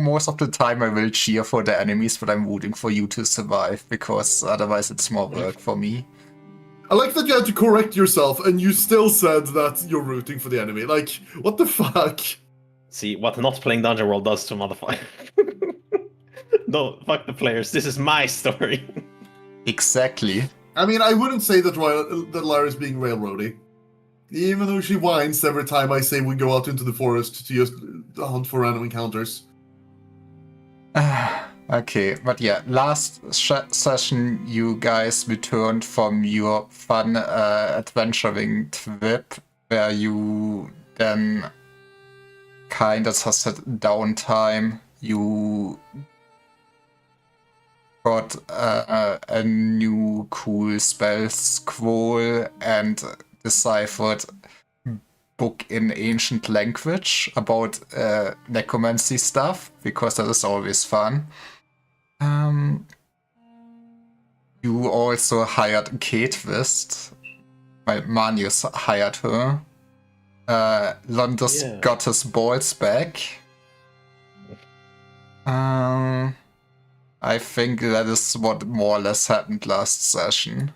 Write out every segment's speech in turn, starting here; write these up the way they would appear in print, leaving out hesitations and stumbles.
Most of the time I will cheer for the enemies, but I'm rooting for you to survive, because otherwise it's more work for me. I like that you had to correct yourself, and you still said that you're rooting for the enemy. Like, what the fuck? See, what not playing Dungeon World does to a motherfucker. No, fuck the players. This is my story. Exactly. I mean, I wouldn't say that Lyra's being railroady. Even though she whines every time I say we go out into the forest to just hunt for random encounters. Okay, but yeah, last session you guys returned from your fun adventuring trip, where you then kinda just had downtime. You got a new cool spell scroll and deciphered book in ancient language about necromancy stuff, because that is always fun. You also hired Kate Wist. Well, Manius hired her. Londus got his balls back. I think that is what more or less happened last session.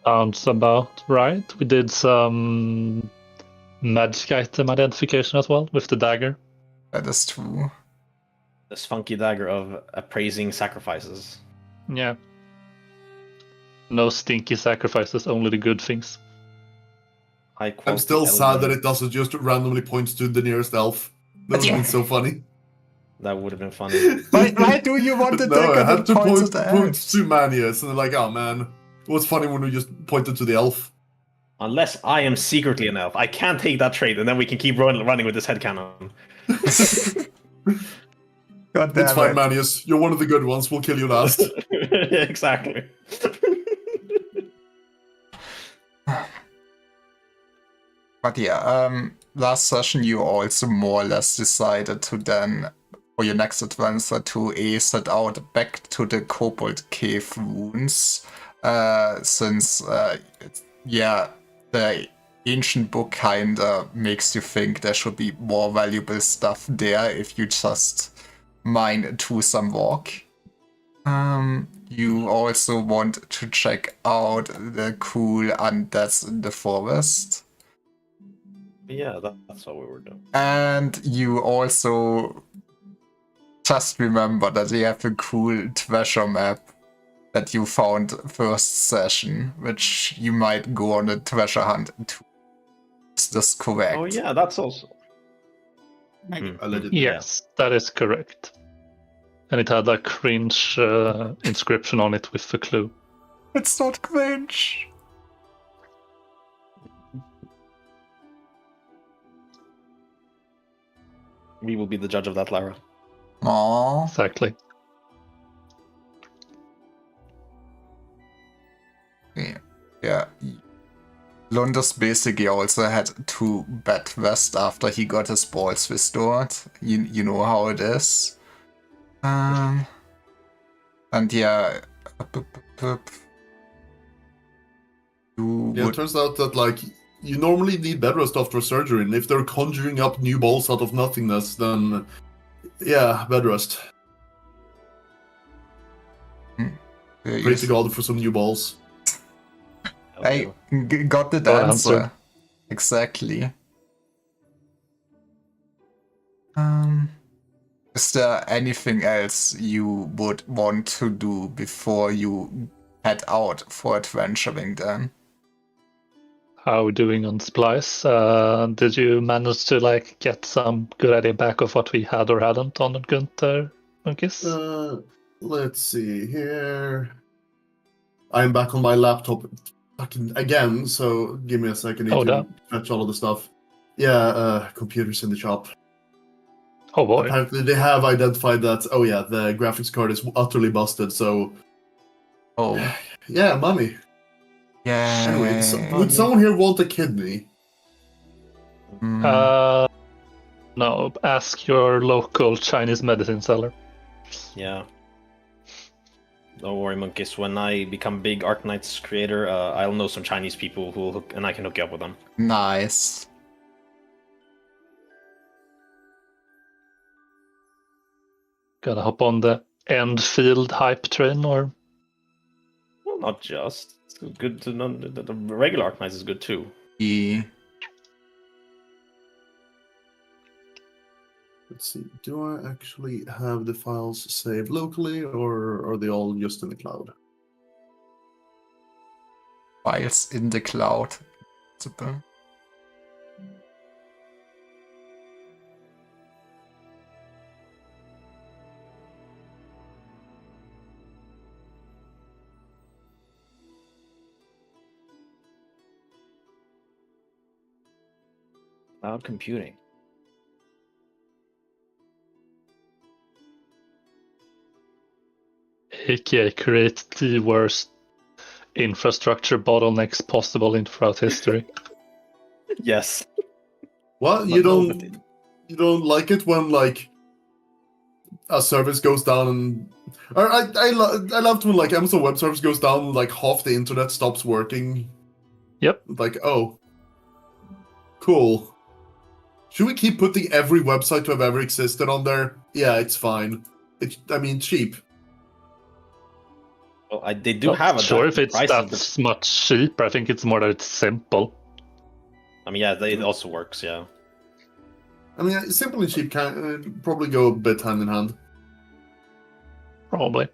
Sounds about right. We did some magic item identification as well with the dagger. That is true. This funky dagger of appraising sacrifices. Yeah. No stinky sacrifices, only the good things. I'm still sad that it doesn't just randomly point to the nearest elf. That would have been so funny. That would have been funny. Why do you want the dagger I had to point to Manius, and they're like, oh man. It was funny when we just pointed to the elf. Unless I am secretly an elf. I can't take that trait, and then we can keep running with this headcanon. God damn it's fine, it. Manius. You're one of the good ones. We'll kill you last. Exactly. But yeah, last session you also more or less decided to then, for your next adventure, to ace it out back to the Kobold Cave ruins. Since, the ancient book kinda makes you think there should be more valuable stuff there if you just mine to some rock. You also want to check out the cool undeads in the forest. Yeah, that's what we were doing. And you also just remember that you have a cool treasure map that you found first session, which you might go on a treasure hunt to. Is this correct? Oh yeah, that's also. Allegedly. Yes, that is correct. And it had a cringe inscription on it with the clue. It's not cringe. We will be the judge of that, Lara. Aww. Exactly. Yeah. Lundus basically also had to bet vest after he got his balls restored. You know how it is. And yeah. Yeah, it turns out that like you normally need bed rest after surgery, and if they're conjuring up new balls out of nothingness, then yeah, bed rest. Pray to God for some new balls. I got the Well answer. answered. Exactly. Is there anything else you would want to do before you head out for adventuring then? How are we doing on supplies? Did you manage to like get some good idea back of what we had or hadn't on Gunther monkeys? Let's see here. I'm back on my laptop again, so give me a second Oh, to damn. fetch all of the stuff. Yeah, computers in the shop. Oh boy. Apparently they have identified that, oh yeah, the graphics card is utterly busted, so Oh, yeah, money. yeah. Anyway, would someone here want a kidney? No, ask your local Chinese medicine seller. Yeah. Don't worry, monkeys. When I become big Arknights creator, I'll know some Chinese people who will hook, and I can hook you up with them. Nice. Gotta hop on the Enfield hype train, or Well, not just. It's good to know that the regular Arknights is good too. Yeah. Let's see, do I actually have the files saved locally, or are they all just in the cloud? Files in the cloud. Super. Cloud computing. aka create the worst infrastructure bottlenecks possible throughout history. Yes. Well, you don't like it when like a service goes down, and or I love when like Amazon Web Service goes down, and, like half the internet stops working. Yep. Like, oh, cool. Should we keep putting every website to have ever existed on there? Yeah, it's fine. I mean, cheap. Well, they do Not have sure if it's prices, that much cheaper. I think it's more that it's simple. I mean, yeah, it also works. Yeah. I mean, simple and cheap can probably go a bit hand in hand. Probably.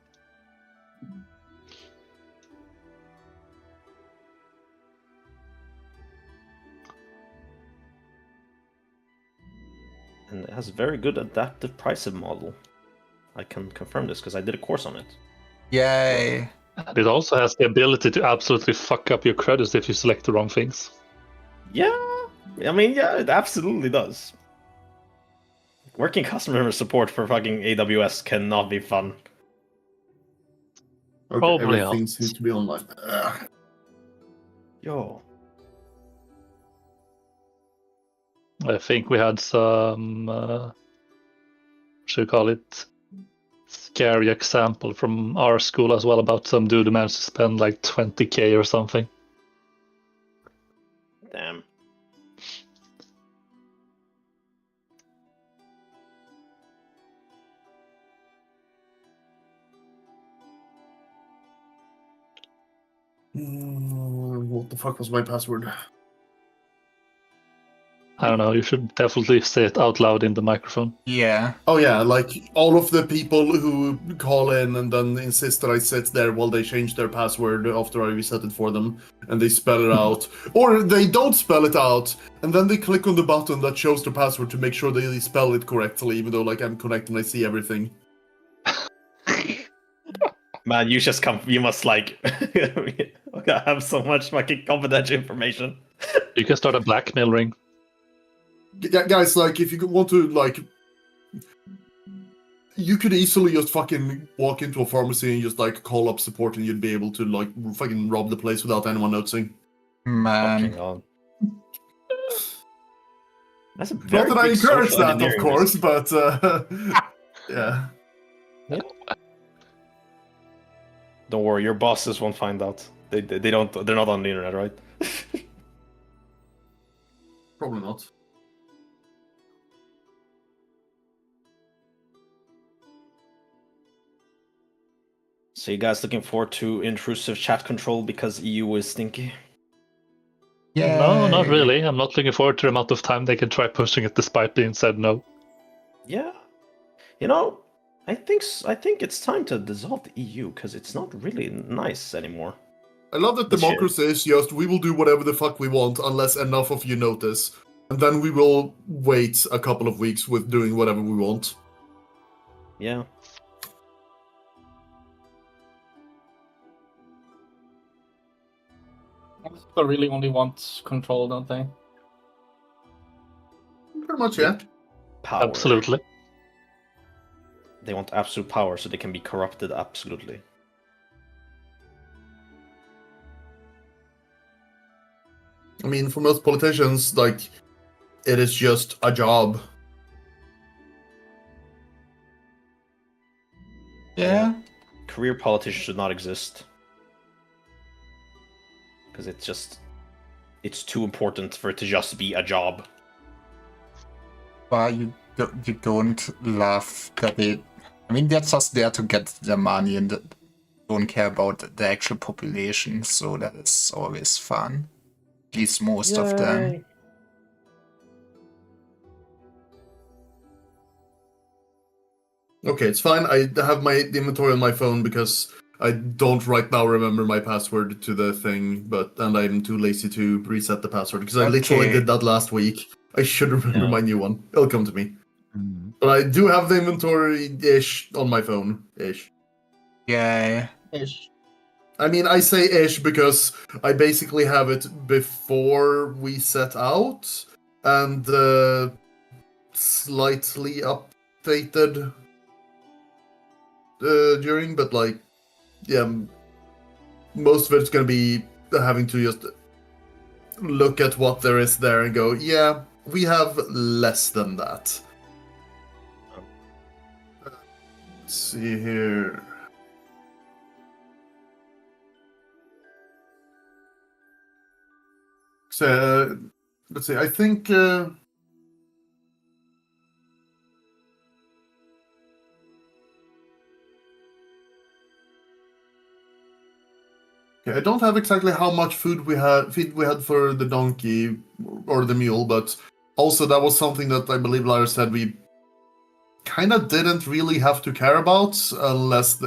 And it has a very good adaptive pricing model. I can confirm this because I did a course on it. Yay. And it also has the ability to absolutely fuck up your credits if you select the wrong things. Yeah, I mean, yeah, it absolutely does. Working customer support for fucking AWS cannot be fun. Okay, Probably everything not. seems to be online. Ugh. Yo. I think we had some, what should we call it, scary example from our school as well about some dude who managed to spend like 20k or something. Damn. What the fuck was my password? I don't know. You should definitely say it out loud in the microphone. Yeah. Oh yeah, like all of the people who call in and then insist that I sit there while they change their password after I reset it for them, and they spell it out, or they don't spell it out, and then they click on the button that shows the password to make sure they spell it correctly, even though like I'm connected and I see everything. Man, you must like have so much fucking confidential information. You can start a blackmail ring. Guys, like if you want to like. You could easily just fucking walk into a pharmacy and just like call up support and you'd be able to like fucking rob the place without anyone noticing. Man. Fucking on. That's a very Not that I big encourage social that, of engineering course, risk. but yeah. Don't worry, your bosses won't find out. They don't. They're not on the internet, right? Probably not. So you guys looking forward to intrusive chat control because EU is stinky? Yeah. No, not really. I'm not looking forward to the amount of time they can try pushing it despite being said no. Yeah. You know, I think it's time to dissolve the EU because it's not really nice anymore. I love that But shit. democracy is just we will do whatever the fuck we want unless enough of you notice. And then we will wait a couple of weeks with doing whatever we want. Yeah. People really only want control, don't they? Pretty much, yeah. Power. Absolutely. They want absolute power so they can be corrupted absolutely. I mean, for most politicians, like, it is just a job. Yeah. Career politicians should not exist. Because it's too important for it to just be a job. But you don't love that they... I mean, they're just there to get the money and don't care about the actual population, so that is always fun. At least most of them. Okay, it's fine. I have my inventory on my phone because I don't right now remember my password to the thing, and I'm too lazy to reset the password because I literally Okay. did that last week. I should remember Yeah. my new one. It'll come to me. But I do have the inventory-ish on my phone-ish. Yeah. Ish. I mean, I say ish because I basically have it before we set out and slightly updated during, but like, yeah, most of it's gonna be having to just look at what there is there and go, yeah, we have less than that. Let's see here. So, let's see, I think... I don't have exactly how much feed we had for the donkey or the mule, but also that was something that I believe Lara said we kind of didn't really have to care about unless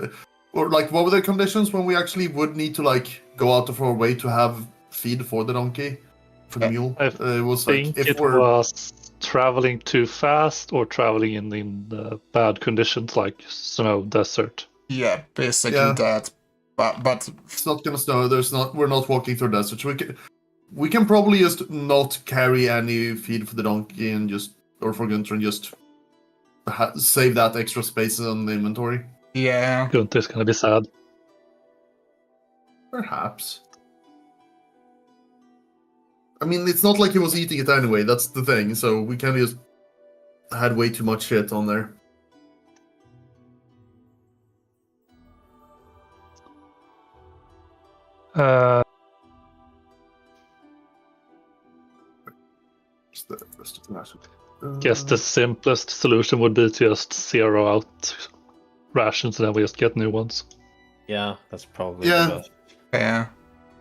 or like what were the conditions when we actually would need to like go out of our way to have feed for the donkey, for the mule? I It was I like think if it we're was traveling too fast or traveling in bad conditions like snow, desert. Yeah, basically Yeah. that. But it's not gonna snow. We're not walking through deserts. We can probably just not carry any feed for the donkey and just or for Gunther and just save that extra space on the inventory. yeah. Gunther's gonna be sad. Perhaps. I mean, it's not like he was eating it anyway. That's the thing. So we kind of just had way too much shit on there. Guess the simplest solution would be to just zero out rations and then we just get new ones. Yeah, that's probably Yeah. the best. Yeah.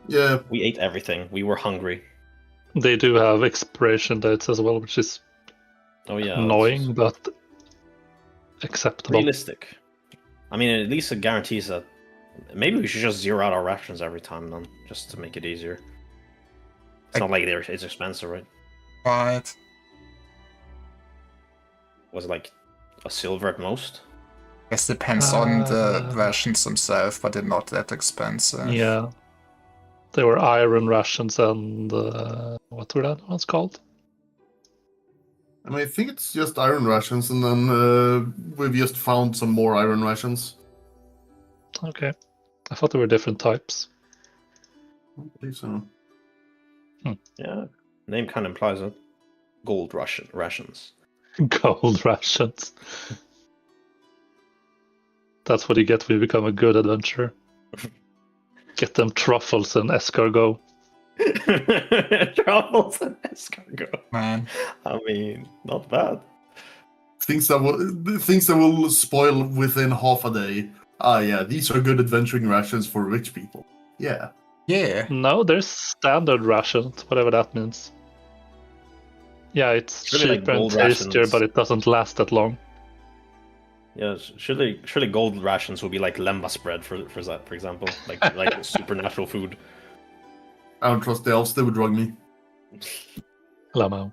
Yeah. We ate everything. We were hungry. They do have expiration dates as well, which is Oh yeah, annoying, but acceptable. realistic. I mean, at least it guarantees that. Maybe we should just zero out our rations every time then, just to make it easier. It's not like it's expensive, right? Right. Was it like a silver at most? Guess depends on the rations themselves, but they're not that expensive. Yeah. They were iron rations and what were that ones called? I mean, I think it's just iron rations, and then we've just found some more iron rations. Okay. I thought there were different types. I don't believe so. Yeah, name kind of implies it. Gold rations. Gold rations. That's what you get when you become a good adventurer. Get them truffles and escargot. Truffles and escargot. Man. I mean, not bad. Things that will spoil within half a day. Ah, yeah, these are good adventuring rations for rich people. Yeah. Yeah. No, there's standard rations, whatever that means. Yeah, it's Really like cheaper and gold tastier, rations. but it doesn't last that long. Yeah, surely gold rations will be like lemma spread for example, like supernatural food. I don't trust the elves, they would drug me. Lamo.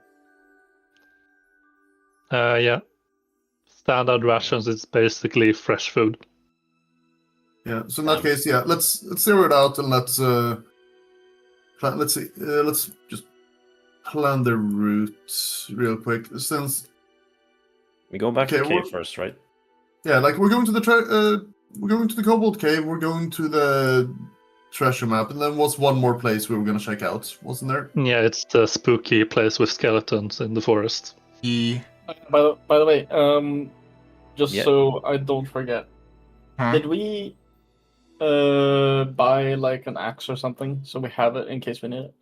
Yeah. Standard rations is basically fresh food. Yeah, so in that case, yeah, let's zero it out and let's just plan the route real quick. Since We go back to the Okay, cave first, right? yeah, like we're going to the Kobold Cave, we're going to the treasure map, and then what's one more place we were gonna check out? Wasn't there? Yeah, it's the spooky place with skeletons in the forest. E. By the way, just Yeah. so I don't forget, Huh? did we buy like an axe or something so we have it in case we need it?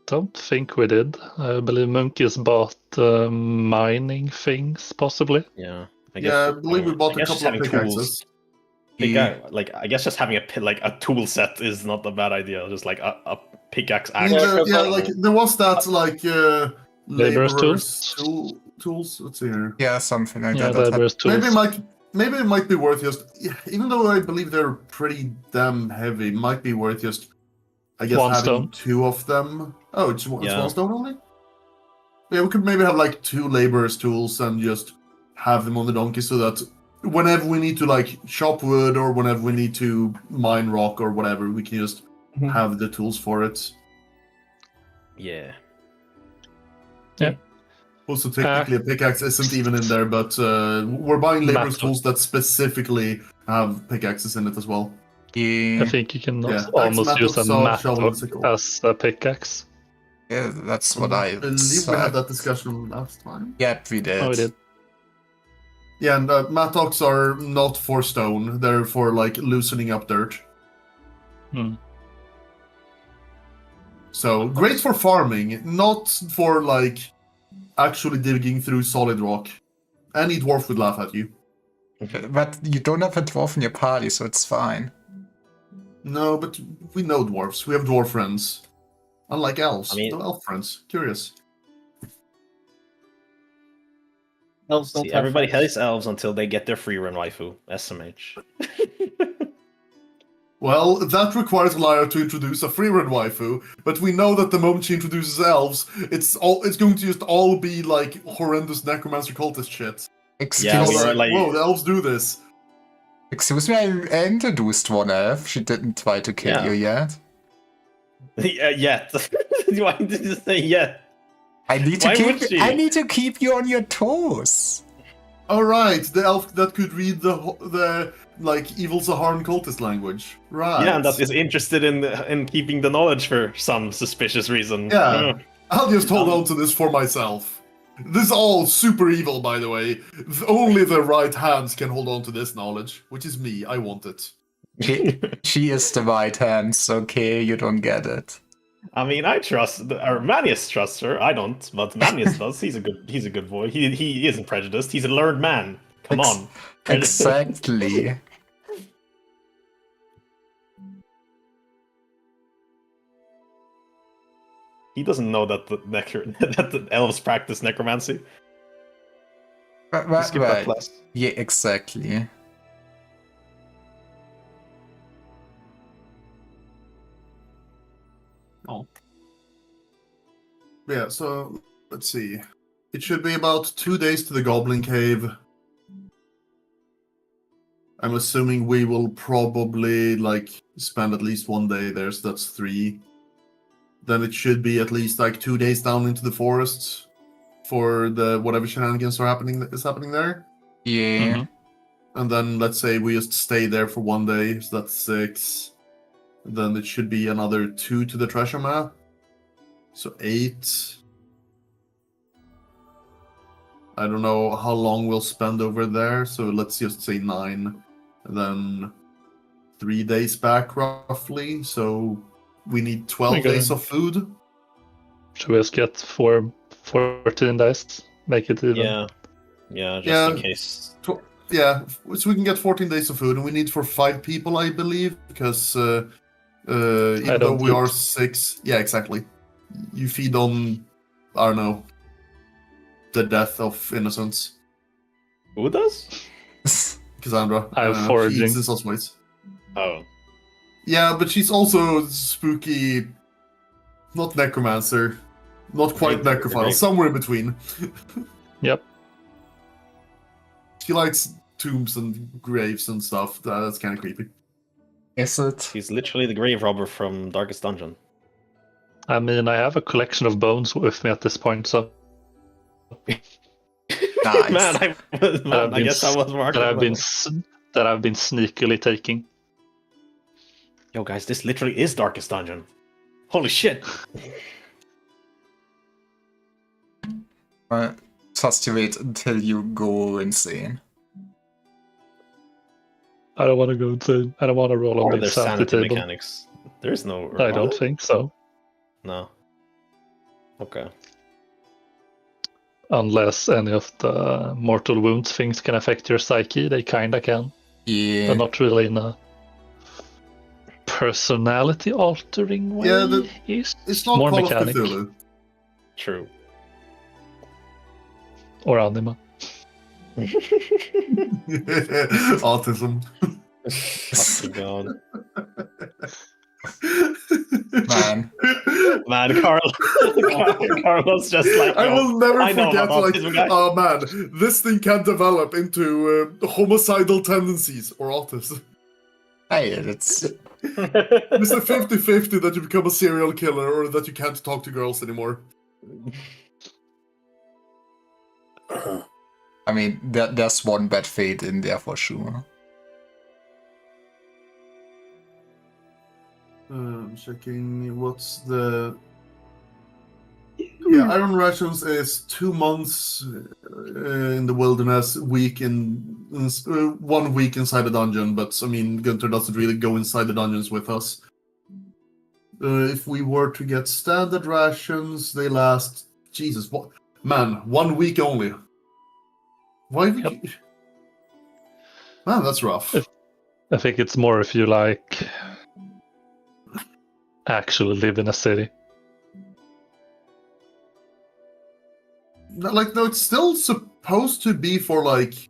Don't think we did. I believe Monkeys bought mining things, possibly. Yeah. Yeah, I believe we bought a couple of pickaxes. I guess just having a tool set is not a bad idea. Just like a pickaxe I axe. mean, Yeah, like there was that like Laborers' laborers tools. Let's see here. Yeah, something like Yeah, that. there's tools. Maybe it might be worth just, even though I believe they're pretty damn heavy, might be worth just, I guess, One having stone. two of them. Oh, it's one Yeah. stone only? Yeah, we could maybe have like two laborers' tools and just have them on the donkey so that whenever we need to like chop wood or whenever we need to mine rock or whatever, we can just Mhm. have the tools for it. Yeah. Also, technically, a pickaxe isn't even in there, but we're buying laborers' Mattock. tools that specifically have pickaxes in it as well. I Yeah, think you can Yeah, almost axe, use a mattock, saw, shovel, and mattock sickle. as a pickaxe. yeah, that's what I believe we had said. that discussion last time. Yep, we did. Oh, we did. Yeah, and mattocks are not for stone; they're for like loosening up dirt. Hmm. So great for farming, not for like actually digging through solid rock. Any dwarf would laugh at you. But you don't have a dwarf in your party, so it's fine. No, but we know dwarves. We have dwarf friends. Unlike elves. I mean- No elf friends. Curious. Elves don't See, have everybody friends. hates elves until they get their free run waifu. SMH. Well, that requires Lyra to introduce a freerun waifu, but we know that the moment she introduces elves, it's going to just all be like horrendous necromancer cultist shit. Excuse, Yeah, It's we were like, like- whoa, the elves do this. excuse me, I introduced one elf. She didn't try to kill Yeah. you yet. Yet. Why did you say yet? I need to Why keep. would she? I need to keep you on your toes. All right, the elf that could read the like evil Saharan cultist language. Right. Yeah, and that is interested in keeping the knowledge for some suspicious reason. Yeah. I'll just hold on to this for myself. This is all super evil, by the way. Only the right hands can hold on to this knowledge, which is me. I want it. She is the right hands. Okay, you don't get it. I mean, I trust, or Manius trusts her. I don't, but Manius does. He's a good boy. He isn't prejudiced. He's a learned man. Come on. Exactly. He doesn't know that that the elves practice necromancy. He skipped that class. Yeah, exactly. Oh. Yeah, so let's see. It should be about 2 days to the Goblin Cave. I'm assuming we will probably like spend at least 1 day there, so that's 3. Then it should be at least like 2 days down into the forest for the whatever shenanigans is happening there. Yeah. Mhm. And then let's say we just stay there for 1 day, so that's 6. Then it should be another 2 to the treasure map. So 8. I don't know how long we'll spend over there, so let's just say 9. And then 3 days back roughly, so we need 12 Okay. days of food. Should we just get 14 days? Make it even. Yeah, just Yeah. in case. Yeah, so we can get 14 days of food, and we need for 5 people, I believe, because even though don't we are eat. 6, yeah, exactly. You feed on, I don't know, the death of innocence. Who does? Cassandra. I'm She foraging. eats in some ways. Oh. Yeah, but she's also spooky, not necromancer, not quite Great, necrophile, great. somewhere in between. Yep. She likes tombs and graves and stuff. That's kind of creepy. Is it? He's literally the grave robber from Darkest Dungeon. I mean, I have a collection of bones with me at this point, so Nice. Man, I've I been guess I was marked. that I've been sneakily taking. Yo, guys, this literally is Darkest Dungeon. Holy shit! Just you wait until you go insane. I don't want to go insane. I don't want to roll on Or the there's insanity sanity table. mechanics. There's no. I are don't there? think so. No. Okay. Unless any of the mortal wounds things can affect your psyche, they kinda can. Yeah. But not really in a personality altering way. Yeah, it's not more Call mechanic of Cthulhu. True. or anima. Autism. Fucking god. Man. Man, Carlos just like. I yo, will never I know forget, about like, autism, guys. oh man, this thing can develop into homicidal tendencies or autism. Hey, it's It's a 50-50 that you become a serial killer or that you can't talk to girls anymore. I mean there's one bad fate in there for sure. Checking what's the... Yeah, Iron Rations is 2 months in the wilderness, 1 week inside the dungeon, but I mean, Gunther doesn't really go inside the dungeons with us. If we were to get standard rations, they last... Jesus, what? Man, 1 week only. Why would you... Man, that's rough. I think it's more if you like actually live in a city. Like, no, it's still supposed to be for, like,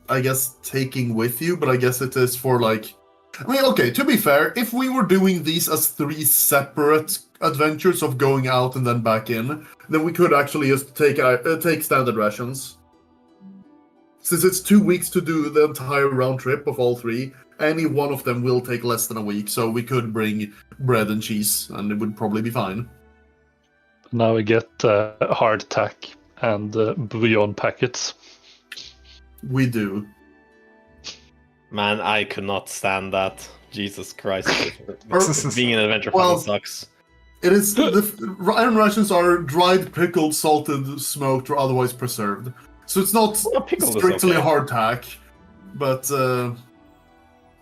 I guess, taking with you, but I guess it is for, like... I mean, okay, to be fair, if we were doing these as 3 separate adventures of going out and then back in, then we could actually just take standard rations. Since it's 2 weeks to do the entire round trip of all 3, any one of them will take less than a week, so we could bring bread and cheese, and it would probably be fine. Now we get hardtack and bouillon packets. We do. Man, I could not stand that. Jesus Christ. Or- Being an adventure Well, fucking sucks. It is the Iron rations are dried, pickled, salted, smoked, or otherwise preserved. So it's not Well, pickled is strictly okay. hardtack, but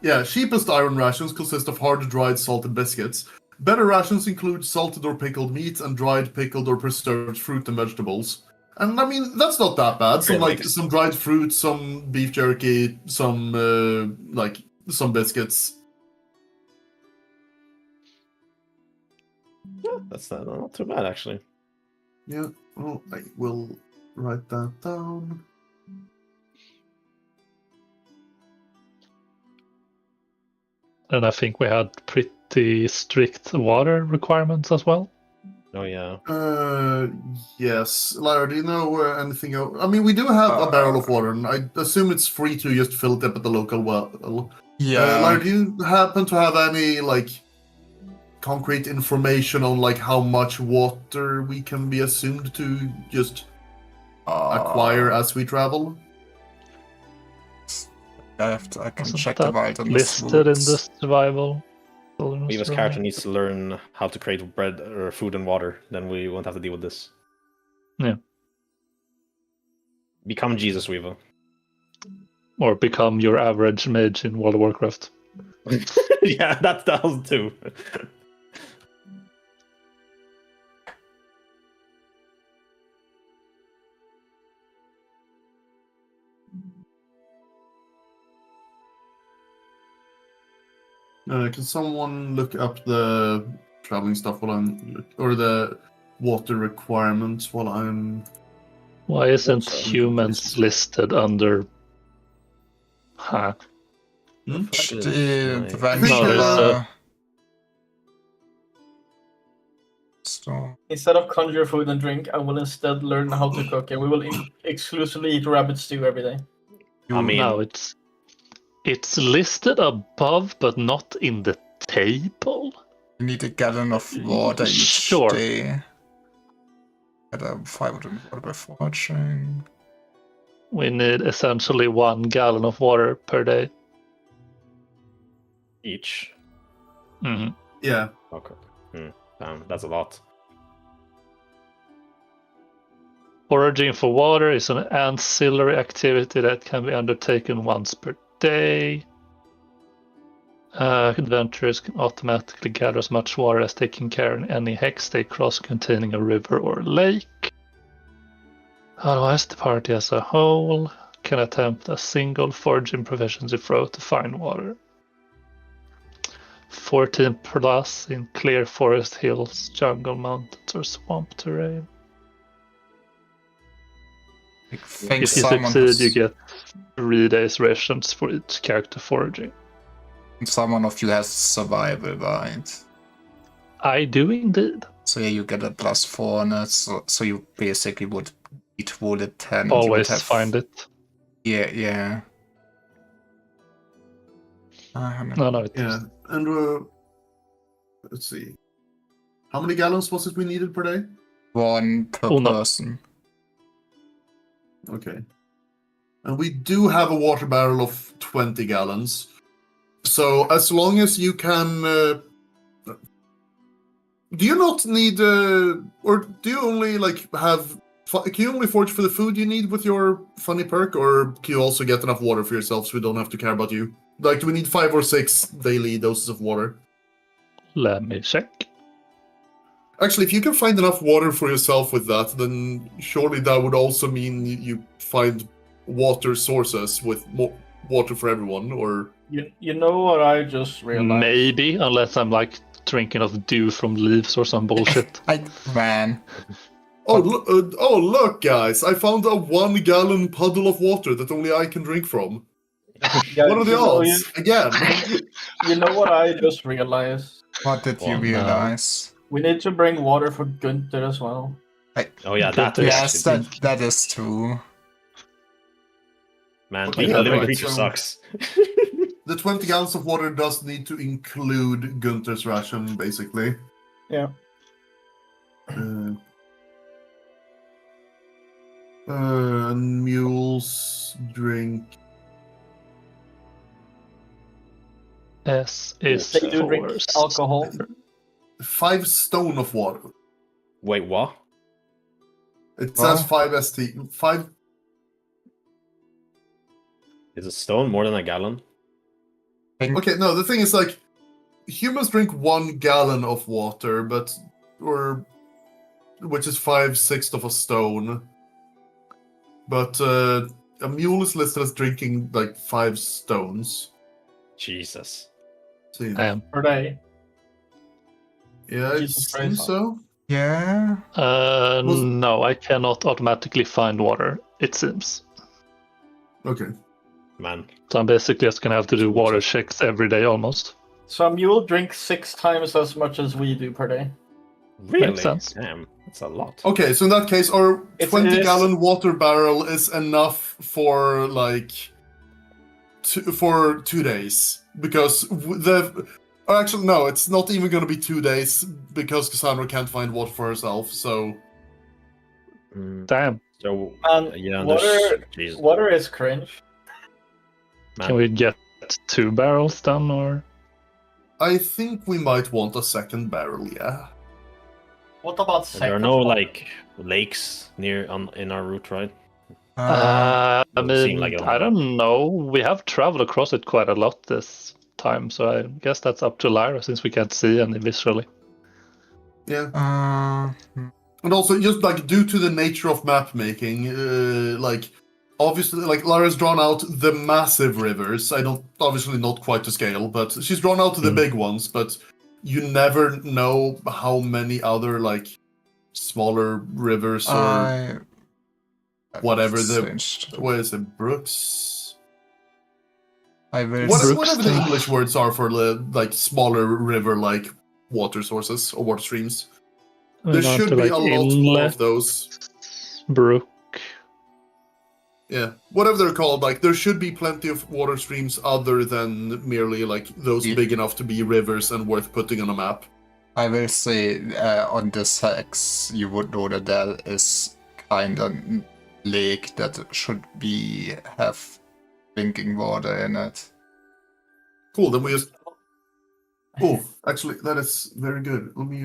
yeah, cheapest Iron rations consist of hard, dried, salted biscuits. Better rations include salted or pickled meat and dried, pickled, or preserved fruit and vegetables. And I mean, that's not that bad. Some Fair mix. some dried fruit, some beef jerky, some some biscuits. That's not too bad, actually. Yeah, well, I will write that down. And I think we had pretty strict water requirements as well. Oh yeah. Yes. Lara, do you know anything else? I mean, we do have a barrel of water, and I assume it's free to just fill it up at the local well. Yeah. Lara, do you happen to have any, like, concrete information on, like, how much water we can be assumed to just acquire as we travel? I can Wasn't check the that wild on the listed in the routes. survival? Wilderness Weaver's rule? character needs to learn how to create bread or food and water. Then we won't have to deal with this. Yeah. Become Jesus, Weaver. Or become your average mage in World of Warcraft. Yeah, that does too. Can someone look up the traveling stuff or the water requirements while I'm... Why isn't Also, humans listed under... Huh. Hmm? The think, Vancouver store. Instead of conjure food and drink, I will instead learn how to cook, and we will exclusively eat rabbit stew every day. I mean, No, it's listed above, but not in the table. You need a gallon of water each Sure. day. Get a 500 water by foraging. We need essentially 1 gallon of water per day. each. hmm Yeah. Okay. Damn, that's a lot. Foraging for water is an ancillary activity that can be undertaken once per day. Adventurers can automatically gather as much water as they can carry in any hex they cross containing a river or lake. Otherwise, the party as a whole can attempt a single foraging proficiency throw to find water. 14 plus in clear forest hills, jungle, mountains, or swamp terrain. I think If you someone succeed, has- you get 3 days rations for each character foraging. Someone of you has survival, right? I do indeed. So yeah, you get a +4 on it. So you basically would eat wallet 10. You would Always have... find it. Yeah. No, it's Yeah. And let's see. How many gallons was it we needed per day? 1 per Oh, no. person. Okay. And we do have a water barrel of 20 gallons. So as long as you can... do you not need... or do you only, like, have... Can you only forage for the food you need with your funny perk? Or can you also get enough water for yourself so we don't have to care about you? Like, do we need 5 or 6 daily doses of water? Let me check. Actually, if you can find enough water for yourself with that, then surely that would also mean you find water sources with more water for everyone, or... You know what I just realized? Maybe, unless I'm like drinking of dew from leaves or some bullshit. Man. Oh, look, guys! I found a 1-gallon puddle of water that only I can drink from. Yeah, What are the odds? Again. You know what I just realized? What did you Oh, no. realize? We need to bring water for Gunther as well. Oh yeah, that Good. is Yes, actually- that is true. man, Okay, being a living right, creature so- sucks. The 20 gallons of water does need to include Gunther's ration, basically. Yeah. And mules drink... S is They do drink for alcohol. 5 stone of water. Wait, what? It says Huh? 5 ST. 5... Is a stone more than a gallon? Okay, no, the thing is, like, humans drink 1 gallon of water, which is 5/6 of a stone. But a mule is listed as drinking, like, 5 stones. Jesus. So, yeah. Damn. Per day. Yeah, it Jesus seems Christ. so. Yeah. No, I cannot automatically find water, it seems. Okay. Man. So I'm basically just gonna have to do Looks water like- checks every day almost. So a mule drinks 6 times as much as we do per day. Really? Makes sense. Damn, that's a lot. Okay, so in that case, our It is- 20-gallon water barrel is enough for like for 2 days because actually no, it's not even going to be 2 days because Cassandra can't find water for herself. So Mm, Damn. so yeah, Jesus, Water is cringe. man. Can we get 2 barrels done, or? I think we might want a second barrel. Yeah. What about second? There are no water? like lakes in our route, right? I Doesn't seem mean, like it on I the don't know. We have traveled across it quite a lot this time, so I guess that's up to Lyra since we can't see any visually. Yeah. Hmm. And also, just like due to the nature of map making, like obviously, like Lara's drawn out the massive rivers. I don't, obviously not quite to scale, but she's drawn out the big ones. But you never know how many other like smaller rivers or whatever what is it, brooks? I will. Whatever the English words are for like smaller river like water sources or water streams. There should be a lot more of those. Brook. Yeah, whatever they're called, like there should be plenty of water streams other than merely like those big enough to be rivers and worth putting on a map. I will say on this hex, you would know that there is kind of lake that should have drinking water in it. Cool. Then we just. Oh, actually, that is very good. Let me.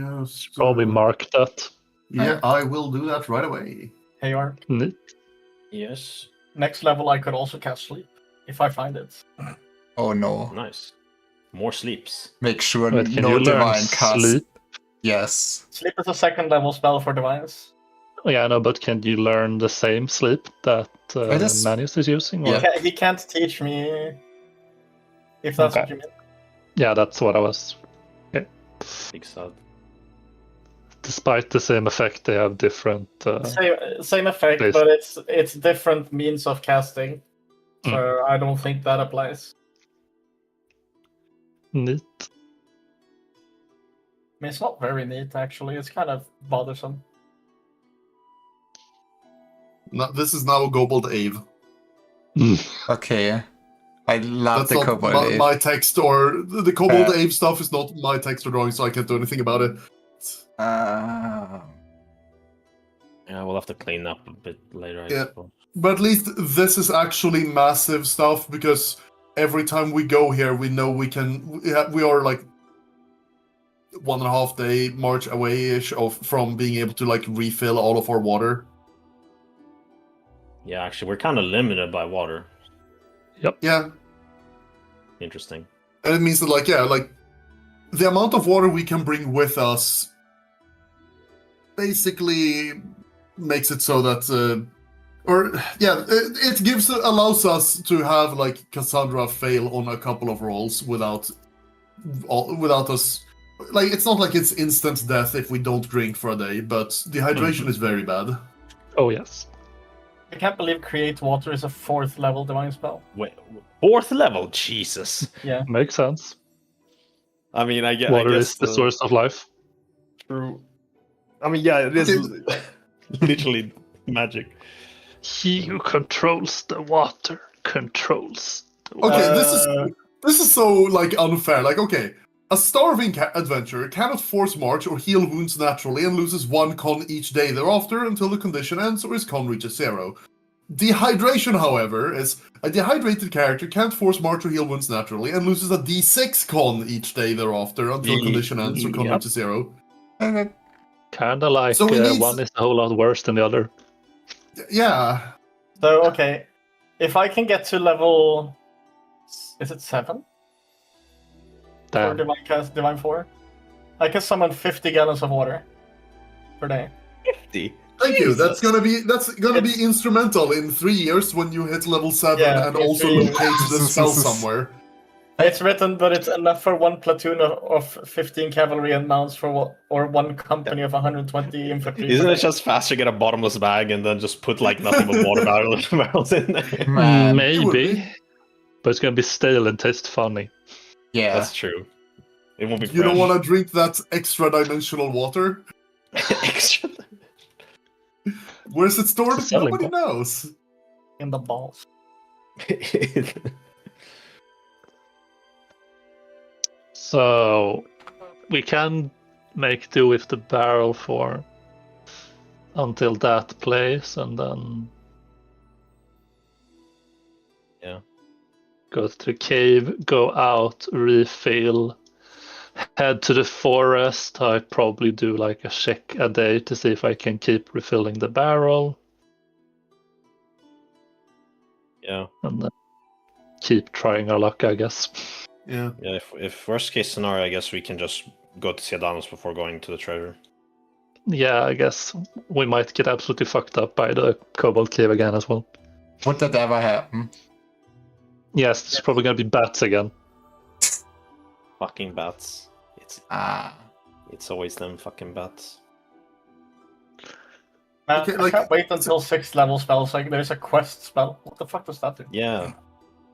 Probably mark that. Yeah, I will do that right away. Hey, Ark. Neat. Yes. Next level, I could also cast sleep if I find it. Oh no! Nice. More sleeps. Make sure Wait, can no you learn divine cast. sleep? Yes. Sleep is a second level spell for divines. Oh, yeah, I know, but can you learn the same sleep that Manius is using? Or? Yeah. He can't teach me. If that's what you mean. Yeah, that's what I was. Big sad. Despite the same effect, they have different. Same effect, Please. but it's different means of casting. So I don't think that applies. Neat. I mean, it's not very neat, actually. It's kind of bothersome. No, this is now Gobold Ave. Okay. I love That's the not Kobold. my text or the Kobold Ave stuff is not my text or drawing, so I can't do anything about it. Yeah, we'll have to clean up a bit later, I suppose. But at least this is actually massive stuff because every time we go here, we know we are like 1.5 day march away-ish from being able to like refill all of our water. Yeah, actually, we're kind of limited by water. Yeah. Interesting. And it means that like the amount of water we can bring with us basically makes it so that it allows us to have like Cassandra fail on a couple of rolls without us, like it's not like it's instant death if we don't drink for a day, but dehydration is very bad. Oh, yes. I can't believe Create Water is a 4th level divine spell. Wait, 4th level? Jesus. Yeah. Makes sense. I mean, I guess Water is the source of life. True. I mean, yeah, it is literally magic. He who controls the water controls the water. Okay, this is so like unfair. Like, okay, a starving adventurer cannot force march or heal wounds naturally and loses 1 con each day thereafter until the condition ends or his con reaches 0. Dehydration, however, is a dehydrated character can't force march or heal wounds naturally and loses a d6 con each day thereafter until condition ends or con reaches 0. Kinda like So one is a whole lot worse than the other. Yeah. So, okay. If I can get to level... Is it 7? For Damn. Divine 4? I can summon 50 gallons of water per day. 50? Thank you. That's gonna be instrumental in 3 years when you hit level 7 Yeah, and in also 3 years. locate the spell somewhere. It's written that it's enough for one platoon of 15 cavalry and mounts or one company of 120 infantry. Isn't it just faster to get a bottomless bag and then just put like nothing but water barrels in there? Man, Maybe, but it's gonna be stale and taste funny. yeah. That's true. It won't be You don't fresh. want to drink that extra dimensional water? Extra. Where's it stored? It's a selling Nobody point. knows. In the balls. So we can make do with the barrel for until that place, and then go to the cave, go out, refill, head to the forest. I probably do like a check a day to see if I can keep refilling the barrel, Yeah. and then keep trying our luck, I guess. Yeah. Yeah, if worst case scenario, I guess we can just go to Ciudadanos before going to the treasure. Yeah, I guess we might get absolutely fucked up by the Cobalt Cave again as well. Would that ever happen? Yes, it's probably gonna be bats again. Fucking bats. It's always them fucking bats. Man, Okay, I like- can't wait until 6th level spells. Like, there's a quest spell. What the fuck does that do? Yeah.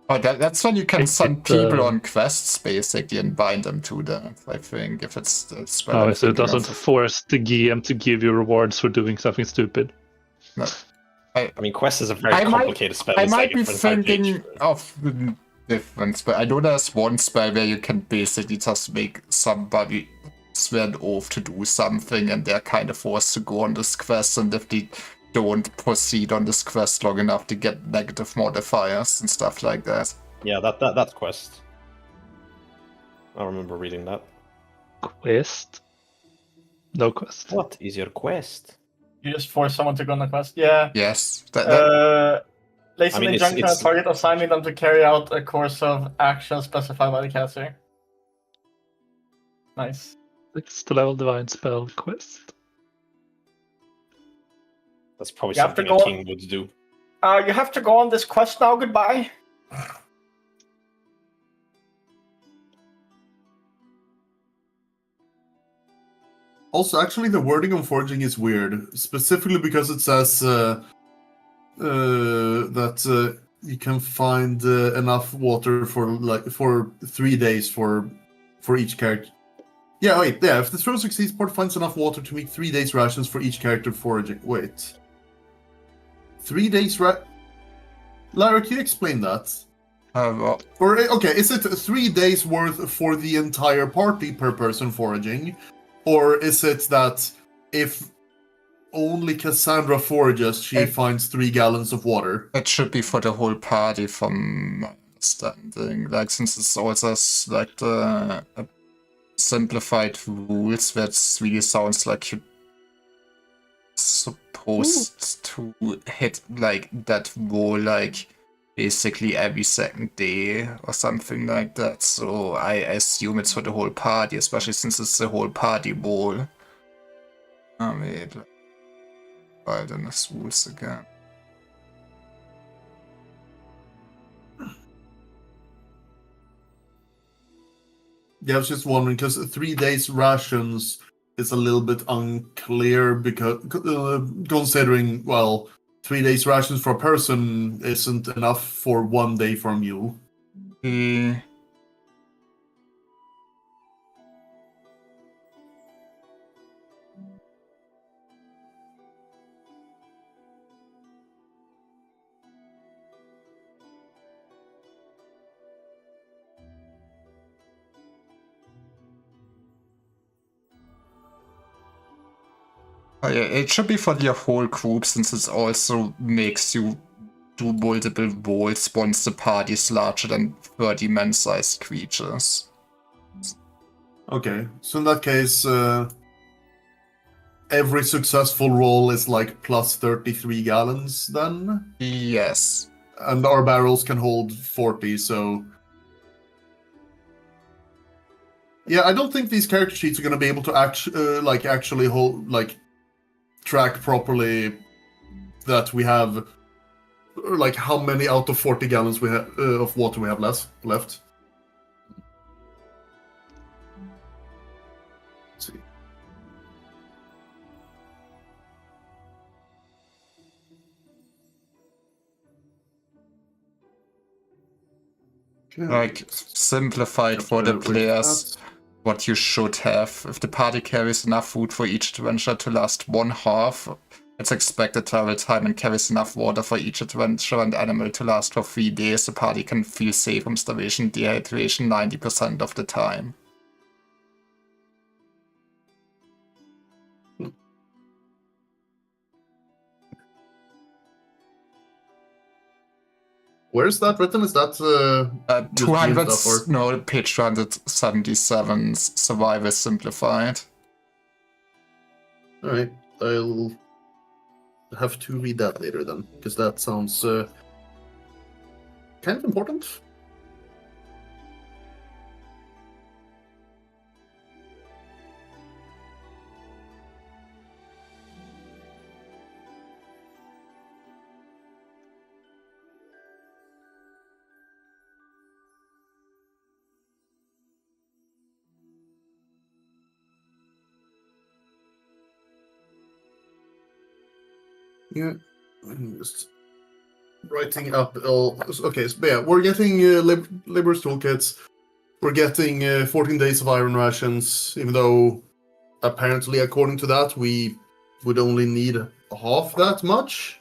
Oh, that's when you can It's send people the- on quests, basically, and bind them to that, I think, if it's the spell. Oh, I'm so it thinking doesn't of. force the GM to give you rewards for doing something stupid. No. I mean, quest is a very I might- complicated spell. I It's might like a be different type thinking each. of the difference, but I know there's one spell where you can basically just make somebody swear an oath to do something, and they're kind of forced to go on this quest, and if they don't proceed on this quest long enough, to get negative modifiers and stuff like that. Yeah, that quest. I remember reading that. Quest? No quest. What is your quest? You just force someone to go on a quest. Yeah. Yes, that Place I an mean, injunction on it's- a target, assigning them to carry out a course of action specified by the caster. Nice. 6th level divine spell quest. That's probably You have to something a go- king would do. You have to go on this quest now. Goodbye. Also, actually, the wording on foraging is weird, specifically because it says that you can find enough water for 3 days for each character. Yeah, wait, yeah. If the throw succeeds, port finds enough water to make 3 days rations for each character foraging. Wait, 3 days Lara, can you explain that? well, Or okay, is it 3 days worth for the entire party per person foraging? Or is it that if only Cassandra forages, she finds 3 gallons of water? it should be for the whole party, from my understanding. Like, since it's also like the simplified rules, that really sounds like you're supposed to hit like that roll like basically every second day or something like that. So I assume it's for the whole party, especially since it's the whole party roll. Wait, wilderness rules again. Yeah, I was just wondering because 3 days rations is a little bit unclear because considering 3 days rations for a person isn't enough for 1 day for a mule. Oh, yeah, it should be for your whole group, since it also makes you do multiple rolls once the party is larger than 30 man-sized creatures. Okay, so in that case, every successful roll is like plus 33 gallons then? Yes. And our barrels can hold 40, so... Yeah, I don't think these character sheets are going to be able to actually hold, track properly that we have, how many out of 40 gallons we have of water we have left. like simplified for the players. What you should have. If the party carries enough food for each adventure to last 1/2, its expected travel time, and carries enough water for each adventure and animal to last for 3 days, the party can feel safe from starvation and dehydration 90% of the time. Where's that written? Is that 200, stuff, or? no, page 277, Survival Simplified. Alright, I'll have to read that later then, because that sounds kind of important. Yeah, I'm just writing up all. Okay, so yeah, we're getting Labor's toolkits. We're getting 14 days of iron rations, even though apparently, according to that, we would only need half that much.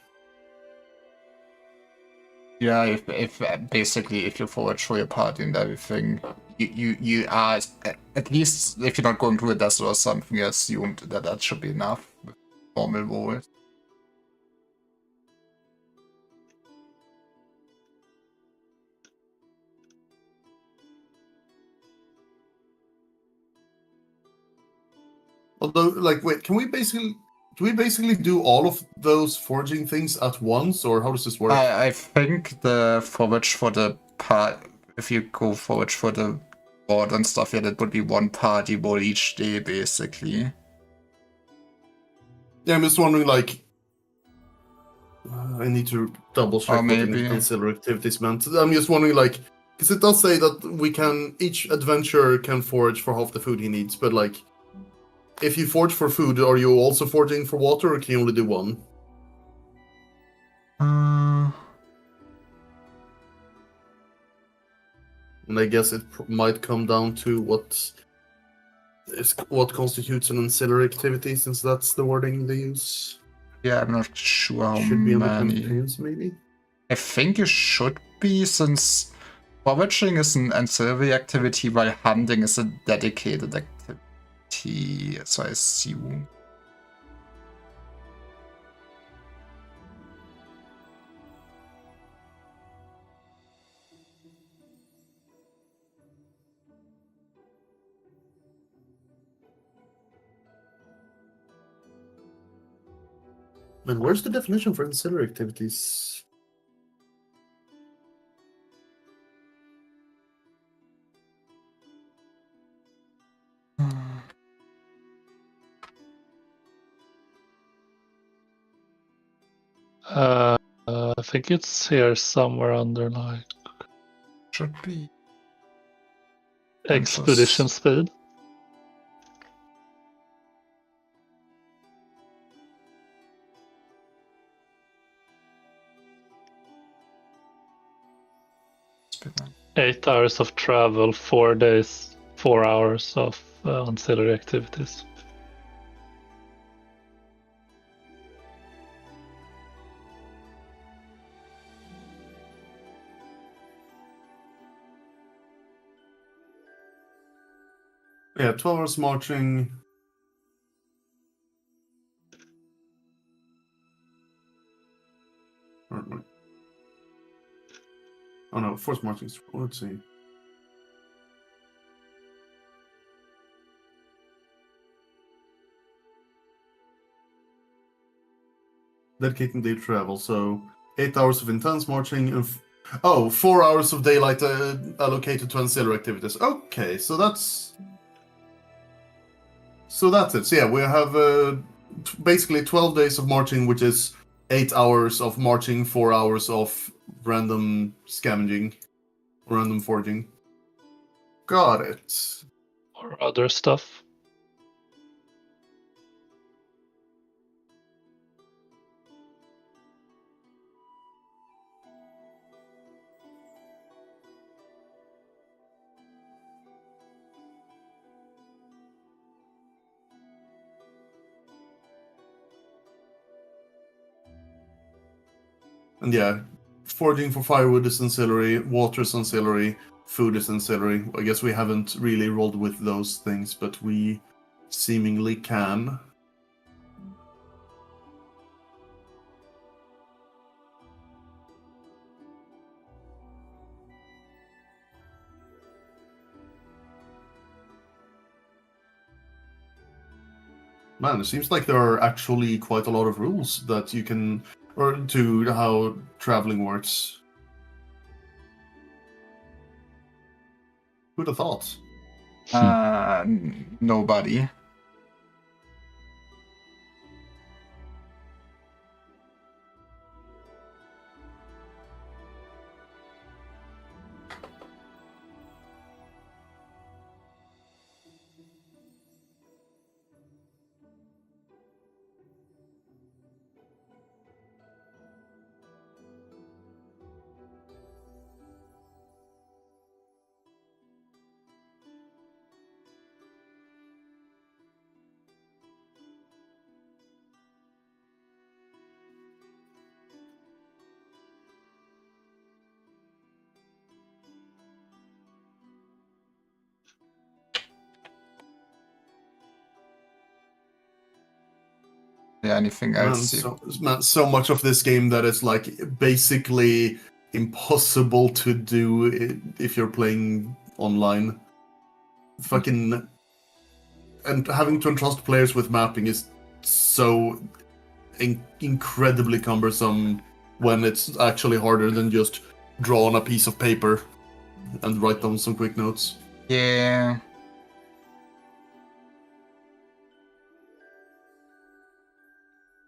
Yeah, if basically if you forage for your party and everything, you are, at least if you're not going to a desert or something, you assumed that that should be enough with normal rolls. Although, like, wait, do we basically do all of those foraging things at once, or how does this work? I think the forage for the part, if you go forage for the board and stuff, yeah, that would be one party roll each day, basically. Yeah, I'm just wondering, like, I need to double check what maybe. ancillary activities meant. I'm just wondering, like, because it does say that each adventurer can forage for half the food he needs, but like, if you forage for food, are you also foraging for water, or can you only do one? And I guess it might come down to what constitutes an ancillary activity, since that's the wording they use. Yeah, I'm not sure how Should be on the many. campaigns, maybe? I think you should be, since foraging is an ancillary activity while hunting is a dedicated activity, so I assume. And where's the definition for ancillary activities? I think it's here somewhere under like Should be. expedition speed. Speedrun. 8 hours of travel, 4 days, 4 hours of ancillary activities. Yeah, 12 hours marching. Oh no, forced marching. Let's see. Dedicating day travel, so 8 hours of intense marching and 4 hours of daylight allocated to ancillary activities. Okay, so that's it. So yeah, we have basically 12 days of marching, which is 8 hours of marching, 4 hours of random scavenging, random foraging. Got it. Or other stuff. And yeah, foraging for firewood is ancillary, water is ancillary, food is ancillary. I guess we haven't really rolled with those things, but we seemingly can. Man, it seems like there are actually quite a lot of rules that you can, or to how traveling works. Who'd have thought? Nobody. Yeah, anything else? So much of this game that is like basically impossible to do if you're playing online. Fucking, and having to entrust players with mapping is so incredibly cumbersome when it's actually harder than just draw on a piece of paper and write down some quick notes. Yeah.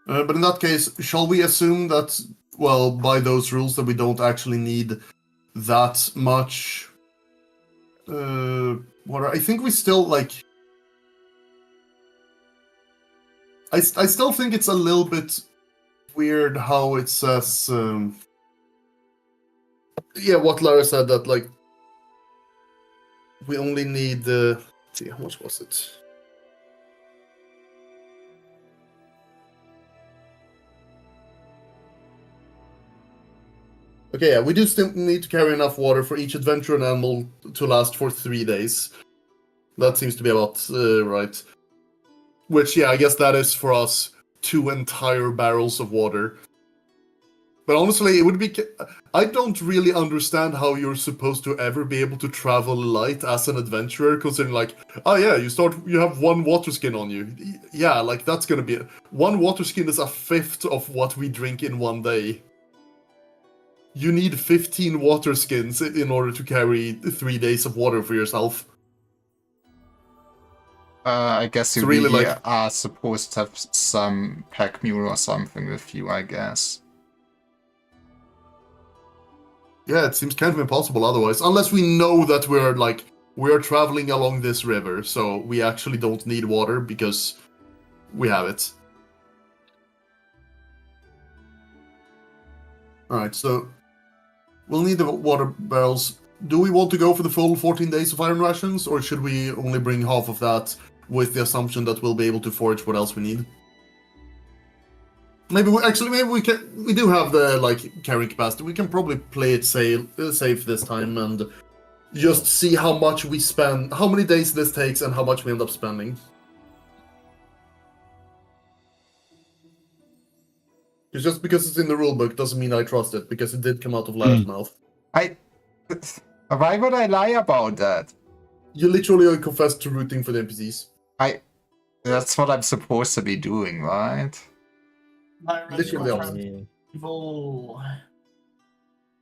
But in that case, shall we assume that, well, by those rules that we don't actually need that much water? I think we still, like... I still think it's a little bit weird how it says... yeah, what Lara said, that, like, we only need... let's see, how much was it? Okay, yeah, we do still need to carry enough water for each adventure and animal to last for 3 days. That seems to be about right. Which, yeah, I guess that is for us 2 entire barrels of water. But honestly, it would be... I don't really understand how you're supposed to ever be able to travel light as an adventurer, considering, like, oh yeah, you have 1 water skin on you. Yeah, like, that's gonna be... 1 water skin is a fifth of what we drink in 1 day. You need 15 water skins in order to carry 3 days of water for yourself. I guess you So really, really like- are supposed to have some pack mule or something with you, I guess. Yeah, it seems kind of impossible otherwise. Unless we know that we're traveling along this river, so we actually don't need water because we have it. Alright, so we'll need the water barrels. Do we want to go for the full 14 days of iron rations, or should we only bring half of that with the assumption that we'll be able to forage what else we need? Maybe we do have the carrying capacity. We can probably play it safe this time and just see how much we spend, how many days this takes, and how much we end up spending. It's just because it's in the rulebook doesn't mean I trust it, because it did come out of Lara's mouth. Why would I lie about that? You literally confessed to rooting for the NPCs. That's what I'm supposed to be doing, right? Literally opposite. Evil.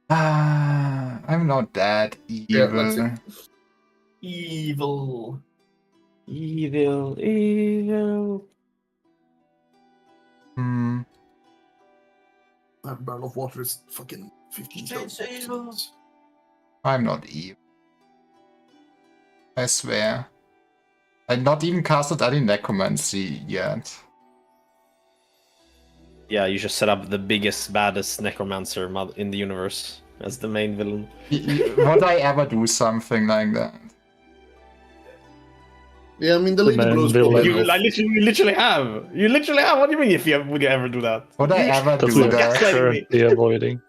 I'm not that Yeah, let's evil. Evil. Evil. That barrel of water is fucking 15,000. I'm not evil. I swear. I've not even casted any necromancy yet. Yeah, you just set up the biggest, baddest necromancer in the universe as the main villain. Would I ever do something like that? Yeah, I mean the lady man blows will probably You enough. literally have. You literally have. What do you mean if you would you ever do that? Would I ever that do we are that? gaslighting me. currently avoiding.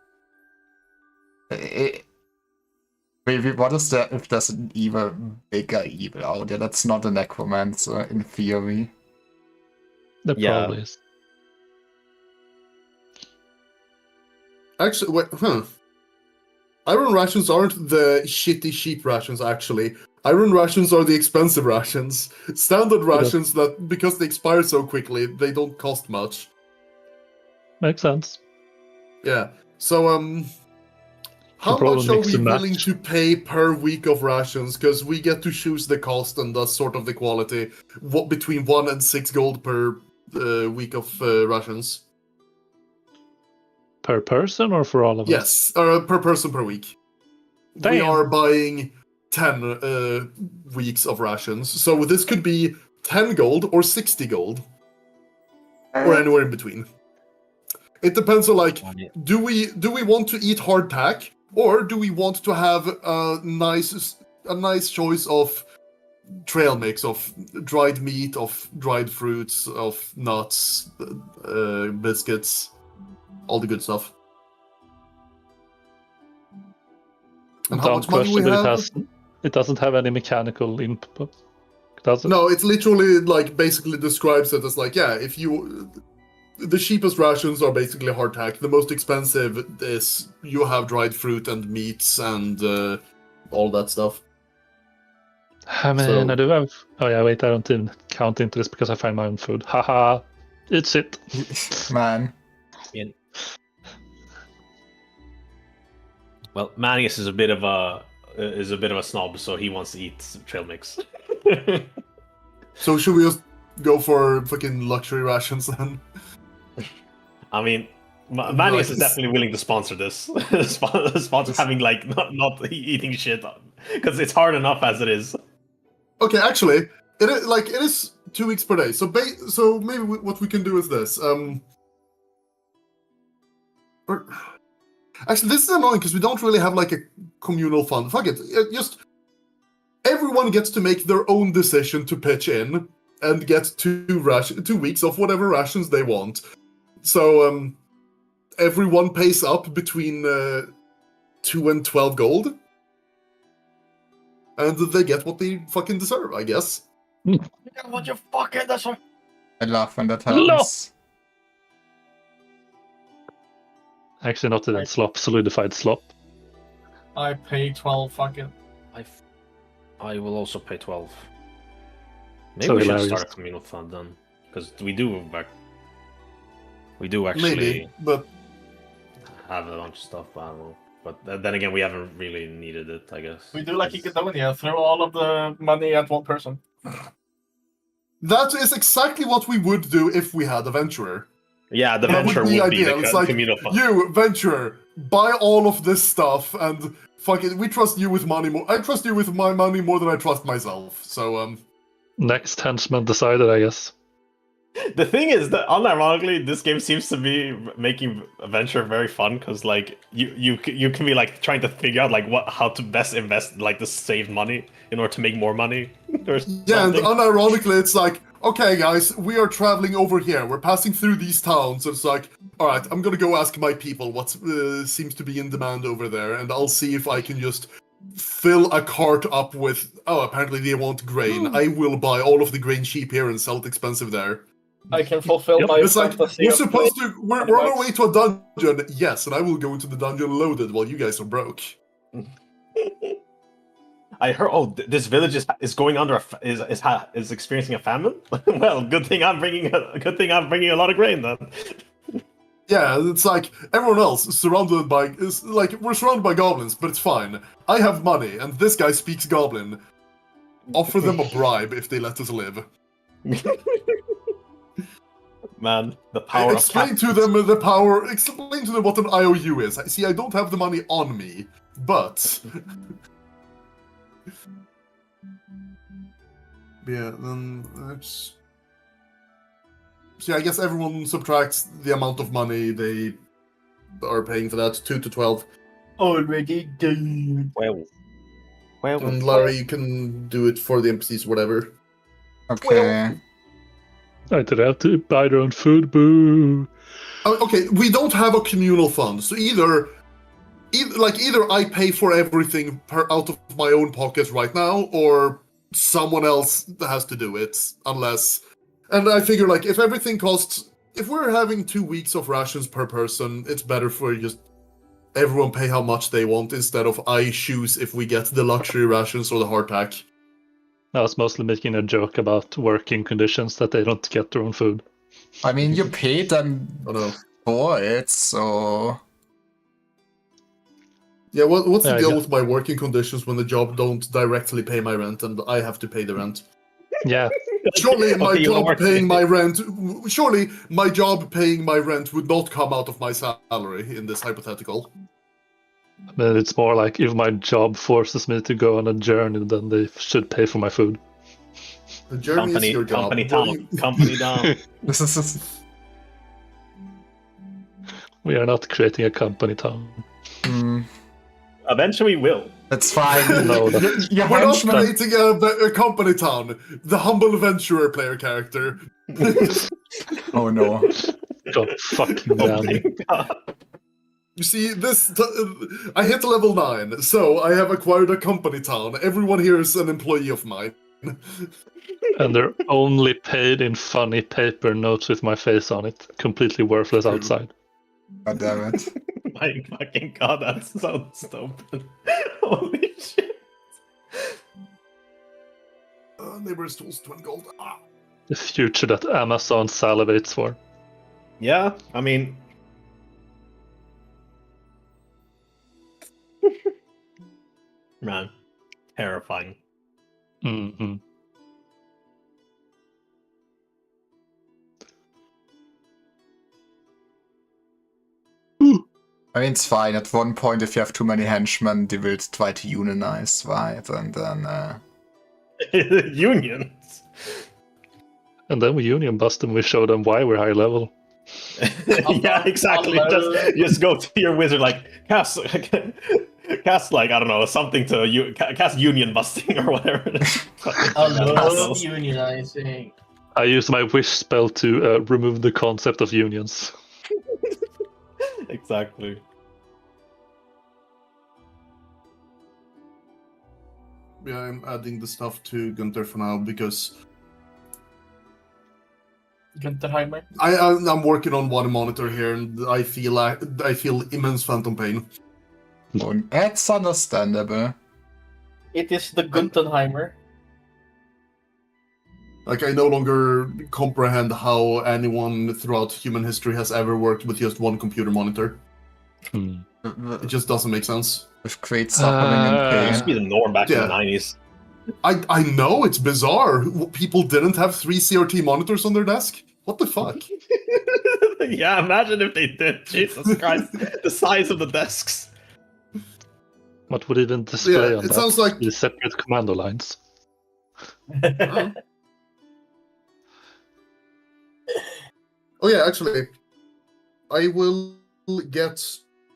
Maybe what is there if there's an even bigger evil out there that's not a necromancer in theory? There Yeah. probably is. Actually, wait, Iron rations aren't the shitty sheep rations, actually. Iron rations are the expensive rations. Standard rations that, because they expire so quickly, they don't cost much. Makes sense. Yeah. So, how probably much are mix we and match. willing to pay per week of rations? Because we get to choose the cost and thus sort of the quality. What between 1 and 6 gold per week of rations? Per person or for all of us? Yes, per person per week. We Damn. are buying 10 weeks of rations. So this could be 10 gold or 60 gold. Or anywhere in between. It depends on like, do we want to eat hardtack, or do we want to have a nice choice of trail mix of dried meat, of dried fruits, of nuts, biscuits, all the good stuff. And how Dumb much money we question, but have? it doesn't have any mechanical input, does it? No, it's literally like basically describes it as like, yeah, if you the cheapest rations are basically hardtack. The most expensive is you have dried fruit and meats and all that stuff. I mean, So- I do have. Oh yeah, wait, I don't even count into this because I find my own food. Haha, it's it. Man. Well, Manius is a bit of a snob, so he wants to eat trail mix. So should we just go for fucking luxury rations then? I mean, Manius is Nice. definitely willing to sponsor this. Sponsor having like not eating shit because it's hard enough as it is. Okay, actually, it is 2 weeks per day. So so maybe what we can do is this. Actually, this is annoying because we don't really have like a communal fund. Fuck it, just everyone gets to make their own decision to pitch in and get 2 weeks of whatever rations they want. So everyone pays up between 2 and 12 gold, and they get what they fucking deserve, I guess. What you fucking deserve? I laugh when that happens. Actually, not in slop, solidified slop. I pay 12 fucking. I will also pay 12. Maybe So we should hilarious. start a communal fund then, because we do actually Maybe, but have a bunch of stuff. But I don't know. But then again, we haven't really needed it, I guess. We do like Ikedonia, throw all of the money at one person. that is exactly what we would do if we had a venturer. Yeah, the That venture would be would be ideal. the It's like, communal fund. you, venturer, buy all of this stuff and fuck it, we trust you with money more. I trust you with my money more than I trust myself. So, Next henchman decided, I guess. The thing is that, unironically, this game seems to be making Adventure very fun because, like, you can be like trying to figure out like how to best invest like the saved money in order to make more money. Or yeah, and something. unironically, it's like, okay, guys, we are traveling over here. We're passing through these towns. It's like, all right, I'm gonna go ask my people what seems to be in demand over there, and I'll see if I can just fill a cart up with. Oh, apparently they want grain. I will buy all of the grain cheap here and sell it expensive there. I can fulfill Yep. my It's like, fantasy. we're of supposed playing- to. We're on our way to a dungeon. Yes, and I will go into the dungeon loaded while you guys are broke. I heard. Oh, this village is going under is experiencing a famine. Well, good thing I'm bringing a lot of grain then. Yeah, it's like everyone else is surrounded by. It's like we're surrounded by goblins, but it's fine. I have money, and this guy speaks goblin. Offer them a bribe if they let us live. Man, the power of Explain to them the power. Explain to them what an IOU is. See, I don't have the money on me, but. Yeah, then that's. So yeah, I guess everyone subtracts the amount of money they are paying for that, 2 to 12. Already done. Well, And Larry, you can do it for the NPCs, whatever. Okay. I did have to buy their own food. Boo. Okay, we don't have a communal fund, so either I pay for everything out of my own pocket right now, or someone else has to do it, unless. And I figure, like, if everything costs, if we're having 2 weeks of rations per person, it's better for just everyone pay how much they want instead of I choose if we get the luxury rations or the hardtack. I was mostly making a joke about working conditions that they don't get their own food. I mean, you paid them Oh no. for it, so... Yeah, what's the Yeah, I deal guess- with my working conditions when the job don't directly pay my rent and I have to pay the rent? Yeah, Surely my Okay, you job work- paying my rent. Surely my job paying my rent would not come out of my salary in this hypothetical. but it's more like if my job forces me to go on a journey, then they should pay for my food. The journey is your job. Company What town. do you- Company down. This is... We are not creating a company town. Eventually we will. It's fine. No, Your We're not henchman... creating a company town. The humble adventurer player character. Oh no. God fucking Oh damn my it. god. You see, I hit level 9, so I have acquired a company town. Everyone here is an employee of mine. And they're only paid in funny paper notes with my face on it. Completely worthless outside. God damn it. My fucking god, that's so stupid. Holy shit. Neighbor's tools, 20 gold. Ah. The future that Amazon salivates for. Yeah, I mean. Man, terrifying. Mm-hmm. I mean, it's fine. At one point, if you have too many henchmen, they will try to unionize, right? And then... Unions. And then we union bust them, we show them why we're high level. Yeah, exactly. Just go to your wizard like cast like I don't know something to cast union busting or whatever. I love unionizing. I use my wish spell to remove the concept of unions. Exactly. Yeah, I'm adding the stuff to Gunther for now because Gunterheimer. I'm working on one monitor here, and I feel immense phantom pain. That's understandable. It is the Guntenheimer. Like, I no longer comprehend how anyone throughout human history has ever worked with just one computer monitor. It just doesn't make sense. With great suffering and It used to pain. be the norm back in Yeah. the 90s. I know, it's bizarre. People didn't have 3 CRT monitors on their desk? What the fuck? Yeah, imagine if they did. Jesus Christ, the size of the desks. What would even display Yeah, on it that? sounds like- The separate commando lines. Oh yeah, actually, I will get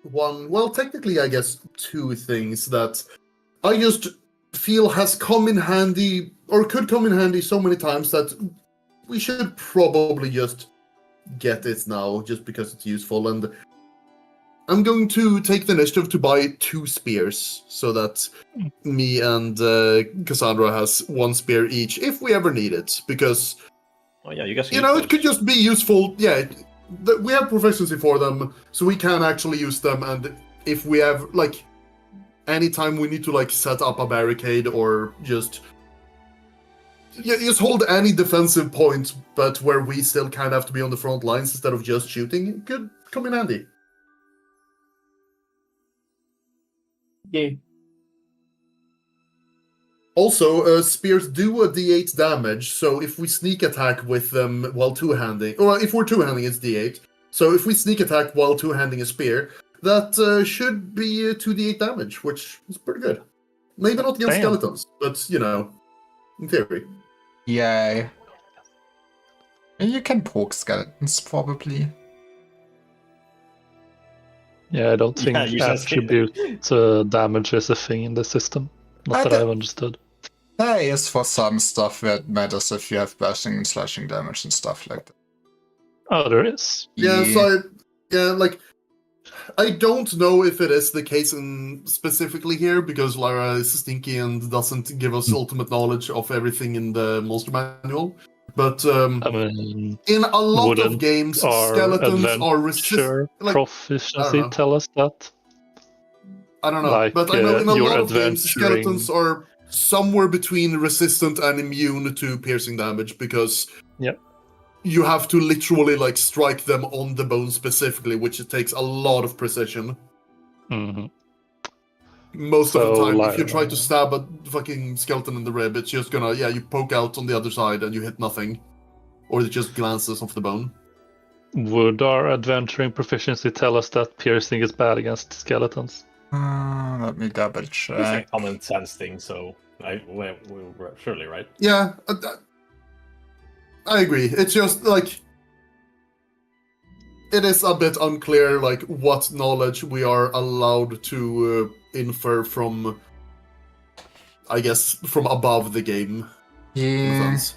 one. Well, technically, I guess 2 things that I just feel has come in handy, or could come in handy so many times that we should probably just get it now, just because it's useful. And I'm going to take the initiative to buy 2 spears, so that me and Cassandra has 1 spear each, if we ever need it, because Oh yeah, you guys. you know, it could just be useful. Yeah, we have proficiency for them, so we can actually use them. And if we have, like, anytime we need to, like, set up a barricade or just hold any defensive point, but where we still kind of have to be on the front lines instead of just shooting, it could come in handy. Yeah. Also, spears do a d8 damage, so if we sneak attack with them while two-handing, or if we're two-handing, it's d8. So if we sneak attack while two-handing a spear, that should be 2d8 damage, which is pretty good. Maybe not against Damn. skeletons, but, you know, in theory. Yay. You can poke skeletons, probably. Yeah, I don't think Yeah, you should say attribute damage is a thing in the system. Not that the- I've understood. There is for some stuff where it matters if you have bashing and slashing damage and stuff like that. Oh, there is. Yeah, so like I don't know if it is the case in specifically here because Lara is stinky and doesn't give us ultimate knowledge of everything in the monster manual. But I mean, in a lot of wouldn't games, our skeletons are adventure like, proficiency know. tell us that? I don't know, Like, but I know in a your lot of games, adventuring- skeletons are somewhere between resistant and immune to piercing damage because Yep. you have to literally like strike them on the bone specifically, which it takes a lot of precision. hmm Most of the So, time, like- if you try to stab a fucking skeleton in the rib, it's just gonna, you poke out on the other side and you hit nothing. Or it just glances off the bone. Would our adventuring proficiency tell us that piercing is bad against skeletons? Let me double It's a check. common sense thing, so we're surely right. Yeah, I agree. It's just, like, it is a bit unclear, like, what knowledge we are allowed to infer from, I guess, from above the game. In a Yeah. sense.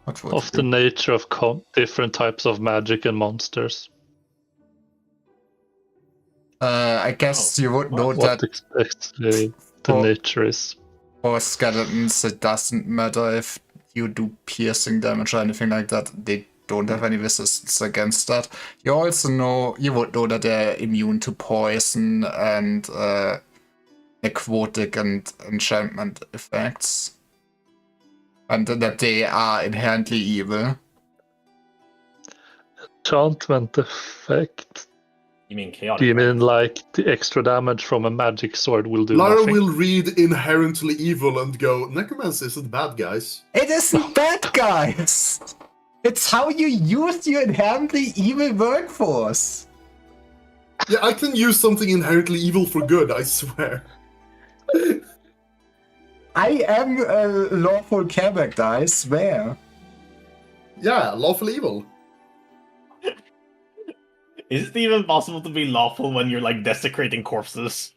What would Of be- the nature of different types of magic and monsters. I guess you would know that What exactly the for- nature is. for skeletons it doesn't matter if you do piercing damage or anything like that. They don't have any resistance against that. You also know, you would know that they're immune to poison and necrotic and enchantment effects. And that they are inherently evil. Enchantment effect. You mean chaotic? Do you right? mean like the extra damage from a magic sword will do Lara nothing? will read inherently evil and go, necromancy isn't bad, guys. It isn't bad, guys! It's how you use your inherently evil workforce. Yeah, I can use something inherently evil for good, I swear. I am a lawful character, I swear. Yeah, lawful evil. Is it even possible to be lawful when you're like desecrating corpses?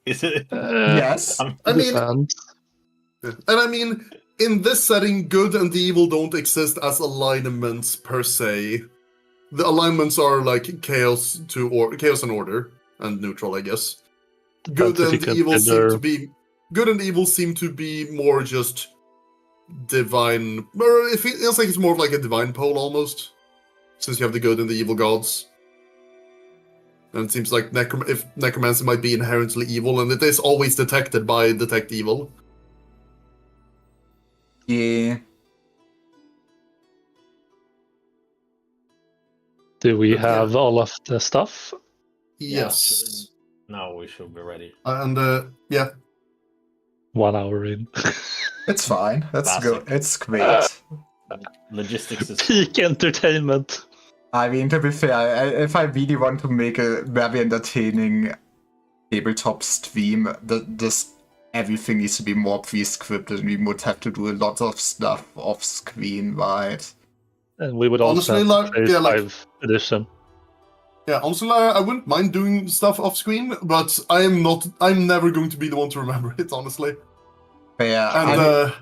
Is it? Yes. I mean, Depends. and I mean, in this setting, good and evil don't exist as alignments per se. The alignments are like chaos chaos and order and neutral, I guess. Good But if and you evil seem consider- to be more just divine. Or it feels like it's more of like a divine pole almost, since you have the good and the evil gods. And it seems like if necromancy might be inherently evil, and it is always detected by detect evil. Yeah. Do we But yeah. have all of the stuff? Yes. Now we should be ready. And yeah. 1 hour in. It's fine. Let's Classic. go. It's great. Logistics is Peak entertainment. I mean, to be fair, if I really want to make a very entertaining tabletop stream, this everything needs to be more pre-scripted, and we would have to do a lot of stuff off screen, right? And we would also Honestly, have to play yeah, like- 5th edition. Yeah, honestly, I wouldn't mind doing stuff off screen, but I'm never going to be the one to remember it, honestly. Yeah, And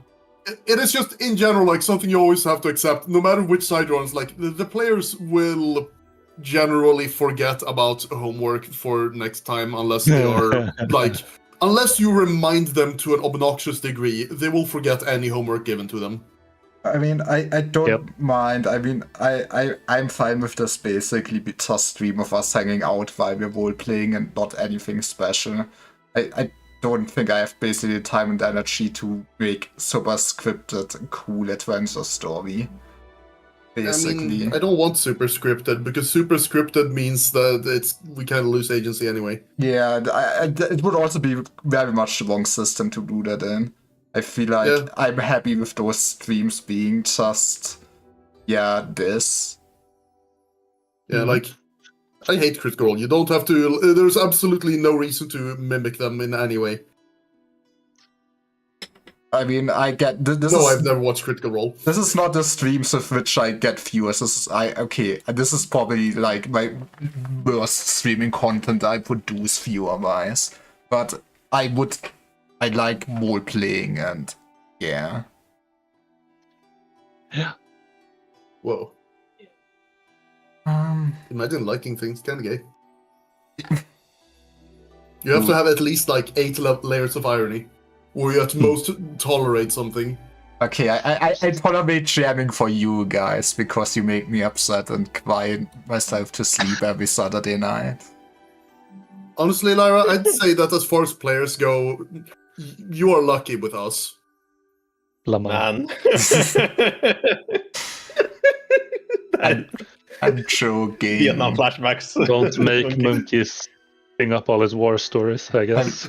it is just, in general, like, something you always have to accept, no matter which side you're on. It's like, the players will generally forget about homework for next time, unless they are, like, unless you remind them to an obnoxious degree, they will forget any homework given to them. I mean, I don't Yep. mind. I mean, I'm fine with this basically just stream of us hanging out while we're role playing and not anything special. I don't think I have basically the time and energy to make super scripted, cool adventure story. Basically. I mean, I don't want super scripted, because super scripted means that we kind of lose agency anyway. Yeah, it would also be very much the wrong system to do that in. I feel like Yeah. I'm happy with those streams being just, this. Yeah, like, I hate Critical Role. You don't have to. There's absolutely no reason to mimic them in any way. I mean, I get this. No, is, I've never watched Critical Role. This is not the streams with which I get viewers. This is probably like my worst streaming content I produce viewer-wise. But I like role playing and yeah. Whoa. Imagine liking things kind of gay. You have to have at least like 8 layers of irony, or you at most tolerate something. Okay, I tolerate jamming for you guys because you make me upset and cry myself to sleep every Saturday night. Honestly, Lyra, I'd say that as far as players go, you are lucky with us. Lamar. Man. I'm joking. Vietnam flashbacks. Don't make monkeys bring up all his war stories, I guess.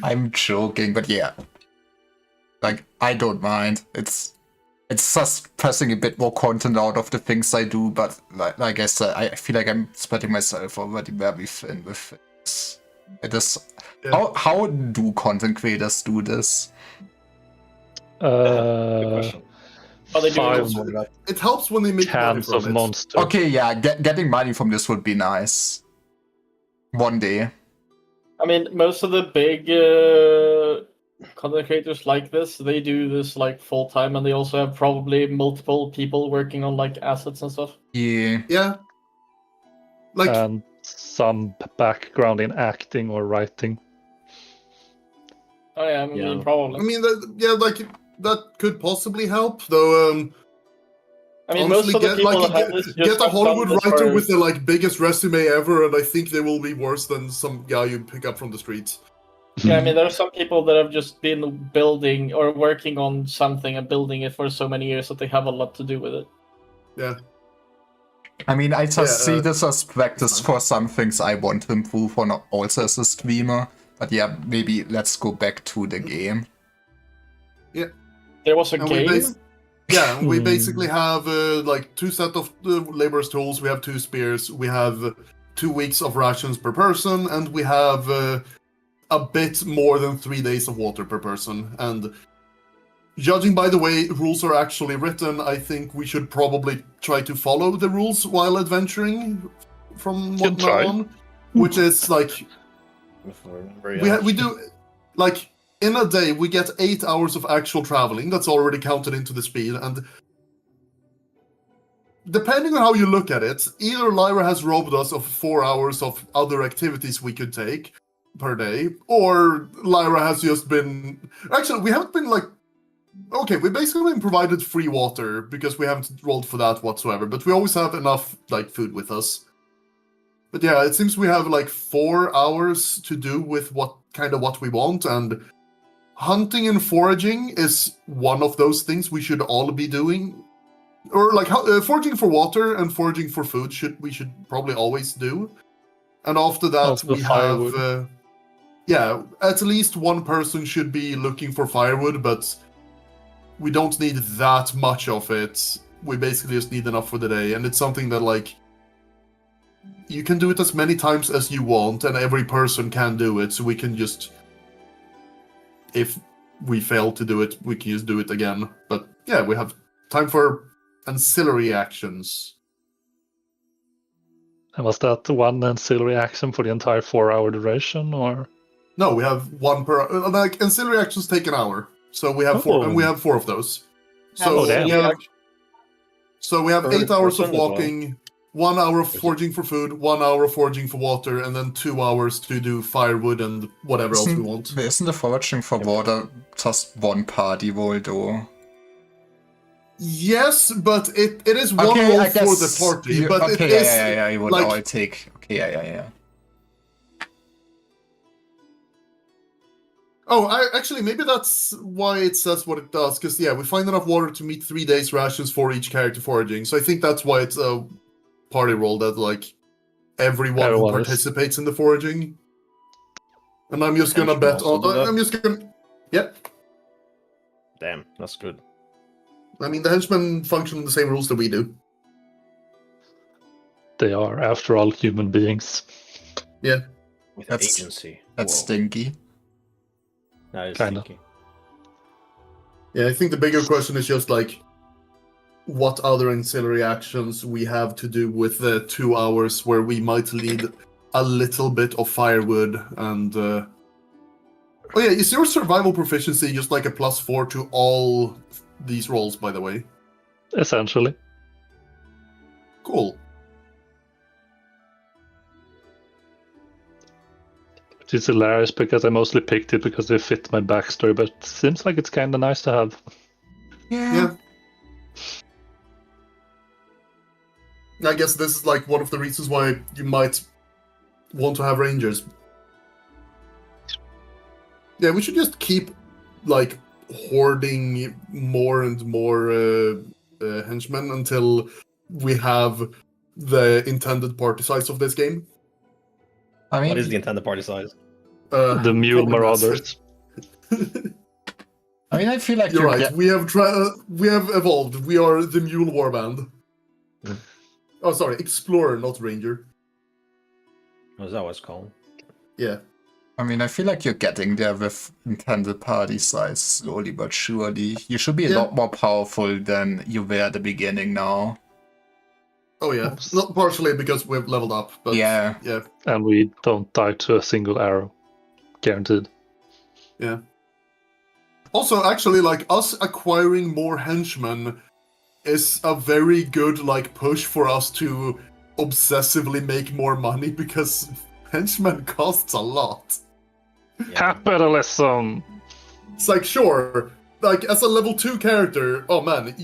I'm joking, but yeah. Like, I don't mind. It's just pressing a bit more content out of the things I do, but like I said, I feel like I'm spreading myself already very thin with this. It is. Yeah. How do content creators do this? Good question. How they do Five it. It helps when they make money cans from of it. Monster. Okay, yeah, getting money from this would be nice. One day. I mean, most of the big content creators like this, they do this like full time, and they also have probably multiple people working on like assets and stuff. Yeah. Yeah. Like, And some background in acting or writing. Oh yeah, I mean, Yeah. probably. I mean, that could possibly help, though. I mean, Honestly, most of the get, people like, that have this just get a have done Hollywood this writer for- with the like biggest resume ever, and I think they will be worse than some guy you pick up from the streets. Yeah, I mean, there are some people that have just been building or working on something and building it for so many years that they have a lot to do with it. Yeah. I mean, I just see Yeah, this as practice for some things I want to improve on also as a streamer. But yeah, maybe let's go back to the game. There was a And game. we basically have like 2 set of laborers tools. We have 2 spears. We have 2 weeks of rations per person, and we have a bit more than 3 days of water per person. And judging by the way rules are actually written, I think we should probably try to follow the rules while adventuring from Can what try. now on. Which is like If I remember, we do like in a day we get 8 hours of actual traveling. That's already counted into the speed, and depending on how you look at it, either Lyra has robbed us of 4 hours of other activities we could take per day, or Lyra has just been. Actually, we haven't been like. Okay, we basically been provided free water because we haven't rolled for that whatsoever, but we always have enough like food with us. But yeah, it seems we have like 4 hours to do with what we want, and hunting and foraging is one of those things we should all be doing. Or like foraging for water and foraging for food we should probably always do. And after that Also we firewood. have yeah, at least one person should be looking for firewood, but we don't need that much of it. We basically just need enough for the day, and it's something that like you can do it as many times as you want, and every person can do it, so we can just, if we fail to do it, we can just do it again. But yeah, we have time for ancillary actions. And was that one ancillary action for the entire 4-hour duration, or? No, we have one per. Like ancillary actions take an hour, so we have 4, Oh. and we have 4 of those. So Oh, damn. we have, so we have Per 8 hours of person as well. walking, 1 hour of foraging for food, 1 hour of foraging for water, and then 2 hours to do firewood and whatever else we want. Isn't the foraging for water just one party roll though? Yes, but it is one Okay, roll I for guess the party. you- But okay, it is yeah, you would like all take. Okay, yeah. oh, actually maybe that's why it says what it does. Because yeah, we find enough water to meet 3 days rations for each character foraging. So I think that's why it's a party roll that like everyone who Everyone is- participates in the foraging. And I'm just gonna Henchman bet also on. do that? I'm just gonna. Yep. Damn, that's good. I mean, the henchmen function the same rules that we do. They are, after all, human beings. With That's- agency. That's Whoa. stinky. That is Kinda. stinky. Yeah, I think the bigger question is just like, what other ancillary actions we have to do with the 2 hours where we might need a little bit of firewood and Oh yeah, is your survival proficiency just like a +4 to all these rolls, by the way? Essentially. Cool. Which is hilarious because I mostly picked it because they fit my backstory, but it seems like it's kind of nice to have. Yeah. I guess this is like one of the reasons why you might want to have rangers. Yeah, we should just keep like hoarding more and more henchmen until we have the intended party size of this game. I mean, What is the intended party size? The Mule probably Marauders. massive. I mean, I feel like You're you right. get. We have evolved. We are the Mule Warband. Mm. Oh, sorry, Explorer, not Ranger. What is that what it's called? Yeah. I mean, I feel like you're getting there with intended party size slowly but surely. You should be a Yeah. lot more powerful than you were at the beginning now. Oh yeah. Oops. Not partially because we've leveled up, but Yeah. yeah. And we don't die to a single arrow. Guaranteed. Yeah. Also, actually, like us acquiring more henchmen is a very good like push for us to obsessively make more money because henchmen costs a lot. Capitalism! It's like sure, like as a level 2 character, oh man,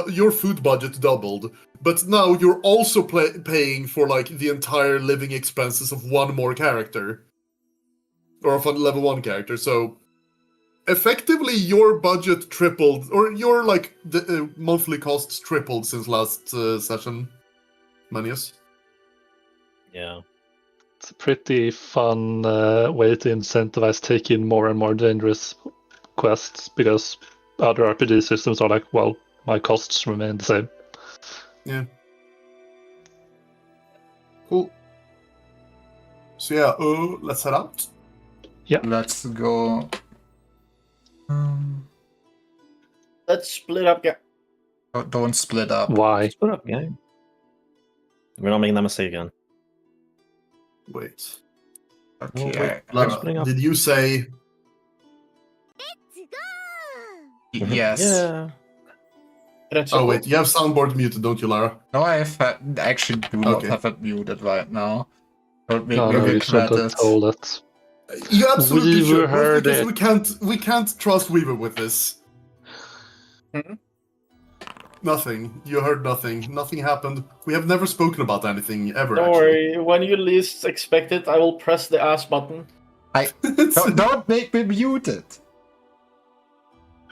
your food budget doubled, but now you're also paying for like the entire living expenses of one more character, or of a level 1 character. So effectively, your budget tripled, or your like the monthly costs tripled since last session, Manius. Yeah. It's a pretty fun way to incentivize taking more and more dangerous quests because other RPG systems are like, well, my costs remain the same. Yeah. Cool. So yeah, let's head out. Let's go. Let's split up. Yeah. Don't split up. Why? Split up, yeah. We're not making that mistake again. Wait. Okay. Well, wait. Lara, splitting up. did you say? Yes. Yeah. Oh wait, you have soundboard muted, don't you, Lara? No, I actually do not Okay. have it muted right now. But maybe No, we you should regret have it. told it. You absolutely Weaver should, heard because it. we can't trust Weaver with this. Hmm? Nothing. You heard nothing. Nothing happened. We have never spoken about anything ever. Don't actually. worry. When you least expect it, I will press the ass button. Don't make me mute it.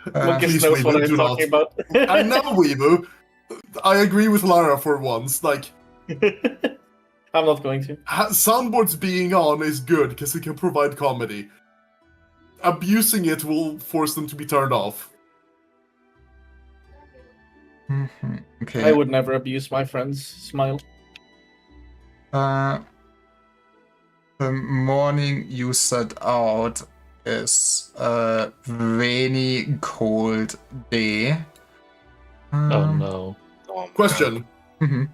Lucas please, knows what Weaver, I'm do not. talking about. I know, Weaver. I agree with Lara for once. Like, I'm not going to. soundboards being on is good because it can provide comedy. Abusing it will force them to be turned off. Okay. I would never abuse my friend's smile. The morning you set out is a rainy, cold day. Oh no. Question: Mhm.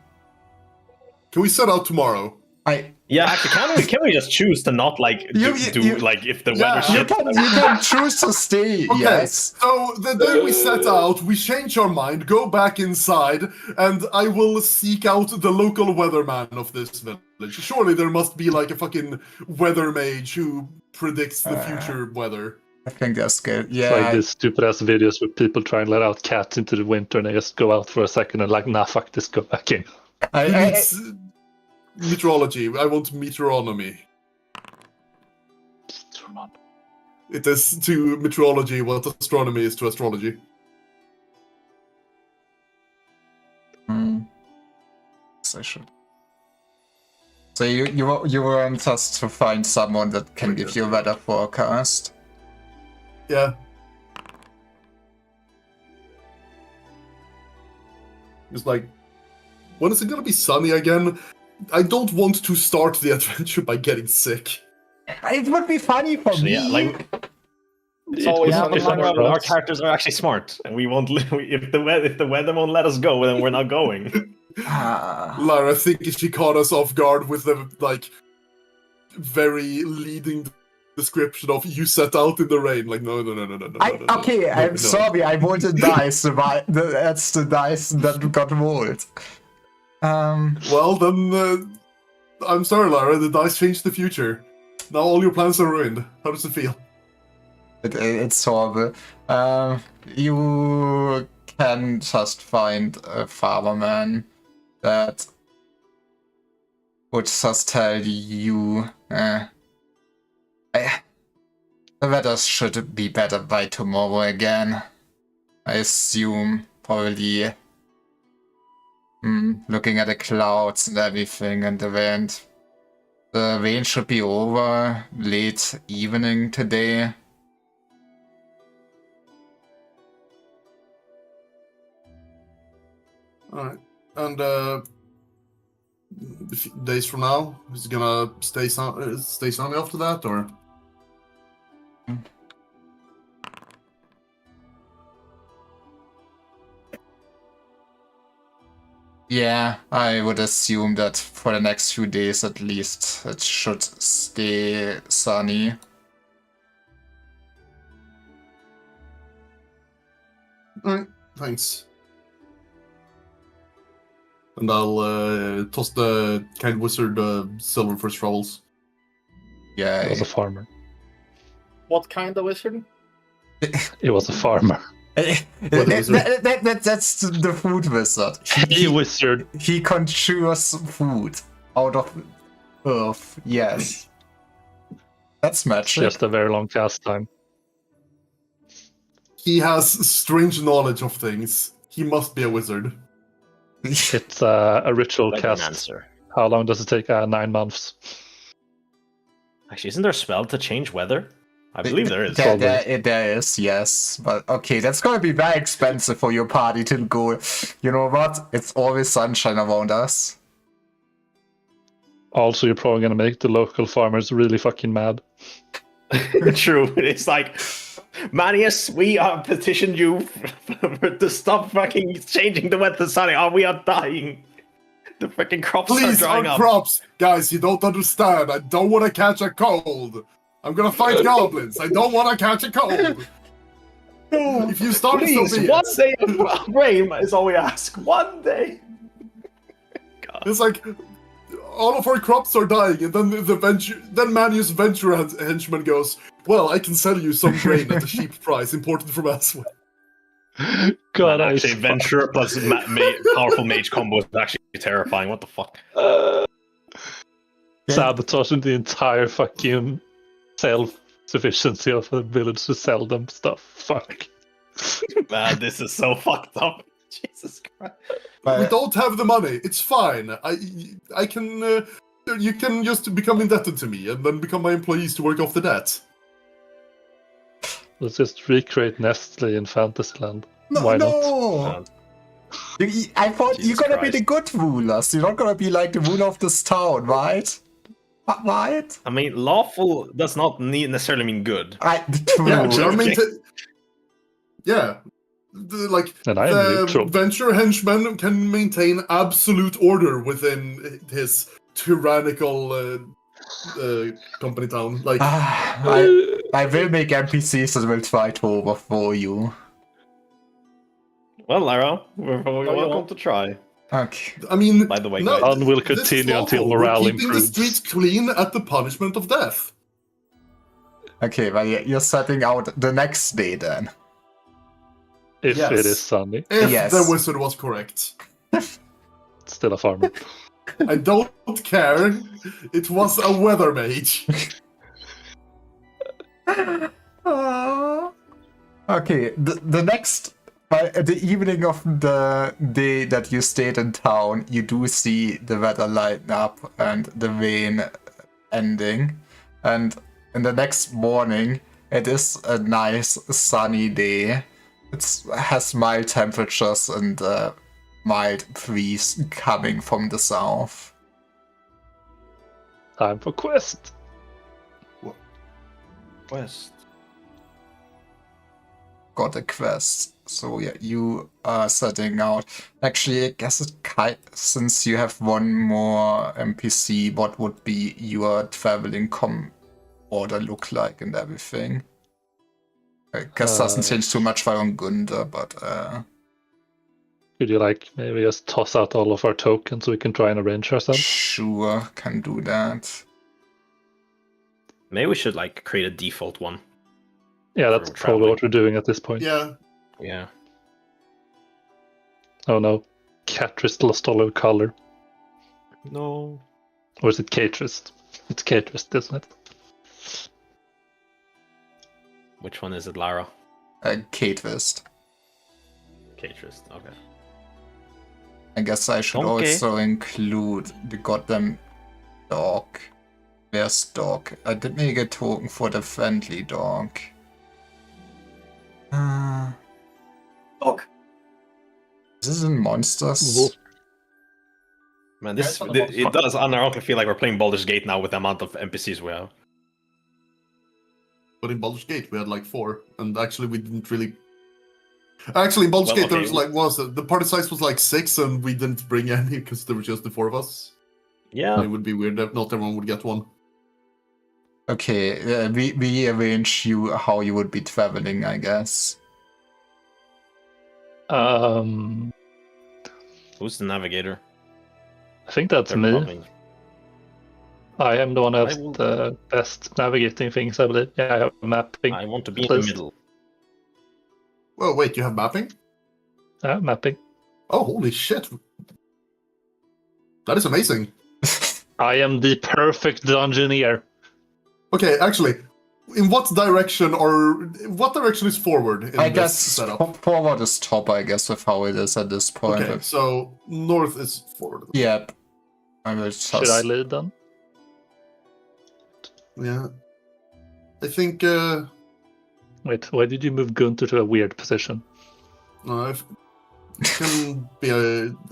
Can we set out tomorrow? Yeah, actually, can we just choose to not like You- like if the Yeah, weather You shit? can choose to stay. Okay, Yes. so the day we set out, we change our mind, go back inside, and I will seek out the local weatherman of this village. Surely there must be like a fucking weather mage who predicts the future weather. I think that's good. It's Yeah. like these stupid ass videos where people try and let out cats into the winter and they just go out for a second and like, nah, fuck this, go back in. It's meteorology. I want meteoronomy. It is to meteorology what astronomy is to astrology. Session. So you want us to find someone that can give you a weather forecast? Yeah. It's like, when is it gonna be sunny again? I don't want to start the adventure by getting sick. It would be funny for Actually, me. yeah, like It's always Yeah, sunny if somewhere. I'm our characters are actually smart, and we won't. If the weather won't let us go, then we're not going. Lara, I think she caught us off guard with the, like, very leading description of you set out in the rain. Like, no. Okay, I'm no. sorry, I rolled a dice. That's the dice that got rolled. Well, then, I'm sorry, Lara, the dice changed the future. Now all your plans are ruined. How does it feel? It's horrible. You can just find a farmerman that would just tell you the weather should be better by tomorrow again. I assume, probably looking at the clouds and everything and the wind. The rain should be over late evening today. Alright. And days from now, is it gonna stay sunny after that, or? Yeah, I would assume that for the next few days at least it should stay sunny. Alright, thanks. And I'll toss the kind wizard silver for his troubles. Yeah, He was a farmer. What kind of wizard? He was a farmer. that's the food wizard. He wizard. He conjures food out of earth. Yes, that's magic. Just a very long cast time. He has strange knowledge of things. He must be a wizard. It's a ritual Like an cast. answer. How long does it take? 9 months. Actually, isn't there a spell to change weather? I believe there is. There is, yes. But okay, that's gonna be very expensive for your party to go. You know what? It's always sunshine around us. Also, you're probably gonna make the local farmers really fucking mad. True. It's like, Manius, we petitioned you to stop fucking changing the weather sunny. Oh, we are dying. The freaking crops Please, are our drying up. crops! Guys, you don't understand. I don't want to catch a cold. I'm gonna fight goblins. I don't want to catch a cold. If you start, Please, so be one it. day of rain is all we ask. One day. It's like all of our crops are dying, and then Manius venture henchman goes, "Well, I can sell you some grain at a cheap price, imported from elsewhere." God, Man, actually, Venture plus powerful mage combo is actually terrifying. What the fuck? sabotaging the entire fucking self-sufficiency of the village to sell them stuff. Fuck. Man, this is so fucked up. Jesus Christ. We don't have the money. It's fine. I can. You can just become indebted to me, and then become my employees to work off the debt. Let's just recreate Nestle in Fantasyland. No, Why no. I thought Jesus you're gonna Christ. be the good rulers. You're not gonna be like the ruler of this town, right? Right? I mean, lawful does not necessarily mean good. True. Yeah, they're okay. yeah. And I am The neutral. venture henchman can maintain absolute order within his tyrannical company town. Like, I will make NPCs that will try to overthrow you. Well, Lara, we're welcome won't. to try. Okay. I mean, By the way, no, guys. And will this is continue until lawful. morale We're keeping improves. the streets clean at the punishment of death. Okay, well, you're setting out the next day then. If Yes. it is sunny. If Yes. the wizard was correct. Still a farmer. I don't care. It was a weather mage. Okay, the next, by the evening of the day that you stayed in town, you do see the weather lighten up and the rain ending. And in the next morning, it is a nice sunny day. It has mild temperatures and a mild breeze coming from the south. Time for quest. West. Got a quest. So yeah, you are setting out. Actually, I guess since you have one more NPC, what would be your traveling order look like and everything. I guess doesn't change too much for on Gunther, but Could you like maybe just toss out all of our tokens so we can try and arrange ourselves? sure, can do that. Maybe we should like create a default one. Yeah, that's For probably traveling. what we're doing at this point. Yeah. Yeah. Oh no, Catrist lost all of color. No. Or is it Catrist? It's Catrist, isn't it? Which one is it, Lara? Catvist. Catrist. Okay. I guess I should Okay. also include the goddamn dog. Where's dog? I did make a token for the friendly dog. Dog. Is this in monsters? Wolf. Man, Yeah, this it's on the box. it does unironically feel like we're playing Baldur's Gate now with the amount of NPCs we have. But in Baldur's Gate we had like 4, and actually we didn't really. Actually, in Baldur's Well, Gate there okay. was like the party size was like 6, and we didn't bring any because there were just the 4 of us. Yeah. It would be weird if not everyone would get one. Okay, we arrange you how you would be traveling, I guess. Who's the navigator? I think that's They're me. probably- I am the one who has I will- the best navigating things, I believe. Yeah, I have mapping. I want to be At in the least. middle. Oh wait, you have mapping? Mapping. Oh holy shit! That is amazing. I am the perfect dungeoneer. Okay, actually, in what direction is forward in I this guess setup? forward is top, I guess, with how it is at this point. Okay, so north is forward. Yep. I will just... Should I lead then? Yeah. I think Wait, why did you move Gunther to a weird position? no, if can be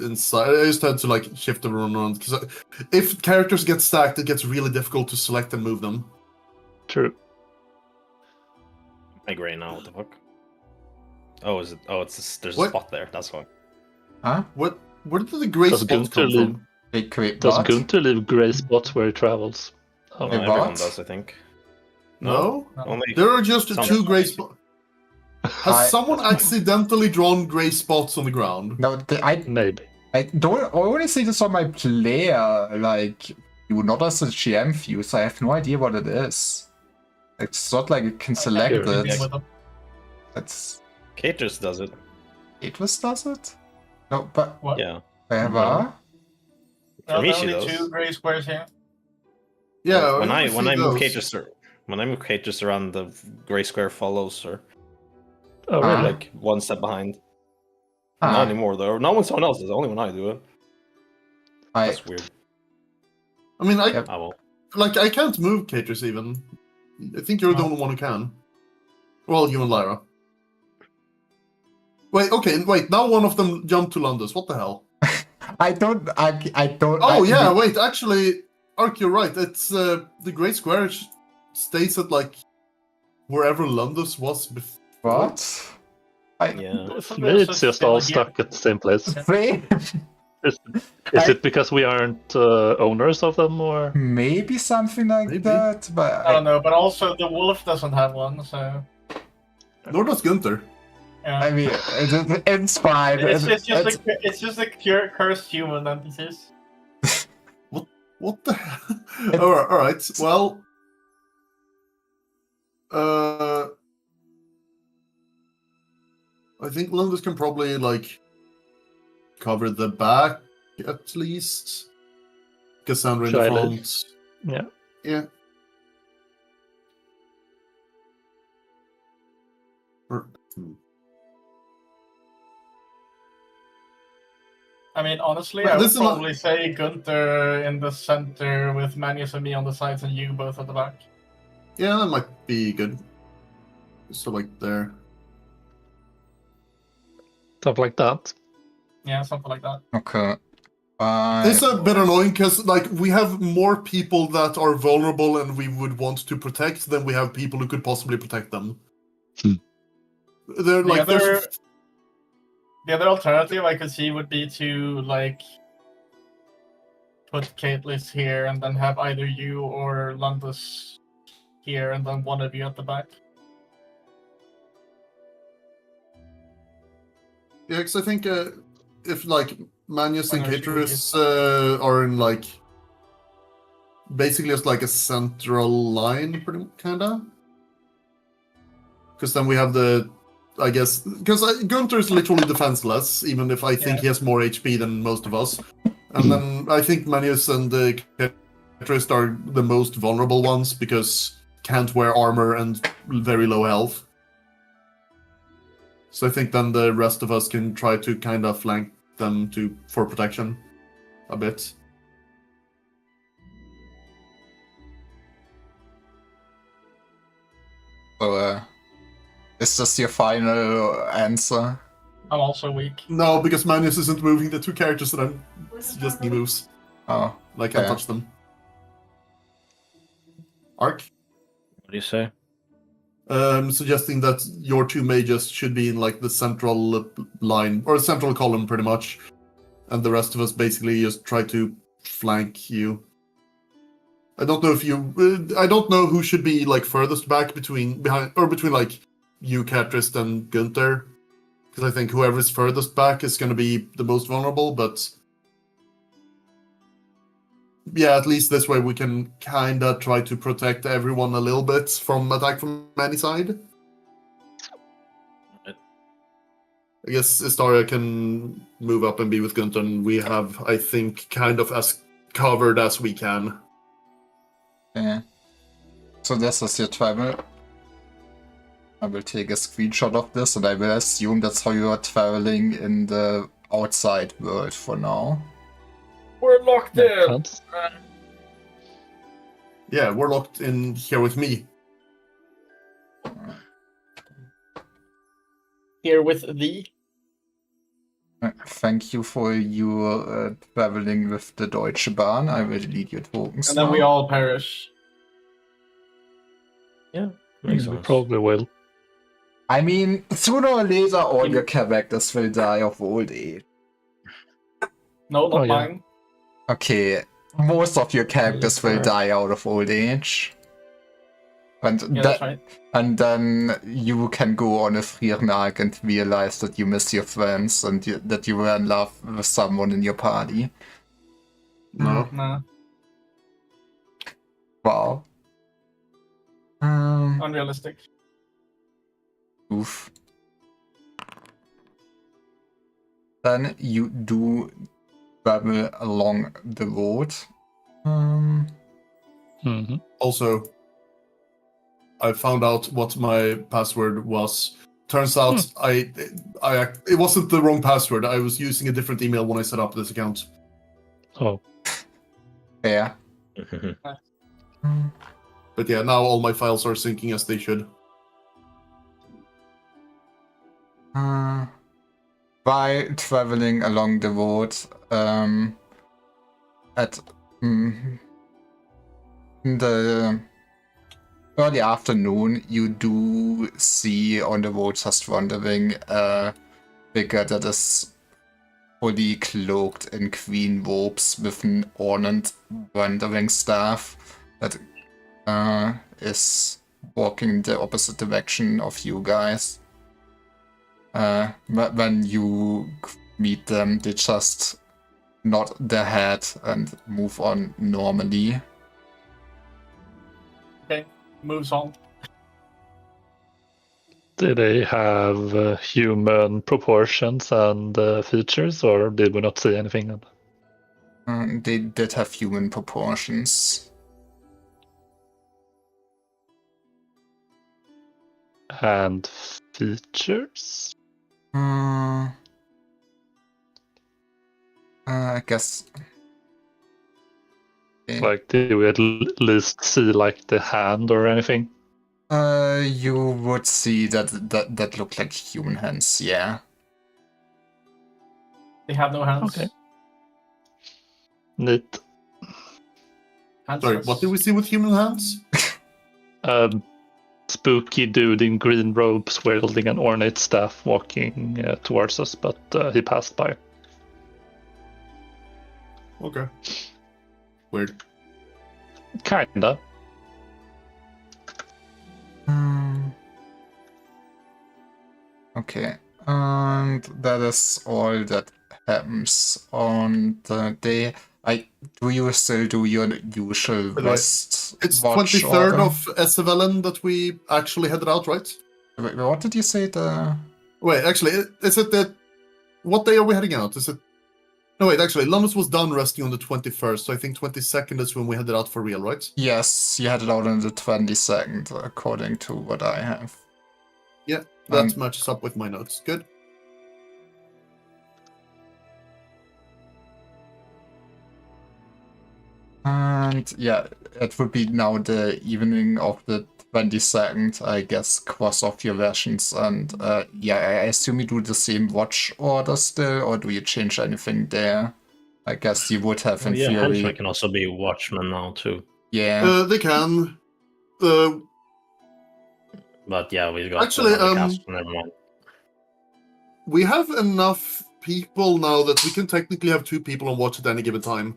inside. I just had to like shift everyone around because if characters get stacked, it gets really difficult to select and move them. True. I agree now. What the fuck? Oh, is it? Oh, there's What? a spot there. That's why. Huh? Where did the gray Does spots Gunther come leave? from? Big creep Does what? Gunther leave grey spots where he travels? Oh, Hey, No, everyone what? does, I think. No, Only. there are just Some- 2 gray spots. Has I- someone accidentally drawn gray spots on the ground? No, maybe. I don't only see this on my player, like, you not as a GM view, so I have no idea what it is. It's not like it can select Sure. Yeah, it. with them. It's... Catrist does it. Atlas does it? No, but... What? Yeah. Wherever? For me, There's she only does. 2 gray squares here. Yeah, When I see move those. Catrist around, the gray square follows her. Oh, Ah. really? Like one step behind. Not Ah, anymore though. Not when someone else does. Only when I do it. I... That's weird. I mean, Yep. I will. I can't move Catrus even. I think you're the only one who can. Well, you and Lyra. Wait, okay, wait. Now one of them jumped to Londus. What the hell? I don't... Oh yeah, wait. Actually, Ark, you're right. It's the Great Square stays at like wherever Londus was before. What? Yeah. For me, it's just all stuck at the same place. See? Is it because we aren't owners of them, or? Maybe something like Maybe. that, but I don't know, but also the wolf doesn't have one, so Nor does Gunther. yeah. I mean, it's fine. it's just It's- it's just a pure cursed human entities. What the hell? All right. Well, I think Londus can probably like cover the back at least. Cassandra in Should the I leave? front. Yeah. Yeah. I mean, honestly, Well, I would this is not- probably say Gunther in the center with Manius and me on the sides and you both at the back. Yeah, that might be good. So like there. Stuff like that. Yeah, something like that. Okay. It's a bit annoying because like we have more people that are vulnerable and we would want to protect than we have people who could possibly protect them. They're The like other- there's The other alternative I could see would be to like put Caitlys here and then have either you or Lundus here and then one of you at the back. Yeah, because I think if like Manius and Miners Caterus are in like basically just like a central line, pretty kinda. Because then we have the, I guess, because Gunther is literally defenseless, even if I think he has more HP than most of us. And then I think Manius and Caterus are the most vulnerable ones because can't wear armor and very low health. So I think then the rest of us can try to kind of flank them for protection a bit. So, is this your final answer? I'm also weak. No, because Manius isn't moving the two characters that I'm just he moves. Oh, I can't okay. touch them. Ark? What do you say? Suggesting that your two mages should be in like the central line or central column pretty much, and the rest of us basically just try to flank you. I don't know if you. I don't know who should be like furthest back between like you, Catrist, and Gunther, because I think whoever's furthest back is going to be the most vulnerable. But yeah, at least this way we can kind of try to protect everyone a little bit from attack from any side. I guess Istaria can move up and be with Gunther, and we have, I think, kind of as covered as we can. Yeah. So this is your travel. I will take a screenshot of this, and I will assume that's how you are traveling in the outside world for now. We're locked in. Sounds- Yeah, we're locked in here with me. Here with thee. Thank you for your traveling with the Deutsche Bahn. I will delete your tokens And then we now. all perish. Makes we sense. probably will. I mean, sooner or later, all your characters will die of old age. No, not Oh, yeah. mine. Okay, most of your characters will die out of old age. And, Yeah, that's right. and then you can go on a freedom arc and realize that you miss your friends and that you were in love with someone in your party. No. Nah, Wow. unrealistic. Oof. Then you do travel along the road. Mhm. Also, I found out what my password was. Turns out it wasn't the wrong password. I was using a different email when I set up this account. Oh, Yeah. But yeah, now all my files are syncing as they should. By traveling along the road, at in the early afternoon, you do see on the road just wandering a figure that is fully cloaked in green robes with an ornate wandering staff that is walking in the opposite direction of you guys. But when you meet them, they just nod their head and move on normally. Okay, moves on. did they have human proportions and features, or did we not see anything? They did have human proportions. And features? I guess. Okay. Like, did we at least see like the hand or anything? You would see that looked like human hands, yeah. They have no hands. Okay. Neat. Sorry, what did we see with human hands? Spooky dude in green robes wielding an ornate staff walking towards us, but he passed by. Okay. Weird. Kinda. Okay. And that is all that happens on the day. Do you still do your usual By the way, rest It's watch 23rd order? of Esevelen that we actually headed out, right? Wait, what did you say? Wait, actually, is it the... What day are we heading out? Is it... No, wait, actually, London was done resting on the 21st, so I think 22nd is when we headed out for real, right? Yes, you had it out on the 22nd, according to what I have. Yeah, that matches up with my notes. Good. And yeah, it would be now the evening of the 22nd, I guess, cross off your versions. And yeah, I assume you do the same watch order still, or do you change anything there? I guess you would have in Yeah, theory. henchmen can also be watchmen now too. Yeah. They can. But yeah, we got Actually, another cast. Never mind. we have enough people now that we can technically have 2 people on watch at any given time.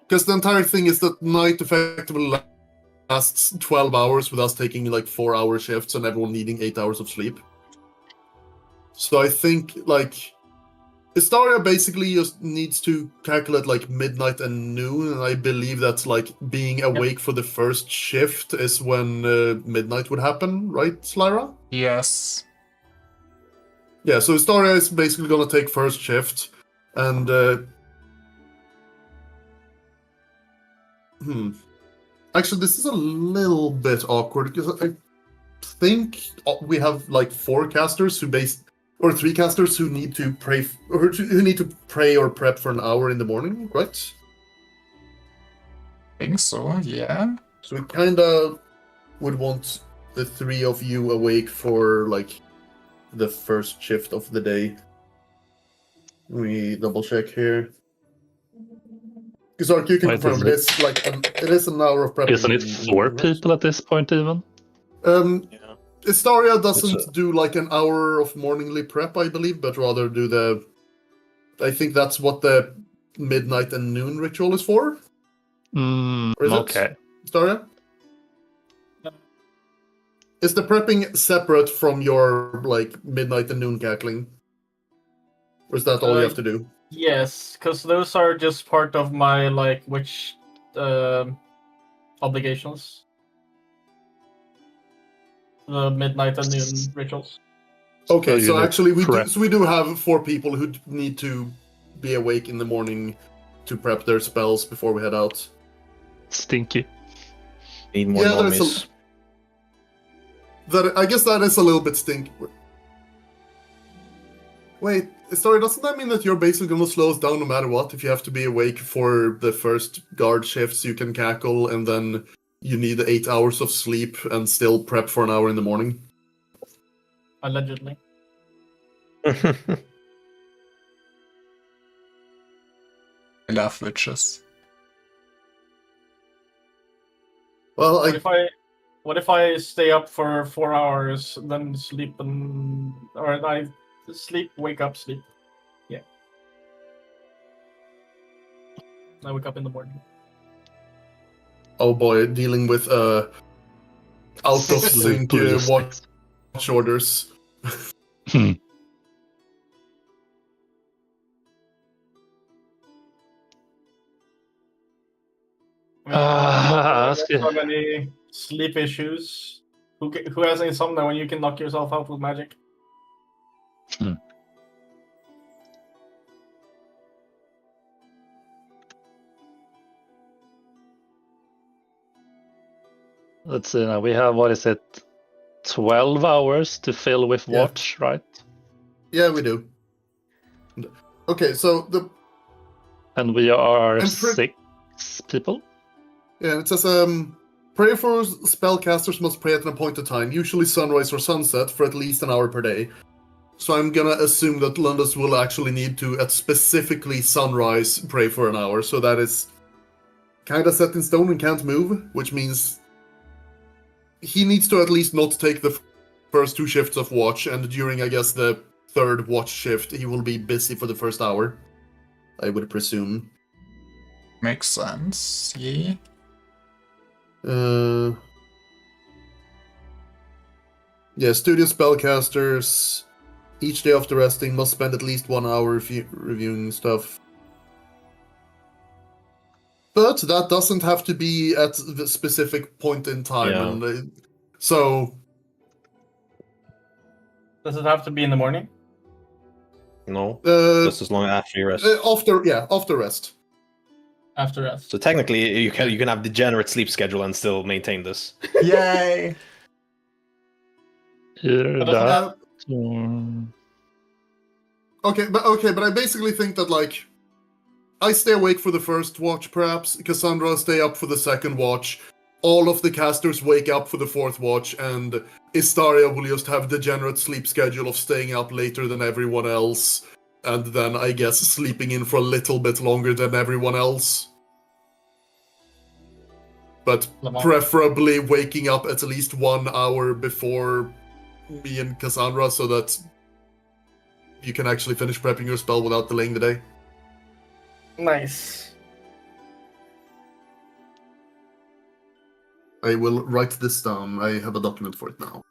Because the entire thing is that night effectively lasts 12 hours with us taking like 4-hour shifts and everyone needing 8 hours of sleep. So I think like Historia basically just needs to calculate like midnight and noon, and I believe that's like being awake for the first shift is when midnight would happen, right, Lyra? Yes. Yeah, so Historia is basically gonna take first shift, and actually, this is a little bit awkward because I think we have like 4 casters or 3 casters who need to pray who need to pray or prep for an hour in the morning, right? I think so, yeah. So we kind of would want the 3 of you awake for like the first shift of the day. Let me double check here. Because Ark, you can Wait, confirm it is like it is an hour of prep. Isn't it 4 people at this point even? Yeah. Historia doesn't do like an hour of morningly prep, I believe, but rather do the... I think that's what the midnight and noon ritual is for. Or is Okay. it, Historia? Is the prepping separate from your like midnight and noon cackling? Or is that all you have to do? Yes, because those are just part of my like which obligations. The midnight and noon rituals. Okay, So so you actually prep. we do have 4 people who need to be awake in the morning to prep their spells before we head out. Stinky. Need more Yeah, there's mummies. I guess that is a little bit stinky. Wait, sorry, doesn't that mean that you're basically gonna slow us down no matter what? If you have to be awake for the first guard shifts, you can cackle, and then you need 8 hours of sleep and still prep for an hour in the morning? Allegedly. I love witches. Well, What if I stay up for 4 hours, then sleep or I sleep, wake up, sleep? Yeah. I wake up in the morning. oh boy, dealing with out of sync Logistics. watch orders. I don't have any sleep issues. Who has insomnia when you can knock yourself out with magic? Let's see now. We have, what is it, 12 hours to fill with Yeah. watch, right? Yeah, we do. Okay, so And we are And 6 people. yeah, it says pray for spellcasters must pray at an appointed time, usually sunrise or sunset, for at least an hour per day. So I'm gonna assume that Lundus will actually need to, at specifically sunrise, pray for an hour. So that is kind of set in stone and can't move, which means he needs to at least not take the first 2 shifts of watch, and during, I guess, the 3rd watch shift, he will be busy for the first hour, I would presume. Makes sense, yeah. Yeah, studio spellcasters. Each day after resting, must spend at least 1 hour reviewing stuff. But that doesn't have to be at the specific point in time, Yeah. and so Does it have to be in the morning? No, uh, just as long after you rest. after rest. After rest. So technically, you can have degenerate sleep schedule and still maintain this. Yay! Either But doesn't that that- or... Okay, but I basically think that like I stay awake for the first watch, perhaps. Cassandra stay up for the second watch. All of the casters wake up for the fourth watch, and Istaria will just have degenerate sleep schedule of staying up later than everyone else, and then I guess sleeping in for a little bit longer than everyone else. But Lamar. preferably waking up at least 1 hour before me and Cassandra so that you can actually finish prepping your spell without delaying the day. Nice. I will write this down. I have a document for it now.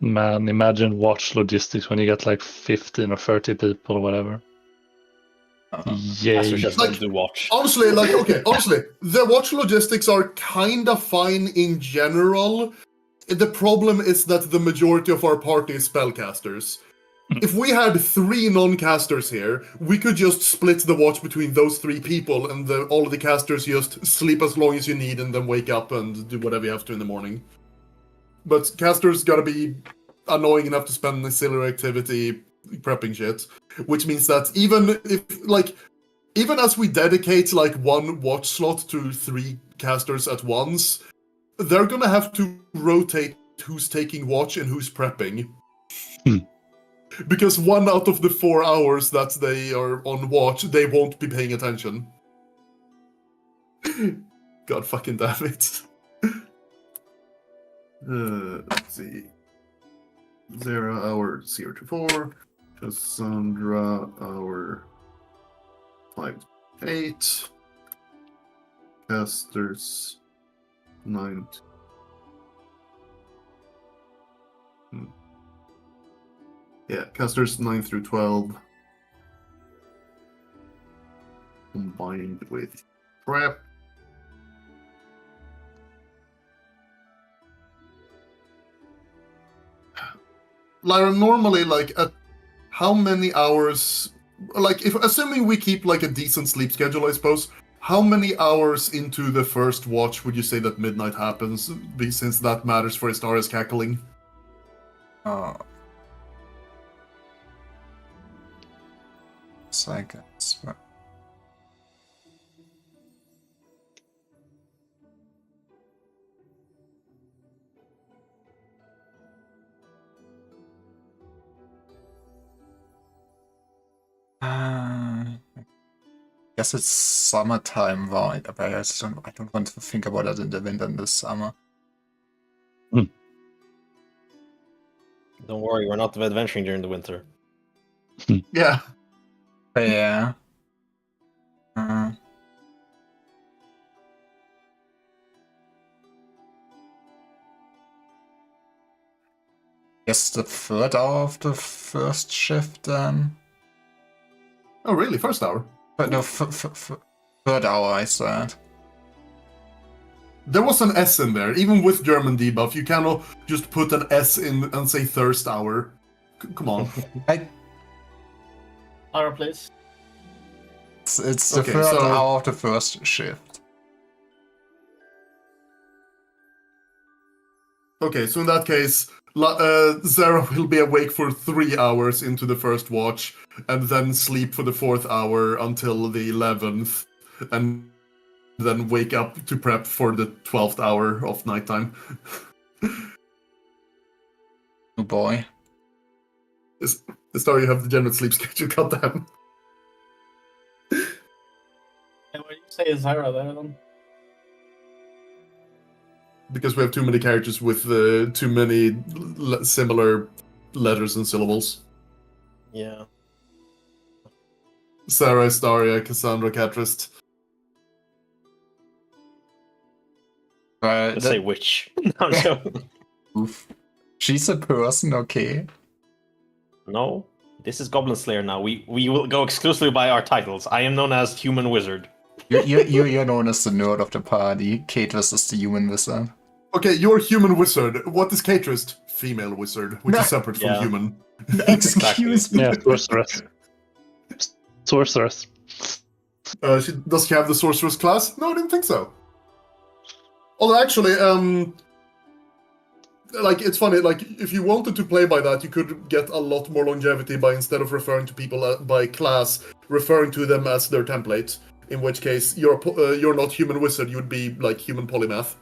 Man, imagine watch logistics when you get like 15 or 30 people or whatever. Yay. Casters just Like- don't do watch. Honestly, the watch logistics are kinda fine in general. The problem is that the majority of our party is spellcasters. If we had 3 non-casters here, we could just split the watch between those 3 people, and all of the casters just sleep as long as you need and then wake up and do whatever you have to in the morning. But casters gotta be annoying enough to spend ancillary activity prepping shit, which means that even as we dedicate like 1 watch slot to 3 casters at once, they're gonna have to rotate who's taking watch and who's prepping. Because 1 out of the 4 hours that they are on watch, they won't be paying attention. God fucking damn it. Let's see. 0 hour 0 to 4. Cassandra hour 5 to 8. Casters 9 to... Yeah, casters 9 through 12. Combined with prep. Lyra, normally, like, at how many hours... Like, if assuming we keep, like, a decent sleep schedule, I suppose, how many hours into the first watch would you say that midnight happens, since that matters for Istaria's cackling? Seconds. Guess it's summertime, right? But I don't want to think about it in the winter and the summer. Don't worry, we're not adventuring during the winter. Yeah. Yeah. Guess the 3rd hour of the first shift then. Oh, really? First hour? But no, 3rd hour I said. There was an S in there, even with German debuff. You cannot just put an S in and say thirst hour. Come on. Lara, please. It's the Okay, 3rd so- hour of the first shift. Okay, so in that case, Zara will be awake for 3 hours into the first watch, and then sleep for the 4th hour until the 11th, and then wake up to prep for the 12th hour of nighttime. Oh boy. This story you have the general sleep schedule, goddamn. And what do you say is Zara there then? Because we have too many characters with too many similar letters and syllables. Yeah. Sarah, Astaria, Cassandra, Catrist. Let's say witch. No, Oof. She's a person, okay. no, this is Goblin Slayer now. We will go exclusively by our titles. I am known as Human Wizard. You're known as the nerd of the party. Caterus is the human wizard. Okay, you're human wizard. What is Caterist? Female wizard, which No. is separate from Yeah. human. Excuse me. Yeah, sorceress. Sorceress. Does she have the sorceress class? No, I didn't think so. Although actually, like it's funny. Like if you wanted to play by that, you could get a lot more longevity by instead of referring to people by class, referring to them as their template. In which case, you're not human wizard. You'd be like human polymath.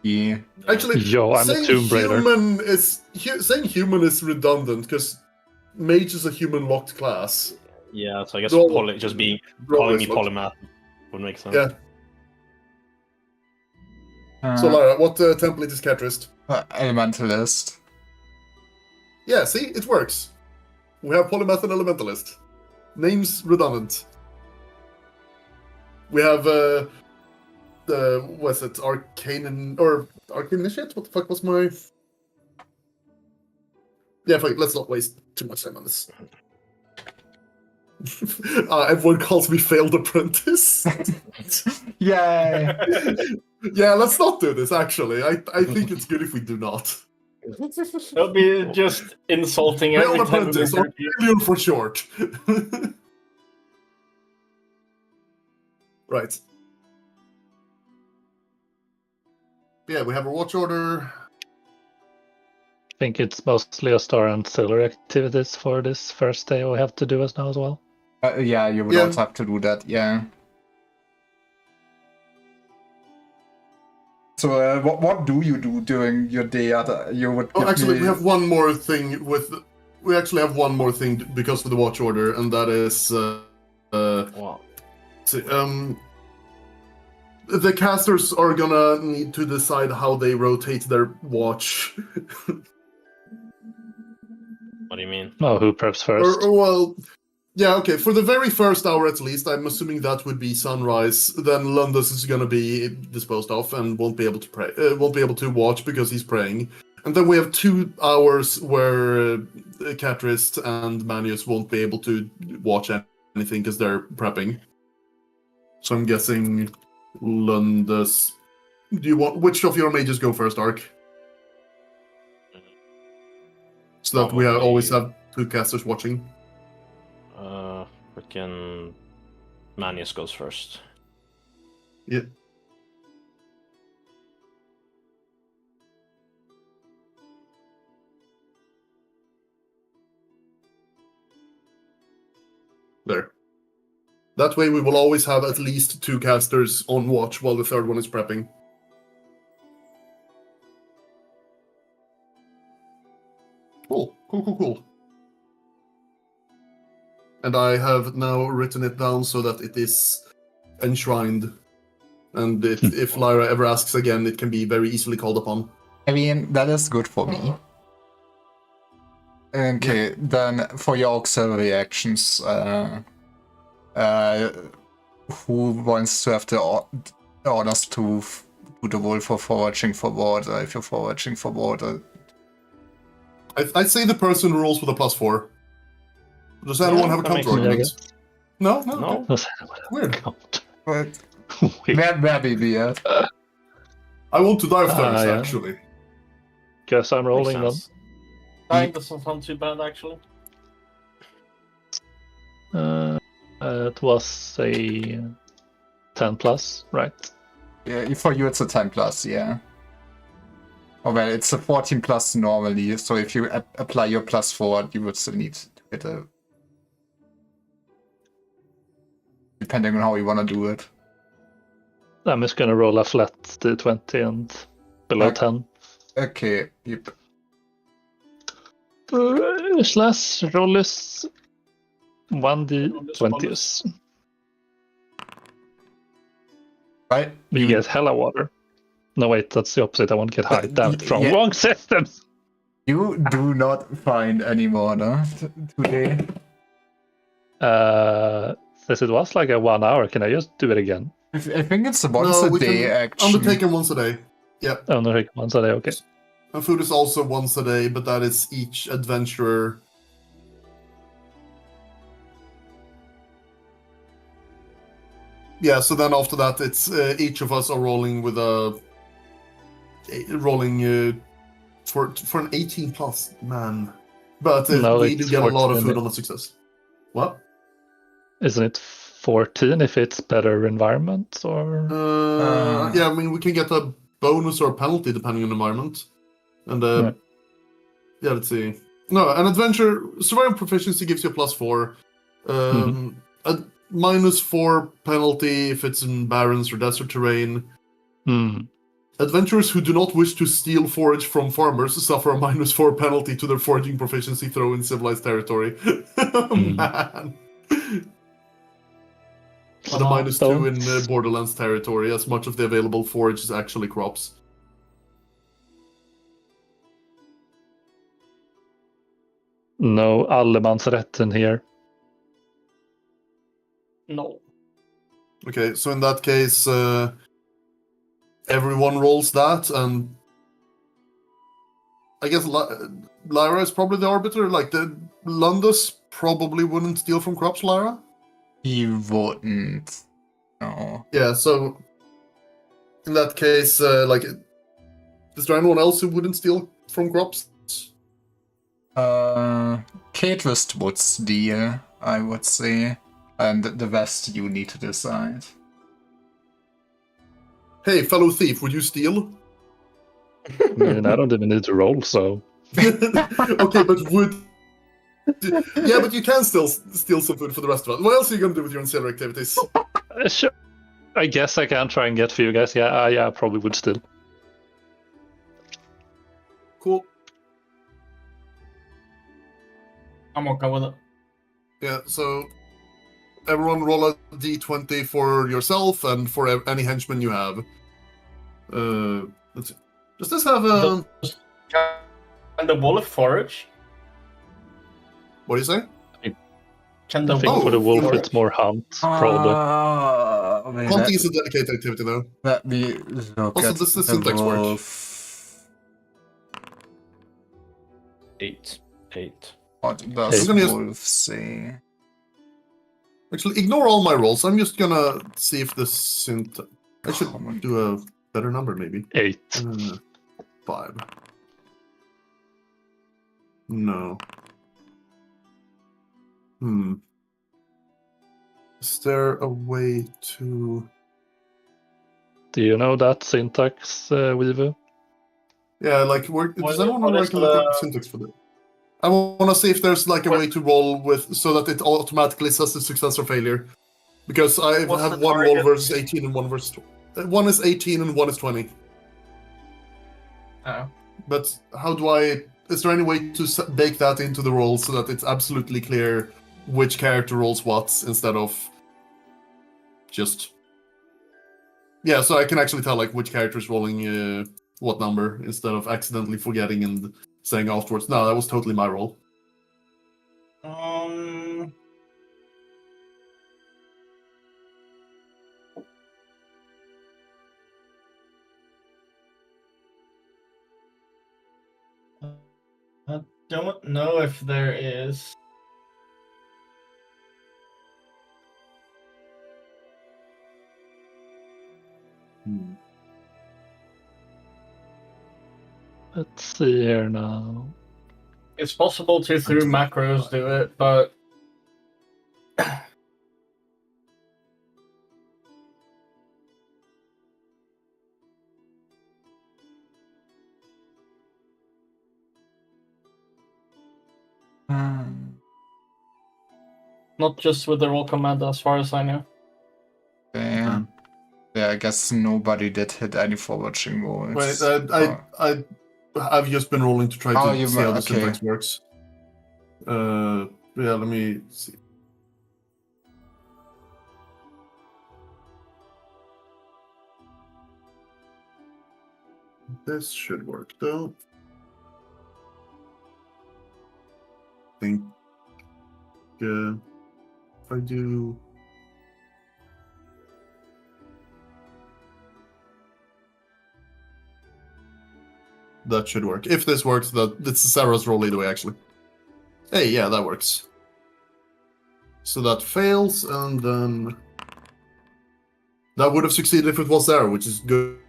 Yeah. Actually, Yo, I'm a saying Tomb Raider. saying human is redundant because mage is a human locked class. Yeah, so I guess Roll- just being roll calling is me locked. polymath would make sense. Yeah. So Lara, what template is Caterist? Elementalist. Yeah, see, it works. We have polymath and elementalist. Names redundant. We have what's it? Arcane Initiate? What the fuck was my? Yeah, fuck it, let's not waste too much time on this. Everyone calls me failed apprentice. Yay! Yeah, let's not do this. Actually, I think it's good if we do not. It'll be just insulting every Failed time we apprentice, or refer to you. failure for short. Right. Yeah, we have a watch order. I think it's mostly a star and ancillary activities for this first day we have to do as now as well. Yeah, you would Yeah. also have to do that, yeah. So, what do you do during your day? You would Oh, give actually, me... we have one more thing We actually have one more thing because of the watch order, and that is Wow. the casters are gonna need to decide how they rotate their watch. What do you mean? Oh, who preps first? Well, yeah, okay. For the very first hour, at least, I'm assuming that would be sunrise. Then Lundus is gonna be disposed of and won't be able to pray. Won't be able to watch because he's praying. And then we have 2 hours where Caterist and Manius won't be able to watch anything because they're prepping. So I'm guessing Lundus. Which of your mages go first, Ark? So that we Probably- always have 2 casters watching. Freaking Manius goes first. Yeah. There. That way we will always have at least 2 casters on watch while the third one is prepping. Cool. And I have now written it down so that it is enshrined. And if Lyra ever asks again, it can be very easily called upon. I mean, that is good for me. Okay, then for your auxiliary actions, who wants to have the orders to do the roll for foraging for water, if you're foraging for water? I'd say the person who rolls with a +4. Does anyone have a that makes counter sense. argument? No? No? Weird. But Wait, where be weird? I want to die of thirst, yeah. actually. guess I'm Makes rolling them. sense. Dying doesn't sound too bad, actually. It was a 10 plus, right? Yeah, for you it's a 10 plus, yeah. Oh well, it's a 14 plus normally, so if you apply your +4, you would still need to get a... Depending on how you want to do it. I'm just gonna roll a flat d20 and below Okay. 10. Okay, yep. Slash roll is 1d20s. Right? You get hella water. No, wait, that's the opposite. I want to get high. Damn it, from yeah. wrong systems! You do not find any water today. Since it was like a 1 hour, can I just do it again? I think it's a once No, a we day can action. undertake him once a day. Yep. Under once a day, okay. And food is also once a day, but that is each adventurer. Yeah, so then after that, it's each of us are rolling with for an 18 plus, man. But No, we do it's get a lot of 14. food on a success. What? Isn't it 14 if it's better environment or? Yeah, I mean we can get a bonus or a penalty depending on the environment. And Right. yeah, let's see. No, an adventure survival proficiency gives you a +4. A -4 penalty if it's in barrens or desert terrain. Adventurers who do not wish to steal forage from farmers suffer a -4 penalty to their foraging proficiency throw in civilized territory. Man. And a -2 in Borderlands territory, as much of the available forage is actually crops. No allemansrätten here. No. Okay, so in that case, everyone rolls that, and I guess Lyra is probably the arbiter. Like, the Lundus probably wouldn't steal from crops, Lyra? He wouldn't. No. Yeah, so in that case, like, is there anyone else who wouldn't steal from crops? Caterist would steal, I would say. And the rest you need to decide. Hey, fellow thief, would you steal? I mean, I don't even need to roll, so. Okay, but would... Yeah, but you can still steal some food for the rest of us. What else are you going to do with your ancillary activities? Sure. I guess I can try and get for you guys. Yeah, yeah, I probably would still. Cool. I'm okay with it. Yeah, so everyone roll a d20 for yourself and for any henchman you have. Let's see. Does this have a... Can the wolf forage? What do you say? Can the I think wolf for the wolf forage? it's more hunt, probably. Hunting is a dedicated activity, though. Let me look Also, at does the the syntax work? wolf. 8. What does I'm gonna wolf say? Actually, ignore all my rolls. I'm just gonna see if the syntax... I should do a better number, maybe. 8. 5. No. Is there a way to... Do you know that syntax, Weaver? Yeah, like, does anyone want to look at the syntax for that? I want to see if there's like a way to roll with so that it automatically says the success or failure. Because I What's have the one roll target? versus 18 and one versus 20. One is 18 and one is 20. Oh. But how do I... Is there any way to bake that into the roll so that it's absolutely clear which character rolls what instead of just... Yeah, so I can actually tell like which character is rolling what number instead of accidentally forgetting and saying afterwards, no, that was totally my roll. I don't know if there is. Let's see here now. It's possible to through macros do it, but not just with the roll command, as far as I know. Yeah. Yeah, I guess nobody did hit any forwarding rolls. Wait, I've just been rolling to try to see how the okay. syntax works. Yeah, let me see. This should work though. I think if I do... that should work. If this works, that's Sarah's roll either way, actually. Hey, yeah, that works. So that fails, and then that would have succeeded if it was Sarah, which is good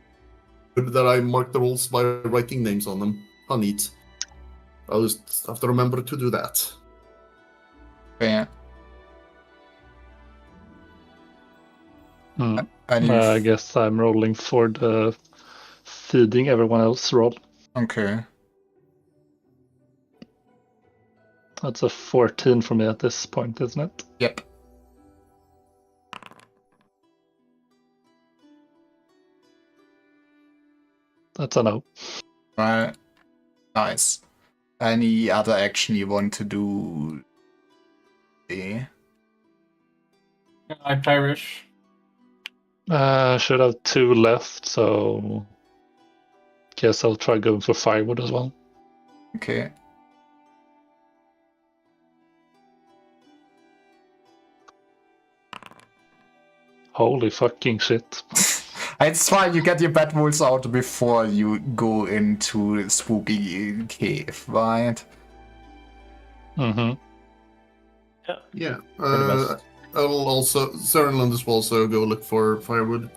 that I marked the rolls by writing names on them. How neat. I'll just have to remember to do that. Yeah. Hmm. And you I guess I'm rolling for the feeding everyone else roll. okay. That's a 14 for me at this point, isn't it? Yep. That's a no. Right. Nice. Any other action you want to do? Yeah. I perish. Should have 2 left, so guess I'll try going for firewood as well. Okay. Holy fucking shit. It's fine, you get your bad rolls out before you go into spooky cave, right? Mm-hmm. Yeah. best. I'll also Sarah and Landis will also go look for firewood,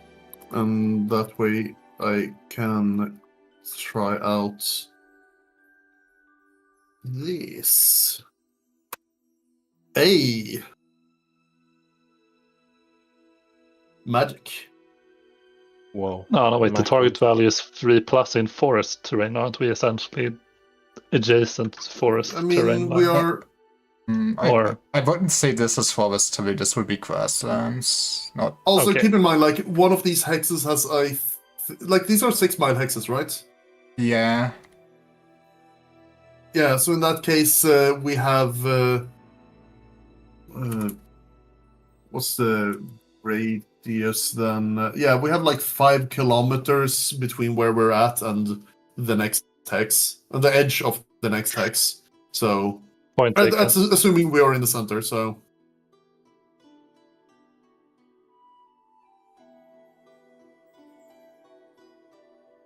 and that way I can try out this. Hey, magic. Whoa. No, wait, the Magic. target value is 3+ in forest terrain. Aren't we essentially adjacent to forest I mean, terrain? we now? are. Or- I wouldn't say this is forest terrain, this would be grasslands. Not Also, Okay. keep in mind, like one of these hexes has like these are 6-mile hexes, right? yeah. Yeah. So in that case, we have what's the radius then? Yeah, we have like 5 kilometers between where we're at and the next hex, and the edge of the next hex. So Point taken. that's assuming we are in the center. So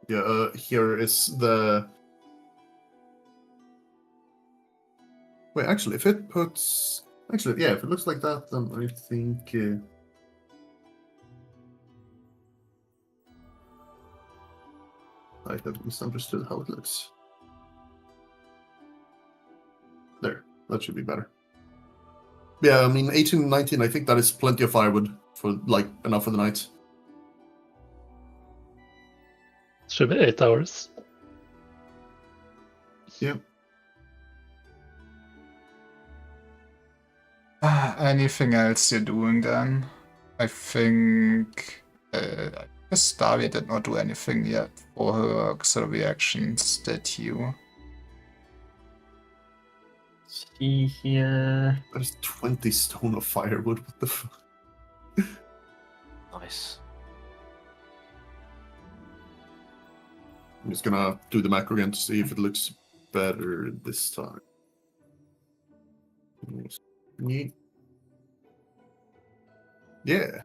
yeah, here is the. Wait, actually, if it puts. Actually, yeah, if it looks like that, then I think. I have misunderstood how it looks. There, that should be better. Yeah, I mean, 18 and 19, I think that is plenty of firewood for, like, enough for the night. Should be 8 hours. Yeah. Anything else you're doing then? I think I guess Daria did not do anything yet for her auxiliary actions, did you? See here. There's 20 stone of firewood. What the fuck? Nice. I'm just gonna do the macro again to see if it looks better this time. Yeah.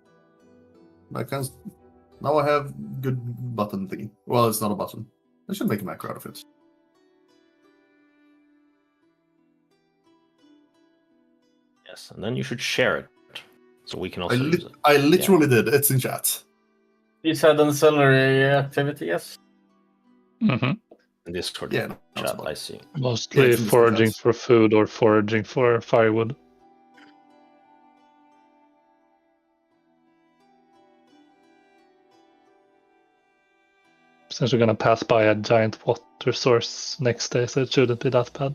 Now I have good button thingy. Well, it's not a button. I should make a macro out of it. Yes, and then you should share it, so we can also use it. I literally did. It's in chat. You said ancillary activity, yes? Mm-hmm. In Discord Yeah, no, it's chat, fine. I see. Mostly it's in the foraging class. for food or foraging for firewood. Since we're gonna pass by a giant water source next day, so it shouldn't be that bad.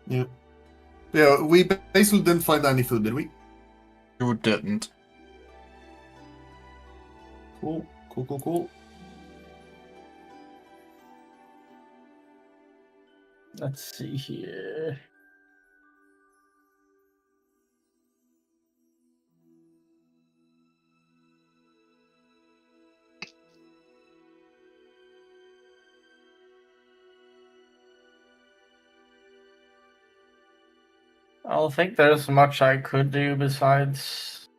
Yeah, we basically didn't find any food, did we? You didn't. Cool. Let's see here. I don't think there's much I could do besides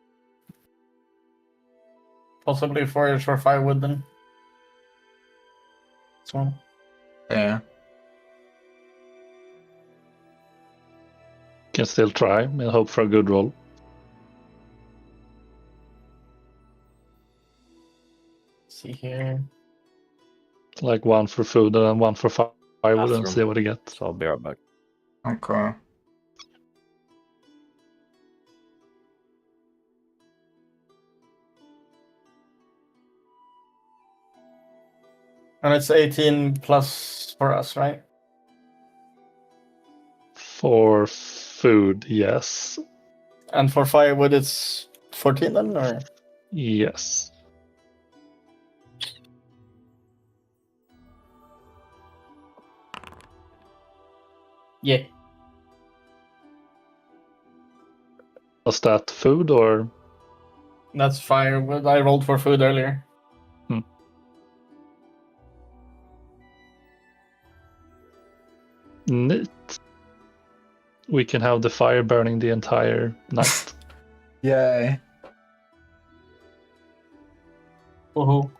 possibly forage for firewood then. So Yeah. Can still try and hope for a good roll. see here. Like one for food and then one for firewood and Bathroom. see what you get. So I'll be right back. Okay. And it's 18 plus for us, right? For food, yes. And for firewood, it's 14 then, or? Yes. Yeah. Was that food or? That's firewood. I rolled for food earlier. Neat. We can have the fire burning the entire night. Yay. Woohoo.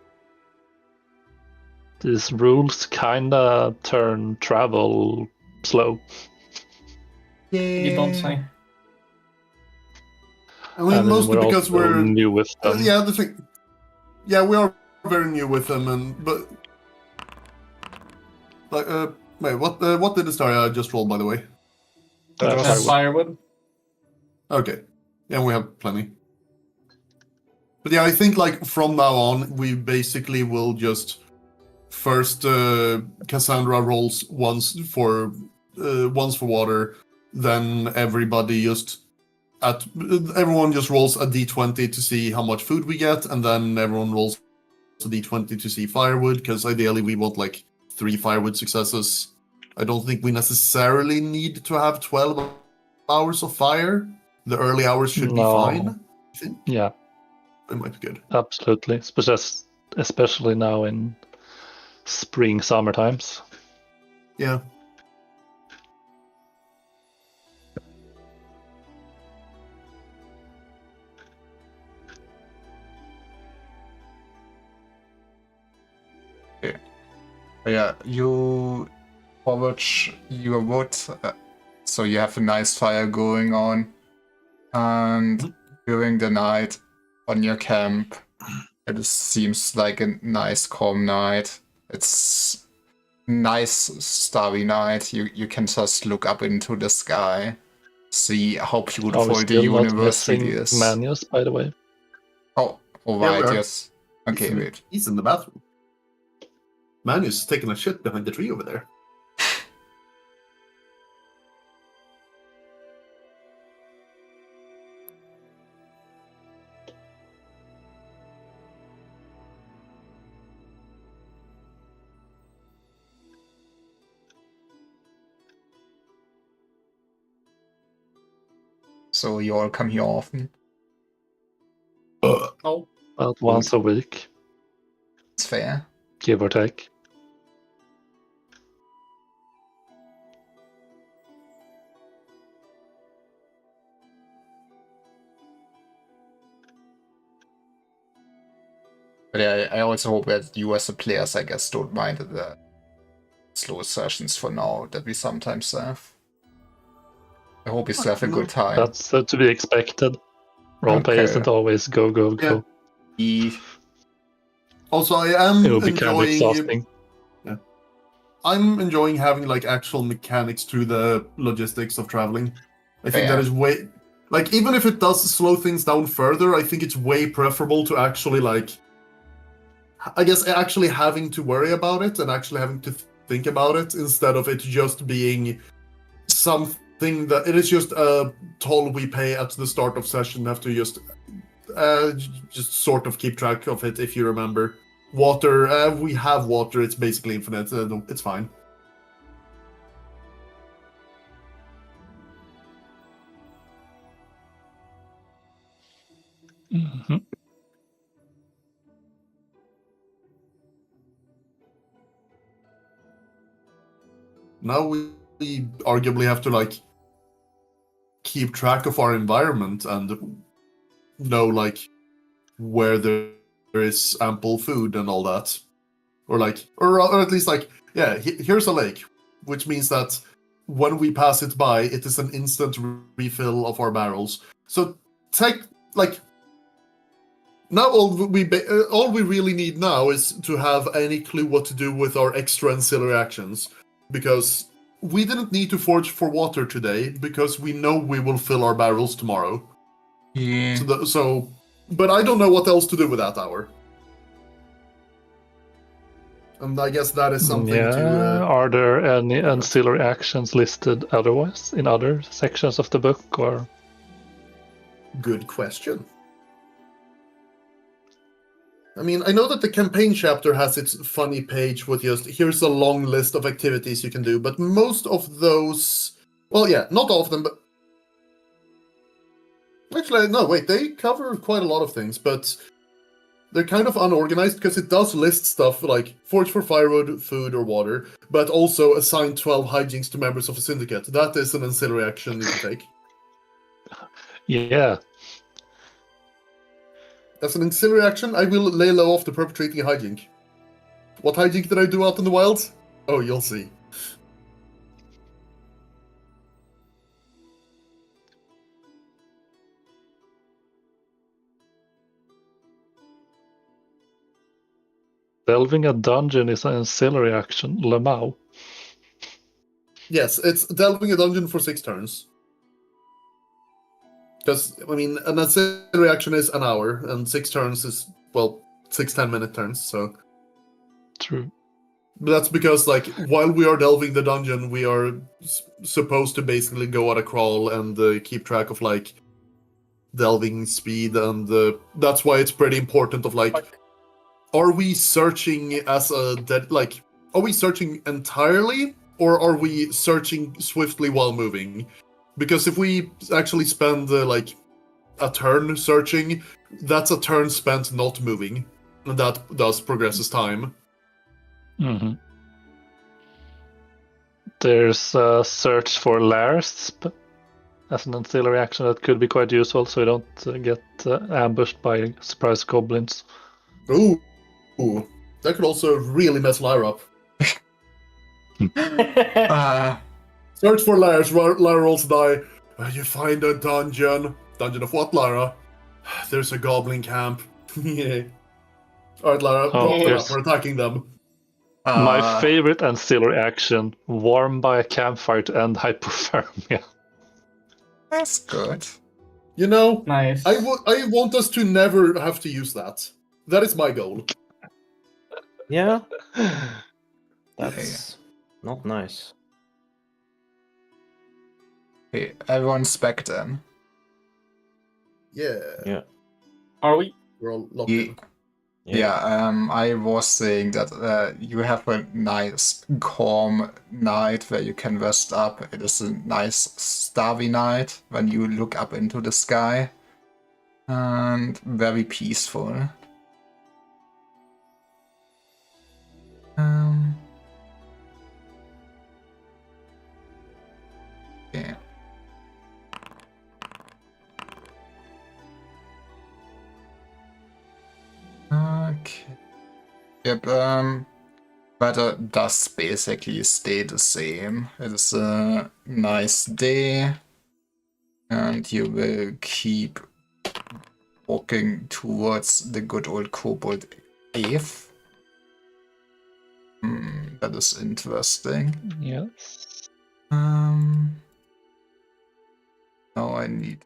These rules kinda turn travel slow. You don't say. I mean, And mostly we're because also we're new with them. yeah, the thing. Yeah, we are very new with them, but like wait, what did the story I just rolled, by the way? That was That's firewood. Okay, yeah, we have plenty. But yeah, I think like from now on, we basically will just first Cassandra rolls once for water, then everybody just everyone just rolls a d20 to see how much food we get, and then everyone rolls a d20 to see firewood, because ideally we want like 3 firewood successes. I don't think we necessarily need to have 12 hours of fire. The early hours should be No. fine. I think Yeah, it might be good. absolutely. Especially now in spring, summer times. Yeah. Yeah, you forage your wood, so you have a nice fire going on. And during the night on your camp, it seems like a nice calm night. It's nice starry night. You can just look up into the sky, see how Are we beautiful the still not universe really missing is. Manius, by the way? Oh, Yeah, alright, we are. yes. Okay, wait. He's in the bathroom. Manu's taking a shit behind the tree over there. So you all come here often. Oh, About once a week, It's fair. give or take. But yeah, I also hope that you as the players, I guess, don't mind the slow sessions for now that we sometimes have. I hope you still have a good time. That's to be expected. Roleplay Okay. isn't always go, go, go. Also, I am It will be kind of enjoying. exhausting. I'm enjoying having like actual mechanics to the logistics of traveling. I think Yeah. that is way like, even if it does slow things down further, I think it's way preferable to actually like, I guess, actually having to worry about it and actually having to think about it, instead of it just being something that it is just a toll we pay at the start of session. Have to just sort of keep track of it. If you remember, water, we have water. It's basically infinite. It's fine. Mhm. Now we arguably have to like keep track of our environment and know like where there is ample food and all that. or at least like, yeah, here's a lake, which means that when we pass it by, it is an instant refill of our barrels. So now all we really need now is to have any clue what to do with our extra ancillary actions, because we didn't need to forge for water today because we know we will fill our barrels tomorrow. Yeah. But I don't know what else to do with that hour. And I guess that is something to... Are there any ancillary actions listed otherwise in other sections of the book, or? Good question. I mean, I know that the campaign chapter has its funny page with just, here's a long list of activities you can do, but most of those... Well, yeah, not all of them, but... Actually, no, wait, they cover quite a lot of things, but they're kind of unorganized because it does list stuff like forge for firewood, food, or water, but also assign 12 hijinks to members of a syndicate. That is an ancillary action you can take. Yeah. As an ancillary action, I will lay low after perpetrating a hijink. What hijink did I do out in the wilds? Oh, you'll see. Delving a dungeon is an ancillary action, Lemau. Yes, it's delving a dungeon for 6 turns. Because, I mean, an ancillary action is an hour, and 6 turns is, well, 6 10-minute turns, so... True. But that's because, like, while we are delving the dungeon, we are supposed to basically go at a crawl and keep track of, like, delving speed, and that's why it's pretty important of, like, are we searching as a are we searching entirely, or are we searching swiftly while moving? Because if we actually spend like a turn searching, that's a turn spent not moving, and that does progresses time. Mm-hmm. There's a search for lairs as an ancillary action that could be quite useful, so you don't get ambushed by surprise goblins. Ooh, that could also really mess Lyra up. Search for lairs. Lyra rolls die. You find a dungeon. Dungeon of what, Lyra? There's a goblin camp. Yeah. Alright, Lyra, drop them up. We're attacking them. My favorite ancillary action, warm by a campfire to end hypothermia. That's good. You know, Nice. I want us to never have to use that. That is my goal. Yeah. That's not nice. Okay, everyone's back then. Yeah. Are we? We're all locked in. Yeah, I was saying that you have a nice calm night where you can rest up. It is a nice starry night when you look up into the sky. And very peaceful. Yeah. Okay. Yep, weather does basically stay the same. It is a nice day, and you will keep walking towards the good old kobold cave. That is interesting. Yes. Now I need...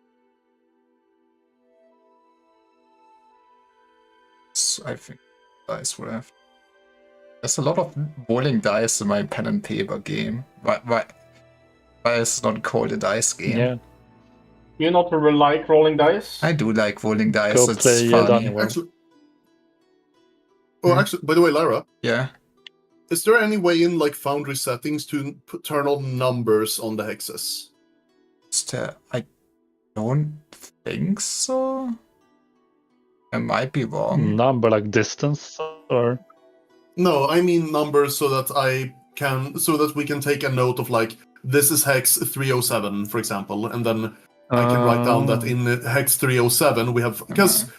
I think dice left. There's a lot of rolling dice in my pen and paper game. Why is it not called a dice game? Yeah. You not really like rolling dice? I do like rolling dice. Go It's play funny. Actually, by the way, Lyra, Yeah. is there any way in like Foundry settings to turn on numbers on the hexes? I don't think so. I might be wrong. Number like distance or? No, I mean numbers so that we can take a note of like, this is hex 307, for example, and then I can write down that in hex 307 we have, because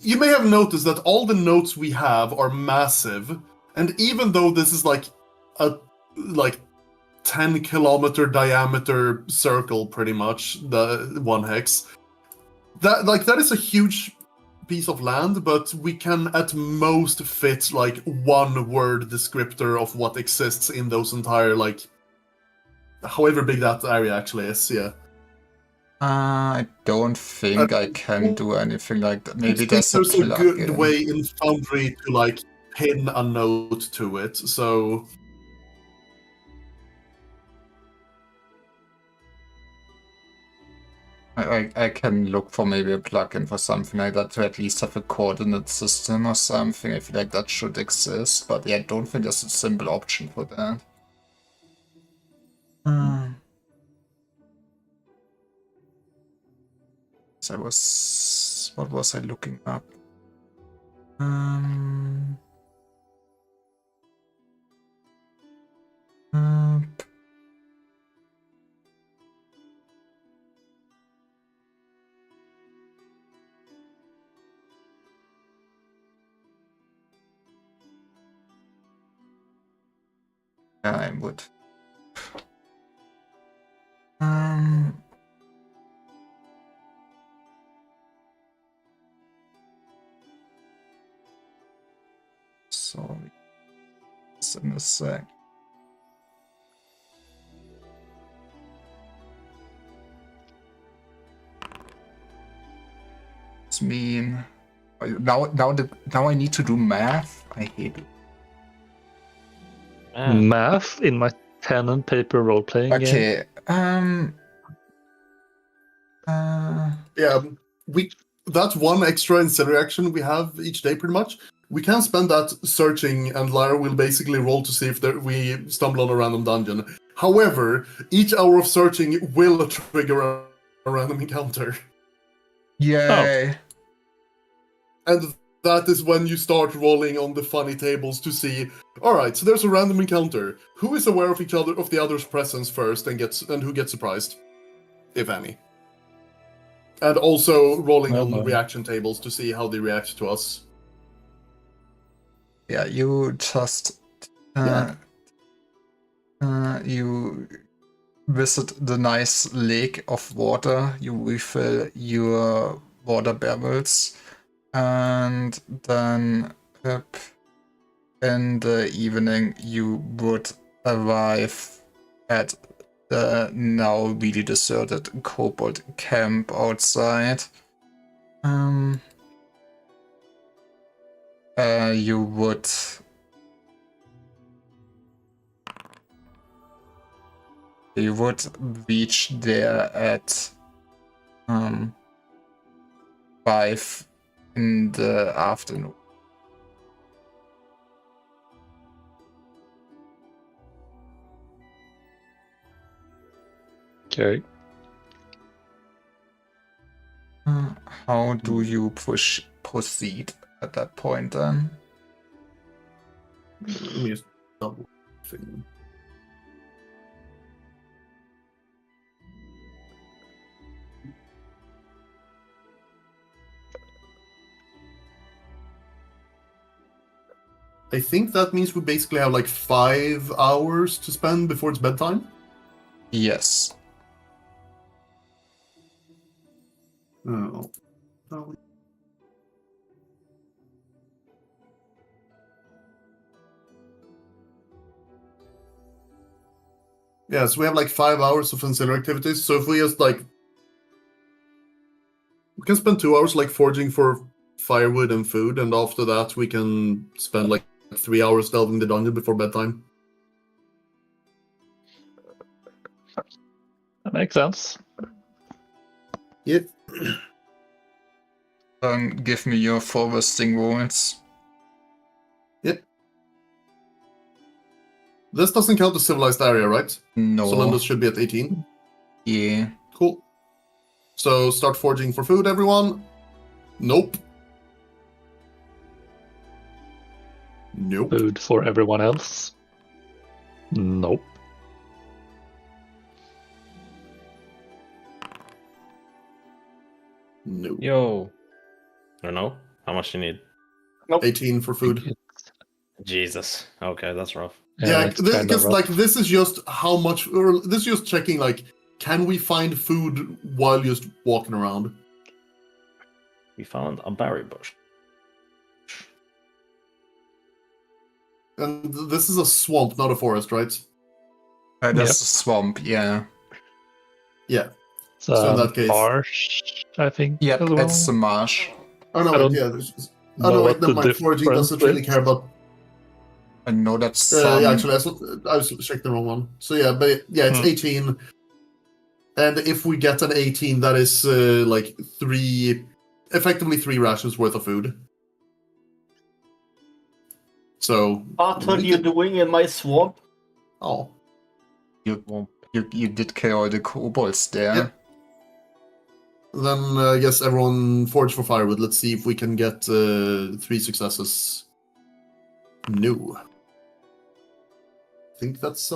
you may have noticed that all the notes we have are massive, and even though this is like a 10-kilometer diameter circle, pretty much the 1 hex, that is a huge piece of land, but we can at most fit like 1 word descriptor of what exists in those entire however big that area actually is. Yeah. I don't think I can do anything like that. Maybe I think there's a good plugin. way in Foundry to pin a note to it. So I can look for maybe a plugin for something like that to at least have a coordinate system or something. I feel like that should exist, but yeah, I don't think there's a simple option for that. So what was I looking up? Yeah, I would. Sorry. Just in a sec. It's mean. Now I need to do math. I hate it. Math in my pen and paper role playing game. Okay. yeah, that's one extra ancillary action we have each day, pretty much. We can spend that searching, and Lyra will basically roll to see if we stumble on a random dungeon. However, each hour of searching will trigger a random encounter. Yay. And that is when you start rolling on the funny tables to see, alright, so there's a random encounter. Who is aware of the other's presence first and who gets surprised? If any. And also rolling on the reaction tables to see how they react to us. Yeah, you just you visit the nice lake of water, you refill your water barrels, and then in the evening you would arrive at the now really deserted kobold camp outside. You would reach there at 5 in the afternoon. Okay. How do you proceed at that point then? Let me just double thing. I think that means we basically have 5 hours to spend before it's bedtime. Yes. Oh. Yeah, so we have 5 hours of ancillary activities. So if we just we can spend 2 hours foraging for firewood and food, and after that we can spend 3 hours delving the dungeon before bedtime. That makes sense. Yep. Then give me your foresting rolls. Yep. This doesn't count the civilized area, right? No. So then this should be at 18. Yeah. Cool. So start foraging for food, everyone. Nope. Nope. Food for everyone else? Nope. Nope. Yo. I don't know. How much do you need? 18 for food. Jesus. Okay, that's rough. Yeah, it's kinda because rough. like this is just how much, or this is just checking like, can we find food while just walking around? We found a berry bush. And this is a swamp, not a forest, right? That's Yep. a swamp, yeah. Yeah. So So in that case- marsh, I think. Yep, as well. it's a marsh. Oh no, I wait, don't yeah. know No, wait, what never the mind. Foraging doesn't really difference care about. I know that's some... Yeah, actually, I was checked the wrong one. So yeah, but yeah, it's 18. And if we get an 18, that is like effectively 3 rations worth of food. So. What are we you could- doing in my swamp? Oh. You did kill all the kobolds there. Yep. Then I guess everyone forage for firewood. Let's see if we can get 3 successes. No. I think that's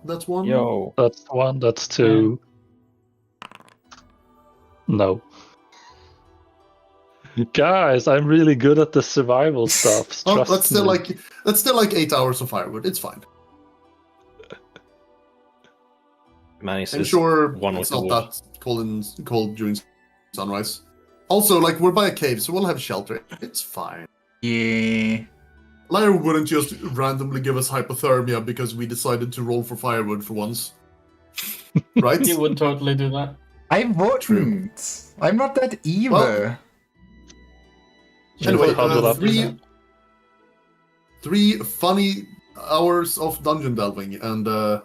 that's one. Yo. That's 1, that's 2. No. Guys, I'm really good at the survival stuff. Oh, Trust that's still me. like 8 hours of firewood. It's fine. Manny's I'm is sure one it's with the not wood. that cold during sunrise. Also, like we're by a cave, so we'll have shelter. It's fine. Yeah. Lyra wouldn't just randomly give us hypothermia because we decided to roll for firewood for once. Right? He would totally do that. I wouldn't. I'm not that evil. Well, You Anyway, can huddle up. three funny hours of dungeon delving, and I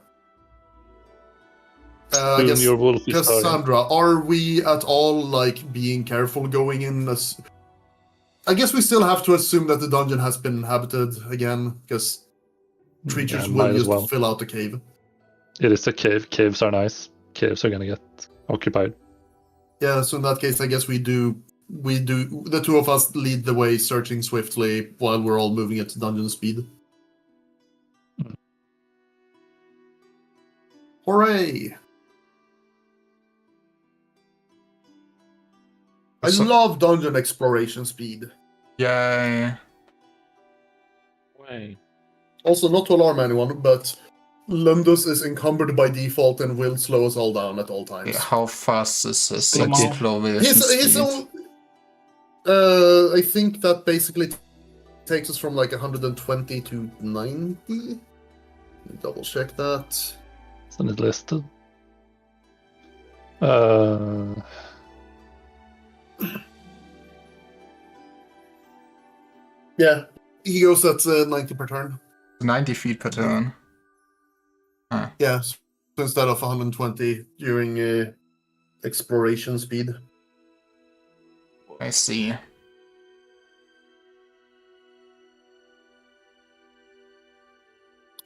Soon guess your wolf is starting. Cassandra, are we at all like being careful going in? I guess we still have to assume that the dungeon has been inhabited again, because creatures Yeah, will might as just well. fill out the cave. It is a cave. Caves are nice. Caves are gonna get occupied. Yeah, so in that case, I guess we do. The 2 of us lead the way, searching swiftly while we're all moving at dungeon speed. Hooray! I So- love dungeon exploration speed. Yeah. Way. Also, not to alarm anyone, but Lundus is encumbered by default and will slow us all down at all times. How fast is his Thank you. exploration His speed? own. I think that basically takes us from like 120 to 90. Double check that. Isn't it listed? Yeah, he goes at 90 per turn. 90 feet per turn. Yeah, so instead of 120 during exploration speed. I see.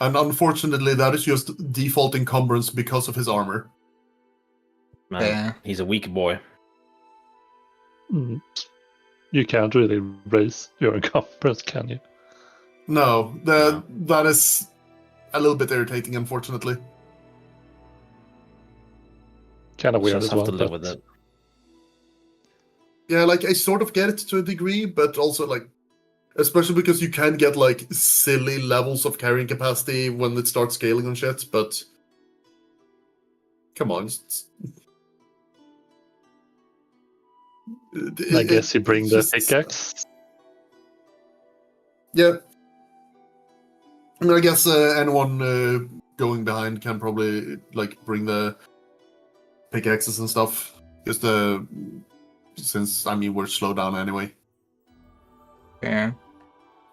And unfortunately, that is just default encumbrance because of his armor. Man, Yeah. he's a weak boy. You can't really raise your encumbrance, can you? No, that is a little bit irritating, unfortunately. Kind of weird Just as have well. to live but with it. Yeah, like I sort of get it to a degree, but also like, especially because you can get like silly levels of carrying capacity when it starts scaling on shit. But come on, I guess you bring the it's just- pickaxe. Yeah. I mean, I guess anyone going behind can probably like bring the pickaxes and stuff. Just since I mean we're slowed down anyway. Yeah.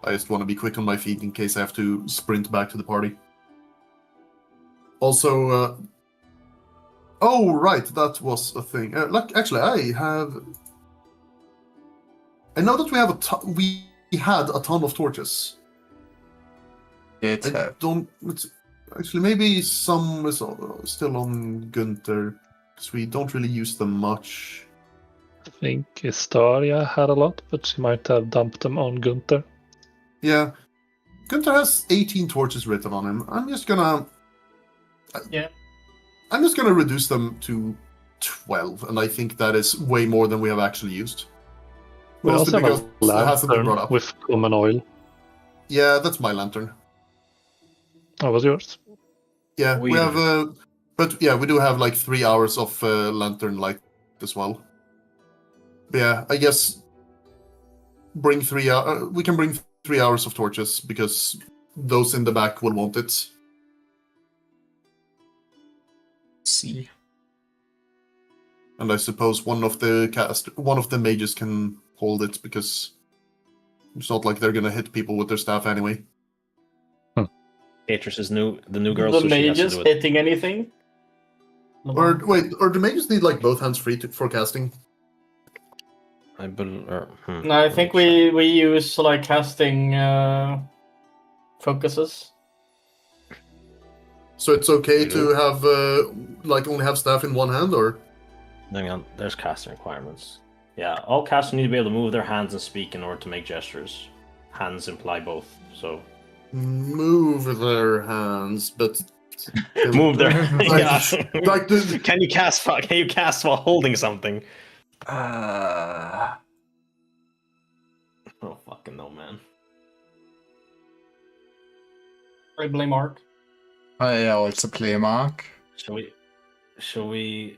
I just want to be quick on my feet in case I have to sprint back to the party. Also, oh right, that was a thing. Like actually, I know that we have we had a ton of torches. It I don't. Actually, maybe some is still on Gunther, because we don't really use them much. I think Historia had a lot, but she might have dumped them on Gunther. Yeah. Gunther has 18 torches written on him. I'm just gonna reduce them to 12, and I think that is way more than we have actually used. We Mostly also have because a it hasn't been brought lantern up. with common oil. Yeah, that's my lantern. Oh, was yours? Yeah, we Weird. have, but yeah, we do have like 3 hours of lantern light as well. But yeah, I guess bring 3 hours. We can bring 3 hours of torches because those in the back will want it. See. And I suppose one of the mages can hold it because it's not like they're gonna hit people with their staff anyway. Beatrice is the new girl, The so she has to mages do it. hitting anything? Or wait, or do mages need like both hands free for casting? No, I think we use like casting focuses. So it's okay We to do. have like only have staff in one hand, or Hang on, there's casting requirements. Yeah, all casters need to be able to move their hands and speak in order to make gestures. Hands imply both, so move their hands, but move their yeah. like Can you cast while holding something? Uh, Oh fucking no, man. Probably Mark. I also play Mark. Should we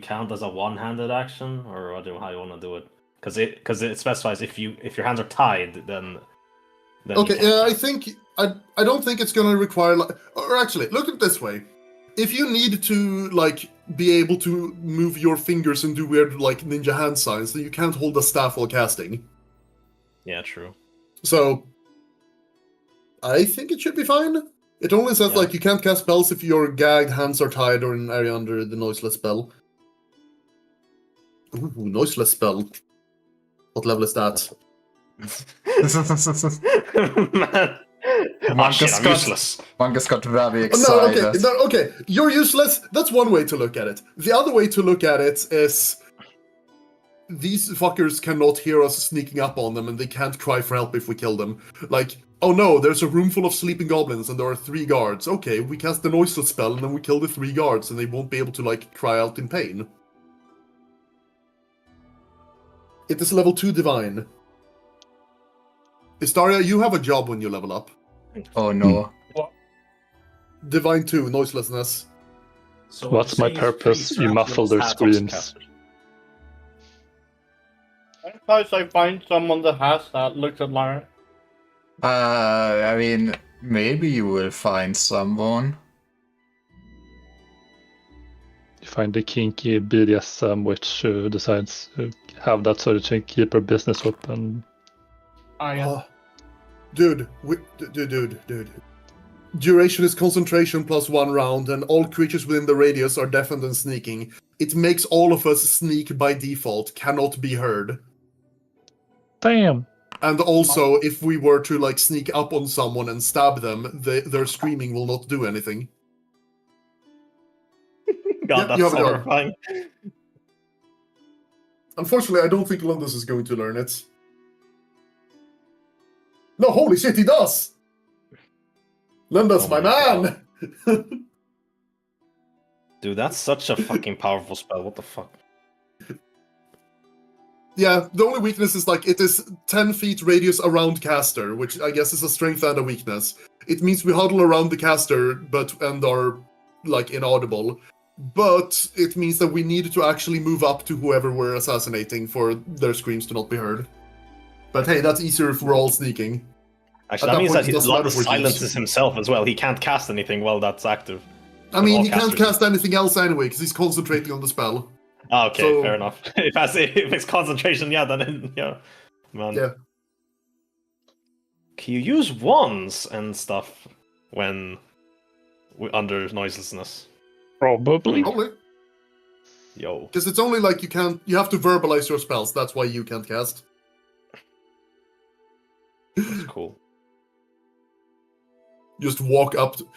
count as a one-handed action, or how you want to do it? Because it specifies if your hands are tied, then you okay. can't Yeah, I cast. think I don't think it's gonna require or actually look at it this way. If you need to like be able to move your fingers and do weird like ninja hand signs, then you can't hold a staff while casting. Yeah, true. So I think it should be fine. It only says Yeah. like you can't cast spells if your gagged hands are tied or in an area under the noiseless spell. Ooh, noiseless spell. What level is that? Man. Oh shit, I'm useless. Mangus got very No, excited. okay. You're useless. That's one way to look at it. The other way to look at it is these fuckers cannot hear us sneaking up on them, and they can't cry for help if we kill them. Like, oh no, there's a room full of sleeping goblins, and there are 3 guards. Okay, we cast the noiseless spell, and then we kill the 3 guards, and they won't be able to like cry out in pain. It is level 2 divine. Istaria, you have a job when you level up. Oh no. Divine 2, noiselessness. So What's my purpose? You muffle their screams. Sometimes I find someone that has that. Looks at Lara. I mean, maybe you will find someone. You find the kinky BDSM which decides to have that sort of thing, keep her business open. Oh, yeah. Oh, dude. Duration is concentration plus 1 round, and all creatures within the radius are deafened and sneaking. It makes all of us sneak by default, cannot be heard. Damn! And also, if we were to like sneak up on someone and stab them, their screaming will not do anything. God, Yeah, you that's have it on. horrifying. Unfortunately, I don't think Lundus is going to learn it. No, holy shit, he does! Lundus, Oh my my man! Dude, that's such a fucking powerful spell. What the fuck? Yeah, the only weakness is like it is 10 feet radius around caster, which I guess is a strength and a weakness. It means we huddle around the caster, and are like inaudible. But it means that we need to actually move up to whoever we're assassinating for their screams to not be heard. But hey, that's easier if we're all sneaking. Actually, At that that means point, that it doesn't matter if we're silences himself as well. He can't cast anything while that's active. I mean, all he can't casters. cast anything else anyway, because he's concentrating on the spell. Oh, okay, So- fair enough. If it's concentration, yeah, then yeah, man. Yeah. Can you use wands and stuff when under noiselessness? Probably. Probably. Yo, Because it's only like you have to verbalize your spells, that's why you can't cast. that's cool. Just walk up to...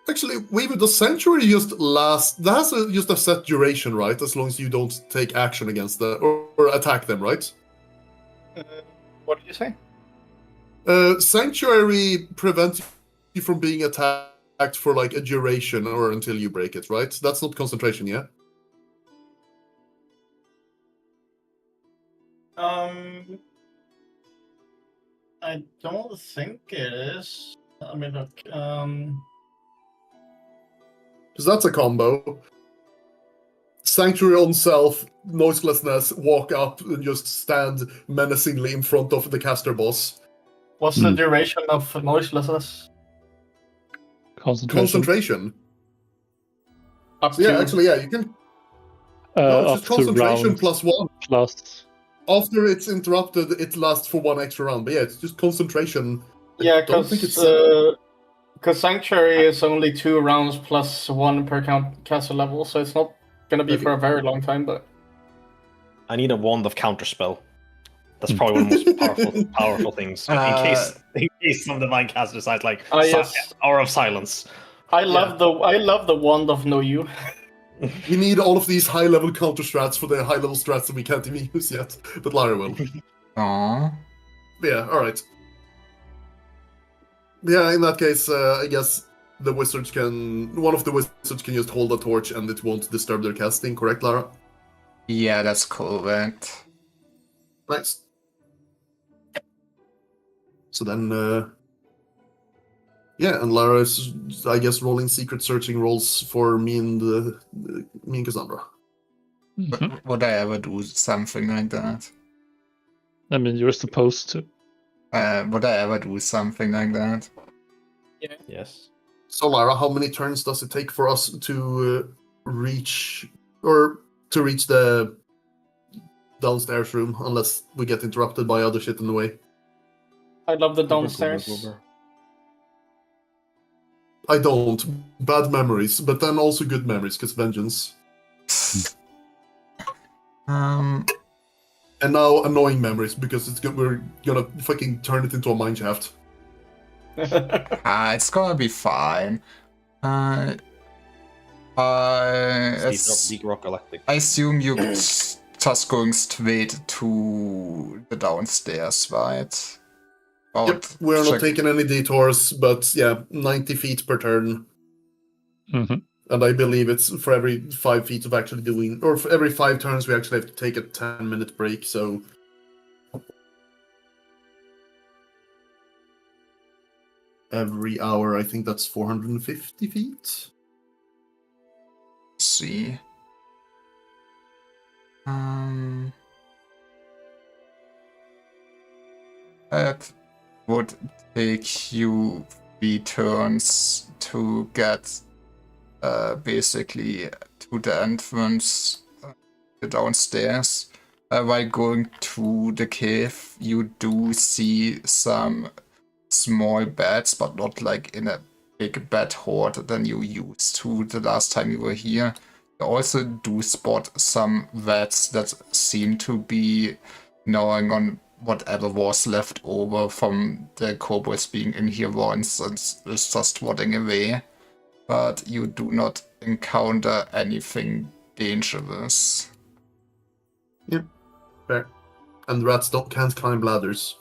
Actually, wait, but the Sanctuary just lasts... That has just a set duration, right? As long as you don't take action against or attack them, right? What did you say? Sanctuary prevents you from being attacked for like a duration or until you break it, right? That's not concentration, yeah? I don't think it is. I mean, look. Because that's a combo. Sanctuary on self, noiselessness, walk up and just stand menacingly in front of the caster boss. What's the duration of noiselessness? Concentration. Up So yeah, to. actually, yeah, you can. No, it's Up just to concentration round +1. plus. After it's interrupted, it lasts for 1 extra round. But yeah, it's just concentration. Yeah, I don't think it's because Sanctuary is only 2 rounds plus 1 per caster level, so it's not gonna be for a very long time. But I need a wand of counterspell. That's probably one of the most powerful things. In case some divine caster decides like yes. Hour of Silence. I love the wand of no you. We need all of these high-level counter strats for the high-level strats that we can't even use yet. But Lara will. Aww. Yeah, alright. Yeah, in that case, I guess the wizards can... One of the wizards can just hold a torch and it won't disturb their casting, correct, Lara? Yeah, that's correct. Nice. So then, yeah, and Lara is, I guess, rolling secret searching rolls for me and Cassandra. Would I ever do something like that? I mean, you're supposed to. Would I ever do something like that? Yeah. Yes. So, Lara, how many turns does it take for us to reach the downstairs room, unless we get interrupted by other shit in the way? I love the downstairs. I don't. Bad memories, but then also good memories, because vengeance. And now annoying memories, because we're gonna fucking turn it into a mineshaft. It's gonna be fine. I assume you're just going straight to the downstairs, right? Yep, we're not taking any detours, but yeah, 90 feet per turn. Mm-hmm. And I believe it's for every 5 feet of actually doing, or for every 5 turns, we actually have to take a 10-minute break, so. Every hour, I think that's 450 feet. Let's see. That would take you 3 turns to get basically to the entrance downstairs. While going to the cave, you do see some small beds, but not like in a big bed horde than you used to the last time you were here. You also do spot some rats that seem to be gnawing on whatever was left over from the kobolds being in here once and is just rotting away. But you do not encounter anything dangerous. Yep, fair. And rats can't climb ladders.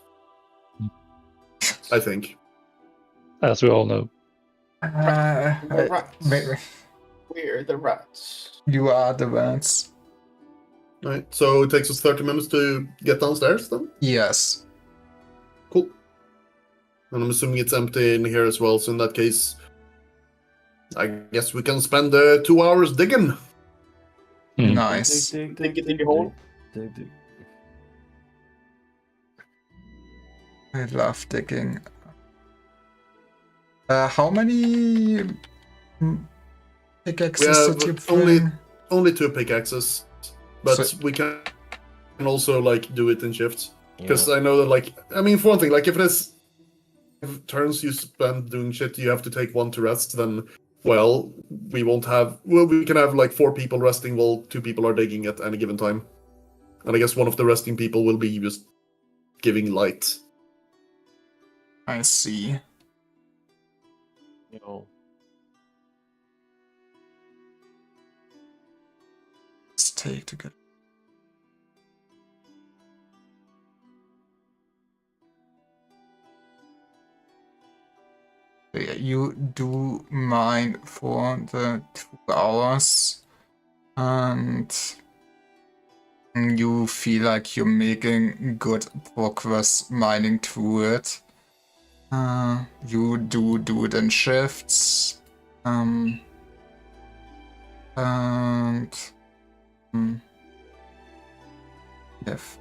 I think. As we all know. The rats. We're the rats. You are the rats. Right, so it takes us 30 minutes to get downstairs then? Yes. Cool. And I'm assuming it's empty in here as well, so in that case, I guess we can spend 2 hours digging. Nice. Dig the hole. I love digging. How many pickaxes did you bring? Only 2 pickaxes, but so we can also like do it in shifts. Because I know that, like, I mean, for one thing, like if turns you spend doing shit, you have to take 1 to rest. Then, well, we can have like 4 people resting while 2 people are digging at any given time. And I guess one of the resting people will be just giving light. I see. Let's take to get. Yeah, you do mine for the 2 hours, and You feel like you're making good progress mining through it. You do it in shifts. And if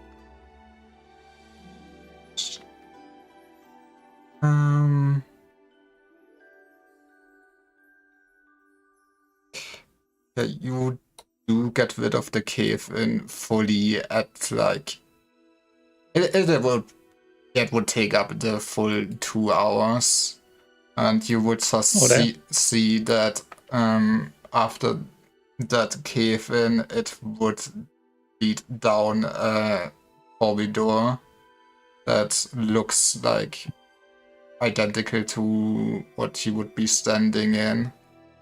yeah, you do get rid of the cave in fully at like it would take up the full 2 hours, and you would just Okay. see that after that cave in it would lead down a corridor that looks like identical to what you would be standing in,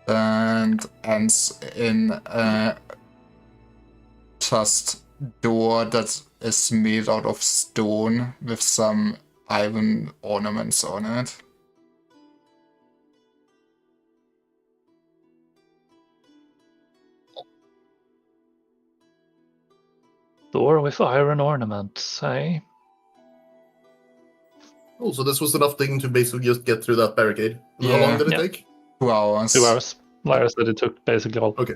and ends in a just door that is made out of stone with some iron ornaments on it. Door with iron ornaments, eh? Oh, so this was enough digging to basically just get through that barricade. And how Yeah. long did it Yeah. take? 2 hours. 2 hours. Like I said, it took basically all. Okay.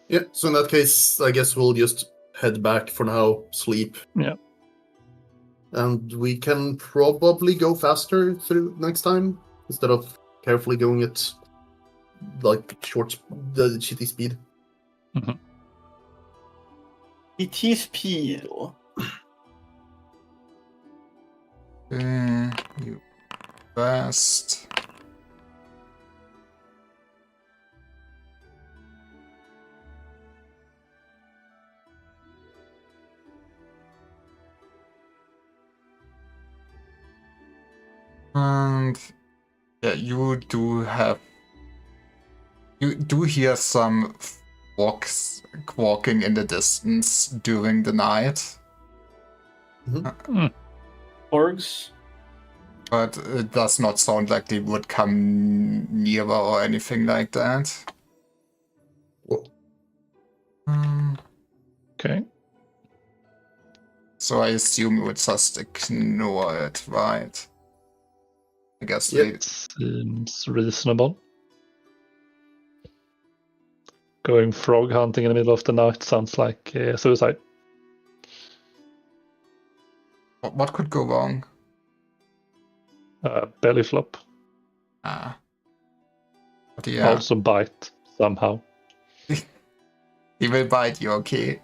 Yeah, so in that case, I guess we'll just head back for now, sleep. Yeah. And we can probably go faster through next time instead of carefully going at like the shitty speed. ET speed. You fast. And yeah, you do hear some walking in the distance during the night. Orgs. But it does not sound like they would come nearer or anything like that. Whoa. Okay. So I assume you would just ignore it, right? I guess Yep. Seems reasonable. Going frog hunting in the middle of the night sounds like suicide. what could go wrong? Belly flop. But yeah, Also bite somehow. he will bite you, okay?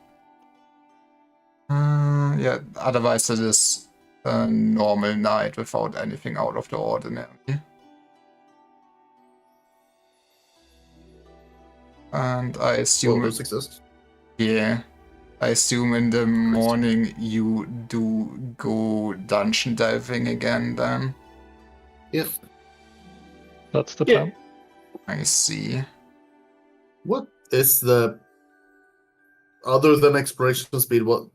Yeah, otherwise it is a normal night without anything out of the ordinary. And I Well, assume, those exist. yeah, I assume in the morning you do go dungeon diving again then. Yeah. That's the Yeah. plan. I see. What is the other than exploration speed? What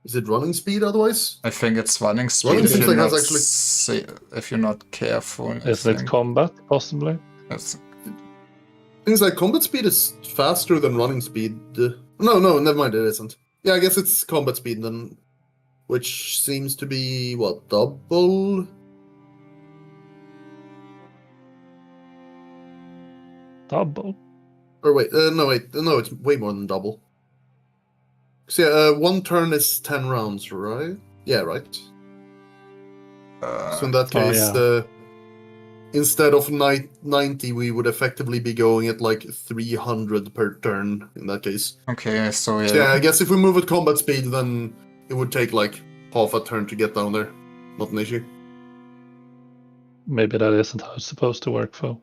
is it? Running speed? Otherwise, I think it's running speed Running if seems you're like not that's if you're not careful. I Isn't it think. combat, possibly? Yes. things like combat speed is faster than running speed. No, never mind. It isn't. Yeah, I guess it's combat speed then, which seems to be what, double? Double. Or wait, no, it's way more than double. So yeah, 1 turn is 10 rounds, right? Yeah, right. So in that case, yeah. instead of 90, we would effectively be going at like 300 per turn in that case. Okay, so So yeah, I guess if we move at combat speed, then it would take like half a turn to get down there. Not an issue. Maybe that isn't how it's supposed to work, though.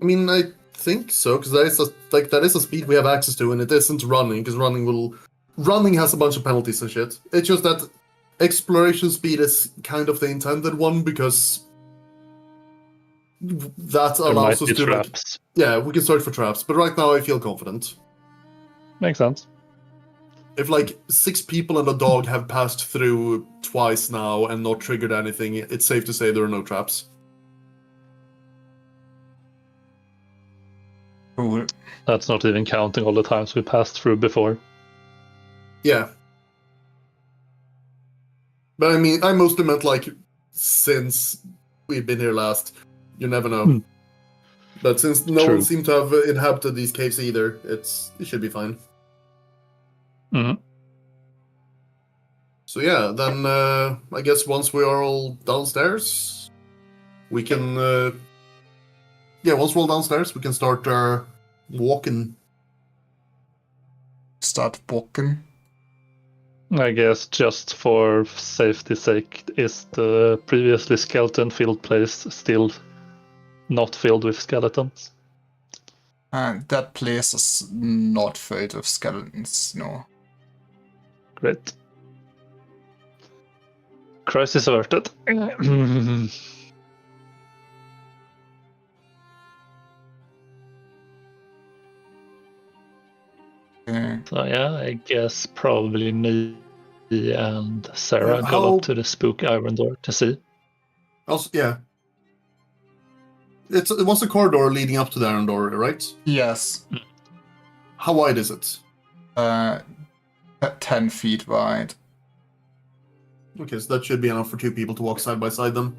I mean, I think so, because that is a speed we have access to, and it isn't running, because running has a bunch of penalties and shit. It's just that exploration speed is kind of the intended one, because that There allows might us be to traps. yeah, we can search for traps, but right now I feel confident. Makes sense. If like 6 people and a dog have passed through twice now and not triggered anything, it's safe to say there are no traps. cool. That's not even counting all the times we passed through before. Yeah. But I mean, I mostly meant like since we've been here last. You never know. Hmm. But since no True. one seemed to have inhabited these caves either, it should be fine. Mhm. So yeah, then I guess once we are all downstairs, we can. Once we're all downstairs, we can start walking. Start walking. I guess just for safety's sake, is the previously skeleton-filled place still not filled with skeletons? That place is not filled with skeletons, no. Great. Crisis averted. So yeah, I guess probably me and Sarah go up to the spook iron door to see. Also, yeah. It was a corridor leading up to the iron door, right? Yes. How wide is it? 10 feet wide. Okay, so that should be enough for 2 people to walk side by side then.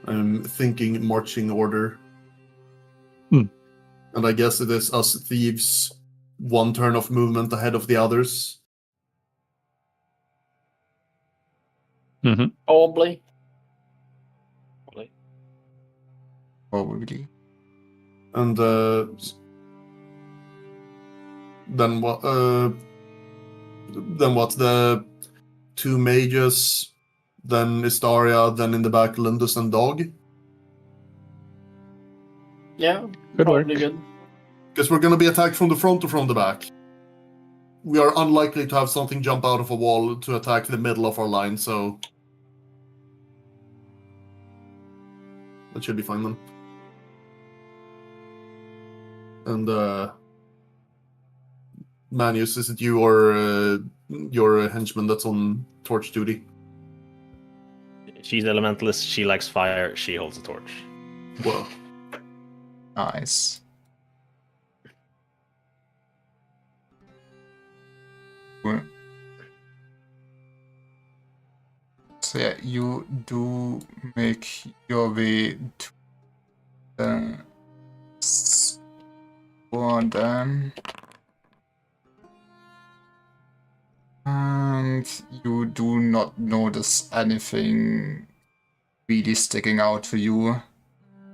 I'm thinking marching order. Hmm. And I guess it is us thieves, 1 turn of movement ahead of the others. Mm-hmm. Probably. Probably. And then what? Then what? The 2 mages, then Istaria, then in the back Lindus and Dog. Yeah, Good work. probably good. Because we're going to be attacked from the front or from the back. We are unlikely to have something jump out of a wall to attack the middle of our line, so that should be fine then. And Manius, is it you or your henchman that's on torch duty? She's an elementalist. She likes fire. She holds a torch. Well, Nice. Cool. So yeah, you do make your way to the sword then. And you do not notice anything really sticking out to you.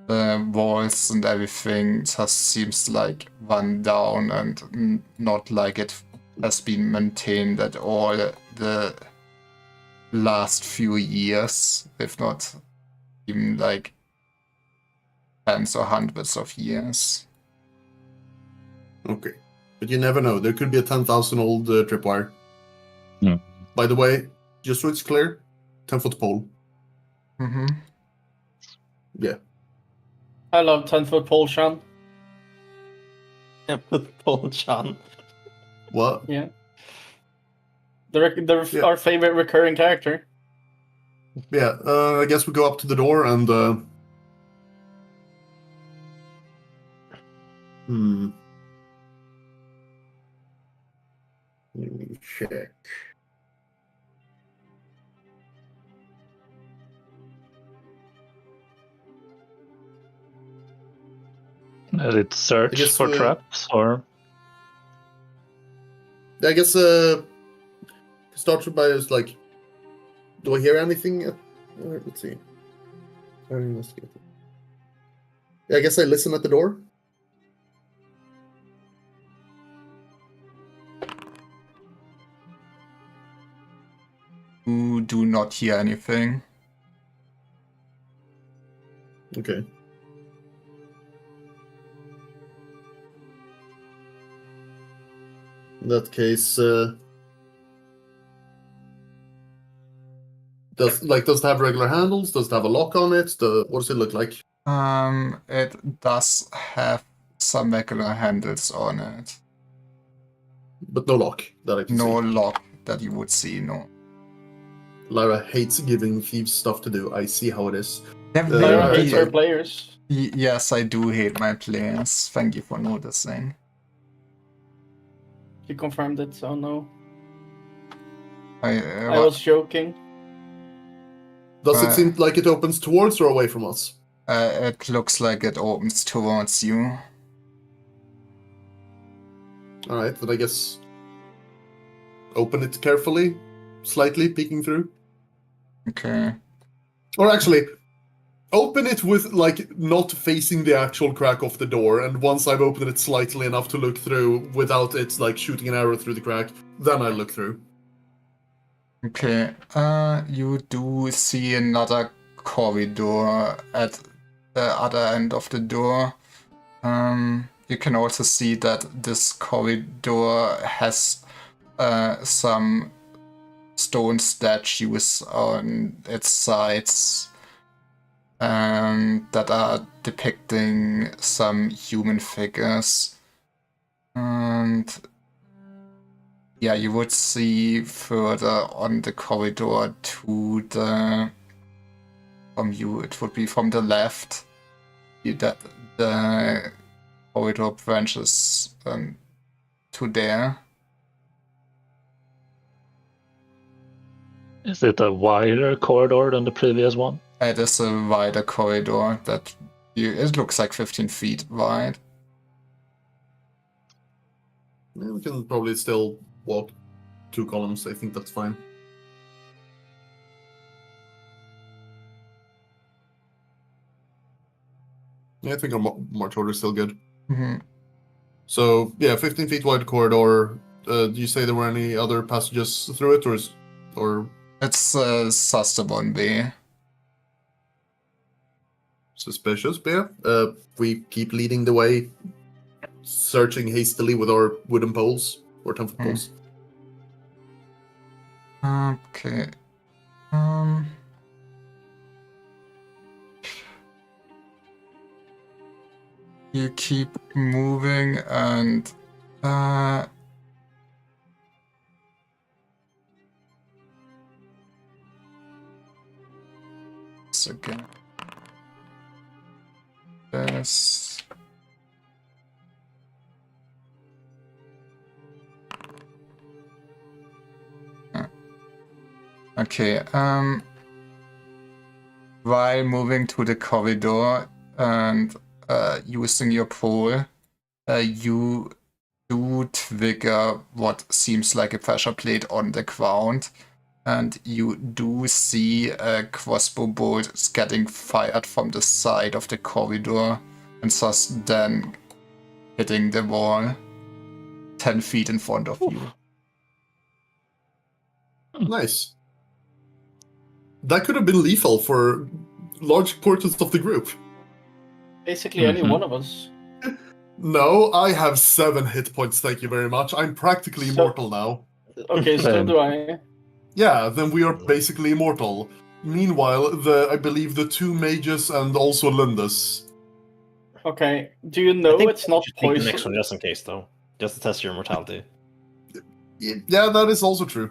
The walls and everything just seems like run down and not like it has been maintained at all the last few years, if not even like tens or hundreds of years. okay. But you never know. There could be a 10,000-old tripwire. Hmm. By the way, just so it's clear, 10-foot pole. Mm-hmm. Yeah. I love 10-foot pole, Sean. Paul Chan. What? Yeah. They're Yeah. our favorite recurring character. Yeah, I guess we go up to the door and... Let me check. Did it search guess, for traps or? I guess start by just like, do I hear anything? Let's see. Yeah, I guess I listen at the door. You do not hear anything. Okay. In that case, does it have regular handles? Does it have a lock on it? What does it look like? It does have some regular handles on it. But no lock that I can No see. lock that you would see, no. Lyra hates giving thieves stuff to do. I see how it is. Lyra hates yeah. her players. Yes, I do hate my players. Thank you for noticing. He confirmed it, so no. I I was joking. Does it seem like it opens towards or away from us? it looks like it opens towards you. Alright, then I guess open it carefully, slightly peeking through. Okay. Or actually, open it with, like, not facing the actual crack of the door, and once I've opened it slightly enough to look through without it, like, shooting an arrow through the crack, then I look through. Okay. You do see another corridor at the other end of the door. You can also see that this corridor has some stone statues on its sides that are depicting some human figures. And yeah, you would see further on the corridor to the... From you, it would be from the left. That the corridor branches to there. Is it a wider corridor than the previous one? It is a wider corridor that it looks like 15 feet wide. Yeah, we can probably still walk 2 columns. I think that's fine. Yeah, I think our march order is still good. Mm-hmm. So, yeah, 15 feet wide corridor. Do you say there were any other passages through it, or It's Sastabon. suspicious? But yeah, we keep leading the way, searching hastily with our wooden poles, or 10-foot poles. Okay. You keep moving and again. This. Okay, while moving to the corridor and using your pole, you do trigger what seems like a pressure plate on the ground, and you do see a crossbow bolt getting fired from the side of the corridor, and thus then hitting the wall 10 feet in front of you. Nice. That could have been lethal for large portions of the group. Basically, any one of us. No, I have 7 hit points, thank you very much. I'm practically So- immortal now. Okay, so Same. do I. Yeah, then we are basically immortal. Meanwhile, I believe the 2 mages and also Lundus. Okay, do you know it's not Just take the next poison? one just in case, though. Just to test your immortality. Yeah, that is also true.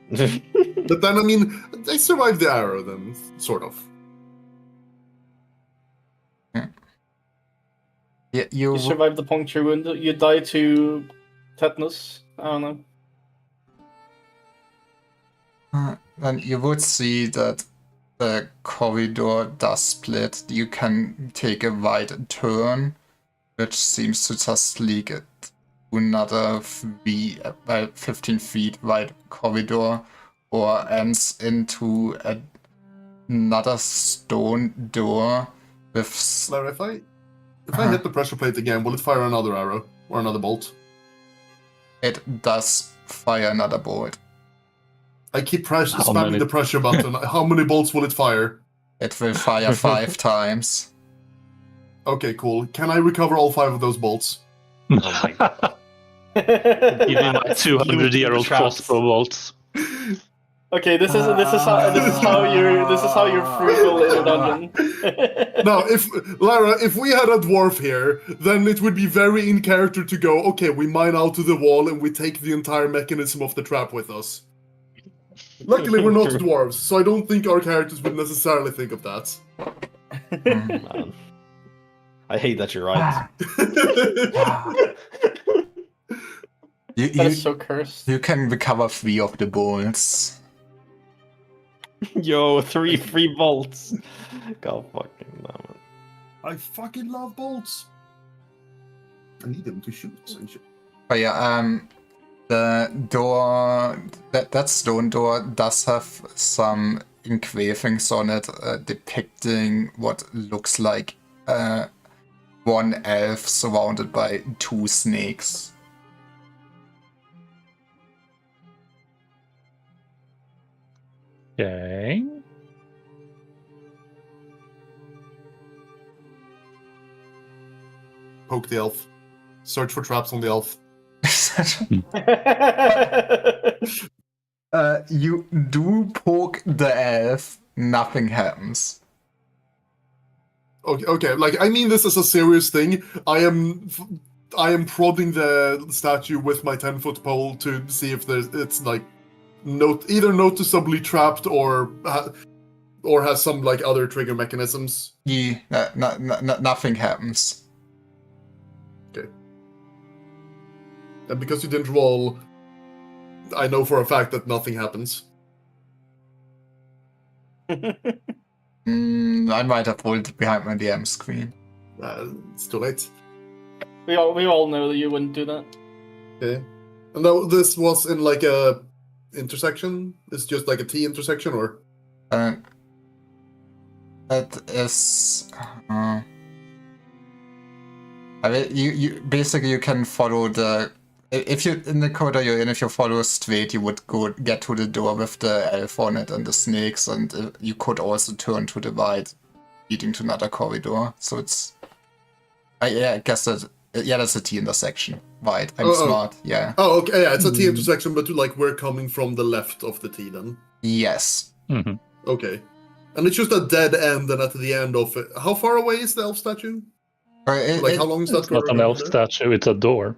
But then, I mean, they survived the arrow, then, sort of. Yeah, You survived the puncture wound. You died to tetanus. I don't know. then you would see that the corridor does split. You can take a wide turn, which seems to just lead it to another 15 feet wide corridor, or ends into another stone door with... Larry, if I hit the pressure plate again, will it fire another arrow or another bolt? It does fire another bolt. I keep How spamming many? the pressure button. How many bolts will it fire? It will fire 5 times. Okay, cool. Can I recover all 5 of those bolts? Oh my god. Give me my It's 200-year-old traps. crossbow bolts. Okay, this is how you're frugal in a dungeon. Now, if we had a dwarf here, then it would be very in character to go, okay, we mine out to the wall and we take the entire mechanism of the trap with us. Luckily, we're not dwarves, so I don't think our characters would necessarily think of that. Man. I hate that you're right. That is so cursed. You can recover 3 of the bolts. Yo, 3 free bolts. God fucking damn it. I fucking love bolts. I need them to shoot and shit. But yeah, the door, that stone door does have some engravings on it depicting what looks like one elf surrounded by 2 snakes. Okay. Poke the elf. Search for traps on the elf. You do poke the elf, nothing happens. Okay. Like I mean this as a serious thing. I am prodding the statue with my 10-foot pole to see if it's like either noticeably trapped or has some like other trigger mechanisms. Yeah, nothing happens. And because you didn't roll, I know for a fact that nothing happens. I might have rolled behind my DM screen. It's too late. We all know that you wouldn't do that. Okay. And now this was in like a intersection? It's just like a T intersection, or? It is. I mean, you basically you can follow the. If you in the corridor you're in, if you follow straight, you would get to the door with the elf on it and the snakes, and you could also turn to the right, leading to another corridor. So it's. I guess that. Yeah, that's a T intersection. Right, I'm smart. Yeah. Oh, okay. Yeah, it's a T intersection, but like we're coming from the left of the T then. Yes. Mm-hmm. Okay. And it's just a dead end, and at the end of it, how far away is the elf statue? Like how long is that? It's not an elf statue; it's a door.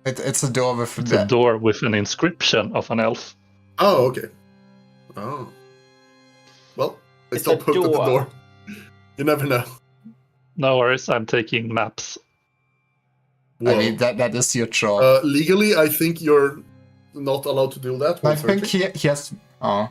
It's a door with. It's a door with an inscription of an elf. Oh, okay. Oh. Well, they still poked at the door. You never know. No worries, I'm taking maps. Whoa. I mean, that is your job. Legally, I think you're not allowed to do that. I think he has. Oh.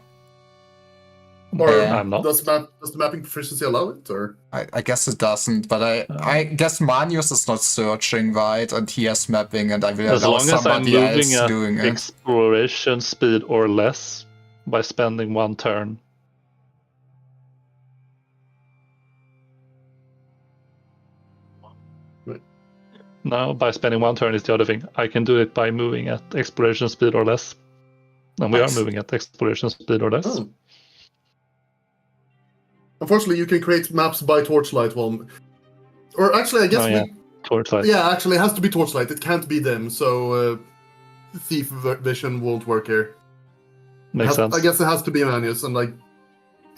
Or I'm not. Does the mapping proficiency allow it, or? I guess it doesn't, but I guess Manius is not searching, right? And he has mapping, and I will As allow long as I'm somebody else moving at doing it. exploration speed or less by spending 1 turn. Right. No, by spending 1 turn is the other thing. I can do it by moving at exploration speed or less. And we are moving at exploration speed or less. Oh. Unfortunately, you can create maps by torchlight one. Or actually, I guess Torchlight. Yeah, actually, it has to be torchlight. It can't be dim, so thief vision won't work here. Makes sense. I guess it has to be Manius, and like,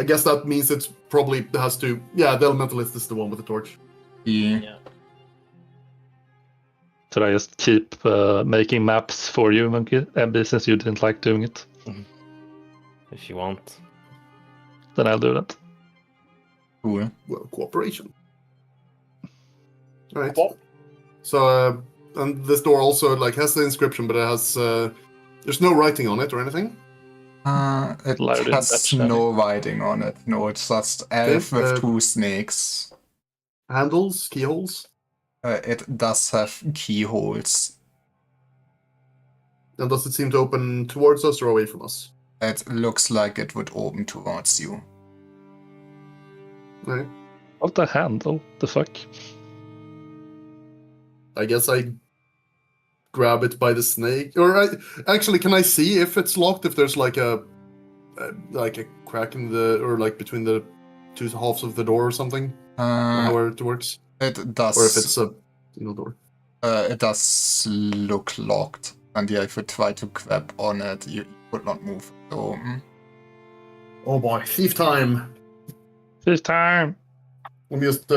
I guess that means it probably has to. Yeah, the elementalist is the one with the torch. Yeah. Should I just keep making maps for you, Monkey MB, since you didn't like doing it? If you want. Then I'll do that. Cool. Well, cooperation. All right. So, and this door also like has the inscription, but it has there's no writing on it or anything. It Loud in has Dutch, no writing on it. No, it's just elf Okay, with 2 snakes. Handles, keyholes, It does have keyholes. and does it seem to open towards us or away from us? It looks like it would open towards you. Right. What the handle? The fuck? I guess I grab it by the snake, or actually, can I see if it's locked? If there's like a crack in the, or like between the 2 halves of the door or something, or how it works, It does. or if it's a single door. It does look locked, and yeah, if you try to grab on it, you would not move. So, Oh boy, thief time! This time! Let me just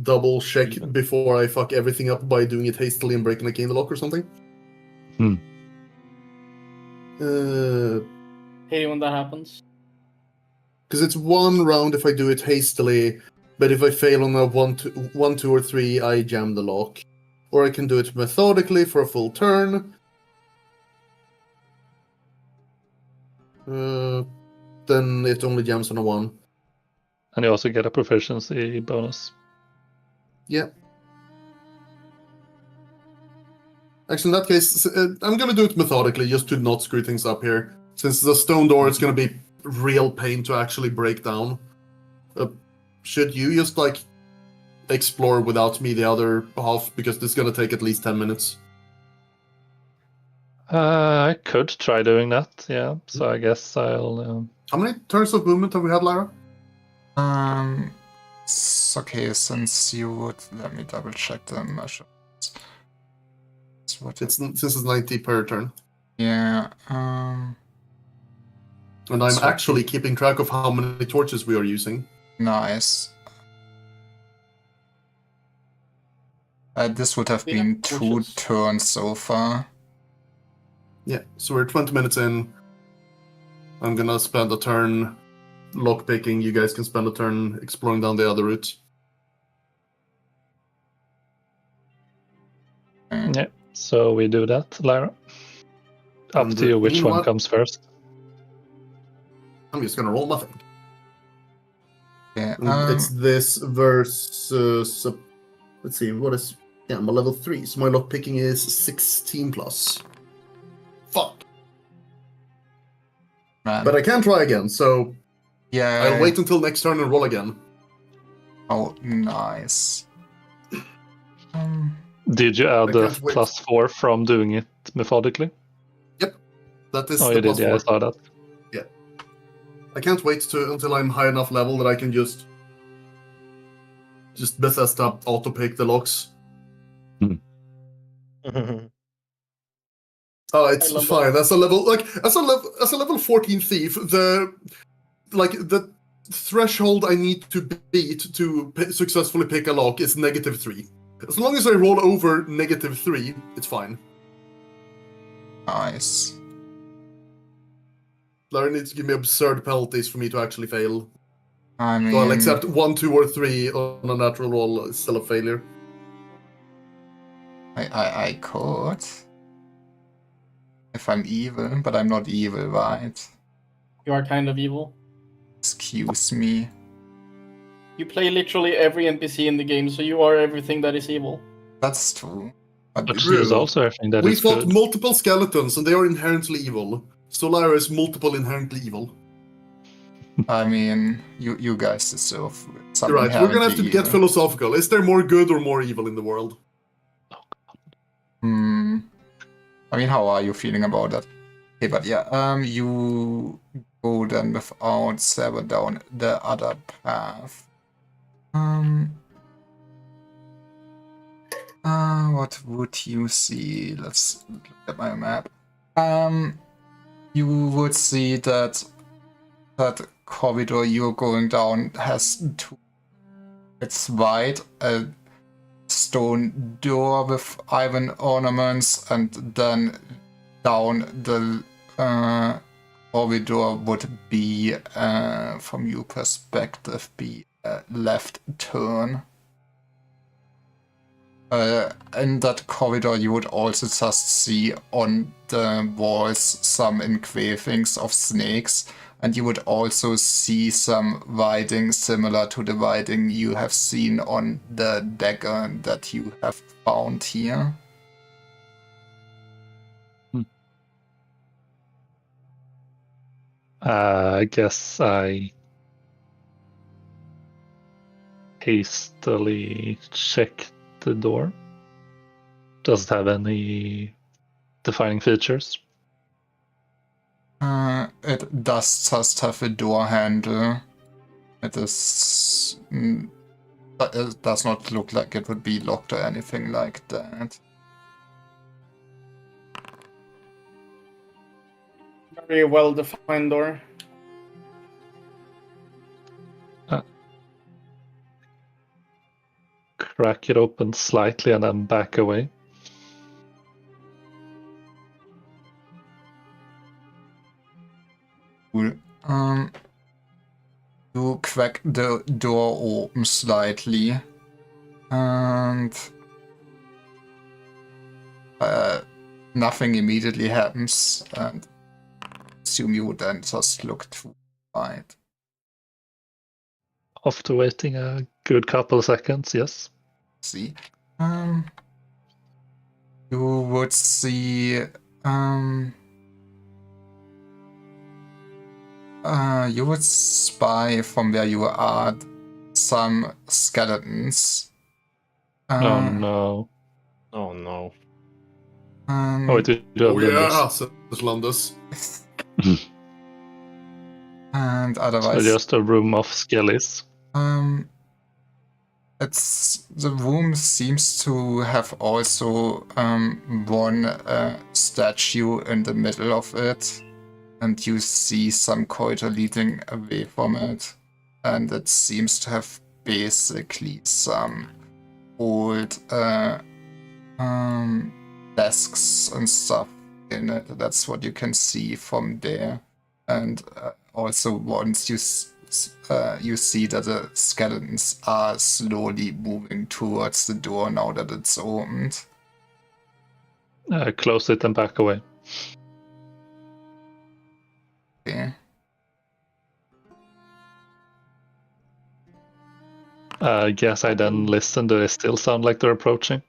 double check before I fuck everything up by doing it hastily and breaking the key in the lock or something. Hate when that happens. Because it's 1 round if I do it hastily, but if I fail on a 1, 2, or 3, I jam the lock. Or I can do it methodically for a full turn, Then it only jams on a 1. And you also get a proficiency bonus. Yeah. Actually, in that case, I'm gonna do it methodically just to not screw things up here. Since the stone door is gonna be real pain to actually break down. Should you just like explore without me the other half, because this is gonna take at least 10 minutes? I could try doing that, yeah. So I guess I'll... How many turns of movement have we had, Lyra? Okay, since you would... Let me double check the measurements. Since it's 90 per turn. Yeah, And I'm So- actually keeping track of how many torches we are using. nice. This would have Yeah, been 2 torches. turns so far. Yeah, so we're 20 minutes in. I'm gonna spend a turn lockpicking. You guys can spend a turn exploring down the other route. Yeah, so we do that, Lyra. Up And, to you which you know one what? comes first. I'm just gonna roll nothing. Yeah, And it's this versus. Let's see, what is. Yeah, I'm a level 3, so my lockpicking is 16 plus. Fuck. man. But I can try again, so Yeah. I'll wait until next turn and roll again. Oh, nice. Did you add I the can't wait. +4 from doing it methodically? That is Oh, the you did, plus yeah, I 4. saw that. I can't wait until I'm high enough level that I can just Bethesda auto pick the locks. Oh, it's I love fine. That's a level as a level 14 thief. The threshold I need to beat to successfully pick a lock is -3. As long as I roll over -3, it's fine. Nice. Larry needs to give me absurd penalties for me to actually fail. I mean, So I'll accept 1, 2, or 3 on a natural roll. It's still a failure. I could. If I'm evil, but I'm not evil, right? You are kind of evil. Excuse me. You play literally every NPC in the game, so you are everything that is evil. That's true. But But True. there's also everything that We is fought good. multiple skeletons, and they are inherently evil. Solara is multiple inherently evil. I mean, you guys deserve some You're right. We're gonna have to inherently get evil. philosophical. Is there more good or more evil in the world? I mean, how are you feeling about that? Okay, but yeah, you go then without Saber down the other path. What would you see? Let's look at my map. You would see that corridor you're going down has two. It's wide, a stone door with iron ornaments, and then down the corridor would be, from your perspective, be a left turn. In that corridor, you would also just see on the walls some engravings of snakes, and you would also see some writing similar to the writing you have seen on the dagger that you have found here. I guess I hastily check the door. Does it have any defining features? It does just have a door handle. It is... it does not look like it would be locked or anything like that. Very well defined door. Crack it open slightly and then back away. Cool. You crack the door open slightly, and nothing immediately happens, and assume you would then just look to the right. After waiting a good couple seconds, yes. See, you would see, you would spy from where you are some skeletons. Oh no. Oh no. Oh, wait, we do have Oh yeah, Lindus. says Landus. And So otherwise, just a room of skellies. the room seems to have also one statue in the middle of it, and you see some corridor leading away from it, and it seems to have basically some old desks and stuff in it. That's what you can see from there. And also once you see that the skeletons are slowly moving towards the door now that it's opened. Close it and back away. Okay. I guess I then listen. Do they still sound like they're approaching?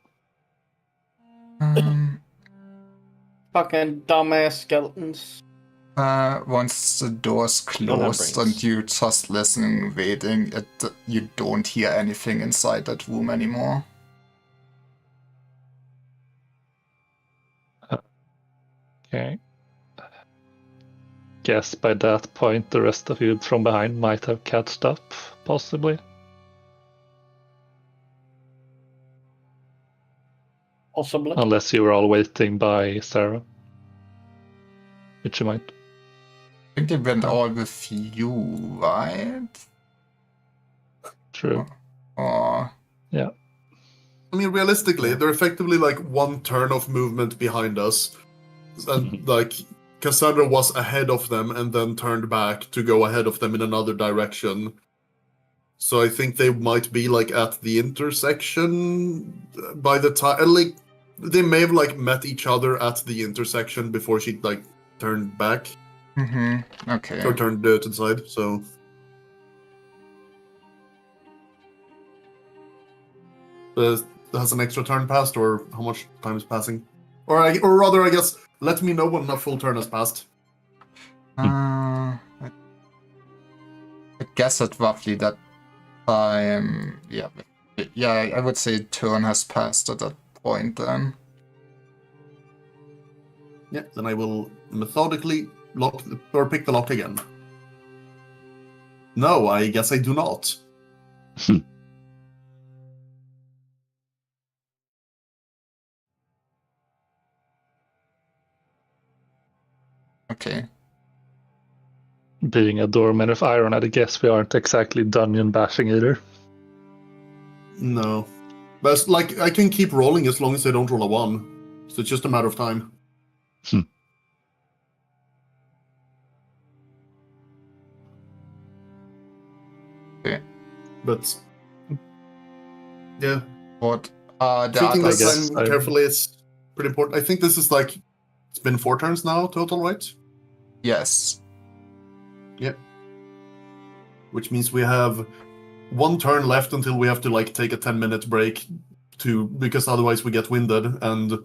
Fucking dumbass skeletons. Once the door's Don't have closed brains. and you just listening, waiting, you don't hear anything inside that room anymore. Okay. Guess by that point the rest of you from behind might have catched up, possibly. Possibly. Unless you were all waiting by Sarah. Which you might. I think they went all with you, right? True. Or Yeah. I mean, realistically, they're effectively like one turn of movement behind us. And like Cassandra was ahead of them and then turned back to go ahead of them in another direction. So I think they might be like at the intersection by the time, like they may have like met each other at the intersection before she like turned back okay. or turned to the side. So has an extra turn passed, or how much time is passing? Or rather, I guess, let me know when a full turn has passed. I guess at roughly that time, yeah, I would say turn has passed at that point then. Yeah, then I will methodically lock or pick the lock again. No, I guess I do not. Okay. Being a doorman of iron, I guess we aren't exactly dungeon bashing either. No. But it's like, I can keep rolling as long as I don't roll a 1. So it's just a matter of time. Okay. But yeah, What are the taking others? this time carefully is pretty important. I think this is like, it's been 4 turns now total, right? Yes. Yep. Which means we have 1 turn left until we have to like take a 10-minute break because otherwise we get winded, and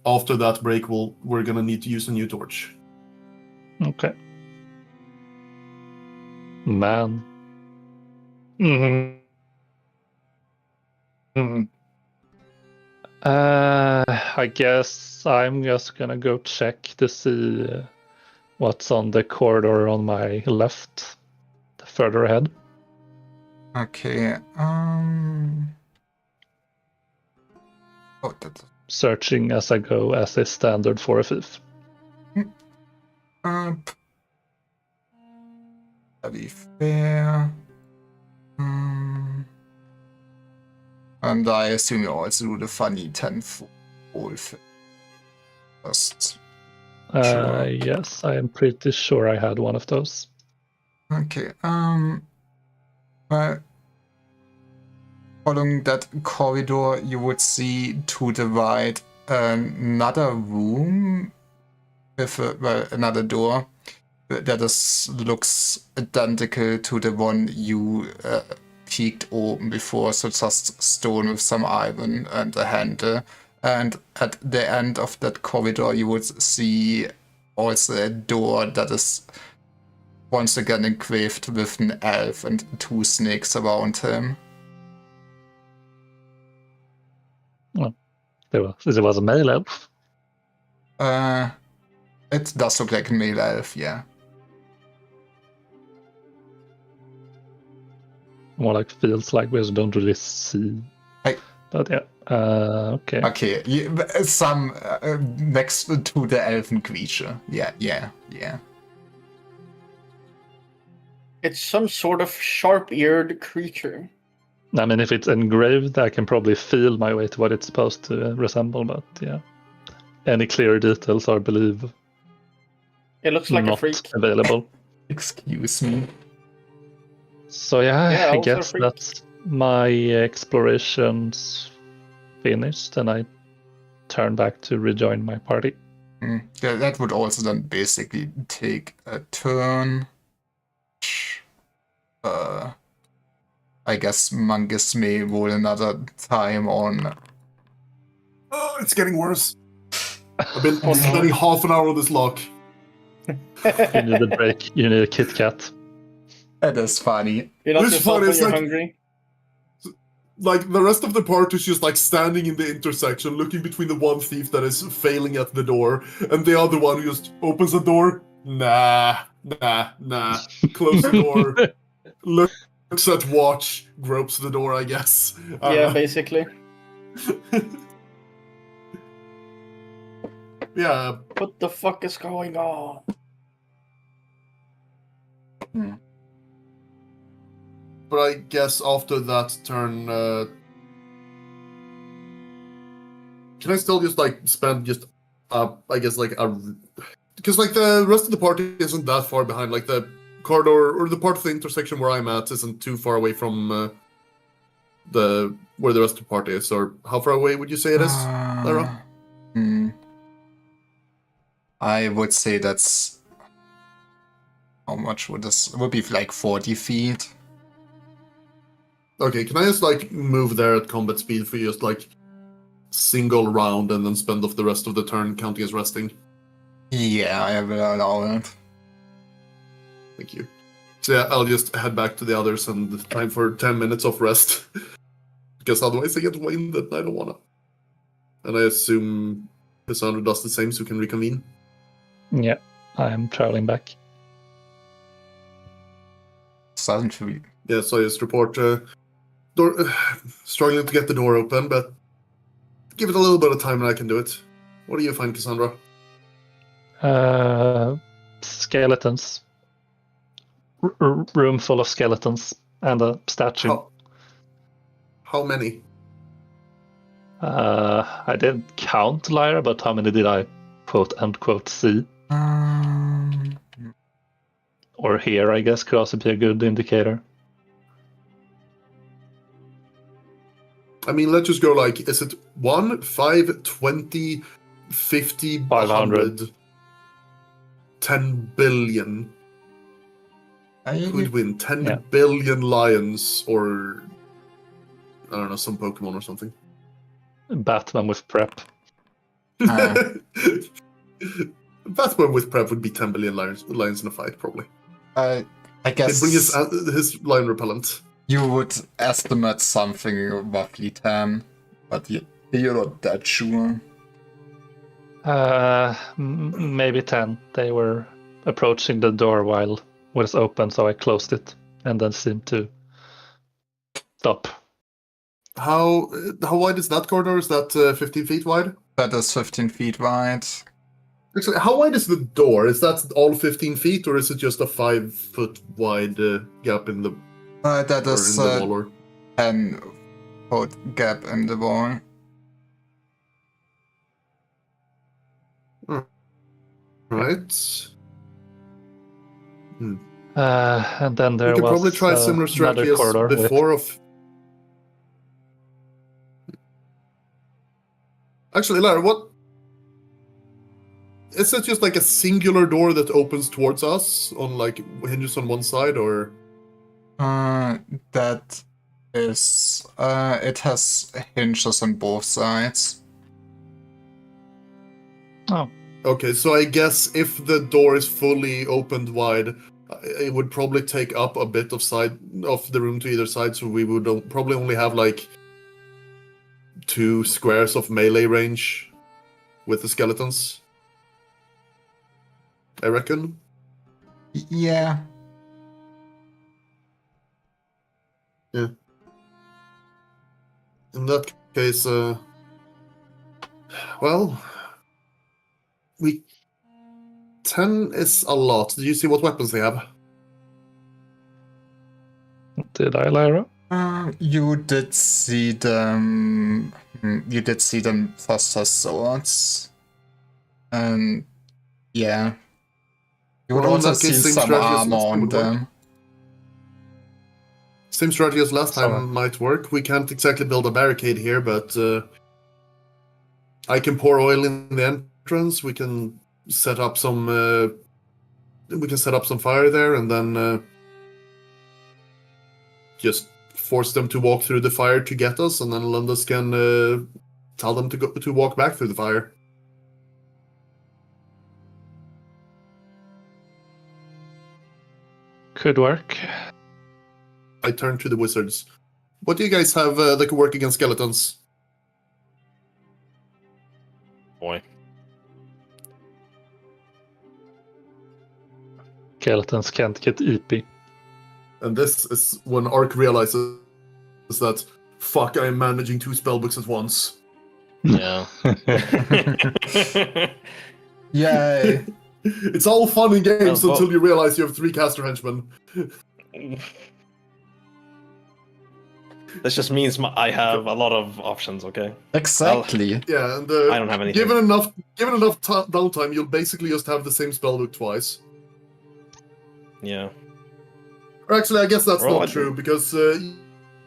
after that break we're gonna need to use a new torch. Okay. Man. I guess I'm just gonna go check to see what's on the corridor on my left, further ahead. Okay. Oh, that's Searching as I go as is standard for a thief. Very fair. And I assume you also do the funny 10-fold thing first. Sure. Yes, I am pretty sure I had one of those. Okay. Well, following that corridor, you would see to the right another room with another door, that looks identical to the one you peeked open before, so just stone with some iron and a handle. And at the end of that corridor, you would see also a door that is once again engraved with an elf and 2 snakes around him. It was a male elf. It does look like a male elf, yeah. More like feels like we don't really see. But yeah, okay. Okay, some next to the elven creature. Yeah. It's some sort of sharp-eared creature. I mean, if it's engraved, I can probably feel my way to what it's supposed to resemble, but yeah. Any clear details are, believe, It looks like not a freak. available. Excuse me. So yeah, I also guess freak. that's my explorations finished, and I turn back to rejoin my party. Yeah, that would also then basically take a turn. I guess Mangus may roll another time on. Oh, it's getting worse. I've been spending half an hour on this lock. You need a break. You need a Kit Kat. That is funny. You're not Which yourself part when is you're like- hungry. Like, the rest of the party is just, like, standing in the intersection, looking between the one thief that is failing at the door, and the other one who just opens the door. Nah. Close the door. Looks at watch. Gropes the door, I guess. Yeah, basically. Yeah. What the fuck is going on? But I guess after that turn, can I still just like spend just, I guess like because like the rest of the party isn't that far behind. Like the corridor or the part of the intersection where I'm at isn't too far away from where the rest of the party is. Or how far away would you say it is, Lara? I would say that's. How much would this? It would be like 40 feet. Okay, can I just like move there at combat speed for just like single round and then spend off the rest of the turn counting as resting? Yeah, I will allow it. Thank you. So yeah, I'll just head back to the others and time for 10 minutes of rest. Because otherwise I get wind that I don't wanna. And I assume Cassandra does the same so we can reconvene. Yeah, I'm traveling back. Doesn't feel. Yeah, so I just report door, struggling to get the door open, but give it a little bit of time and I can do it. What do you find, Cassandra? Skeletons. Room full of skeletons and a statue. How many? I didn't count, Lyra, but how many did I quote unquote see? Or hear, I guess, could also be a good indicator. I mean, let's just go like, is it 1, 5, 20, 50, 500. 100, 10 billion? Who would win? 10 billion lions or, I don't know, some Pokemon or something? Batman with prep. Batman with prep would be 10 billion lions in a fight, probably. I guess. He'd bring his lion repellent. You would estimate something roughly 10, but you're not that sure. Maybe 10. They were approaching the door while it was open, so I closed it and then seemed to stop. How wide is that corridor? Is that 15 feet wide? That is 15 feet wide. Actually, how wide is the door? Is that all 15 feet, or is it just a 5-foot wide gap in the That is the wall? Or... 10-foot gap in the wall. Right. And then there We could was probably try a similar strategy as corridor before. Actually, Lara, what is it just like a singular door that opens towards us on like hinges on one side, or? That is, it has hinges on both sides. Oh, Okay, so I guess if the door is fully opened wide, it would probably take up a bit of the room to either side, so we would probably only have like 2 squares of melee range with the skeletons. I reckon. Yeah. Yeah. In that case, well, 10 is a lot. Do you see what weapons they have? did I, Lyra? You did see them. You did see them foster swords, and yeah, you would Well, in also that see case, same some strategy as armor last time on would work. them. Same strategy as last time Sorry. might work. We can't exactly build a barricade here, but I can pour oil in the entrance. We can set up some. We can set up some fire there, and then just force them to walk through the fire to get us, and then Lundus can tell them to walk back through the fire. Could work. I turn to the wizards. What do you guys have that could work against skeletons? Boy. Skeletons can't get EP. And this is when Ark realizes that, fuck, I'm managing 2 spellbooks at once. Yeah. Yay! It's all fun and games Well, until you realize you have 3 caster henchmen. This just means I have a lot of options, okay? Exactly. Yeah, and I don't have anything. given enough downtime, you'll basically just have the same spellbook twice. Yeah. Or actually, I guess that's Well, not true, because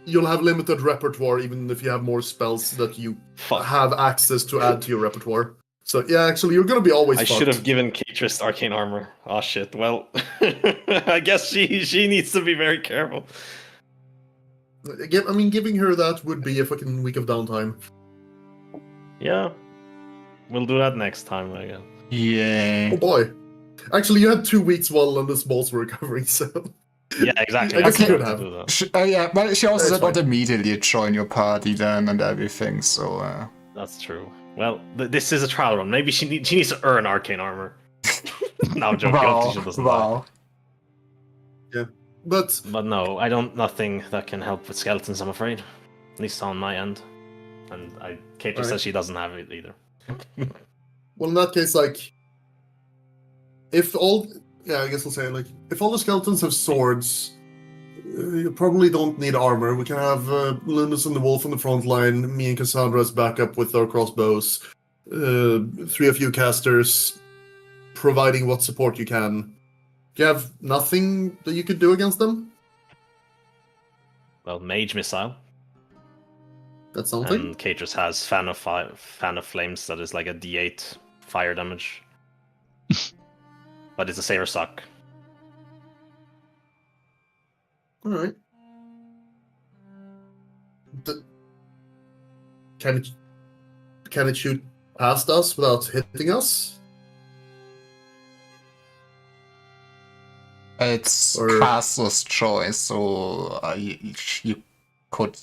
you'll have limited repertoire even if you have more spells that you Fuck. have access to add to your repertoire. So yeah, actually, you're gonna be always I fucked. should have given Catrist arcane armor. Oh shit. Well, I guess she needs to be very careful. I mean, giving her that would be a fucking week of downtime. Yeah. We'll do that next time, I guess. Oh Yay. boy. Actually, you had 2 weeks while Lundus balls were recovering, so... Yeah, exactly. I guess I you could forgot have. to do that. Yeah, but she also That's did not fine. immediately join your party then and everything, so That's true. Well, this is a trial run. Maybe she needs to earn arcane armor. No, I'm joking. I don't think she doesn't die. wow. But But no, nothing that can help with skeletons, I'm afraid. At least on my end. And Catrist Alright. says she doesn't have it either. well, in that case, like, if all, I guess I'll say, like, if all the skeletons have swords, you probably don't need armor. We can have Linus and the Wolf on the front line, me and Cassandra as backup with our crossbows, 3 of you casters, providing what support you can. Do you have nothing that you could do against them? Well, Mage Missile. That's something. And Catrist has Fan of Flames that is like a D8 fire damage. But it's a saver suck. All right. Can it shoot past us without hitting us? It's Or- caster's choice, so you could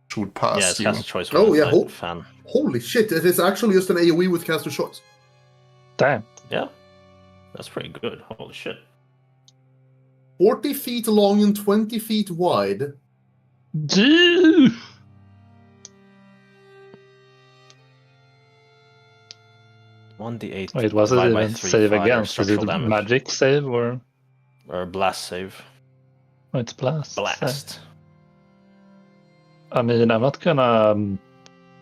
shoot Yeah, past it's you. cast a choice. Oh, with yeah, my oh. Fan. Holy shit! It is actually just an AoE with caster shots. Damn. Yeah. That's pretty good. Holy shit. 40 feet long and 20 feet wide. Gee! One D8. Wait, was it divided by even 3 save fire against? Is it structural damage. magic save or Or blast save. oh, it's blast? Blast. I mean, I'm not gonna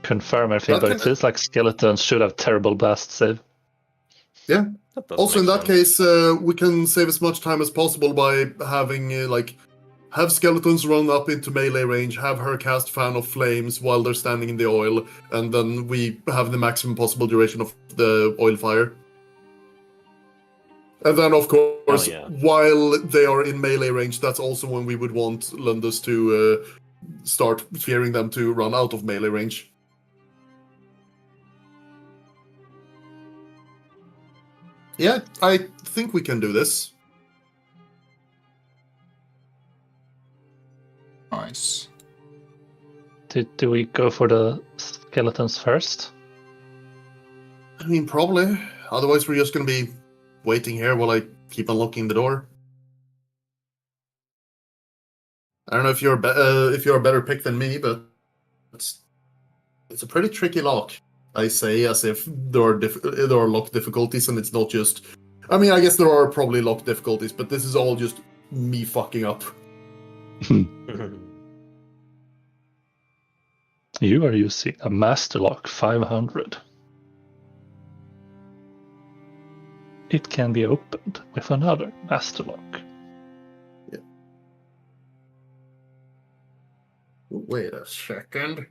confirm everything, That but can- it feels like skeletons should have terrible blast save. That does Also, in make that sense. case, we can save as much time as possible by having, have skeletons run up into melee range, have her cast Fan of Flames while they're standing in the oil, and then we have the maximum possible duration of the oil fire. And then, of course, yeah. while they are in melee range, that's also when we would want Lundus to start fearing them to run out of melee range. Yeah, I think we can do this. Nice. Do we go for the skeletons first? I mean, probably. Otherwise, we're just going to be waiting here while I keep unlocking the door. I don't know if you're a better pick than me, but it's a pretty tricky lock. I say as if there are lock difficulties, and it's not just. I mean, I guess there are probably lock difficulties, but this is all just me fucking up. You are using a Master Lock 500. It can be opened with another Master Lock. Yeah. Wait a second.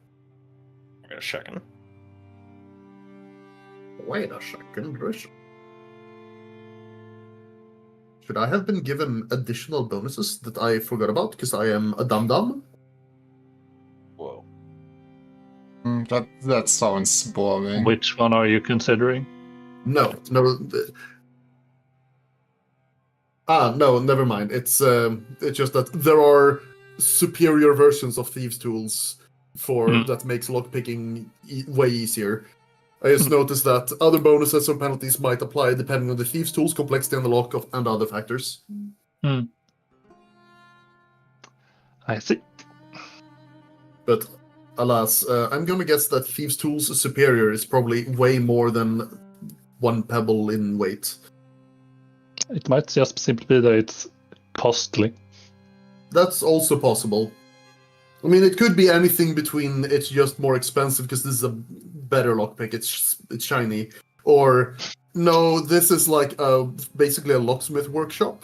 Wait a second. Should I have been given additional bonuses that I forgot about because I am a dum-dum? Whoa. That sounds boring. Which one are you considering? No. No, never mind. It's just that there are superior versions of Thieves' Tools that makes lockpicking way easier. I just noticed that other bonuses or penalties might apply depending on the Thieves' Tools, complexity on the lock, and other factors. I see. But alas, I'm gonna guess that Thieves' Tools superior is probably way more than 1 pebble in weight. It might just simply be that it's costly. That's also possible. I mean, it could be anything between it's just more expensive because this is a better lockpick, it's shiny, or no, this is like basically a locksmith workshop.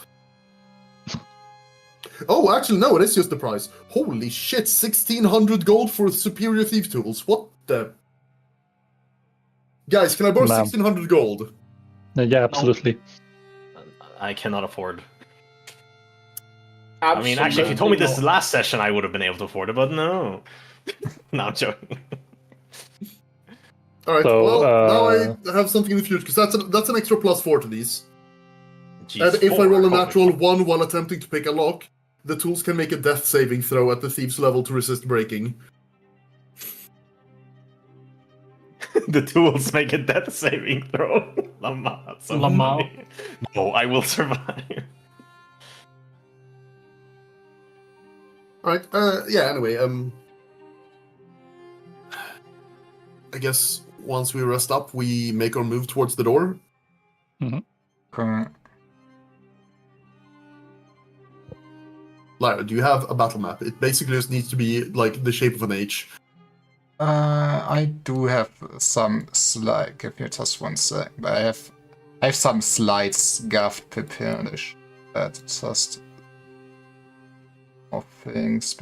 Oh, actually, no, it is just the price. Holy shit, 1,600 gold for superior thief tools. What the? Guys, can I borrow Ma'am. 1,600 gold? Yeah, absolutely. I cannot afford. I Absolutely mean, actually, if you told me this not. last session, I would have been able to afford it, but no. No, I'm joking. All right. So, well, now I have something in the future because that's an extra +4 to these. Jeez, And if I 4, roll a holy natural fuck. 1 while attempting to pick a lock, the tools can make a death saving throw at the thief's level to resist breaking. The tools make a death saving throw. Lama, that's so Lama. funny. No, I will survive. All right. Yeah. Anyway, I guess once we rest up, we make our move towards the door. Okay. Lyra, do you have a battle map? It basically just needs to be like the shape of an H. I do have some slide. Give me just 1 sec. I have some slides gaffed prepared. That just more things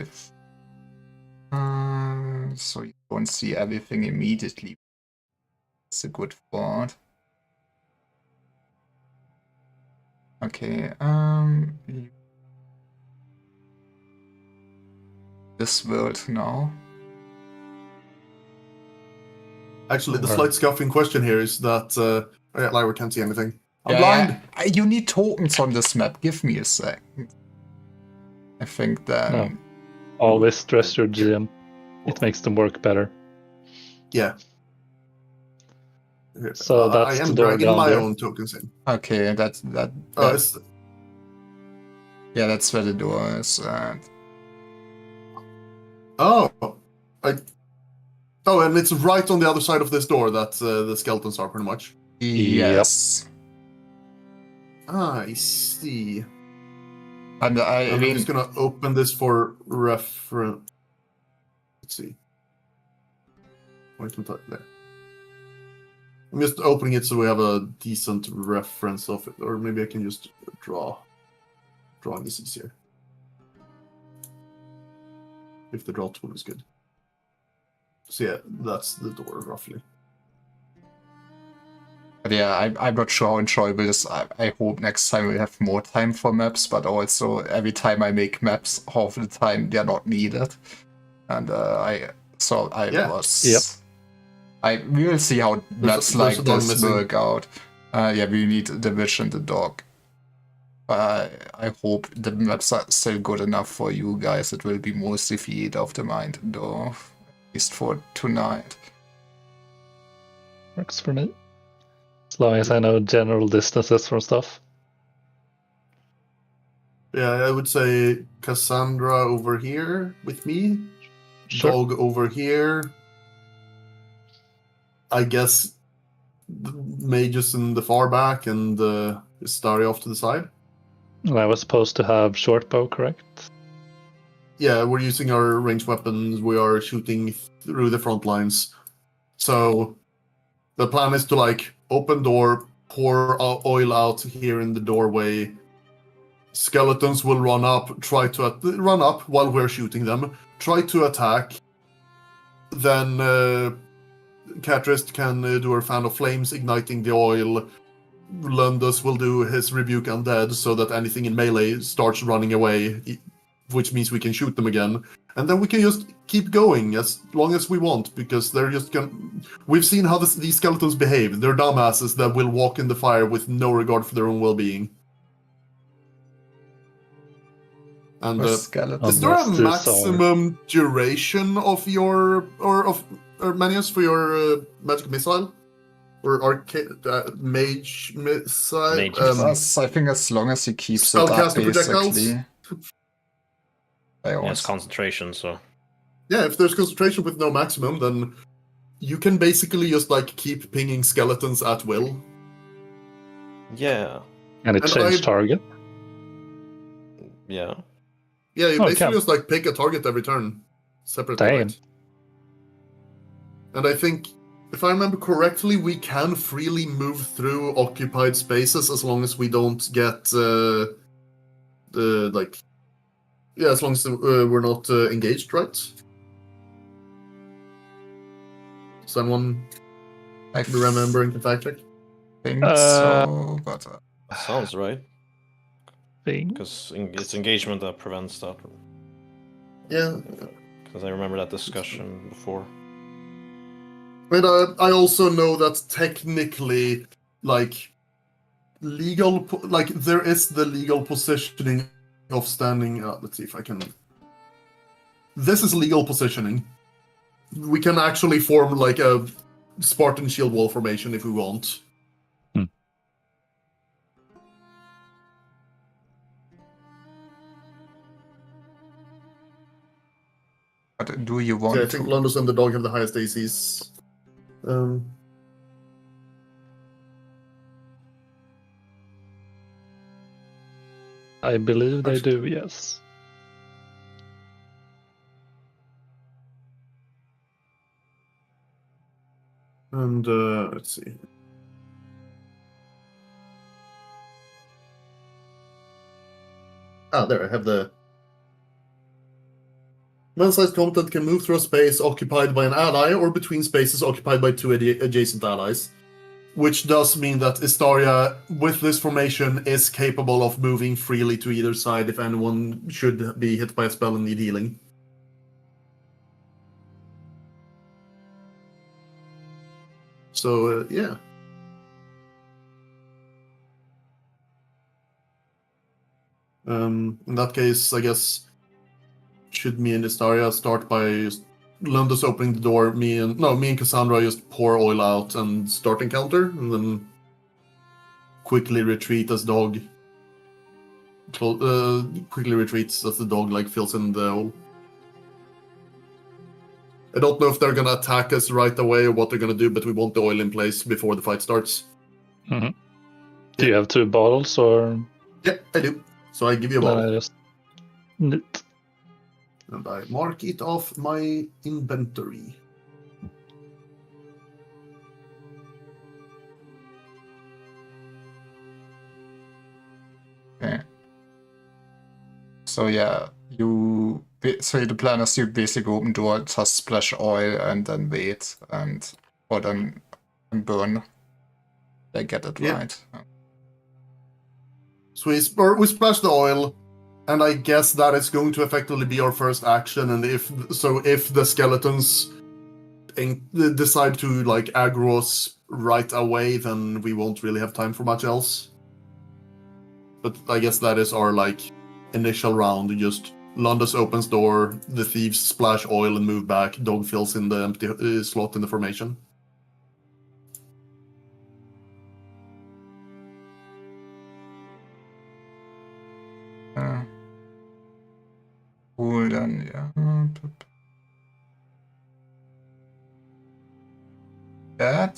so you don't see everything immediately. It's a good thought. Okay. This world now. Actually, the slight scuff in question here is that Lyra can't see anything. I'm Yeah, blind. you need tokens on this map. Give me a second. I think then. No. Always stress your GM. It makes them work better. Yeah. So that's I the am door dragging down my there. own tokens in. Okay, Oh, yeah, that's where the door is. And it's right on the other side of this door that the skeletons are, pretty much. Yes. I see. And I'm just gonna open this for reference. Let's see. Wait, there. I'm just opening it so we have a decent reference of it, or maybe I can just draw. Drawing is easier. If the draw tool is good. So yeah, that's the door roughly. But yeah, I'm not sure how enjoyable this. I hope next time we'll have more time for maps, but also every time I make maps, half the time they're not needed. And I Yeah. was. Yep. We will see how maps like a dog this missing. work out. Yeah, we need the witch and the dog. I hope the maps are still good enough for you guys. It will be mostly Theater of the Mind, though, at least for tonight. Works for me. As long as I know general distances from stuff. Yeah, I would say Cassandra over here with me. Sure. Dog over here. I guess the mages in the far back and Istari off to the side. And I was supposed to have short bow, correct? Yeah, we're using our ranged weapons. We are shooting through the front lines. So the plan is to like open door, pour oil out here in the doorway. Skeletons will run up, run up while we're shooting them, try to attack. Then Catrist can do her fan of flames, igniting the oil. Lundus will do his rebuke undead, so that anything in melee starts running away, which means we can shoot them again. And then we can just keep going as long as we want, because they're just gonna... We've seen how these skeletons behave. They're dumbasses that will walk in the fire with no regard for their own well-being. And is there a Unless there's maximum duration of your or Manius for your magic missile or arcade mage missile? Mage I think as long as he keeps it up, Spellcaster projectiles? basically. Yeah, it's concentration, so. Yeah, if there's concentration with no maximum, then you can basically just like keep pinging skeletons at will. Yeah. And it changed target. Yeah. Yeah, you Oh, basically okay. just like pick a target every turn, separately. Damn. Right? And I think, if I remember correctly, we can freely move through occupied spaces as long as we don't get as long as we're not engaged, right? Someone remembering the fact check? Think so, but Sounds right. Thing. Because it's engagement that prevents that. Yeah. Because I remember that discussion before. But I also know that technically, like, there is the legal positioning of standing. Let's see if I can. This is legal positioning. We can actually form like a Spartan shield wall formation if we want. But do you want I think Lundus and the dog have the highest ACs. I believe they do, yes. And let's see. There I have the man-sized combatant can move through a space occupied by an ally or between spaces occupied by two adjacent allies. Which does mean that Istaria, with this formation, is capable of moving freely to either side if anyone should be hit by a spell and need healing. So, yeah. In that case, I guess, should me and Istaria start by Lundus opening the door, me and Cassandra just pour oil out and start encounter, and then quickly retreat as dog quickly retreats as the dog like fills in the hole. I don't know if they're gonna attack us right away or what they're gonna do, but we want the oil in place before the fight starts. Mm-hmm. Do you have 2 bottles or? Yeah, I do. So I give you a bottle. Just... Neat. And I mark it off my inventory. Okay. So yeah, so the plan is you basically open door, just splash oil and then wait and or then burn. I get it Yeah. right. So we splash the oil, and I guess that is going to effectively be our first action. And if the skeletons decide to like aggro us right away, then we won't really have time for much else. But I guess that is our like initial round. Just Lundus opens door, the thieves splash oil and move back. Dog fills in the empty slot in the formation. Cool, dann, ja. That.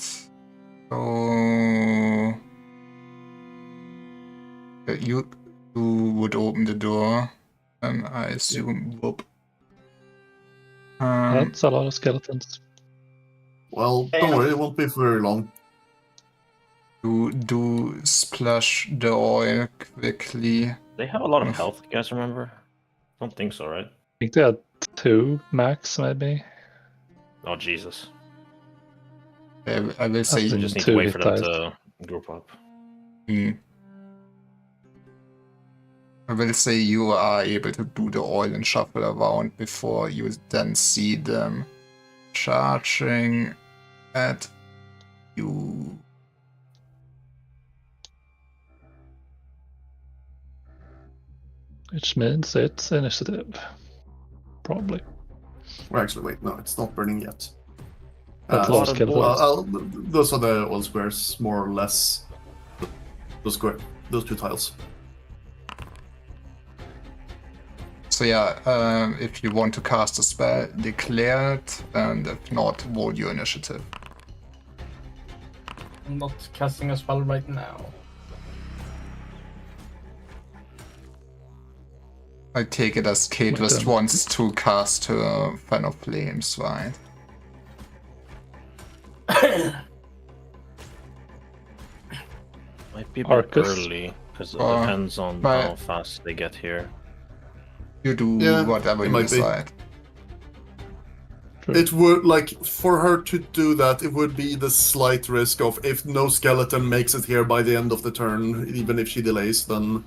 So. You would open the door, and I assume, whoop. That's a lot of skeletons. Well, don't worry, it won't be for very long. You do splash the oil quickly. They have a lot of health, you guys remember? Don't think so, right? I think they had 2 max, maybe. Oh, Jesus. I will say That's You just need Two to wait for them hit to group up. I will say you are able to do the oil and shuffle around before you then see them charging at you. Which means it's initiative. Probably. Well, actually, wait, no, it's not burning yet. That's a lot of skeletons. Those are the oil squares, more or less. Those 2 tiles. So yeah, if you want to cast a spell, declare it, and if not, roll your initiative. I'm not casting a spell right now. I take it as Kate just wants to cast her Fan of Flames, right? Might be a bit Arcus. early, because it depends on how fast they get here. You do whatever it you might be. decide. It would, like, for her to do that, it would be the slight risk of if no skeleton makes it here by the end of the turn, even if she delays, then...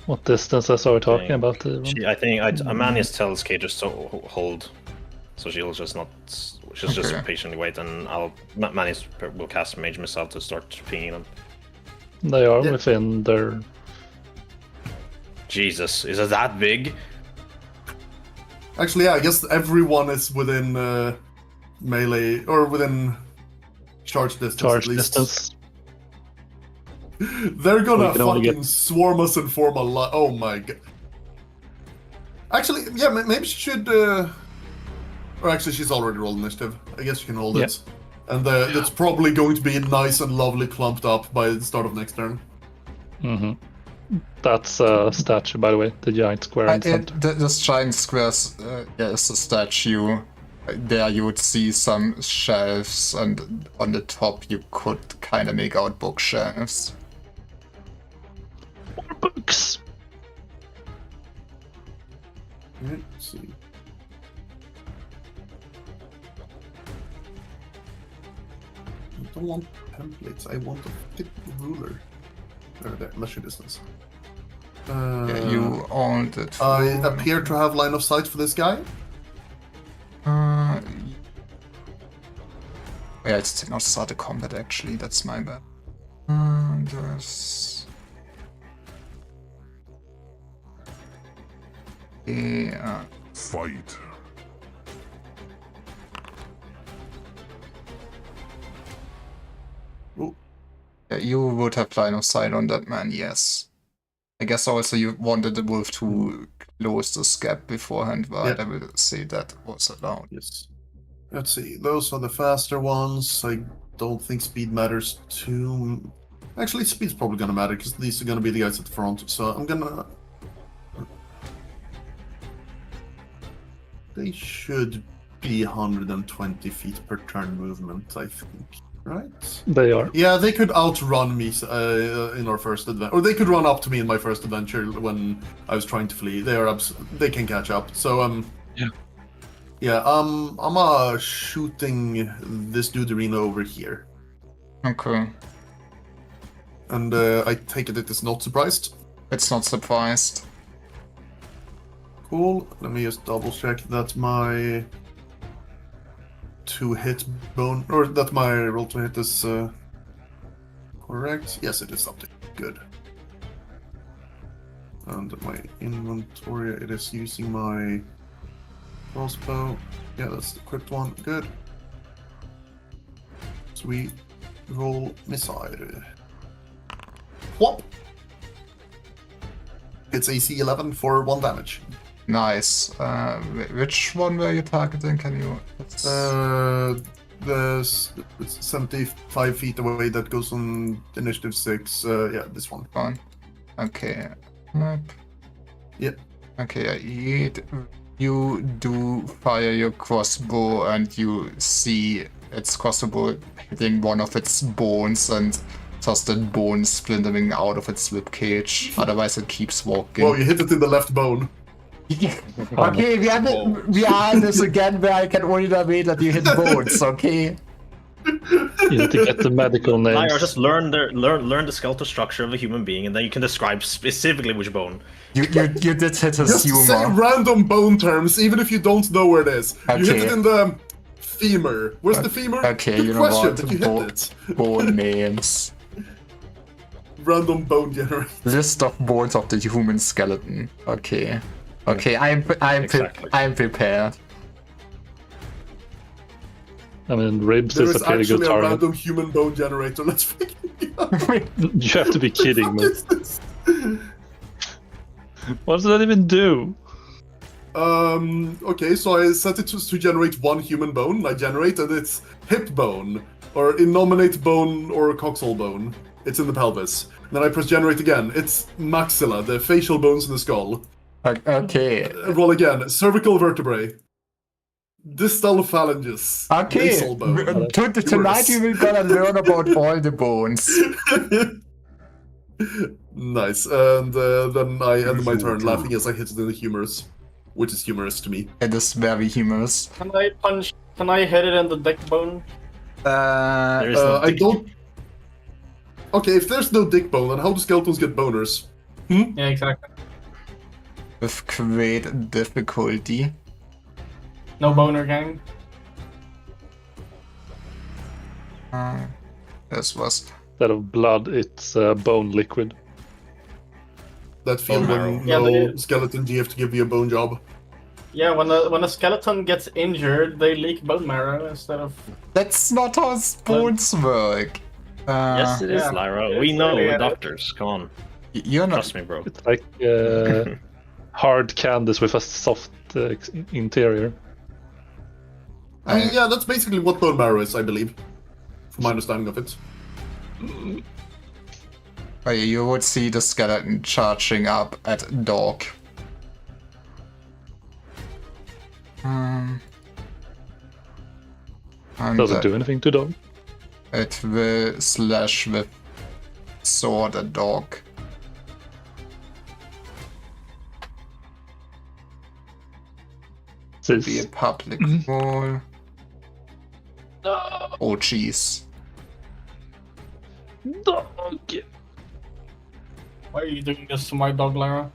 What distances are we talking about? I think Amanius tells Kate just to hold, so she'll just just patiently wait, and Manius will cast Mage Missile to start pinging them. They are within their... Jesus, is it that big? Actually, yeah, I guess everyone is within melee, or within charge distance at least. distance. They're gonna We can only fucking swarm us and form a line. Oh my god. Actually, yeah, maybe she should... Or actually, she's already rolled initiative. I guess you can hold it. And it's probably going to be nice and lovely clumped up by the start of next turn. Mm-hmm. That's a statue, by the way, the giant square in front. This giant square is a statue. There you would see some shelves, and on the top you could kind of make out bookshelves. More books! Let's see. I don't want templates, I want a thick ruler. There, measure distance. You owned it. I appear to have line of sight for this guy. Yeah, it's not started combat actually, that's my bad. There's... Yeah. Fight. Oh. Yeah, you would have line of sight on that man, yes. I guess also you wanted the wolf to close this gap beforehand, right? I will say that was allowed. Yes. Let's see, those are the faster ones. I don't think speed matters too... Actually, speed's probably gonna matter, because these are gonna be the guys at the front, so I'm gonna... They should be 120 feet per turn movement, I think, right? They are. Yeah, they could outrun me in our first adventure, or they could run up to me in my first adventure when I was trying to flee. They can catch up. So yeah, I'm shooting this dude arena over here. Okay. And I take it is not surprised. It's not surprised. Cool. Let me just double check that my 2-hit bone, or that my roll to hit is correct. Yes, it is updated. Good. And my inventory, it is using my crossbow. Yeah, that's the equipped one. Good. Sweet. Roll missile. Whop! It's AC 11 for 1 damage. Nice. Which one were you targeting? Can you? It's 75 feet away. That goes on initiative 6. Yeah, this one. Fine. Okay. Map. Yep. Okay. You do fire your crossbow, and you see its crossbow hitting one of its bones, and just that bone splintering out of its ribcage. Otherwise, it keeps walking. Whoa, you hit it in the left bone. Okay, we are this again where I can only narrate that you hit bones, okay? You need to get the medical names. Lyra, just learn the skeletal structure of a human being, and then you can describe specifically which bone. You did hit his Just say humor. random bone terms, even if you don't know where it is. You hit Okay. it in the femur. Where's the femur? Okay, Good you know question, what? but you hit it. Bone names. Random bone generator. List of bones of the human skeleton. Okay. Okay, I'm prepared. I mean, ribs There is is a pretty good actually a target. random human bone generator. Let's freaking go. You have to be kidding me. What is this? What does that even do? Okay, so I set it to generate 1 human bone. I generated its hip bone, or innominate bone, or coxal bone. It's in the pelvis. Then I press generate again. It's maxilla, the facial bones in the skull. Okay. Roll again. Cervical vertebrae. Distal phalanges. Okay. Nasal bone. Tonight we will gonna learn about all the bones. Nice. And then I end my turn laughing as I hit it in the humerus, which is humorous to me. It is very humorous. Can I hit it in the dick bone? There's no I don't. Okay, if there's no dick bone, then how do skeletons get boners? Yeah, exactly. With great difficulty. No boner gang. This was. Instead of blood, it's bone liquid. That field Bone when marrow. no Yeah, they- skeleton GF to give you a bone job. Yeah, when a skeleton gets injured, they leak bone marrow instead of. That's not how bones work. Yes, it is, Yeah. Lyra. It's We know, really we're it. doctors. Come on, You're not. trust me, bro. It's like hard candies with a soft interior. I mean, yeah, that's basically what bone marrow is, I believe. From my understanding of it. You would see the skeleton charging up at dog. And Doesn't do anything to dog. it will slash with sword at dog. Be a This public wall. Oh jeez. dog. Why are you doing this to my dog, Lara?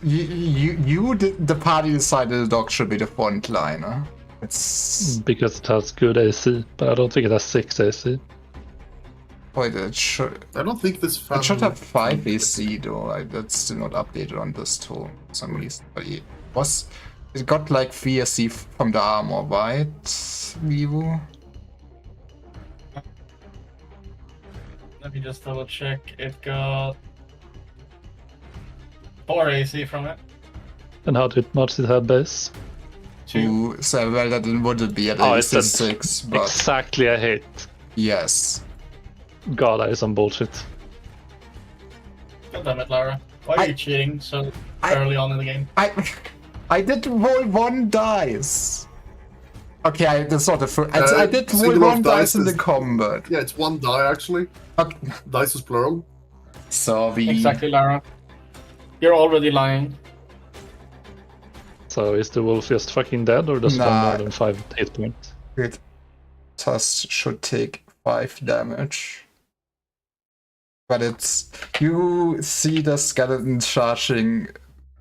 You did, the party decided the dog should be the frontliner. It's Because it has good AC, but I don't think it has 6 AC. wait, it should I don't think this it should have 5 AC though. That's still not updated on this tool for some reason. But it got like 3 AC from the armor, right, Vivo? Let me just double check. It got 4 AC from it. And how much it have base? 2. So well, that wouldn't be at Oh, AC it's at 6, but exactly a hit. yes. God, that is some bullshit. God damn it, Lara. Why are you cheating so early on in the game? I did roll 1 dice. Okay, that's not the first. I did roll single 1 of dice dice in the is- combat. Yeah, it's 1 die actually. Okay. Dice is plural. Sorry. Exactly, Lara. You're already lying. So is the wolf just fucking dead, or does it have Nah. more than 5 hit points? It just should take 5 damage. but it's you see the skeleton charging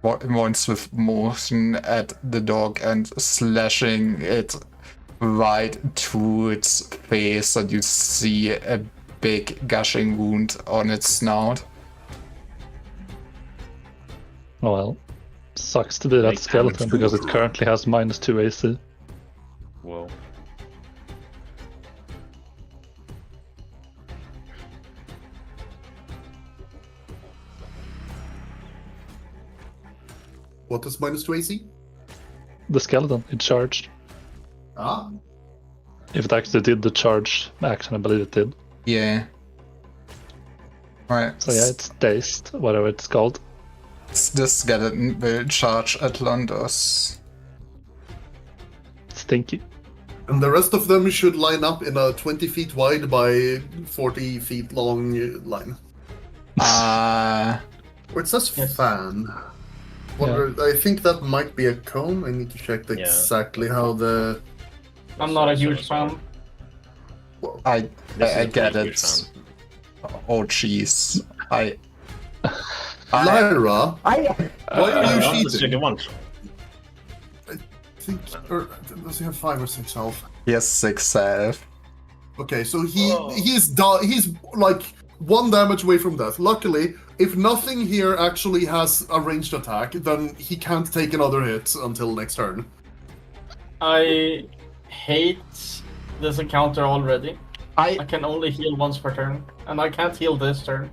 once with motion at the dog and slashing it right to its face, and you see a big gushing wound on its snout. Oh well. Sucks to be that Make skeleton damage. because it currently has -2 AC. Whoa. What is -2 AC? The skeleton, it charged. Ah. If it actually did the charge action, I believe it did. Yeah. Right. So yeah, it's dazed, whatever it's called. The skeleton will charge at Londos. Stinky. And the rest of them should line up in a 20 feet wide by 40 feet long line. Or it says Yes. fan. Wonder, I think that might be a cone. I need to check exactly how the. I'm not a huge fan. I This is a get pretty it. good Oh jeez. Lyra, why are you That's the cheating? second one. I think, or does he have 5 or 6 health? He has 6 health. Okay, so he's like 1 damage away from death. Luckily, if nothing here actually has a ranged attack, then he can't take another hit until next turn. I hate this encounter already. I I can only heal once per turn, and I can't heal this turn.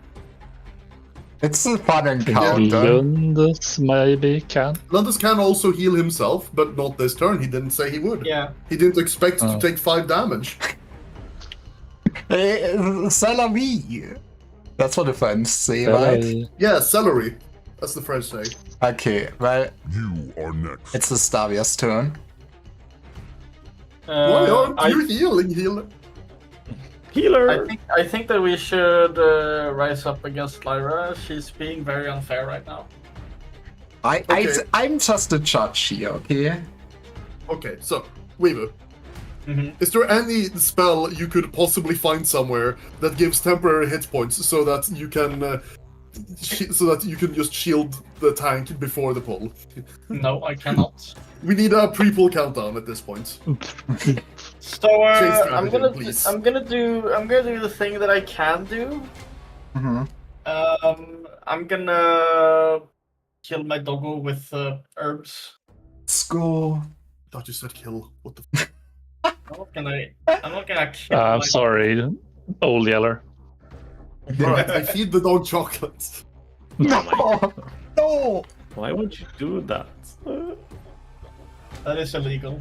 it's a fun encounter. Lundus maybe can. Landis can also heal himself, but not this turn. He didn't say he would. Yeah. He didn't expect to Oh. take 5 damage. C'est la vie. That's what the French say, right? Yeah, celery. That's the French say. Okay, well, You are next. it's Astavia's turn. Why aren't I, you healing, healer? Healer. I think that we should rise up against Lyra. She's being very unfair right now. Okay. I'm just a judge here, okay? Okay, so, Weaver, Mhm. is there any spell you could possibly find somewhere that gives temporary hit points so that you can just shield the tank before the pull? No, I cannot. We need a pre-pull countdown at this point. So Change I'm strategy, gonna please. I'm gonna do the thing that I can do. Mm-hmm. I'm gonna kill my doggo with herbs. Score. Thought you said kill. What the? I'm not gonna kill. I'm my sorry, old yeller. Alright, I feed the dog chocolates. No! No! Why would you do that? That is illegal.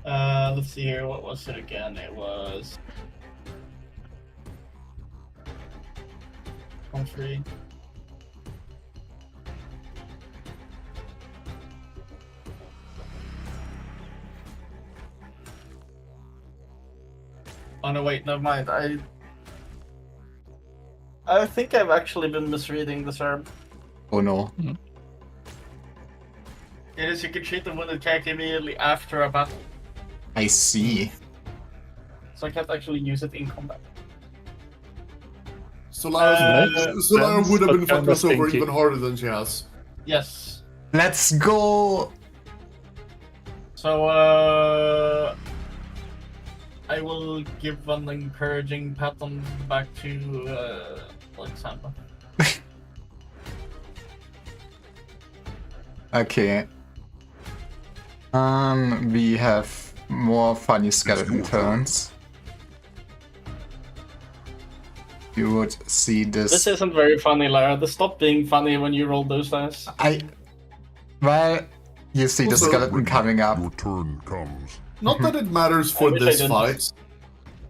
Let's see here. What was it again? It was. On free. Oh no! Wait, never mind. I think I've actually been misreading this herb. Oh no. It is you can treat the wounded character immediately after a battle, I see. so I can't actually use it in combat. Solara would have been but fucking kinda us over stinky. even harder than she has. Yes. Let's go! So, I will give an encouraging pat on the back to Alexandra. Okay. We have more funny skeleton turns. You would see This this. isn't very funny, Lara. This stop being funny when you roll those dice. Well, you see the Also, skeleton coming up. Your turn comes. Not that it matters I for wish I this didn't. fight,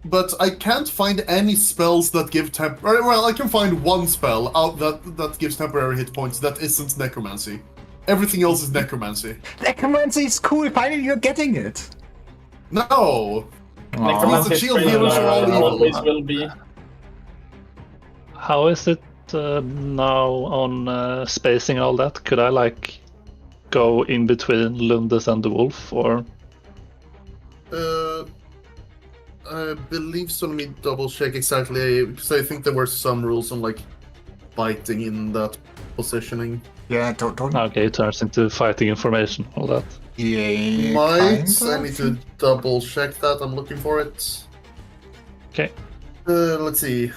but I can't find any spells that give temporary. Well, I can find one spell out that gives temporary hit points that isn't necromancy. Everything else is necromancy. Necromancy is cool, finally you're getting it! No, Aw. Necromancy- the shield healers are all evil. Always will be. How is it now on spacing and all that? Could I like go in between Lundus and the wolf, or I believe so. Let me double check exactly because I think there were some rules on like fighting in that positioning. Yeah, don't. Okay, it turns into fighting information, all that. Yeah, Might. kind I of. need to double check that. I'm looking for it. Okay. Let's see.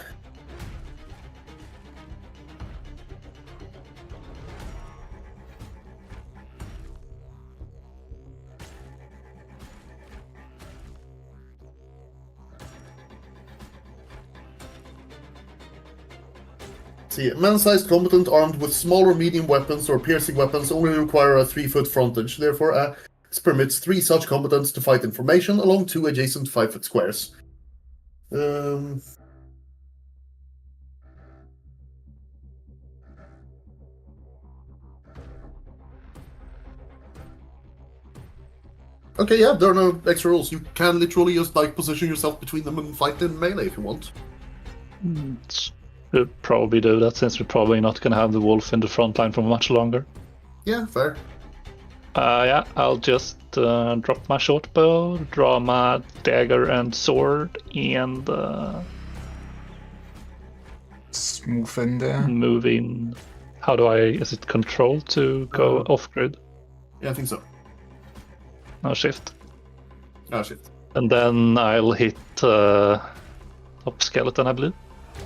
See, man-sized combatant armed with small or medium weapons or piercing weapons only require a 3-foot frontage. Therefore, acks permits 3 such combatants to fight in formation along 2 adjacent 5-foot squares. Okay, yeah, there are no extra rules. You can literally just like position yourself between them and fight in melee if you want. Should probably do that since we're probably not going to have the wolf in the front line for much longer. Yeah, fair. Yeah, I'll just drop my short bow, draw my dagger and sword, and Move in there. move in. How do I? Is it control to go off grid? Yeah, I think so. No, shift. Oh shit. And then I'll hit top skeleton, I believe.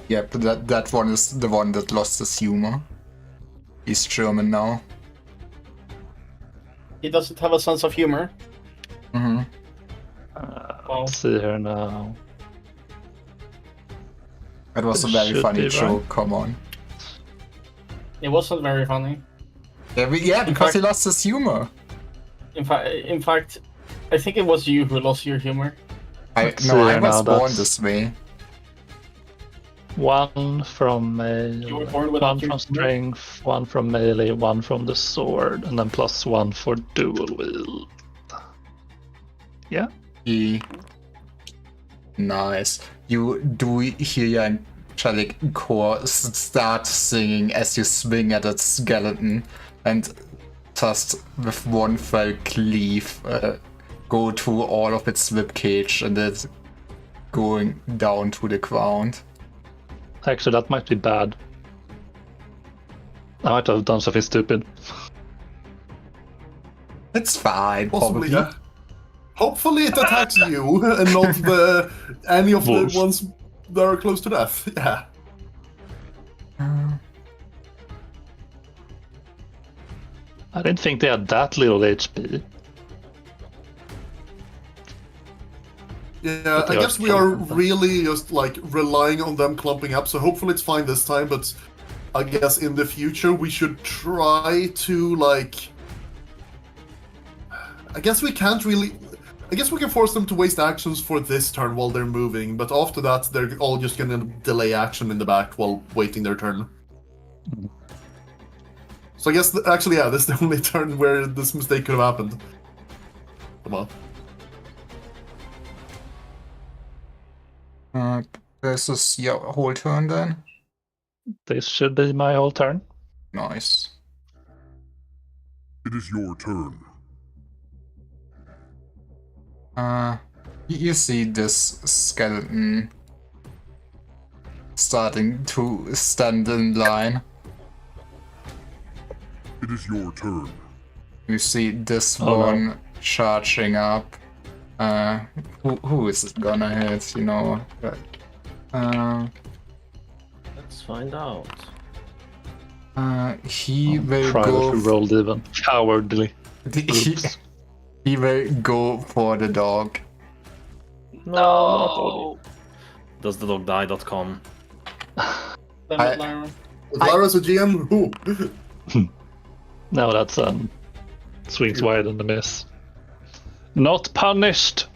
Yep, that one is the one that lost his humor. He's German now. He doesn't have a sense of humor. Mm-hmm. Wow. Let's see here now. That was a It very should funny be joke, right. come on. It wasn't very funny. Yeah, because fact- he lost his humor. In fact, I think it was you who lost your humor. I See here was now, born that's- this way. 1 from You were born without 1 your from strength, 1 from melee, 1 from the sword, and then +1 for dual wield. Yeah. Nice. You do hear your angelic core start singing as you swing at its skeleton and just with one fell cleave go to all of its ribcage and it's going down to the ground. Actually, that might be bad. I might have done something stupid. It's fine, Possibly, probably. yeah. Hopefully it attacks you and not any of Wolves. the ones that are close to death. Yeah. I didn't think they had that little HP. Yeah, But I they guess are we are clumping. really just like relying on them clumping up, so hopefully it's fine this time, but I guess in the future we should try to like... I guess we can't really... I guess we can force them to waste actions for this turn while they're moving, but after that they're all just gonna delay action in the back while waiting their turn. Mhm. So I guess, actually, yeah, this is the only turn where this mistake could have happened. Come on. This is your whole turn then? This should be my whole turn. Nice. It is your turn. You see this skeleton starting to stand in line. It is your turn. You see this Oh, one charging up. Who is it gonna hit? You know. Let's find out. He will Try go. to roll even. Cowardly. He, Oops. he will go for the dog. No. Does the dog die.com. Damn I- it, Lyra. With Lara's a GM, who? No, that's swings wide and a miss. Not punished.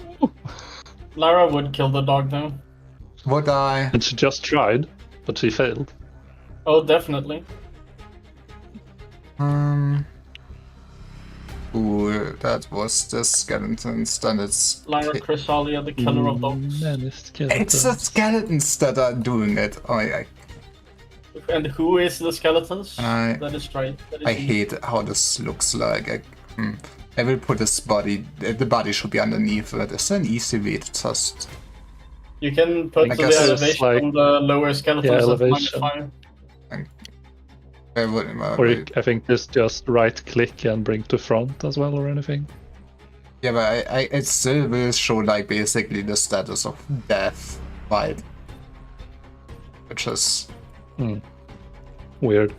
Lara would kill the dog though. Would I? And she just tried, but she failed. Oh, definitely. Ooh, that was the skeletons. Then it's. Lyra Chrysalia, the killer of dogs. Many It's skeletons. the skeletons that are doing it. And who is the skeletons? I- That is right. That is I hate how this looks like. I will put his body. The body should be underneath it. Is there an easy way to just You can put I the guess it's elevation like- on the lower skeletons at elevation. -5. Or I think it's just right click and bring to front as well or anything. Yeah, but it still will show like basically the status of death, right? Which is Weird.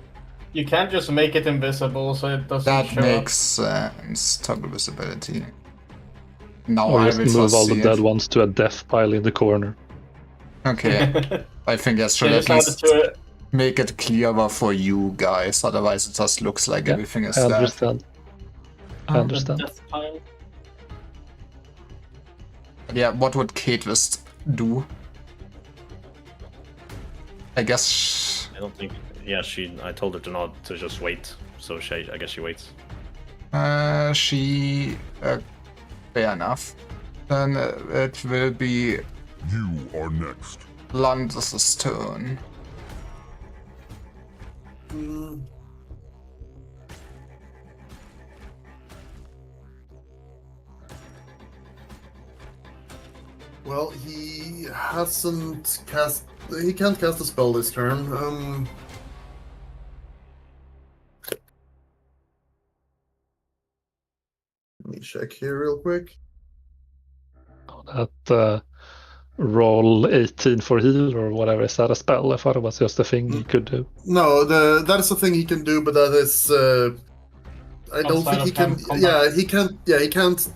You can't just make it invisible so it doesn't that show makes sense. Toggle visibility. Now Or I just will move all see the it. dead ones to a death pile in the corner. Okay, up. I think I should They at decided least to make it clearer for you guys. Otherwise, it just looks like Yeah, everything is I dead. understand. I the understand. death pile. Yeah, what would Katevist do? I guess. I don't think. Yeah, I told her to just wait. So I guess she waits. She. Fair enough. Then it will be You are next. Landis' turn. Well, he hasn't cast. He can't cast a spell this turn. Let me check here real quick. That roll 18 for heal or whatever, is that a spell? I thought it was just a thing he could do. No, that is a thing he can do, but that is. I don't Outside think he of can. hand combat. Yeah, he can't. Yeah, he can't.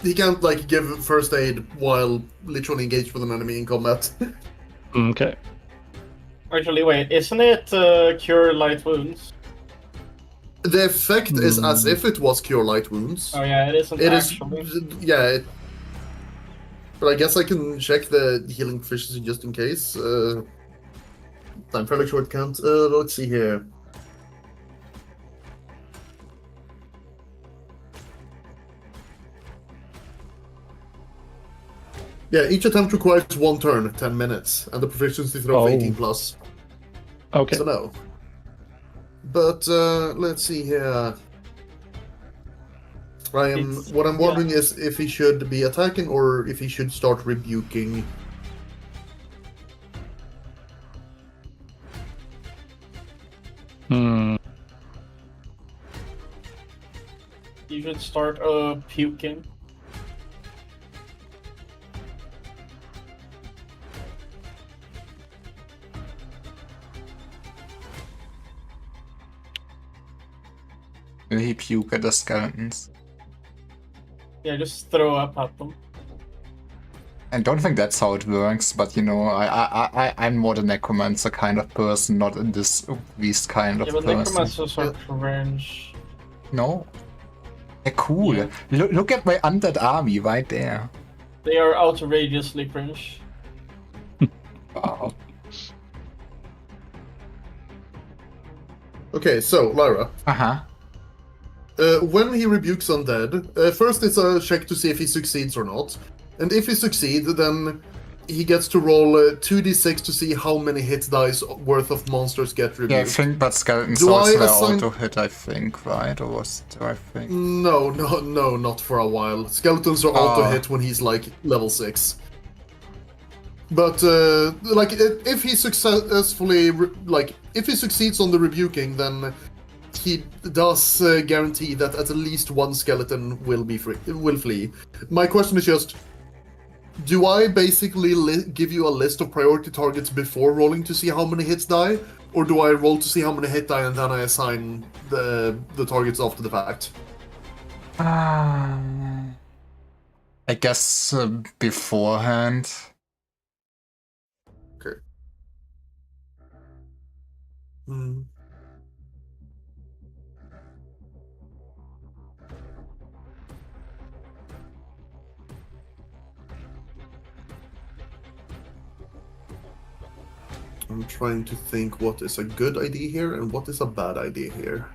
He can't like give first aid while literally engaged with an enemy in combat. Okay. Actually, wait, isn't it cure light wounds? The effect is as if it was cure light wounds. Oh yeah, it isn't It is. actually. Yeah. But I guess I can check the healing proficiency just in case. I'm fairly sure it can't. Let's see here. Yeah, each attempt requires 1 turn, 10 minutes, and the proficiency throw of 18 plus. Okay. So no. But let's see here. What I'm wondering is if he should be attacking or if he should start rebuking. Hmm. You should start puking. Will he puke at the skeletons? Yeah, just throw up at them. I don't think that's how it works, but you know, I'm more the necromancer kind of person, not this beast kind of Yeah, but person. necromancers are cringe. No? They're cool. Yeah. Look at my undead army right there. They are outrageously cringe. Wow. Okay, so Lyra. Uh-huh. When he rebukes undead, first it's a check to see if he succeeds or not. And if he succeeds, then he gets to roll 2d6 to see how many hit dice worth of monsters get rebuked. Yeah, I think, but skeletons Do also I were assign- auto-hit, I think, right? Or was it, I think? No, not for a while. Skeletons are auto-hit when he's like level 6. But if he successfully if he succeeds on the rebuking, then he does guarantee that at least one skeleton will flee. My question is just, do I basically give you a list of priority targets before rolling to see how many hits die, or do I roll to see how many hit die and then I assign the targets after the fact? I guess beforehand. Okay. Hmm. I'm trying to think what is a good idea here and what is a bad idea here.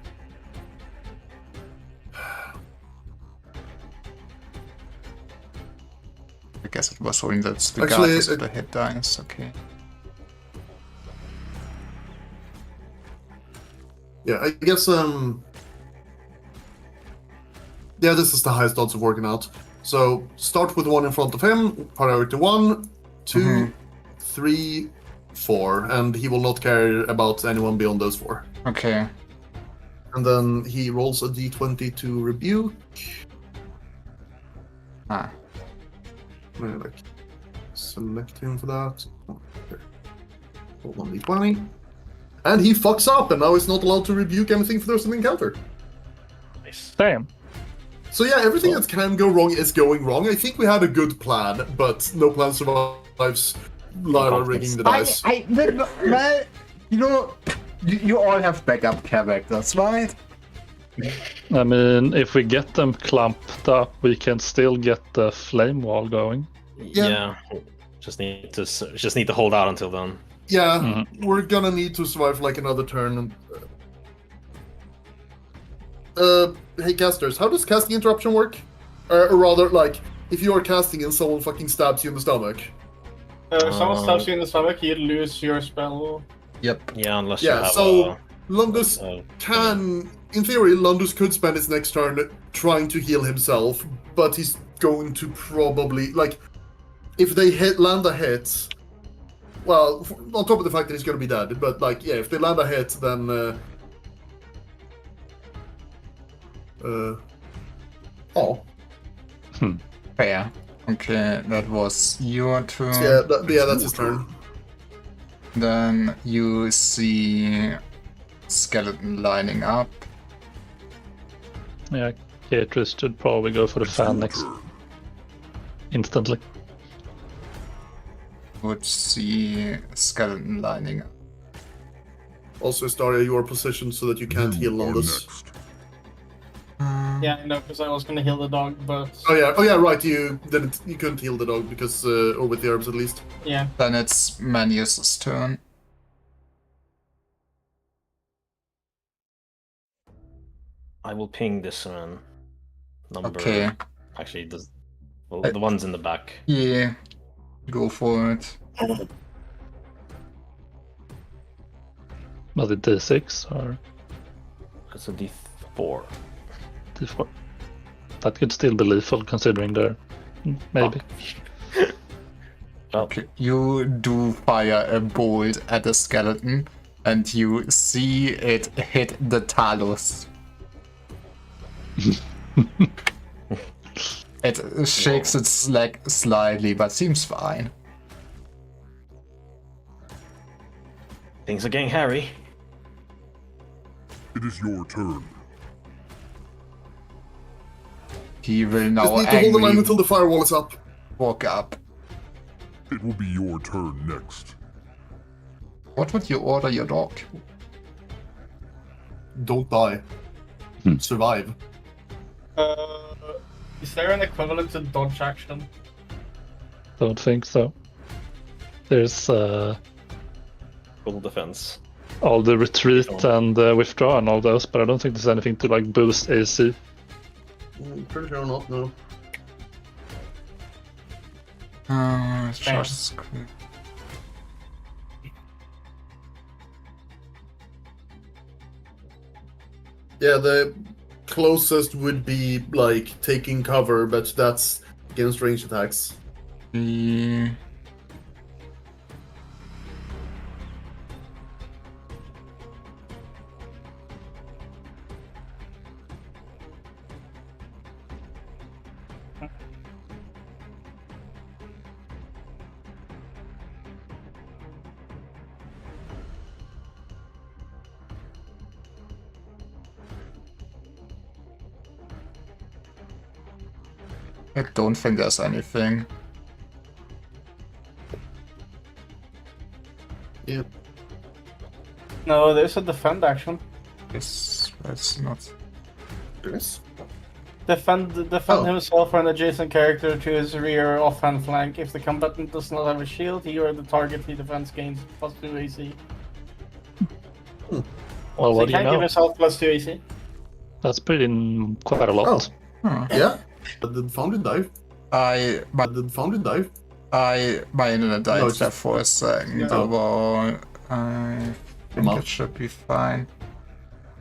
I guess it was rolling that's Actually, regardless of the hit dice, okay. Yeah, I guess yeah, this is the highest odds of working out. So start with one in front of him, priority 1, 2, Mhm. 3, 4, and he will not care about anyone beyond those 4. Okay. And then he rolls a d20 to rebuke. Ah. I'm gonna like select him for that. Roll on d20. And he fucks up, and now he's not allowed to rebuke anything for those in the encounter. Nice. Damn. So yeah, everything that can go wrong is going wrong. I think we had a good plan, but no plan survives Lyra rigging the dice. Well, you all have backup characters, right? I mean, if we get them clumped up, we can still get the flame wall going. Yeah. Just need to hold out until then. Yeah, we're gonna need to survive for like another turn. Hey casters, how does casting interruption work? Or rather, like, if you are casting and someone fucking stabs you in the stomach. Someone stabs you in the stomach, you lose your spell. Yep. Yeah, unless you Yeah, have so a... Lundus can, in theory, Lundus could spend his next turn trying to heal himself, but he's going to probably, like, if they land a hit, well, on top of the fact that he's going to be dead, but, like, yeah, if they land a hit, then, oh. Fair. Okay, that was your turn. Yeah, that's his turn. Then you see skeleton lining up. Yeah, Beatrice should probably go for the fan next. Instantly. Would see skeleton lining up. Also, Staria, you are positioned so that you can't heal You are Lundus. next. Yeah, no, because I was gonna heal the dog, but Oh yeah, right. You couldn't heal the dog because, or with the herbs at least. yeah. Then it's Manius's turn. I will ping this one. Number... Okay. Actually, the one's in the back. Yeah. Go for it. Was it D6 or It's a D4. D4? That could still be lethal considering they're maybe. Oh. Okay. You do fire a bolt at the skeleton, and you see it hit the talus. It shakes its leg slightly, but seems fine. Things are getting hairy. It is your turn. He will Just now need to hold the line angrily until the firewall is up. walk up. It will be your turn next. What would you order your dog? Don't die. Survive. Is there an equivalent to dodge action? Don't think so. There's Full defense. all the retreat and withdraw and all those, but I don't think there's anything to like boost AC. Pretty sure not, no. Just Yeah, the closest would be, like, taking cover, but that's against ranged attacks. quickly. I don't think there's anything. Yeah. No, there's a defend action. Yes, that's not. Yes. Defend Oh. himself or an adjacent character to his rear or offhand flank. If the combatant does not have a shield, he or the target he defends gains +2 AC. Well, So what he do you can give know? himself +2 AC. That's pretty quite a lot. Oh. Yeah. But did Founded dive? Did Founded dive? My internet died No, it's there just- for a second. Yeah. Overall, I think Come on. it should be fine.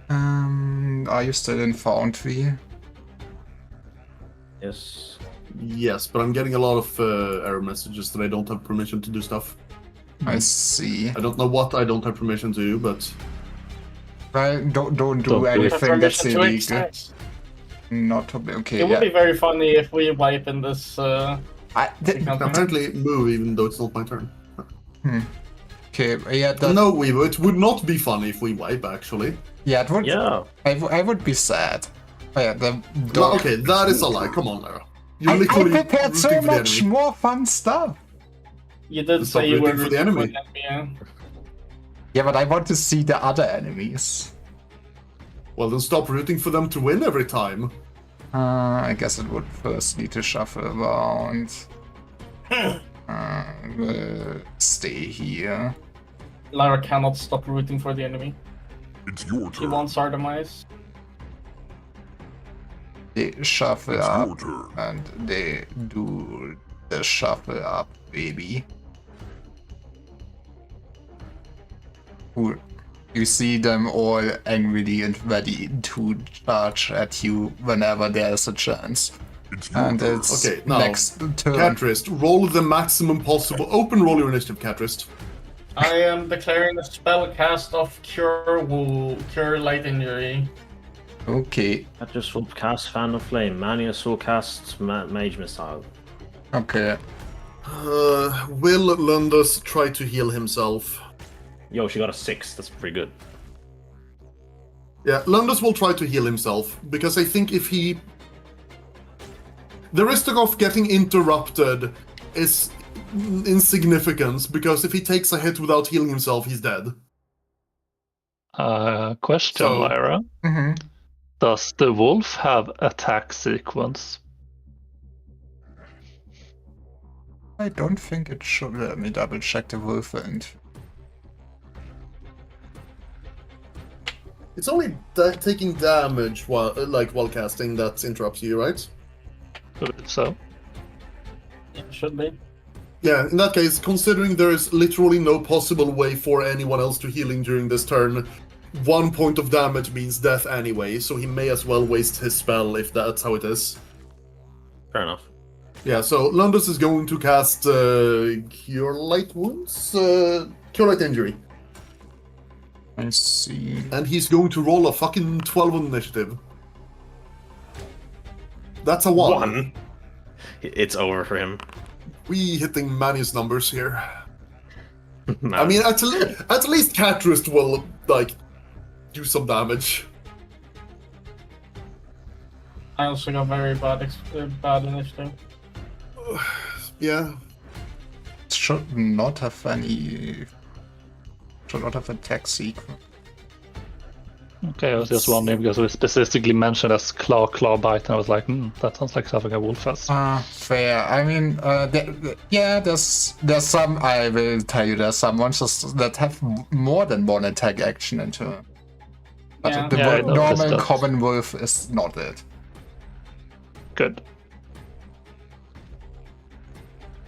Are you still in Foundry? Yes. Yes, but I'm getting a lot of error messages that I don't have permission to do stuff. I see. I don't know what I don't have permission to do, but Well, don't do Don't do it. anything that's Permission to illegal. access. Not to be okay. It would Yeah. be very funny if we wipe in this. apparently move even though it's not my turn. Okay. Yeah. That, No, Weevo, it would not be funny if we wipe, actually. Yeah. It would. Yeah. I would be sad. Oh, yeah. The No, dog. okay, that is a lie. Come on, Lara. You I literally prepared so rooting for the much enemy. more fun stuff. You did Stop say you were rooting for the enemy. Yeah. Yeah, but I want to see the other enemies. Well, then stop rooting for them to win every time. I guess it would first need to shuffle around. We'll stay here. Lara cannot stop rooting for the enemy. It's your She turn. wants our demise. They shuffle It's up, your turn. and they do the shuffle up, baby. Cool. You see them all angrily and ready to charge at you whenever there's a chance. It's your And turn. it's Okay, now, next turn. Catrist, roll the maximum possible. Open roll your initiative, Catrist. I am declaring a spell cast of Cure Light Injury. Okay, Catrist will cast Fan of Flame. Manius will cast Mage Missile. okay. Will Lundus try to heal himself? Yo, she got a 6. That's pretty good. Yeah, Lundus will try to heal himself, because I think if he... The risk of getting interrupted is insignificant, because if he takes a hit without healing himself, he's dead. Question, So- Lyra. Mm-hmm. Does the wolf have attack sequence? I don't think it should. Let me double check the wolf and It's only taking damage while casting that interrupts you, right? Believe so. It should be. Yeah, in that case, considering there is literally no possible way for anyone else to heal him during this turn, 1 point of damage means death anyway, so he may as well waste his spell if that's how it is. Fair enough. Yeah, so Lundus is going to cast Cure Light Wounds? Cure Light Injury. I see. And he's going to roll a fucking 12 on initiative. That's a 1. 1. It's over for him. We hitting Manius numbers here. No. I mean, at least Catrist will, do some damage. I also got very bad initiative. Yeah. Should not have any. Should not have attack sequence. Okay, I was just wondering because we specifically mentioned as claw bite, and I was like, that sounds like something a wolf has. Fair. I mean, yeah, there's some. I will tell you, there's some monsters that have more than one attack action into it. But Yeah. the Yeah, I noticed normal that. common wolf is not it. Good.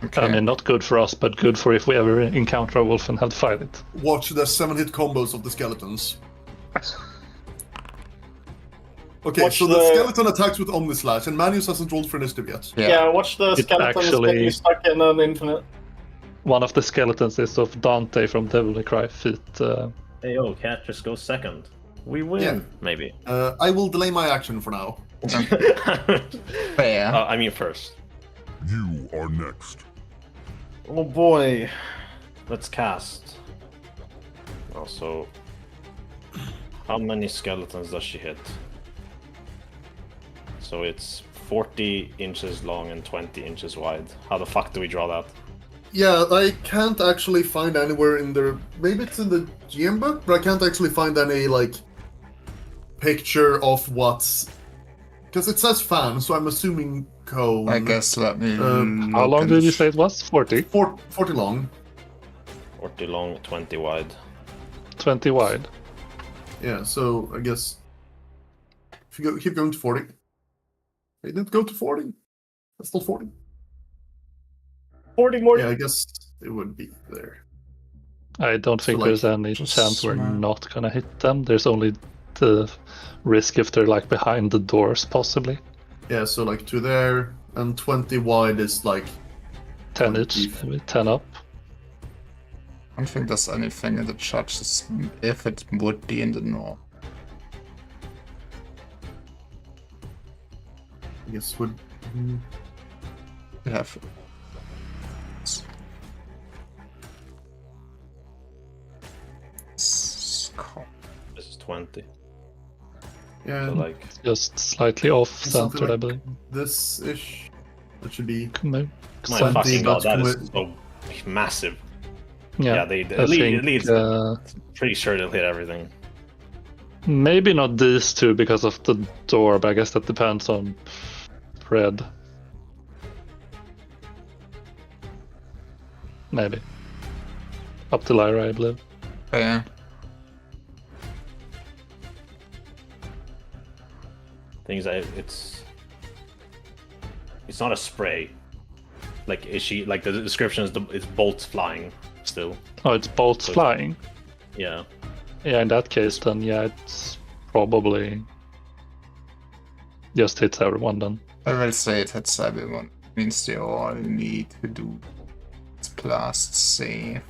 Okay. I mean, not good for us, but good for if we ever encounter a wolf and have to fight it. Watch the 7-hit combos of the skeletons. Okay, Watch so the the- skeleton attacks with Omnislash, and Manius hasn't rolled for initiative yet. Yeah, watch the It's skeleton actually- getting stuck in an infinite. One of the skeletons is of Dante from Devil May Cry feat. Hey, yo, Catrist goes second. We win, Yeah. maybe. I will delay my action for now. Fair. I mean, first. You are next. Oh boy. Let's cast. Also, how many skeletons does she hit? So it's 40 inches long and 20 inches wide. How the fuck do we draw that? Yeah, I can't actually find anywhere in there. Maybe it's in the GM book, but I can't actually find any, picture of what's. Because it says fan, so I'm assuming cone. I guess let me. How long did you say it was? 40? 40 long. 40 long, 20 wide. 20 wide. Yeah, so I guess. If you keep going to 40. It didn't go to 40. That's still 40. 40 more. Yeah, I guess it would be there. I don't think So, there's any just chance we're smart. not gonna hit them. There's only the risk if they're behind the doors, possibly. Yeah, so to there, And 20 wide is like 10 each, maybe 10 up. I don't think there's anything in the charts if it would be in the north. I guess would. We have This is 20. Yeah, So like Just slightly off Something centered, I like- believe. this ish. That should be. Maybe. my 20, fucking god, but that is with- so massive. Yeah, Yeah, they I at least, think, at least pretty sure they'll hit everything. maybe not these two because of the door, but I guess that depends on Fred. Maybe. Up to Lyra, I believe. yeah. Things that it's not a spray. Like is she like the description is it's bolts flying still. Oh, it's bolts So- flying. Yeah. Yeah, in that case, then yeah, it's probably just hits everyone then. I will say it hits everyone. Means they all need to do blast save.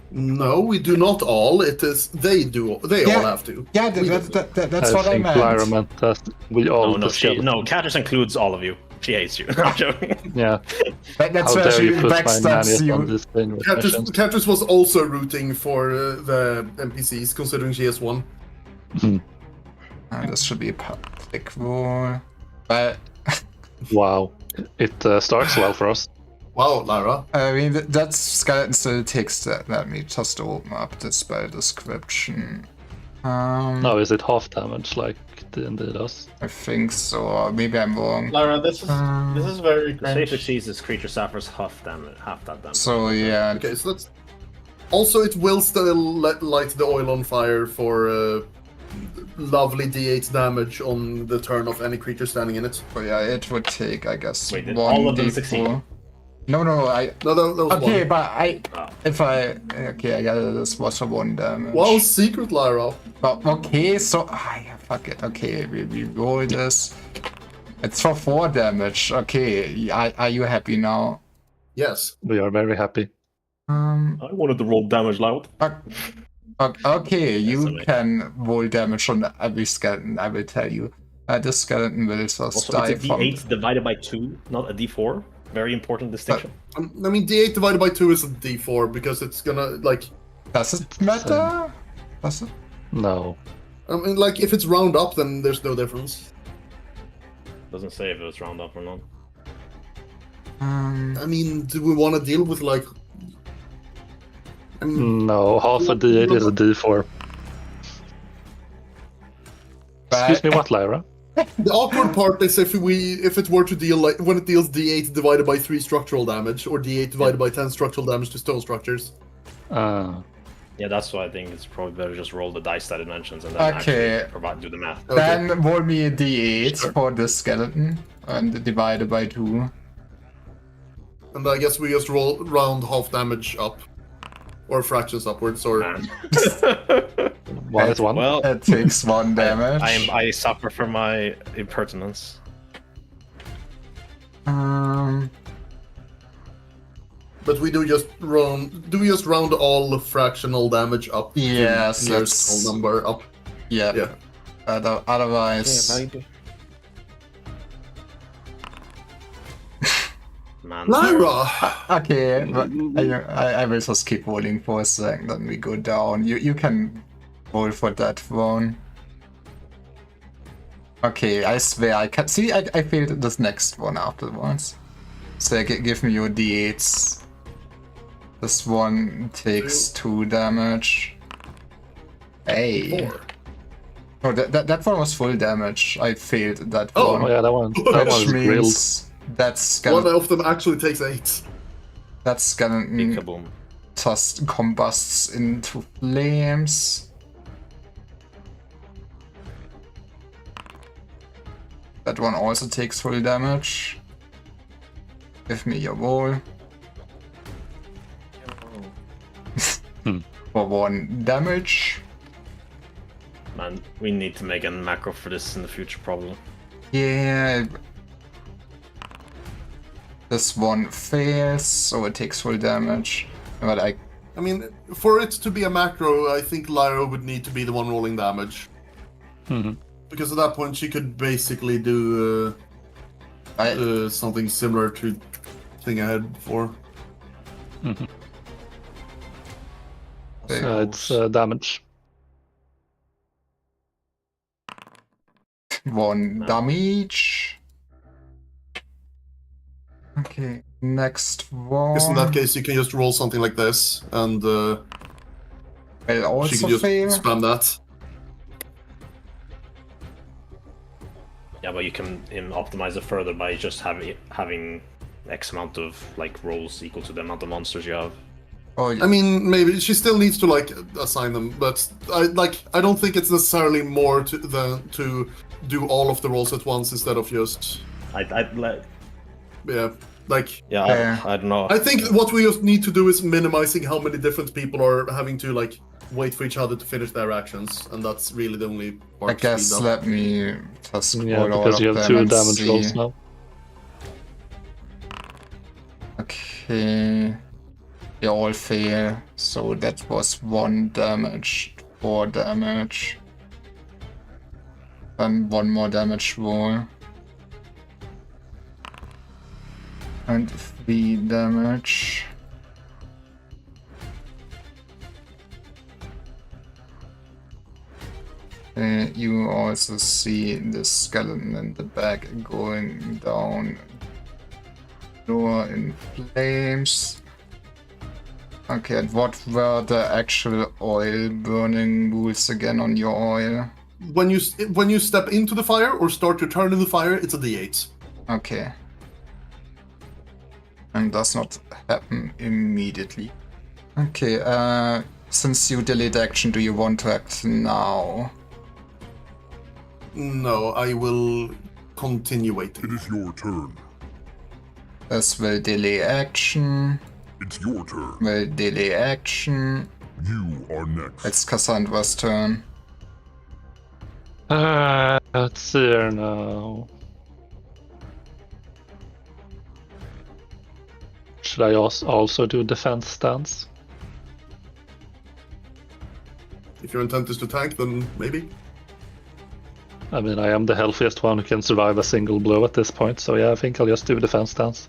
No, we do not all. It is they do. They Yeah. all have to. Yeah, We do. that's I what I think meant. Lyra meant that we all No, discovered. Catrice includes all of you. She hates you. I'm joking. Yeah, That's how where dare she you put my backstabs nanny on you. this thing with missions. Catrice was also rooting for the NPCs, considering she has one. And this should be a public rule. But Wow, it starts well for us. Wow, Lara. I mean, that skeleton still takes that. Let me just open up the spell description. No, is it half damage like D&D does? I think so. Or maybe I'm wrong. Lara, this is very The save cringe. succeeds this creature suffers half that damage. So yeah, Okay, so let's. Also, it will still light the oil on fire for lovely D8 damage on the turn of any creature standing in it. so yeah, it would take, I guess, Wait, did one all of them D4. succeed? No, I. No, that was Okay, one. but Oh. I got it. This was a 1 damage. Wow, secret Lyra. But okay, so yeah, fuck it. Okay, we roll this. It's for 4 damage. Okay, are you happy now? Yes. We are very happy. I wanted to roll damage loud. Okay, you amazing. can roll damage on every skeleton. I will tell you. This skeleton will just Also, die it's a from. D8 divided by 2, not a D4. Very important distinction. I mean, D8 divided by 2 is a D4 because it's gonna, like. Does it matter? Does it? No. I mean, like, if it's round up, then there's no difference. Doesn't say if it was round up or not. I mean, do we want to deal with, like. I mean, No, half a D8 is a D4. Excuse me, what, Lyra? the awkward part is if it were to deal, like, when it deals D8 divided by 3 structural damage, or D8 divided by 10 structural damage to stone structures. Yeah, that's why I think it's probably better just roll the dice that it mentions and then Okay. actually do the math. Okay. Then roll me a d8 for the skeleton and divide it by 2. And I guess we just roll round half damage up. Or fractions upwards, or. Man. One is one. Well, It takes 1 damage. I suffer from my impertinence. But we do just round all fractional damage up? to Yes, next let's- whole number up. Yeah. Yeah. Otherwise. Man. Lyra! Okay, but I will just keep rolling for a second, then we go down. You can roll for that one. Okay, I swear I can see. I failed this next one afterwards. So give me your d8s. This one takes 2 damage. Hey. 4. Oh, that one was full damage. I failed that Oh, one. Oh yeah, that one Which was grilled. means that One skeleton, of them actually takes 8. that skeleton Kaboom. just combusts into flames. That one also takes full damage. Give me your roll. For 1 damage. Man, we need to make a macro for this in the future, probably. Yeah. This one fails, so it takes full damage. But I mean, for it to be a macro, I think Lyra would need to be the one rolling damage. Because at that point, she could basically do something similar to thing I had before. It's damage. 1 damage. Okay, next one. Because in that case, you can just roll something like this, and will she also can just fail. spam that. Yeah, but you can optimize it further by just having X amount of like rolls equal to the amount of monsters you have. Oh, I mean, maybe she still needs to like assign them, but I don't think it's necessarily more than to do all of the rolls at once instead of just yeah. Like, I don't know. I think what we just need to do is minimizing how many different people are having to like wait for each other to finish their actions, and that's really the only part. I guess let me just scroll Yeah, all because of you have them 2 and damage see. rolls now. Okay, they all fail. So that was 1 damage, 4 damage, and 1 more damage roll. And 3 damage. You also see the skeleton in the back going down. Door in flames. Okay, and what were the actual oil burning rules again on your oil? When you step into the fire or start your turn in the fire, it's a D8. Okay. And does not happen immediately. Okay, since you delayed action, do you want to act now? No, I will continue waiting. It is your turn. This will delay action. It's your turn. Will delay action. You are next. It's Cassandra's turn. Let's see here now. Should I also do defense stance? If your intent is to tank, then maybe. I mean, I am the healthiest one who can survive a single blow at this point, so yeah, I think I'll just do defense stance.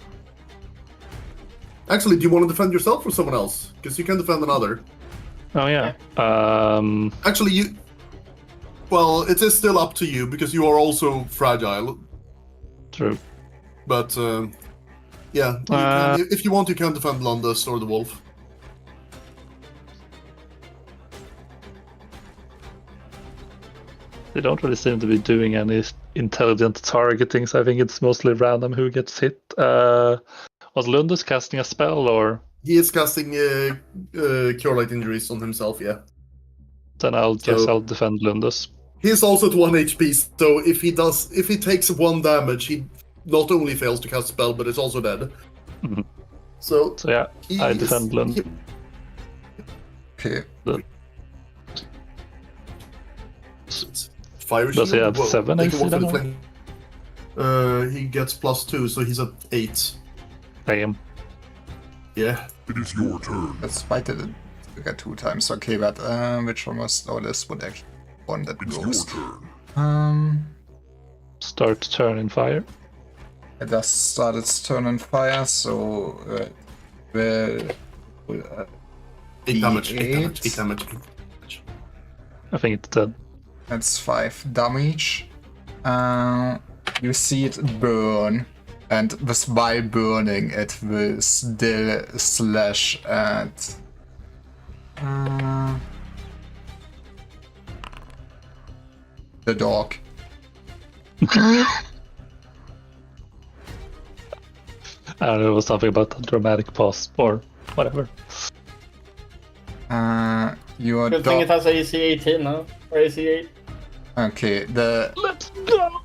Actually, do you want to defend yourself or someone else? Because you can defend another. Oh yeah. Actually, you... Well, it is still up to you, because you are also fragile. True. But, yeah, you can, if you want, you can defend Lundus or the wolf. They don't really seem to be doing any intelligent targeting, so I think it's mostly random who gets hit. Was Lundus casting a spell, or? He is casting Cure Light Injuries on himself, yeah. Then I'll guess I'll defend Lundus. He is also at 1 HP, so if he takes 1 damage, he not only fails to cast spell, but is also dead. Mhm. So yeah, I defend Lundus. Okay. Fire Does he shield? have 7 take a AC one for the then? flame. He gets +2, so he's at 8. Damn. Yeah. It is your turn. That's why I did it together 2 times. Okay, but which one was... Oh, this would actually one that It's goes. your turn. Start turn in fire. It does start its turn on fire, so will 8 damage, 8 damage, D8. 8 damage. I think it's dead. That's 5 damage. You see it burn, and while burning, it will still slash at. The dog. I don't know, it was something about the dramatic pause or whatever. Your Good thing it dog. has AC 18 now, or AC 8. Okay, Let's go!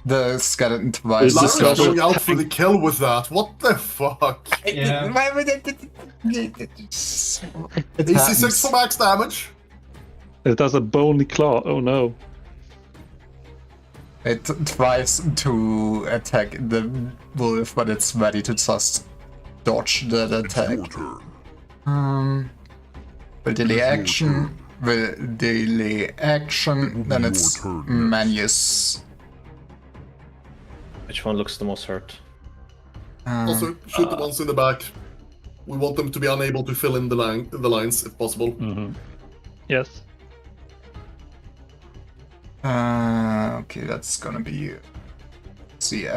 the skeleton twice. Is this Lara's not- going out for the kill with that. What the fuck? Yeah. Why would it AC 6 happens. for max damage. It has a bony claw, oh no. It tries to attack the wolf, but it's ready to just dodge that It's attack. your turn. Will delay action. Will delay action. Then your it's turn next. Manius. Which one looks the most hurt? Also, shoot the ones in the back. We want them to be unable to fill in the lines if possible. Mm-hmm. Yes. Okay, that's gonna be. Let's see.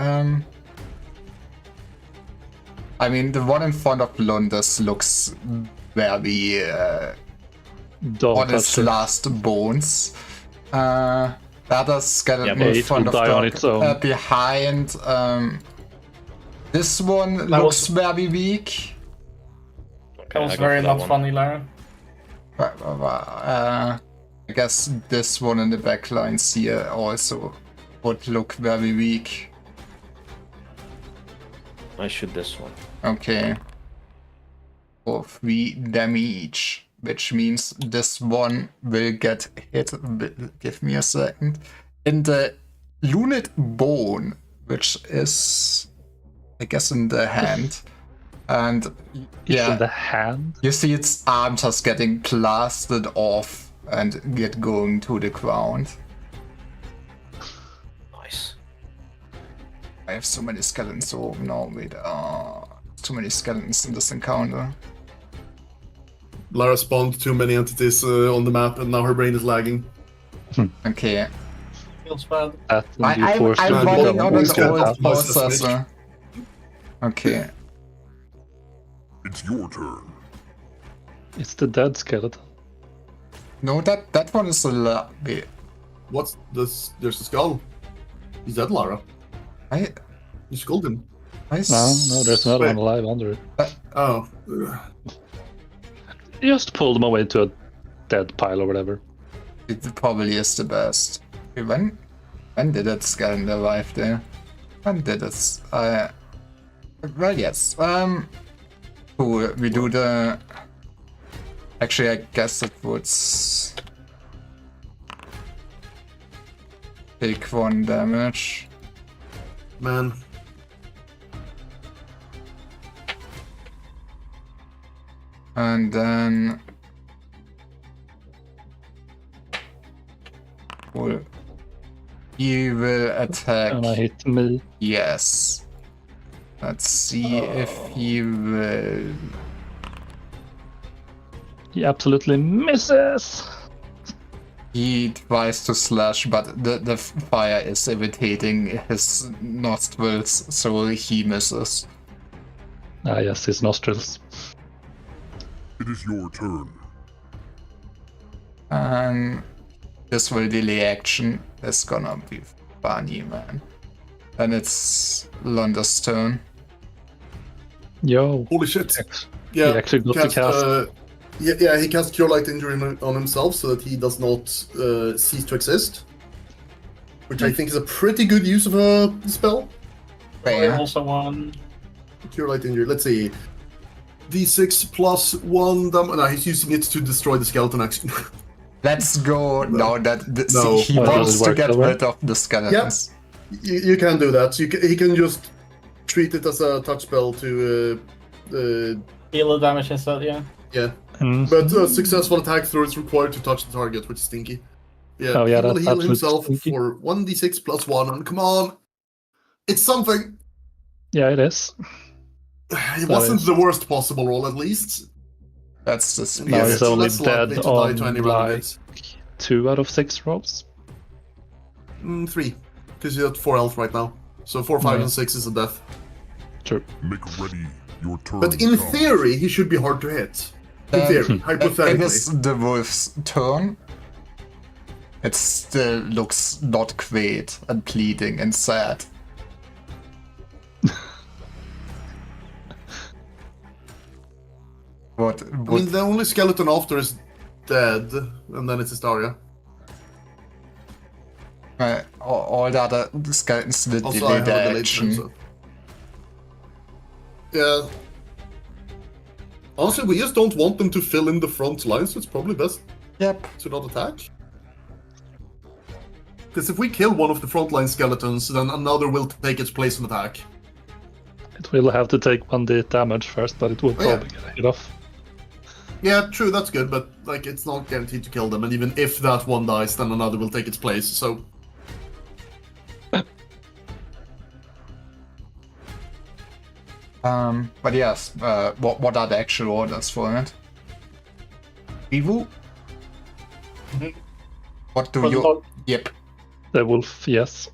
I mean, the one in front of Lundus looks very Don't on touch his it. last bones. The other skeleton Yeah, in it front will of die on the its own. behind. This one looks very weak. That Okay, was I go very for that not one. funny, Lara. I guess this one in the back lines here also would look very weak. I shoot this one. Okay. For 3 damage, which means this one will get hit. Give me a second. In the lunate bone, which is, I guess, in the hand. And It's yeah, in the hand. you see its arm just getting blasted off and get going to the ground. Nice. I have so many skeletons. Oh no, wait. Too many skeletons in this encounter. Lara spawned too many entities on the map, and now her brain is lagging. Okay. Feels bad. That and you I'm forced her to running become on an Always old get optimized as processor. Okay. It's your turn. It's the dead skeleton. No, that one is a wait. What's this? There's a skull. Is that Lara? I You skulled him. No, there's another Wait. one alive under it. Oh. You just pull them away to a dead pile or whatever. It probably is the best. Okay, when did that skeleton arrive there? When did it? Well, yes. Cool. We do the. Actually, I guess it would take 1 damage. Man. And then well, he will attack. And I hit me. Yes. Let's see if he will. He absolutely misses. He tries to slash, but the fire is irritating his nostrils, so he misses. Ah, yes, his nostrils. It is your turn. And this will delay action. That's gonna be funny, man. Then it's Lunda's turn. Yo. Holy shit. He Yeah. actually got to cast. Yeah, he casts Cure Light Injury on himself so that he does not cease to exist. Which I think is a pretty good use of a spell. Fair. Also one. Cure Light Injury. Let's see. D6 plus 1 damage. No, he's using it to destroy the skeleton actually. Let's go. No, No. he Oh, wants does it to work get that way? rid of the skeletons. You can do that. He can just treat it as a touch spell to Heal the damage instead, yeah. yeah. Mm. But a successful attack throw is required to touch the target, which is stinky. Yeah, Oh, yeah, he will that's heal absolutely himself stinky. for 1d6 plus 1, and come on! It's something! Yeah, it is. It wasn't is. the worst possible roll, at least. That's the And speed. Now yes, he's it's only less likely dead to die to on, any random like, hits. 2 out of 6 rolls. 3, because you're at 4 health right now. So 4, 5, Yeah. and 6 is a death. True. Make ready. Your turn. But in comes. theory, he should be hard to hit. In theory, It hypothetically. is the wolf's turn. It still looks not great and bleeding and sad. What? I mean, the only skeleton after is dead, and then it's Hysteria. All the other skeletons did Also, I delay have their a delayed action. turn, so. Yeah. Honestly, we just don't want them to fill in the front line, so it's probably best Yep. to not attack. Because if we kill one of the frontline skeletons, then another will take its place and attack. It will have to take 1d damage first, but it will Oh, yeah. probably get a hit off. Yeah, true, that's good, but like it's not guaranteed to kill them, and even if that one dies, then another will take its place, so... But yes, what are the actual orders for it? Vivu? Mhm. What do For the you... dog. Yep. The wolf, yes.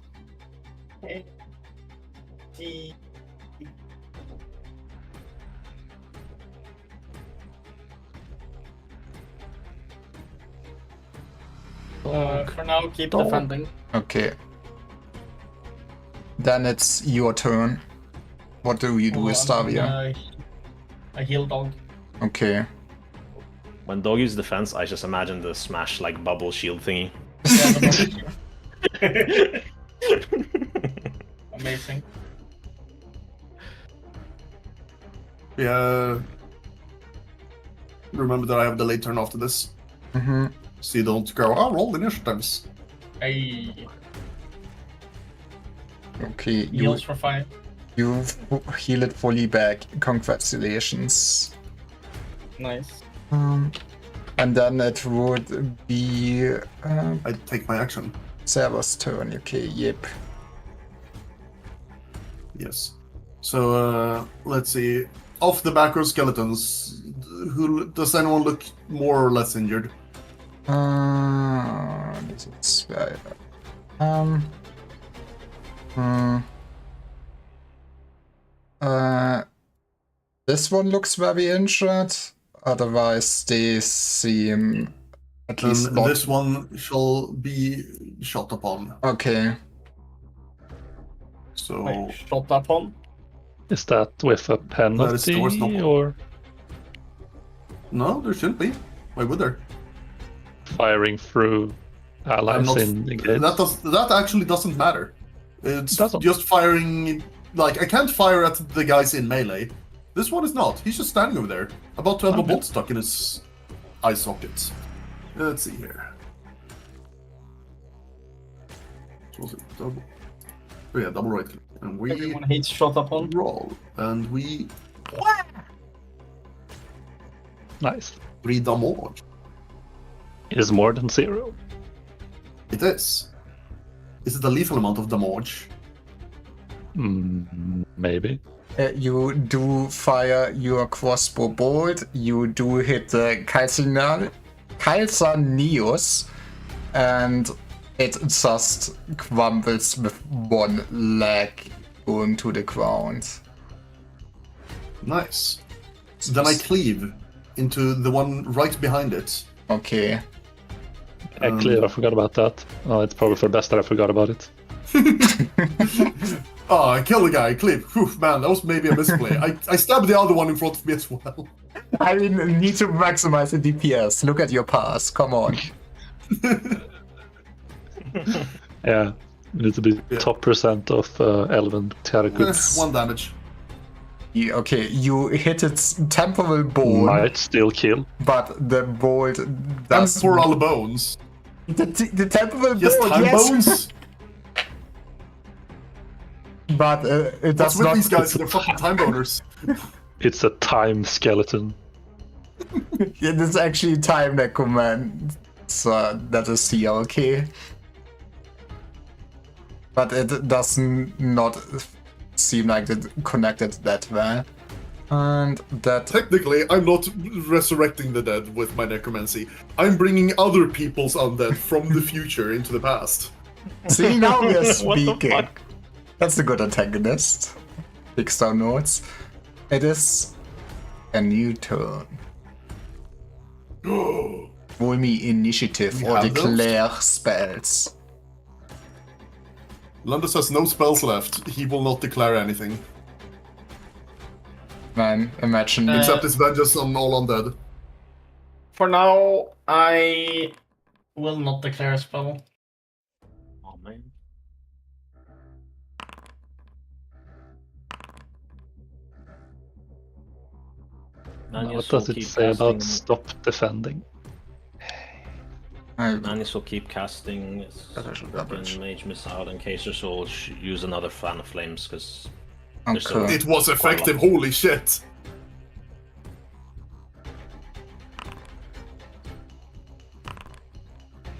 For now, keep Dog. defending. Okay. Then it's your turn. What do you do with Stavia? I heal dog. Okay. When dog uses defense, I just imagine the smash like bubble shield thingy. Yeah, amazing. Yeah... Remember that I have the late turn after this, Mm-hmm. so you don't go, oh, roll initiatives. Hey, Okay, heals for 5. you heal it fully back. Congratulations. Nice. And then it would be I take my action. Server's turn. Okay, yep. Yes. So, let's see. Of the backer skeletons, who does anyone look more or less injured? This is this one looks very injured. Otherwise, they seem at least And not. this one shall be shot upon. Okay. So, Wait, shot upon? Is that with a That is towards penalty the- or no, there shouldn't be. Why would there? firing through I'm allies not- in the gates? That actually doesn't matter. It's Doesn't. just firing. Like, I can't fire at the guys in melee. This one is not. He's just standing over there, about to have a Okay. bolt stuck in his eye socket. Let's see here. So was it double? Oh yeah, double right click. And we Everyone hates shot upon. roll. And we Nice. 3 damage. It is more than 0. It is. Is it a lethal amount of damage? Maybe. You do fire your crossbow bolt. You do hit the Calcaneus, and it just crumbles with one leg going to the ground. Nice. So then I cleave into the one right behind it. Okay. Clear, I forgot about that. Oh, it's probably for the best that I forgot about it. Oh, I killed the guy, cleave. Whew, man, that was maybe a misplay. I stabbed the other one in front of me as well. I need to maximize the DPS. Look at your pass. Come on. Yeah, we need to be Yeah. top percent of Elven Terrakuts. 1 damage. Okay, you hit its temporal bone, Might still kill. but the bolt And does. for all the bones. The temporal Yes, bone, time yes, bones. but it What's does with not. these guys? They're fucking time boners. It's a time skeleton. It is actually time necromancer, so that is CLK. But it does not seem like it connected that well. And that. Technically, I'm not resurrecting the dead with my necromancy. I'm bringing other people's undead from the future into the past. See, now we're What the speaking. fuck? That's a good antagonist. Fix down notes. It is a new turn. Roll me initiative We or have those? declare spells. Landis has no spells left. He will not declare anything. Man, imagine. Except his vengeance on all undead. For now, I will not declare a spell. Oh man. What does it say about stop defending? Manis will keep casting his That I should fucking double-check. mage missile in case your soul use another fan of flames because Okay. It was effective, holy shit!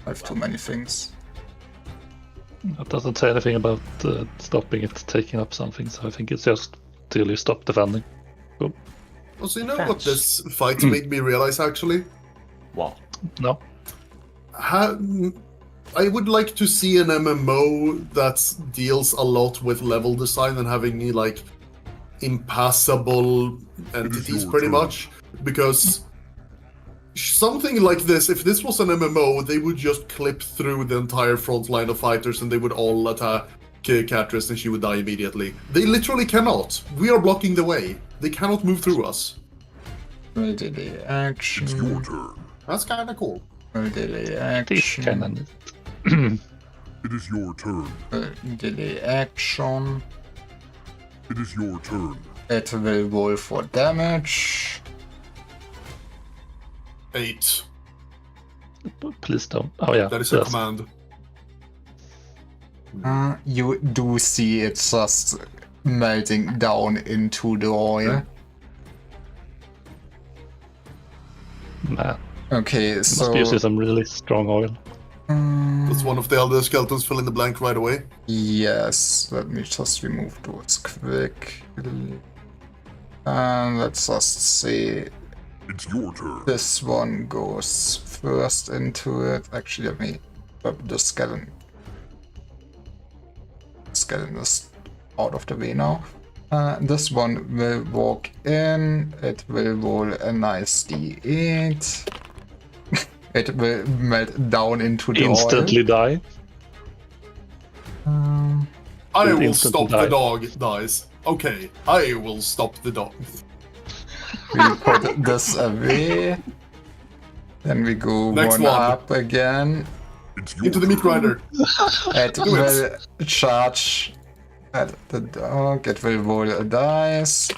I have too many things. It doesn't say anything about stopping it taking up something, so I think it's just till you stop defending. Cool. Also, you know what this fight made me realize, actually? What? No. I would like to see an MMO that deals a lot with level design and having, like, impassable entities, your pretty turn. much. Because something like this, if this was an MMO, they would just clip through the entire front line of fighters and they would all attack Catrice and she would die immediately. They literally cannot. We are blocking the way. They cannot move through us. Will delay It's action. your turn. That's kind of cool. Will delay This action. kind of neat. It is your turn. Will delay action. It is your turn. It will roll for damage. 8. Please don't. Oh yeah. That is a yes. command. You do see it just melting down into the oil. Man, Okay, must so be using some really strong oil. That's one of the elder skeletons fill in the blank right away. yes, let me just remove those quick. And let's just see. It's your turn. This one goes first into it. Actually, let me grab the skeleton. Skeleton is out of the way now. This one will walk in. It will roll a nice d8. It will melt down into the Instantly die. oil. I It will instantly stop the dies. dog, dies. Okay, I will stop the dog. We put this away. Then we go Next one one. up again. It's your Into the meat turn. grinder. It Do will charge at the dog. It will roll a dice.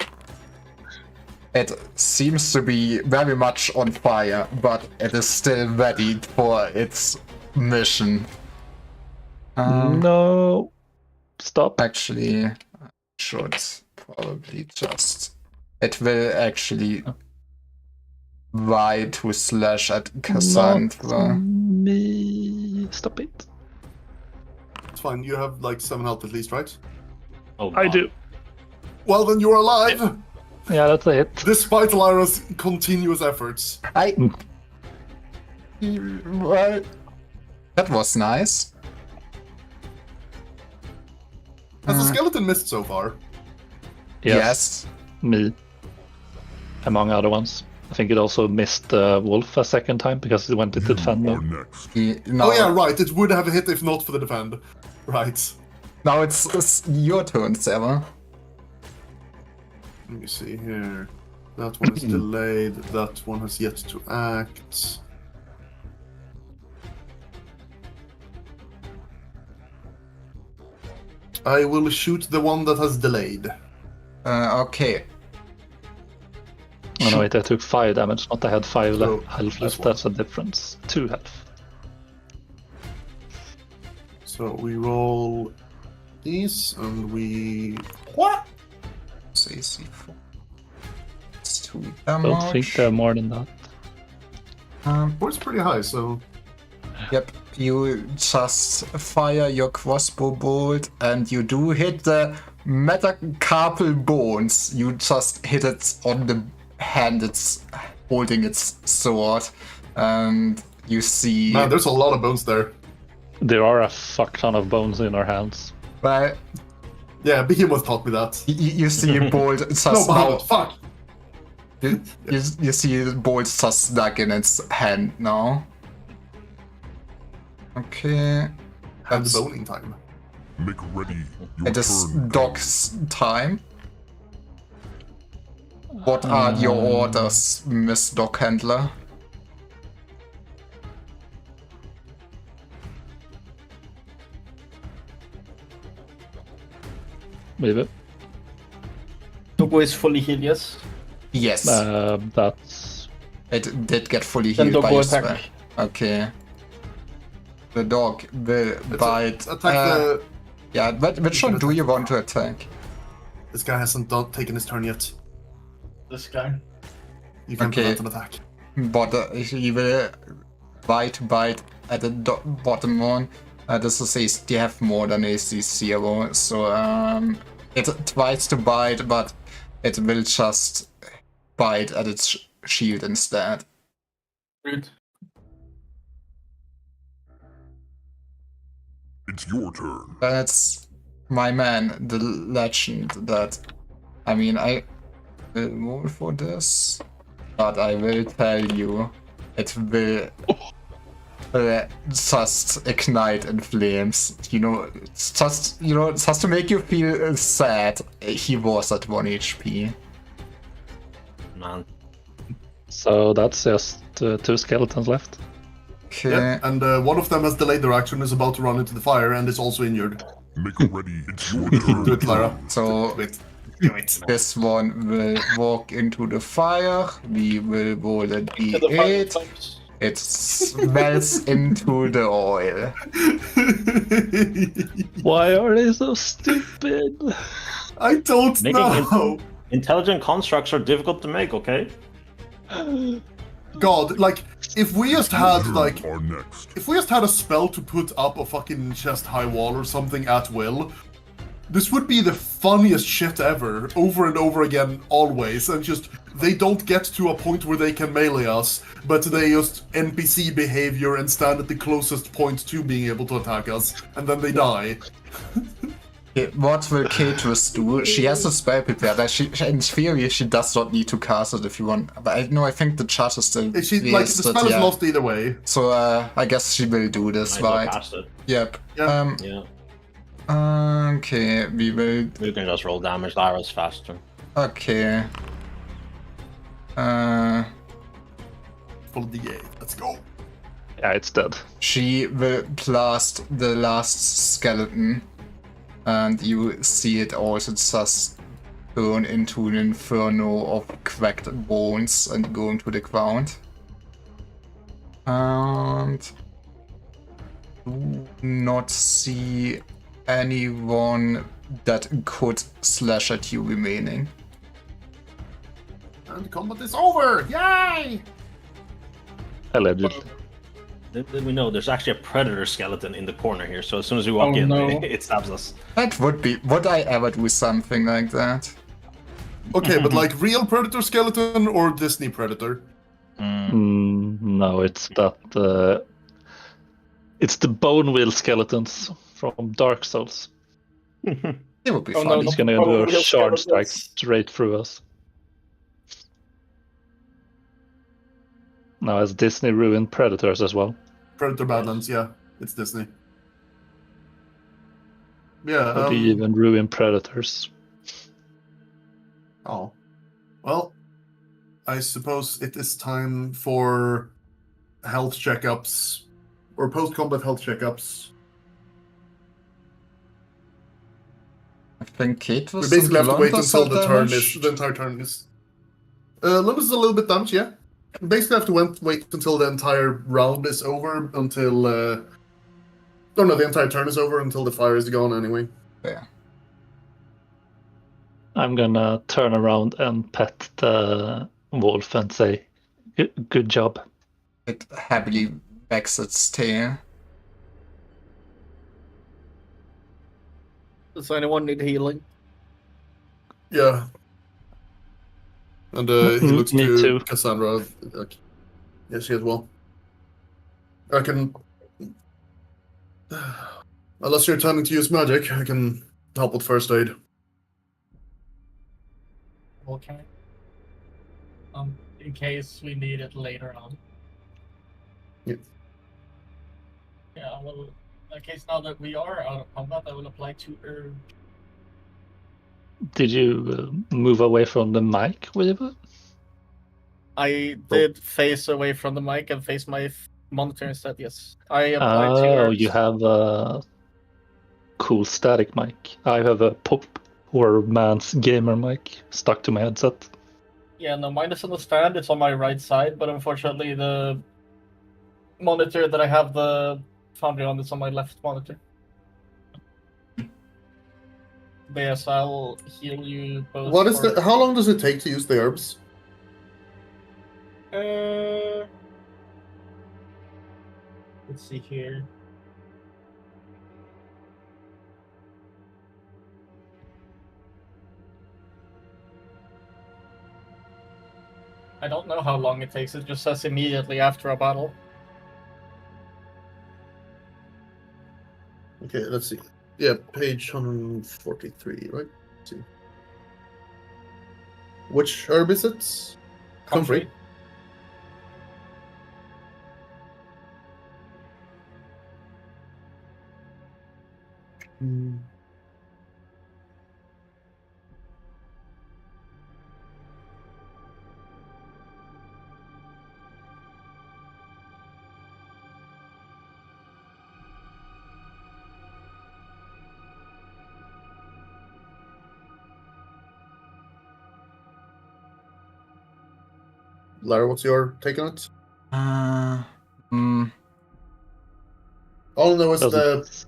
It seems to be very much on fire, but it is still ready for its mission. No. Stop. Actually, I should probably just. It will actually try to slash at Cassandra. Not me. Stop it. It's fine, you have like 7 health at least, right? Oh, I God. do. Well, then you're alive! Yeah, that's a hit. Despite Lyra's continuous efforts. Well, that was nice. Has the skeleton missed so far? Yes. Me. Among other ones. I think it also missed Wolf a second time because it went into You defend are mode. next. Now, Oh yeah, right, it would have hit if not for the defend. Right. now it's your turn, Sarah. Let me see here. That one is delayed, that one has yet to act. I will shoot the one that has delayed. Okay. Oh no, wait, I took 5 damage, not I had 5 Oh, health that's left. one. That's a difference. 2 health. So we roll these and we... So AC4. It's 2 Don't think damage. they're more than that. Well, it's pretty high, so... Yep, you just fire your crossbow bolt and you do hit the metacarpal bones. You just hit it on the hand it's holding its sword. And you see... Man, there's a lot of bones there. There are a fuck ton of bones in our hands. Well, Yeah, Behemoth taught me that. you see a bolt just No, now... Behemoth, fuck! You see the bolt just stuck in its hand now. Okay. And That's, boning time. Make ready your it is turn. Doc's time. What are your orders, Miss Doc Handler? Leave it. Dogo is fully healed, yes. Yes, That's it did get fully Then healed by Dogo your spell. attack. Okay. The dog will bite. Attack the... Yeah, but which one do you want to attack? This guy hasn't taken his turn yet. This guy. You can Okay. prevent an attack. But he will bite at the bottom one. This is AC, they have more than AC 0, so it tries to bite, but it will just bite at its shield instead. Rude. It's your turn. That's my man, the legend. That I mean, I will roll for this, but I will tell you, it will just ignite in flames. You know, it's just to make you feel sad. He was at 1 HP. Man. So that's just 2 skeletons left. Okay. Yeah, and one of them has delayed their action, is about to run into the fire, and is also injured. Make ready. It's your turn. Do it, Clara. So Do it. Do it. this one will walk into the fire. We will roll a To the fire d8. types. It smells into the oil. Why are they so stupid? I don't Making know. Intelligent constructs are difficult to make, okay? God, like, if we just had, Turn like, are next. if we just had a spell to put up a fucking chest-high wall or something at will, this would be the funniest shit ever, over and over again, always, and just, they don't get to a point where they can melee us, but they just NPC behavior and stand at the closest point to being able to attack us, and then they die. Okay, what will Catrus do? She has a spell prepared. In theory, she does not need to cast it if you want. But I think the chart is still She, like, the spell is yeah. lost either way. So I guess she will do this, Might as well right? cast it. Yep. Yeah. Yeah. Okay, we will. We can just roll damage. Lyra's faster. Okay. Full D8, let's go. Yeah, it's dead. She will blast the last skeleton, and you see it also just turn into an inferno of cracked bones and go into the ground. And do not see anyone that could slash at you remaining. And the combat is over! Yay! Allegedly. Then we know there's actually a predator skeleton in the corner here, so as soon as we walk Oh, in, no. it stabs us. That would I ever do something like that? Okay, but like real Predator skeleton or Disney Predator? No, it's that. It's the bone wheel skeletons from Dark Souls. It would be Oh, funny. no, He's gonna bone do a wheel shard strike skeletons. straight through us. Now, has Disney ruined Predators as well? Predator Badlands, yeah. It's Disney. Yeah, Or do you even ruin Predators? oh. Well, I suppose it is time for health checkups. Or post-combat health checkups. I think Kate was We basically have to wait London's until the turn damaged. is... The entire turn is... London is a little bit damaged, yeah. We basically have to wait until the entire round is over, until... Oh no, the entire turn is over until the fire is gone anyway. Yeah. I'm gonna turn around and pet the wolf and say, "Good job." It happily wags its tail. Does anyone need healing? Yeah. And he looks Me to too. Cassandra. Like, yeah, she as well. I can... Unless you're intending to use magic, I can help with first aid. Okay. In case we need it later on. Yeah. Yeah, I will. In case now that we are out of combat, I will apply to herb. Did you move away from the mic, Weaver? I did face away from the mic and face my monitor instead. Yes, I applied to Oh, herbs. you have a cool static mic. I have a poor man's gamer mic stuck to my headset. Yeah, no, mine is on the stand. It's on my right side, but unfortunately, the monitor that I have the Foundry on is on my left monitor. BS, I'll heal you both. What is for- the? How long does it take to use the herbs? Let's see here. I don't know how long it takes. It just says immediately after a battle. Okay, let's see. Yeah, page 143, right? Let's see. Which herb is it? Comfrey. Hmm. Lara, what's your take on it? All I know is Doesn't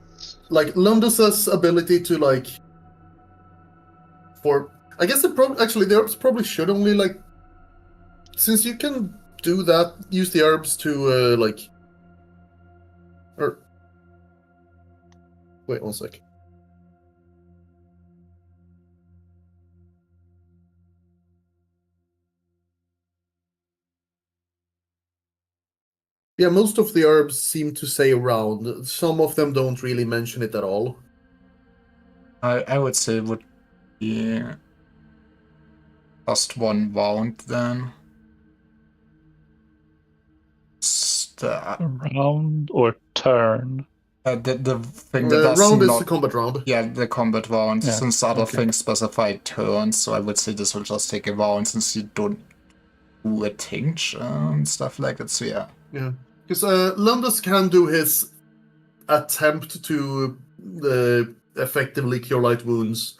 like Lundus's ability to like for I guess actually the herbs probably should only like since you can do that use the herbs to like or wait 1 sec. Yeah, most of the herbs seem to say around. Some of them don't really mention it at all. I would say it would be just 1 wound then. round or turn. The thing that does round is not... the combat round. Yeah, the combat round, Yeah, since other okay. things specify turns, so I would say this will just take a round since you don't do a tincture and stuff like that, so yeah. Yeah, because Lundus can do his attempt to effectively cure light wounds,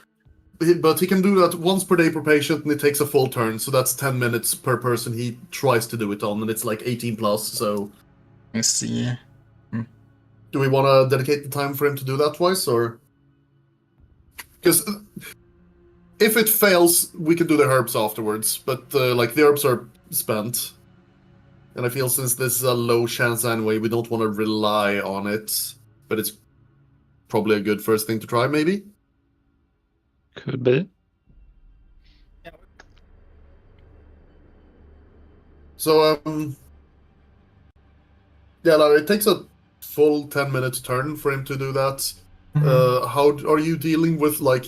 but he can do that once per day per patient, and it takes a full turn, so that's 10 minutes per person he tries to do it on, and it's like 18 plus, so... I see. Do we want to dedicate the time for him to do that twice, or... Because if it fails, we can do the herbs afterwards, but like the herbs are spent. And I feel since this is a low chance anyway, we don't want to rely on it. But it's probably a good first thing to try, maybe? Could be. So, yeah, Larry, it takes a full 10-minute turn for him to do that. How are you dealing with, like,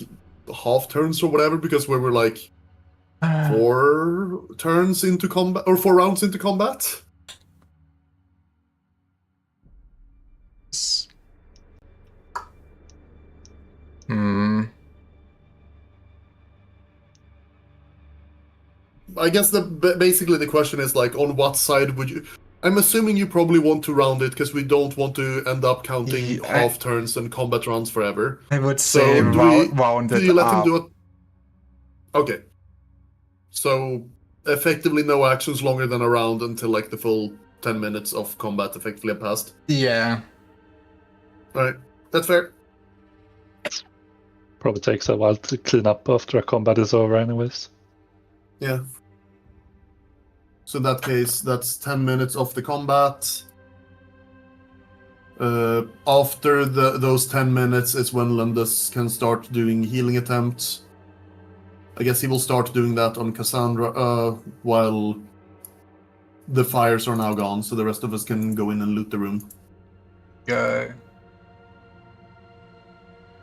half turns or whatever? Because we were, like, 4 turns into combat, or 4 rounds into combat? I guess basically the question is like, on what side would you? I'm assuming you probably want to round it because we don't want to end up counting half turns and combat rounds forever. I would say So round do it you let him up. do it? Okay. So effectively no actions longer than a round until like the full 10 minutes of combat effectively have passed. Yeah. Alright, that's fair. Probably takes a while to clean up after a combat is over anyways. Yeah. So in that case, that's 10 minutes of the combat. After those 10 minutes is when Lundus can start doing healing attempts. I guess he will start doing that on Cassandra while the fires are now gone, so the rest of us can go in and loot the room. Go.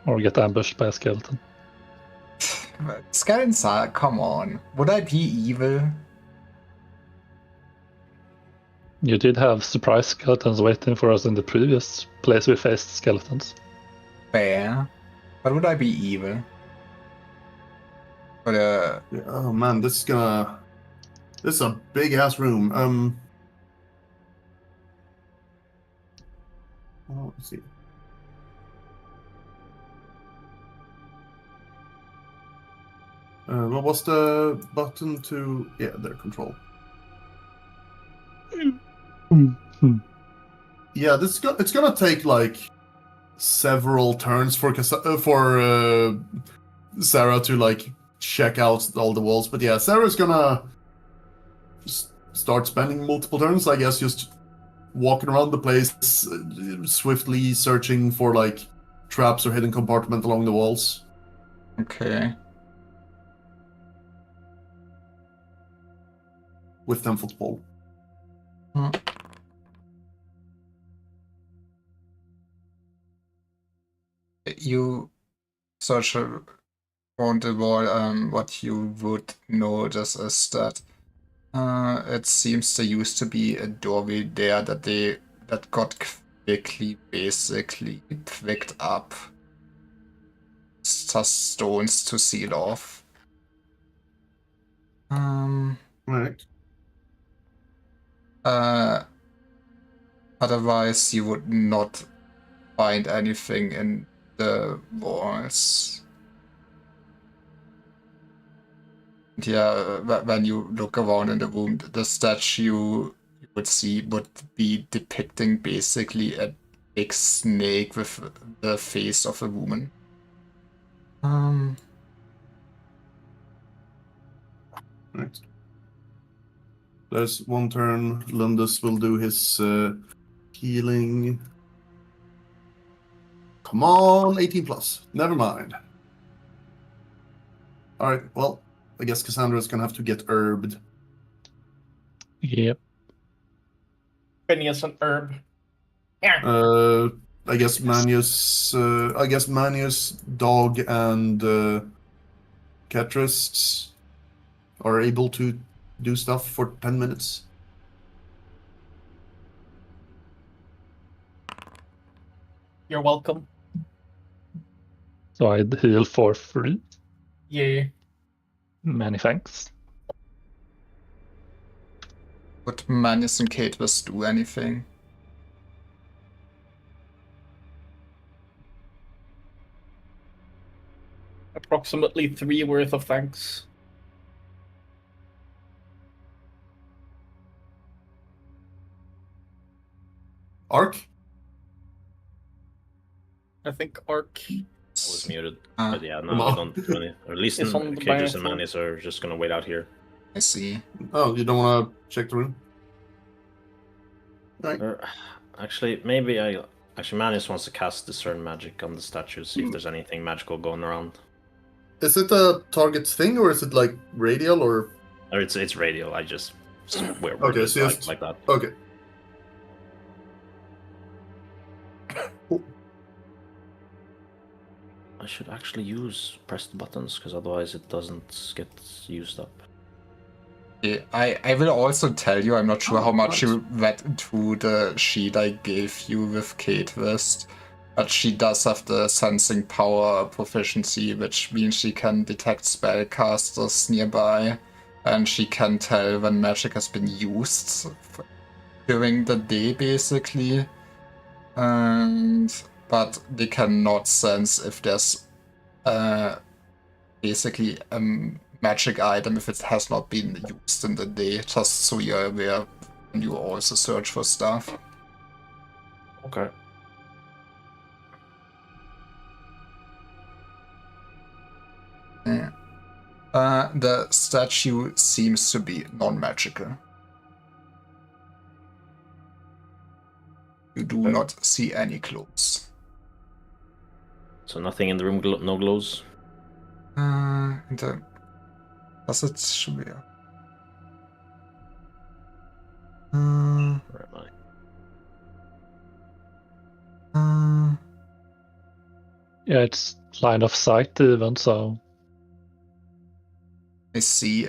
Or get ambushed by a skeleton. Skeletons are... Come on. Would I be evil? You did have surprise skeletons waiting for us in the previous place we faced skeletons. Fair. But would I be evil? But, Yeah, oh man, this is a big ass room. Oh, let's see. What was the button to? Yeah, there, control. Yeah, it's gonna take like several turns for Sarah to like check out all the walls. But yeah, Sarah's gonna start spending multiple turns, I guess, just walking around the place, swiftly searching for like traps or hidden compartment along the walls. Okay. With 10 football. You search around the wall. What you would notice is that it seems there used to be a doorway there that got quickly basically picked up. Just stones to seal off. Right. Otherwise you would not find anything in the walls. Yeah, when you look around in the room, the statue you would see would be depicting basically a big snake with the face of a woman. Right. There's one turn. Lundus will do his healing. Come on, 18 plus. Never mind. All right. Well, I guess Cassandra's gonna have to get herbed. Yep. Phineas and Herb. I guess Manius. Dog, and Ketris are able to do stuff for 10 minutes. You're welcome. So I'd heal for free. Yeah. Many thanks. Would Manius and Katris do anything? Approximately 3 worth of thanks. Ark? I think Ark I was muted. Ah, But yeah, no, Come we on. don't do any. Or at least It's on the Cages and bathroom. Manis are just gonna wait out here. I see. Oh, you don't want to check the room? Right. Or, actually, maybe Manis wants to cast Discern Magic on the statue, see if there's anything magical going around. Is it a target thing, or is it like radial, or? Or it's radial. I just wear Okay, so just- like that. Okay. I should actually press the buttons because otherwise it doesn't get used up. Yeah, I will also tell you, I'm not sure Oh, how much nice. you read into the sheet I gave you with Kate West, but she does have the sensing power proficiency, which means she can detect spellcasters nearby, and she can tell when magic has been used during the day, basically. But they cannot sense if there's basically a magic item if it has not been used in the day, just so you're aware when you also search for stuff. Okay. Yeah. The statue seems to be non-magical. You do not see any clothes. So nothing in the room, no glows. Does it schwer? Where am I? Yeah, it's line of sight even, so I see.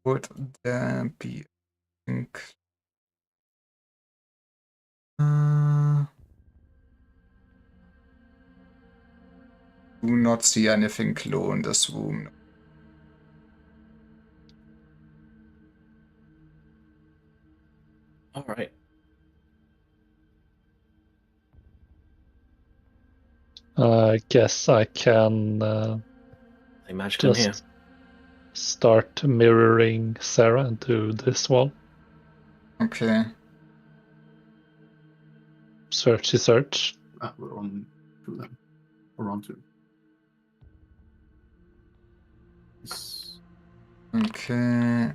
Would there be ink? Do not see anything glow in this room. All right. I guess I can Nothing magical in here. just start mirroring Sarah into this wall. Okay. Searchy search. We're on to them. Or round 2. Okay.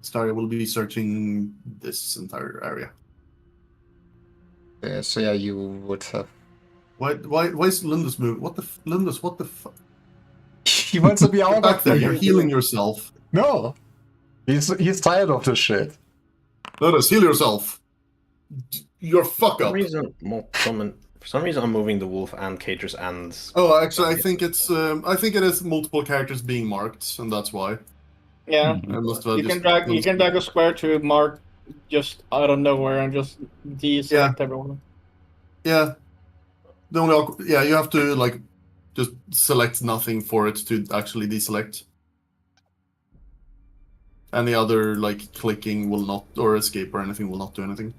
Starry will be searching this entire area. Yeah, so yeah, you would have. Why is Lindus moving? Lindus, what the fuck? He wants to be out Back of there, you're there. healing yourself. No, he's tired of the shit. Lindus, heal yourself. You're fuck For up. for some reason, I'm moving the wolf and Caters and. Oh, actually, I think it is multiple characters being marked, and that's why. Yeah. Mhm. I must have You just can drag a square to mark just out of nowhere and just deselect everyone. Yeah. The only you have to like just select nothing for it to actually deselect. Any other like clicking will not, or escape or anything will not do anything.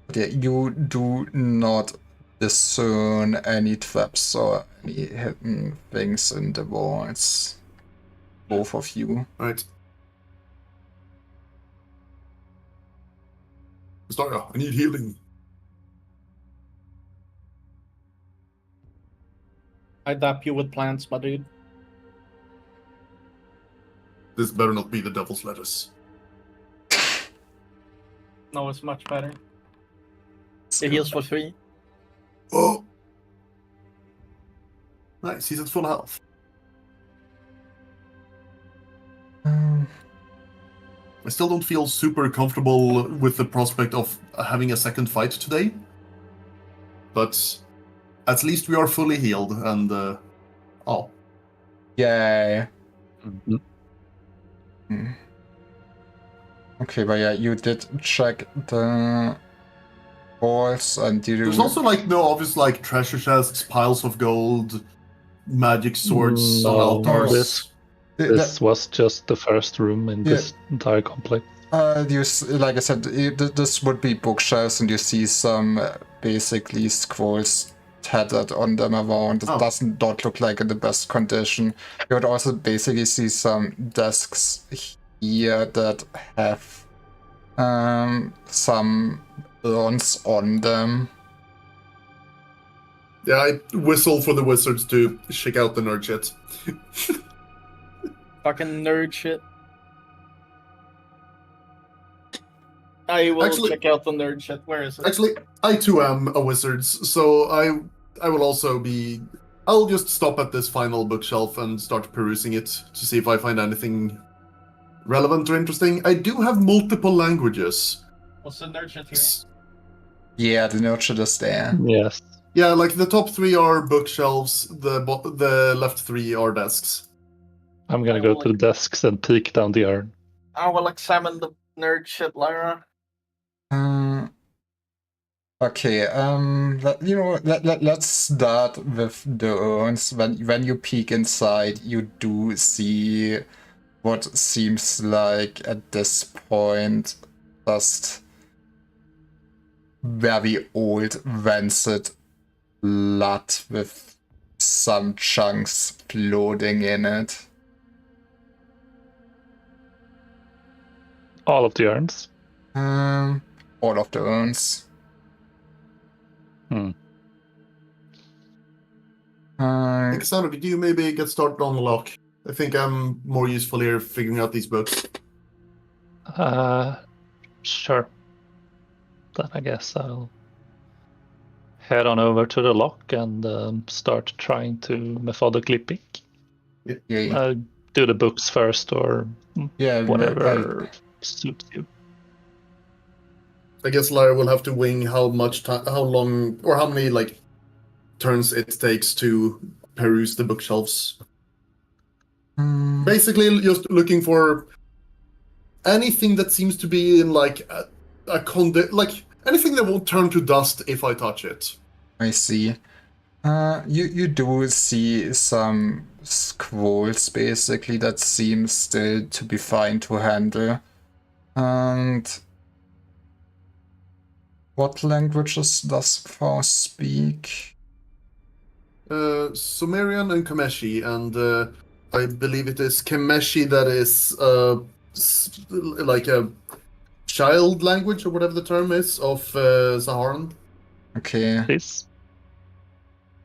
But yeah, you do not discern any traps or any hidden things in the walls. Both of you. Alright. Starya, I need healing. I dap you with plants, my dude. This better not be the devil's lettuce. No, it's much better. It heals for 3. Oh! Nice, he's at full health. I still don't feel super comfortable with the prospect of having a second fight today. But at least we are fully healed and oh. Yay. Mhm. Okay, but yeah, you did check the walls and you There's also like no obvious like treasure chests, piles of gold, magic swords on No, altars. This was just the first room in this entire complex. Like I said, this would be bookshelves, and you see some basically scrolls tattered on them around. It does not look like in the best condition. You would also basically see some desks here that have some urns on them. Yeah, I whistle for the wizards to shake out the nerd shit. Fucking nerd shit. I will Actually- check out the nerd shit. Where is it? Actually, I too am a wizard, so I will also be. I'll just stop at this final bookshelf and start perusing it to see if I find anything relevant or interesting. I do have multiple languages. What's the nerd shit here? Yeah, the nurture is there. Yes. Yeah, like the top 3 are bookshelves, the left 3 are desks. I'm gonna go to the desks and peek down the urn. I will examine the nerd shit, Lyra. Okay, let's start with the urns. When you peek inside, you do see what seems like at this point just very old rancid blood with some chunks floating in it. All of the urns. All of the urns. Cassandra, could you maybe get started on the lock? I think I'm more useful here figuring out these books. Sure. Then I guess I'll head on over to the lock and start trying to methodically pick. Yeah, Do the books first, or whatever suits you. I guess Lyra will have to wing how much time, how long, or how many like turns it takes to peruse the bookshelves. Basically, just looking for anything that seems to be in like like anything that won't turn to dust if I touch it. I see. You do see some scrolls basically that seem still to be fine to handle. And what languages does Faust speak? Sumerian and Kemeshi, and I believe it is Kemeshi that is like a child language, or whatever the term is, of Saharan. Okay. Please.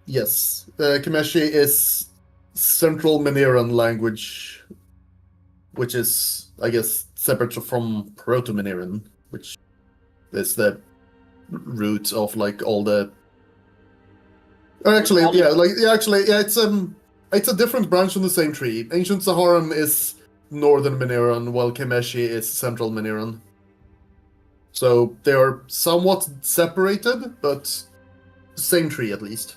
Yes. Kemeshi is Central Mineran language, which is, I guess, separate from Proto-Mineran, which is the root of like all the. Or actually, it's a different branch on the same tree. Ancient Saharan is Northern Mineran, while Kemeshi is Central Mineran. So they are somewhat separated, but same tree at least.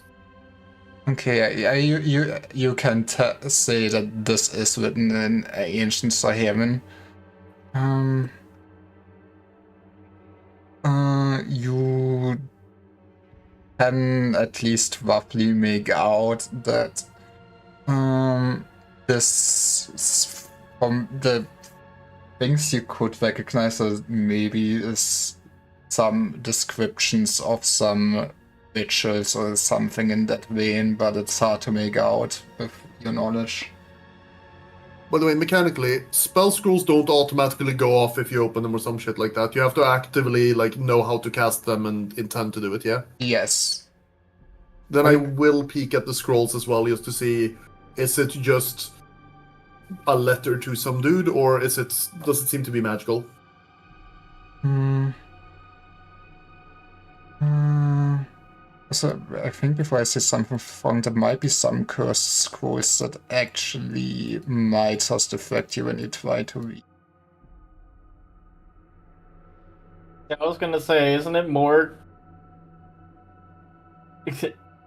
Okay, yeah, you can say that this is written in ancient Saharan. You can at least roughly make out that this from the things you could recognize as maybe is some descriptions of some rituals or something in that vein, but it's hard to make out with your knowledge. By the way, mechanically, spell scrolls don't automatically go off if you open them or some shit like that. You have to actively like know how to cast them and intend to do it, yeah? Yes. Then I will peek at the scrolls as well, just to see, is it just a letter to some dude, or does it seem to be magical? So I think before I say something wrong, there might be some cursed scrolls that actually might just affect you when you try to read. Yeah, I was gonna say, isn't it more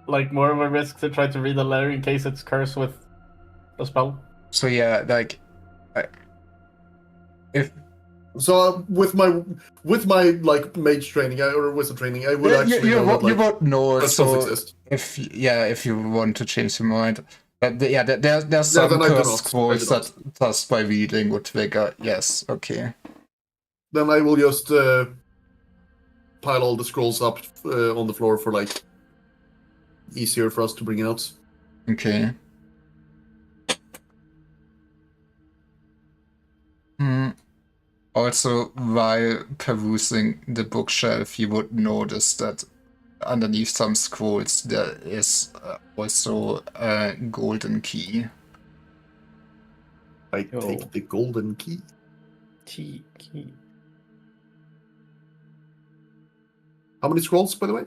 like more of a risk to try to read a letter in case it's cursed with a spell? So yeah, like, if So with my like mage training or wizard training, I would actually know that, like, you won't know. spells So exist. if you want to change your mind, but there's some then I do cursed not. scrolls that just by reading would trigger. Yes, okay. Then I will just pile all the scrolls up on the floor for like easier for us to bring out. Okay. Also, while perusing the bookshelf, you would notice that underneath some scrolls there is also a golden key. I take the golden key. Key. How many scrolls, by the way?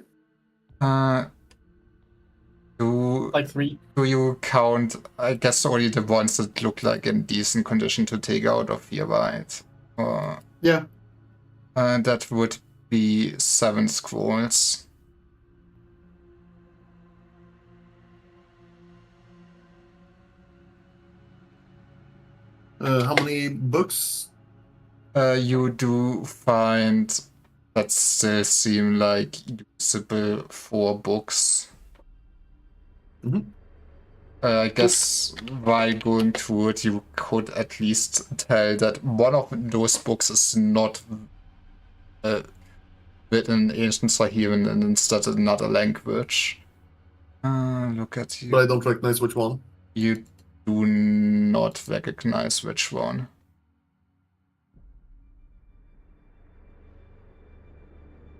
Like 3. Do you count, I guess, only the ones that look like in decent condition to take out of here, right? Yeah. That would be 7 scrolls. How many books? You do find that still seem like usable 4 books. I guess while going through it, you could at least tell that one of those books is not written in ancient Saharan and instead another language. Look at you. But I don't recognize which one. You do not recognize which one.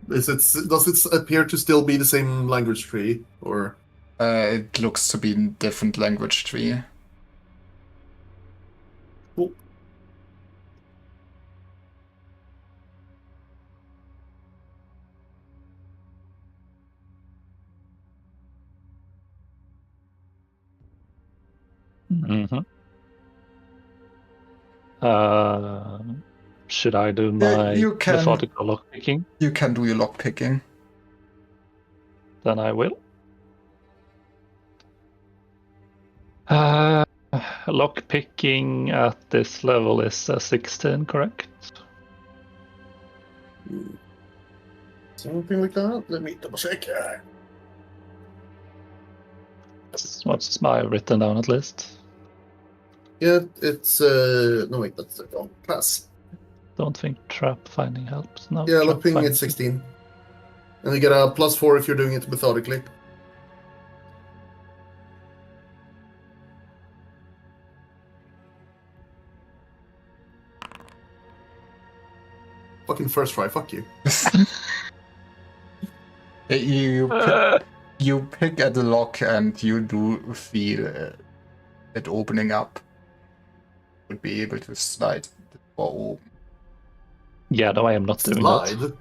Does it appear to still be the same language tree, or? It looks to be a different language tree. Cool. Mm-hmm. Should I do my methodical lockpicking? You can do your lockpicking. Then I will. Lockpicking at this level is a 16, correct? Something like that? Let me double check. What's my written down at least? Yeah, it's no wait, that's the wrong class. Don't think trap finding helps. No. Yeah, trap lockpicking finding- it's 16. And you get a +4 if you're doing it methodically. Fucking first try, fuck you. You pick at the lock and you do feel it opening up. Would be able to slide the door open. Yeah, no, I am not doing Slide? that.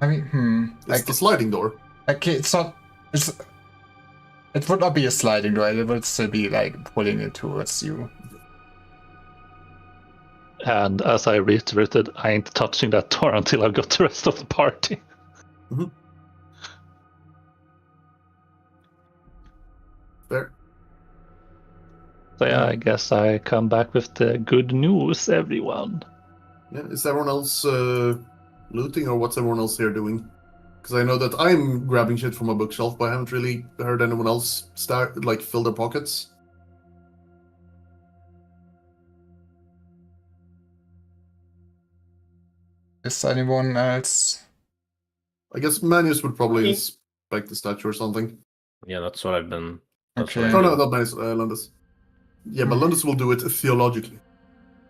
I mean, It's the sliding door. Okay, it's not. It would not be a sliding door. It would still be like pulling it towards you. And as I reiterated, I ain't touching that door until I've got the rest of the party. There. So yeah, I guess I come back with the good news, everyone. Yeah, is everyone else looting, or what's everyone else here doing? Because I know that I'm grabbing shit from a bookshelf, but I haven't really heard anyone else fill their pockets. Is anyone else? I guess Manius would probably inspect the statue or something. Yeah, that's what I've been. Okay. Oh no, not Manius, Lundus. Yeah, but Lundus will do it theologically.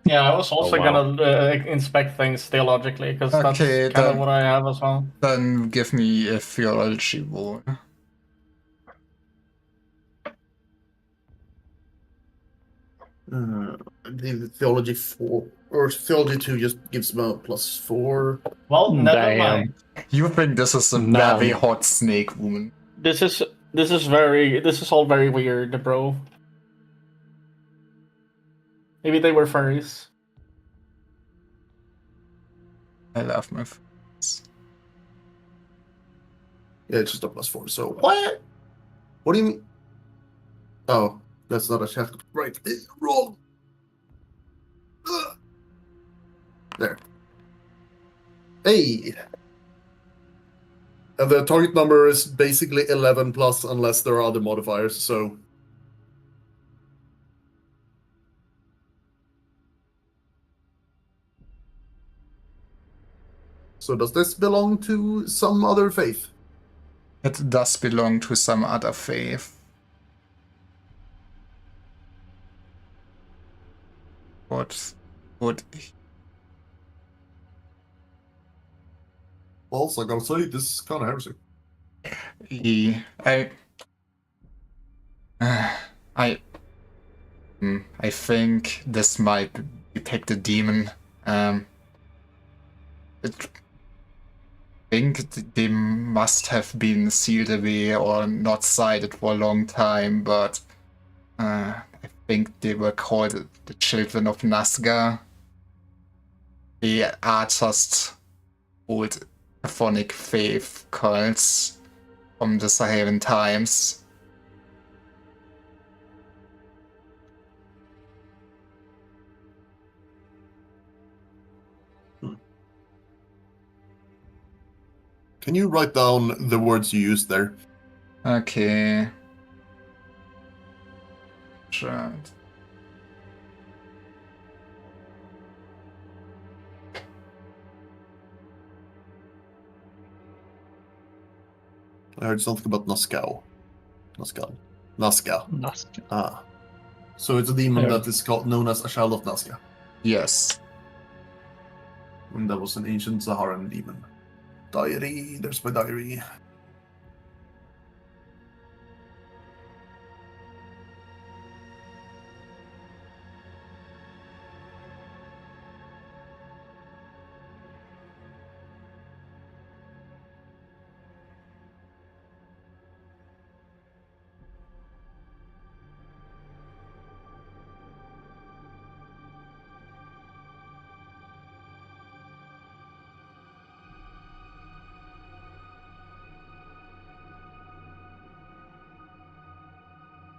Yeah, I was also Oh, wow. gonna inspect things theologically, because Okay, that's kind then- of what I have as well. Then give me a theology roll. The theology 4 or theology 2 just gives me a +4. Well, never Damn. mind. You think this is a No. very hot snake woman? This is all very weird, bro. Maybe they were furries. I love my friends. Yeah, it's just a +4. So what? What do you mean? Oh, that's not a chat. Right, wrong. Ugh. There. Hey. And the target number is basically 11 plus, unless there are other modifiers. So. So does this belong to some other faith? It does belong to some other faith. What would Well, so I gotta say, this is kind of heresy. he? I think this might depict a demon. I think they must have been sealed away or not sighted for a long time, but I think they were called the Children of Nazca. They are just old Catholic faith cults from the Saharan times. Can you write down the words you used there? Okay. Right. I heard something about Nazca. Ah. So it's a demon Yeah. that is known as a child of Nazca. Yes. And that was an ancient Saharan demon. Diary, there's my diary.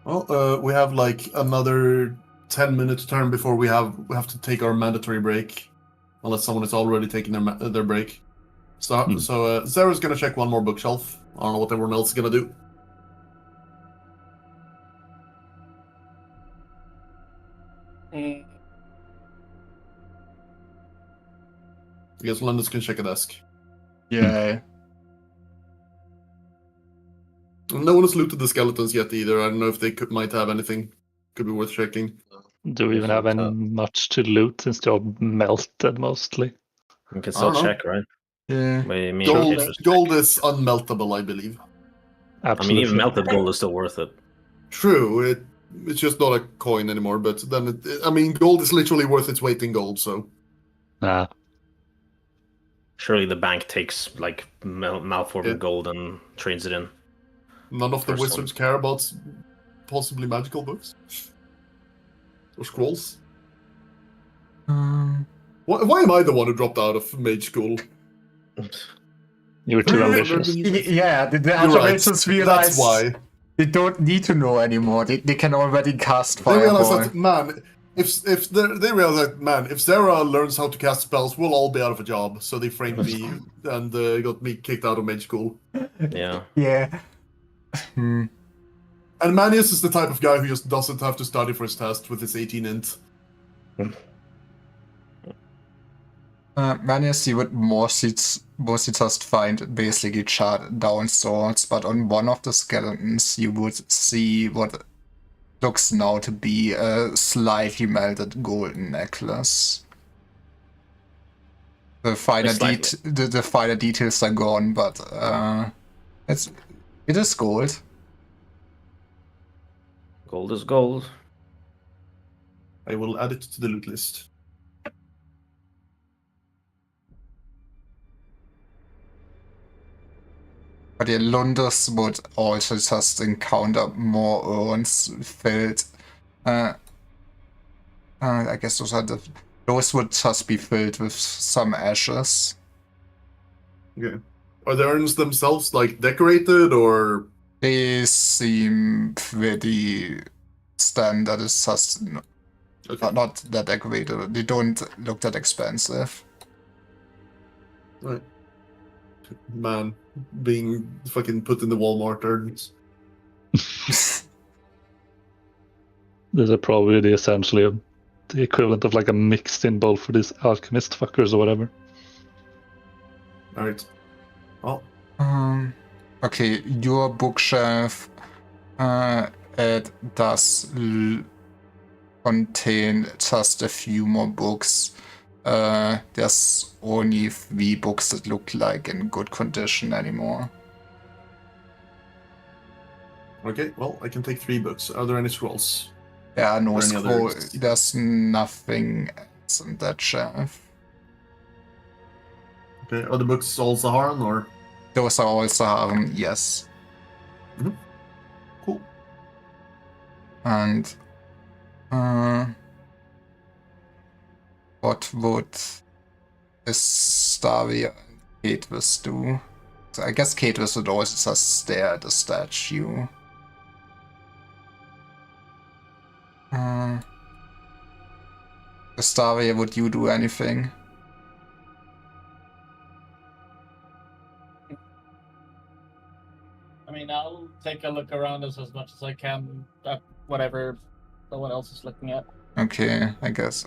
Well, we have like another 10-minute turn before we have to take our mandatory break, unless someone is already taking their break. So Sarah's gonna check one more bookshelf. I don't know what everyone else is gonna do. Mm. I guess London's can check a desk. Yeah. No one has looted the skeletons yet either. I don't know if they might have anything. Could be worth checking. Do we even have any much to loot since they're melted mostly? You can I still don't know. check, right? Yeah. Me and Gold, Kate just gold check. is unmeltable, I believe. I mean, Absolutely. even melted gold is still worth it. True, it's just not a coin anymore. But then, I mean, gold is literally worth its weight in gold. So Nah. Surely the bank takes like malformed Yeah. gold and trades it in. none of the For some- wizards care about possibly magical books or scrolls. Why am I the one who dropped out of mage school? You were too ambitious. Yeah, the You're other right. wizards That's realize why. they don't need to know anymore. They can already cast They realize Fireball. that, man, if they realize that, man, if Sarah learns how to cast spells, we'll all be out of a job. So they framed me and got me kicked out of mage school. Yeah. Yeah. Hmm. And Manius is the type of guy who just doesn't have to study for his test with his 18 int. Manius, you would mostly just find basically charred down swords, but on one of the skeletons you would see what looks now to be a slightly melted golden necklace. The finer, Slightly. the finer details are gone, but it is gold. Gold is gold. I will add it to the loot list. But yeah, Lundus would also just encounter more urns filled. I guess those would just be filled with some ashes. Okay. Are the urns themselves like decorated or? They seem pretty standard. It's just Okay. not that decorated. They don't look that expensive. Right. Man, being fucking put in the Walmart urns. These are probably essentially the equivalent of like a mixed in bowl for these alchemist fuckers or whatever. Alright. Well, Okay, your bookshelf, it does contain just a few more books. There's only 3 books that look like in good condition anymore. okay, well, I can take 3 books. Are there any scrolls? There are no Or any scroll. others? There's nothing else on that shelf. Okay, are the books all Saharan or? Those are all Saharan, yes. Cool. And what would Staria and Katvis do? So I guess Katvis would also just stare at the statue. Staria, would you do anything? I mean, I'll take a look around us as much as I can at whatever no one else is looking at. Okay, I guess.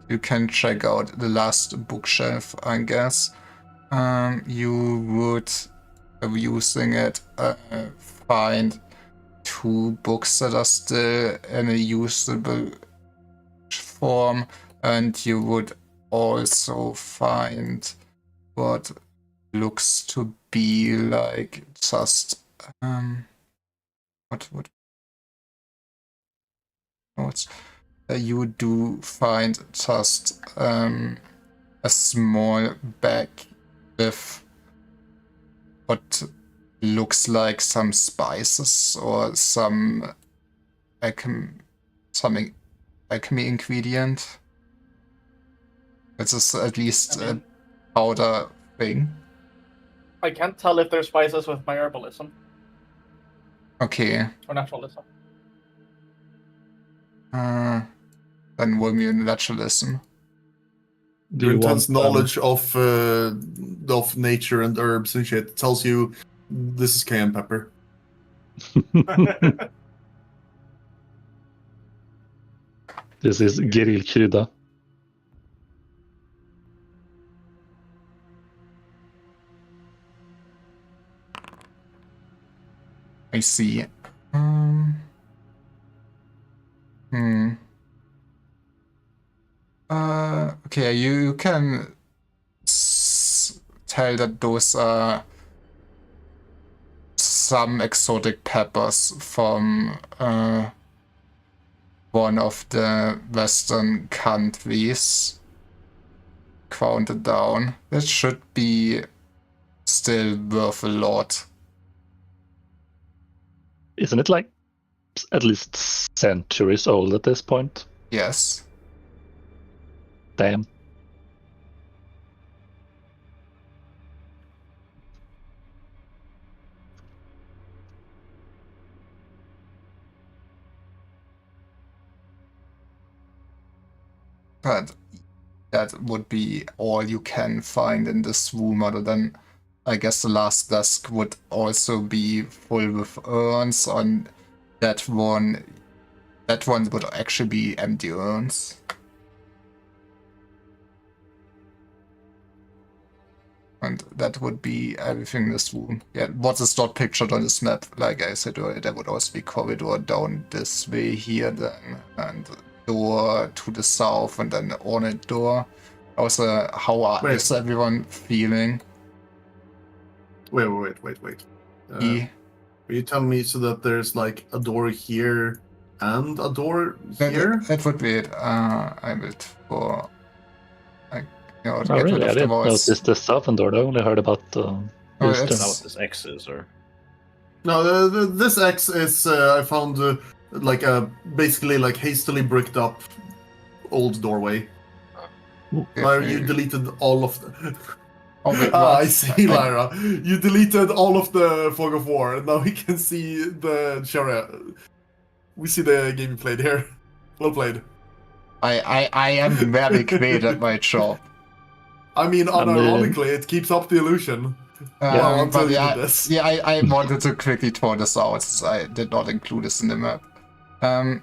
You can check out the last bookshelf, I guess. You would, using it, find 2 books that are still in a usable form, and you would also find what looks to be like just what would notes. You do find just a small bag with what looks like some spices or some something alchemy ingredient. This is at least a powder thing. I can't tell if there's spices with my herbalism Okay. or naturalism. Then roll me a naturalism. Your intense knowledge of nature and herbs and shit tells you this is cayenne pepper. This is grillkrydda. I see. Okay, you can tell that those are some exotic peppers from one of the Western countries. Counted down. That should be still worth a lot. Isn't it like at least centuries old at this point? Yes. Damn. But that would be all you can find in this room, other than I guess the last desk would also be full with urns. On that one would actually be empty urns. And that would be everything in this room. Yeah, what is not pictured on this map, like I said earlier, there would also be corridor down this way here then, and door to the south, and then ornate door. Also, how is everyone feeling? Wait. E? Are you telling me so that there's like a door here and a door here? That would be it. I built for... Oh, get rid really? of I the didn't voice. notice the southern door. I only heard about the Oh, eastern. it's- That was his X's, or No, this X is I found like a basically like hastily bricked up old doorway. Lyra, you deleted all of the. Oh, wait, I what? see, Lyra. You deleted all of the fog of war, and now we can see the Sharia. We see the game you played here. Well played. I am very great at my job. I mean, unironically, it keeps up the illusion. Until But you yeah, did this. yeah, I wanted to quickly throw this out, since I did not include this in the map. So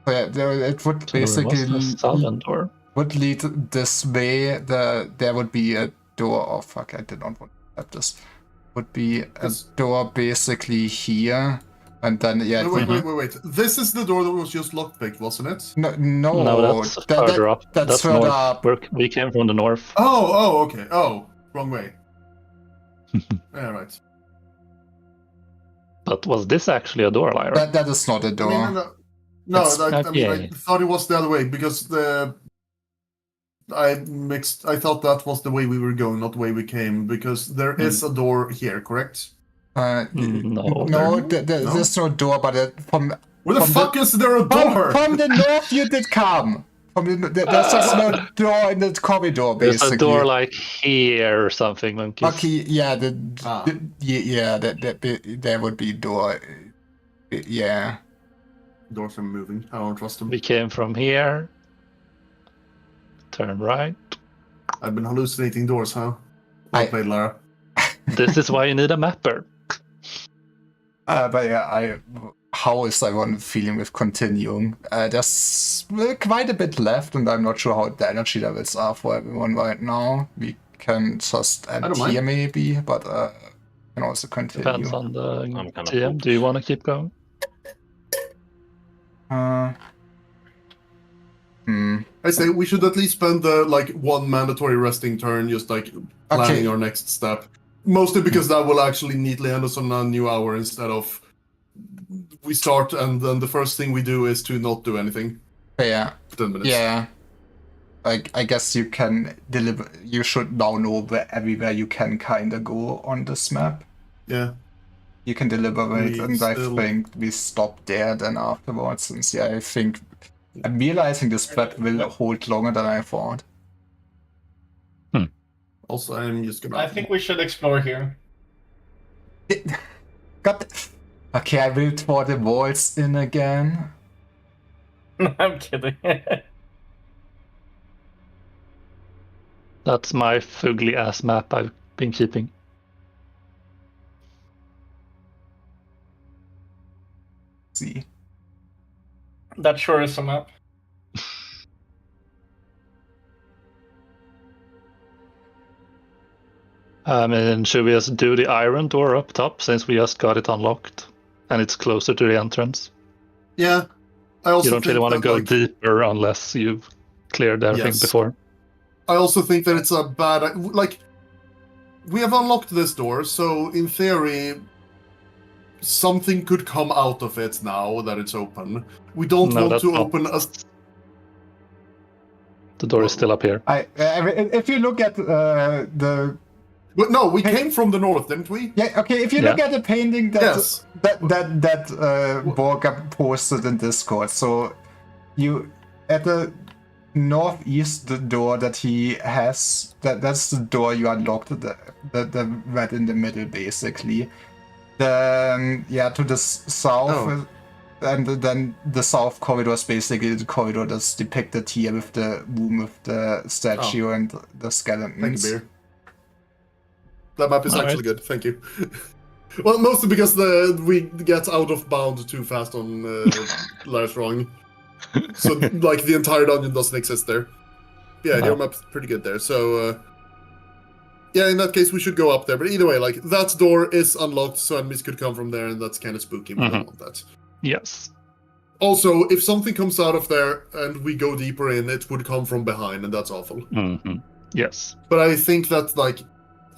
yeah, it would basically So there was a southern door. would lead this way. There would be a door. Oh fuck! I did not want to have this. Would be a door basically here, and then yeah. Wait. This is the door that was just lockpicked, wasn't it? No, That's further up. That's further north. up. We came from the north. Oh, okay. Oh, wrong way. Yeah, right. But was this actually a door, Lyra? That is not a door. No, It's- I thought it was the other way because I thought that was the way we were going, not the way we came, because there is a door here, correct? No. There's no door, but from Where the fuck is there a door? From the north you did come. There's just no door in the corridor, There's basically. a door like here or something, monkeys. Okay, yeah, there would be door. Yeah. Doors are moving. I don't trust them. We came from here. Turn right. I've been hallucinating doors, huh? Well played, Lara. This is why you need a mapper. But yeah, how is everyone feeling with continuing? There's quite a bit left, and I'm not sure how the energy levels are for everyone right now. We can just end here maybe, but can also continue. Depends on the I'm kind of TM. Do you want to keep going? I say we should at least spend like one mandatory resting turn, just like planning our next step. Mostly because that will actually neatly end us on a new hour instead of we start and then the first thing we do is to not do anything. Yeah. 10 minutes. Yeah. I guess you can deliver. You should now know everywhere you can kind of go on this map. Yeah. You can deliberate, and I think we stop there then afterwards. Since yeah, I think I'm realizing this map will hold longer than I thought. Also, I'm just gonna. I think we should explore here. Okay, I will pour the walls in again. I'm kidding. That's my fugly ass map I've been keeping. See. That sure is a map. Should we just do the iron door up top since we just got it unlocked and it's closer to the entrance? Yeah. I also you don't really want to go deeper unless you've cleared everything before. I also think that it's a bad like we have unlocked this door, so in theory, something could come out of it now that it's open. We don't No, want that's to not- open a... The door is still up here. If you look at the But no, we Hey. came from the north, didn't we? yeah, okay. If you look at the painting that Yes. Borga posted in Discord, so you at the northeast door that he has, that's the door you unlocked, the red in the middle, basically. Then to the south. Oh. And then the south corridor is basically the corridor that's depicted here with the room with the statue and the skeletons. Thank you, Beer. That map is All actually right. good, thank you. Well, mostly because we get out of bound too fast on Lars Wrong. So, like, the entire dungeon doesn't exist there. Yeah, your map's pretty good there, so... yeah, in that case, we should go up there. But either way, like, that door is unlocked, so enemies could come from there, and that's kind of spooky. We don't want that. Yes. Also, if something comes out of there and we go deeper in, it would come from behind, and that's awful. Mm-hmm. Yes. But I think that, like,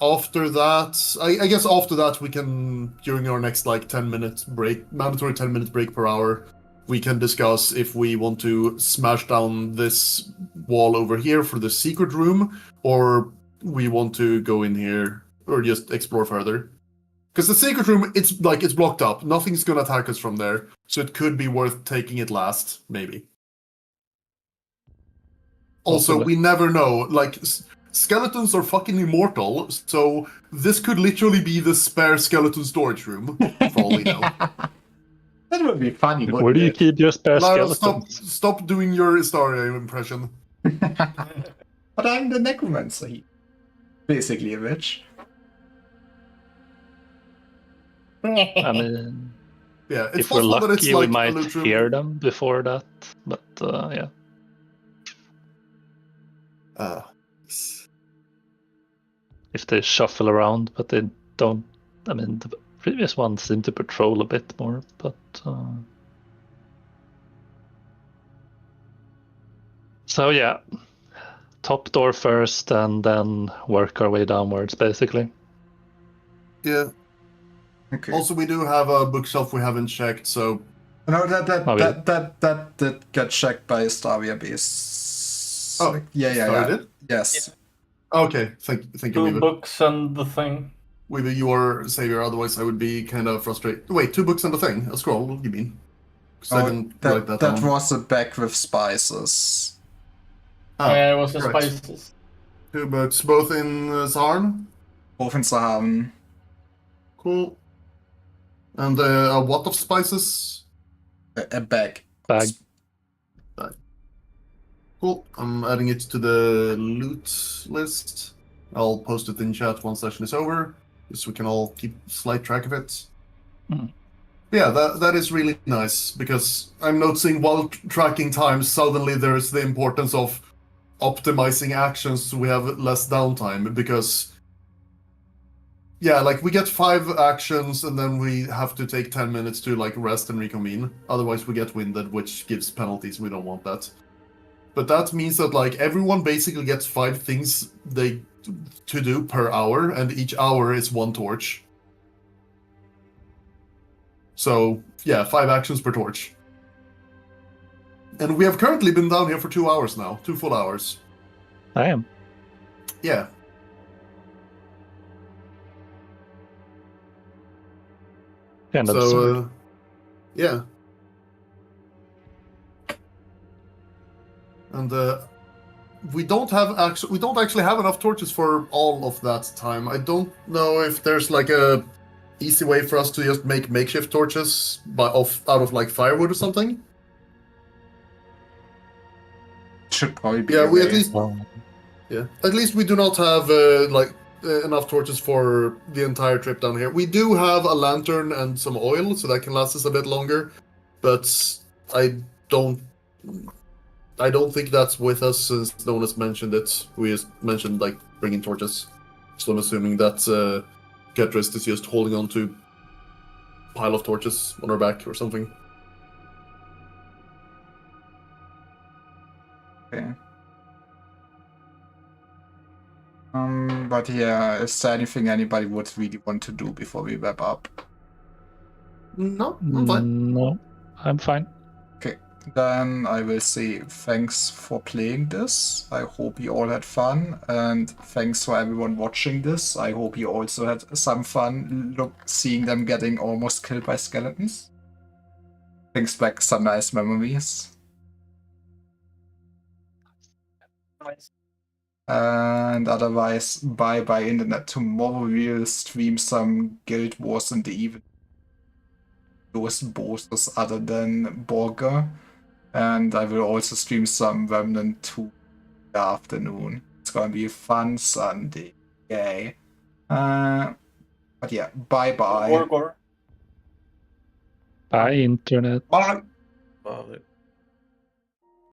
after that, I guess after that we can, during our next, like, 10-minute break, mandatory 10-minute break per hour, we can discuss if we want to smash down this wall over here for the secret room, or we want to go in here, or just explore further. Because the secret room, it's blocked up. Nothing's gonna attack us from there, so it could be worth taking it last, maybe. Also, Possibly. we never know. Like, skeletons are fucking immortal, so this could literally be the spare skeleton storage room, for all we know. That would be funny. Where do you keep your spare Lara, skeletons? stop doing your Istaria impression. But I'm the necromancer. Basically a witch. I mean, Yeah, it's if we're possible that it's lucky, like we might a loot room. hear them before that. But yeah. If they shuffle around, but they don't. I mean, the previous ones seem to patrol a bit more, but. So yeah, top door first, and then work our way downwards, basically. Yeah. Okay. Also, we do have a bookshelf we haven't checked, so No, Oh, yeah. that did get checked by Staria base. Oh, yeah. did? Yes. Okay, thank you, 2 Weaver. books and the thing. Weaver, you are savior. Otherwise, I would be kind of frustrated. Wait, 2 books and a thing, a scroll. What do you mean? 'Cause I didn't write that that down. was a bag with spices. Ah, It was the correct. spices. 2 books, both in Zarn. Both in Sahaven. Cool. And a what of spices? A bag. Bag. Cool. I'm adding it to the loot list. I'll post it in chat once session is over, so we can all keep slight track of it. Mhm. Yeah, that is really nice, because I'm noticing while tracking times, suddenly there's the importance of optimizing actions so we have less downtime, because yeah, like we get 5 actions and then we have to take 10 minutes to like rest and reconvene. Otherwise we get winded, which gives penalties. We don't want that. But that means that like everyone basically gets 5 things to do per hour, and each hour is 1 torch. So yeah, 5 actions per torch. And we have currently been down here for 2 hours now, 2 full hours. I am. Yeah. Yeah, that's So yeah. And we don't actually have enough torches for all of that time. I don't know if there's like a easy way for us to just make makeshift torches out of like firewood or something. Should probably be. Yeah, we away. at least at least we do not have enough torches for the entire trip down here. We do have a lantern and some oil, so that can last us a bit longer. But I don't think that's with us, since no one has mentioned it. We just mentioned like bringing torches, so I'm assuming that Getrist is just holding on to a pile of torches on her back or something. Okay. But yeah, is there anything anybody would really want to do before we wrap up? No, I'm fine. No, I'm fine. Okay, then I will say thanks for playing this. I hope you all had fun, and thanks for everyone watching this. I hope you also had some fun seeing them getting almost killed by skeletons. Brings back some nice memories. Nice. And otherwise, bye internet. Tomorrow we'll stream some Guild Wars in the evening. Those bosses other than Borger. And I will also stream some Remnant 2 in the afternoon. It's gonna be a fun Sunday. Yay. But yeah, bye. Or Bye, internet. Bye. Well,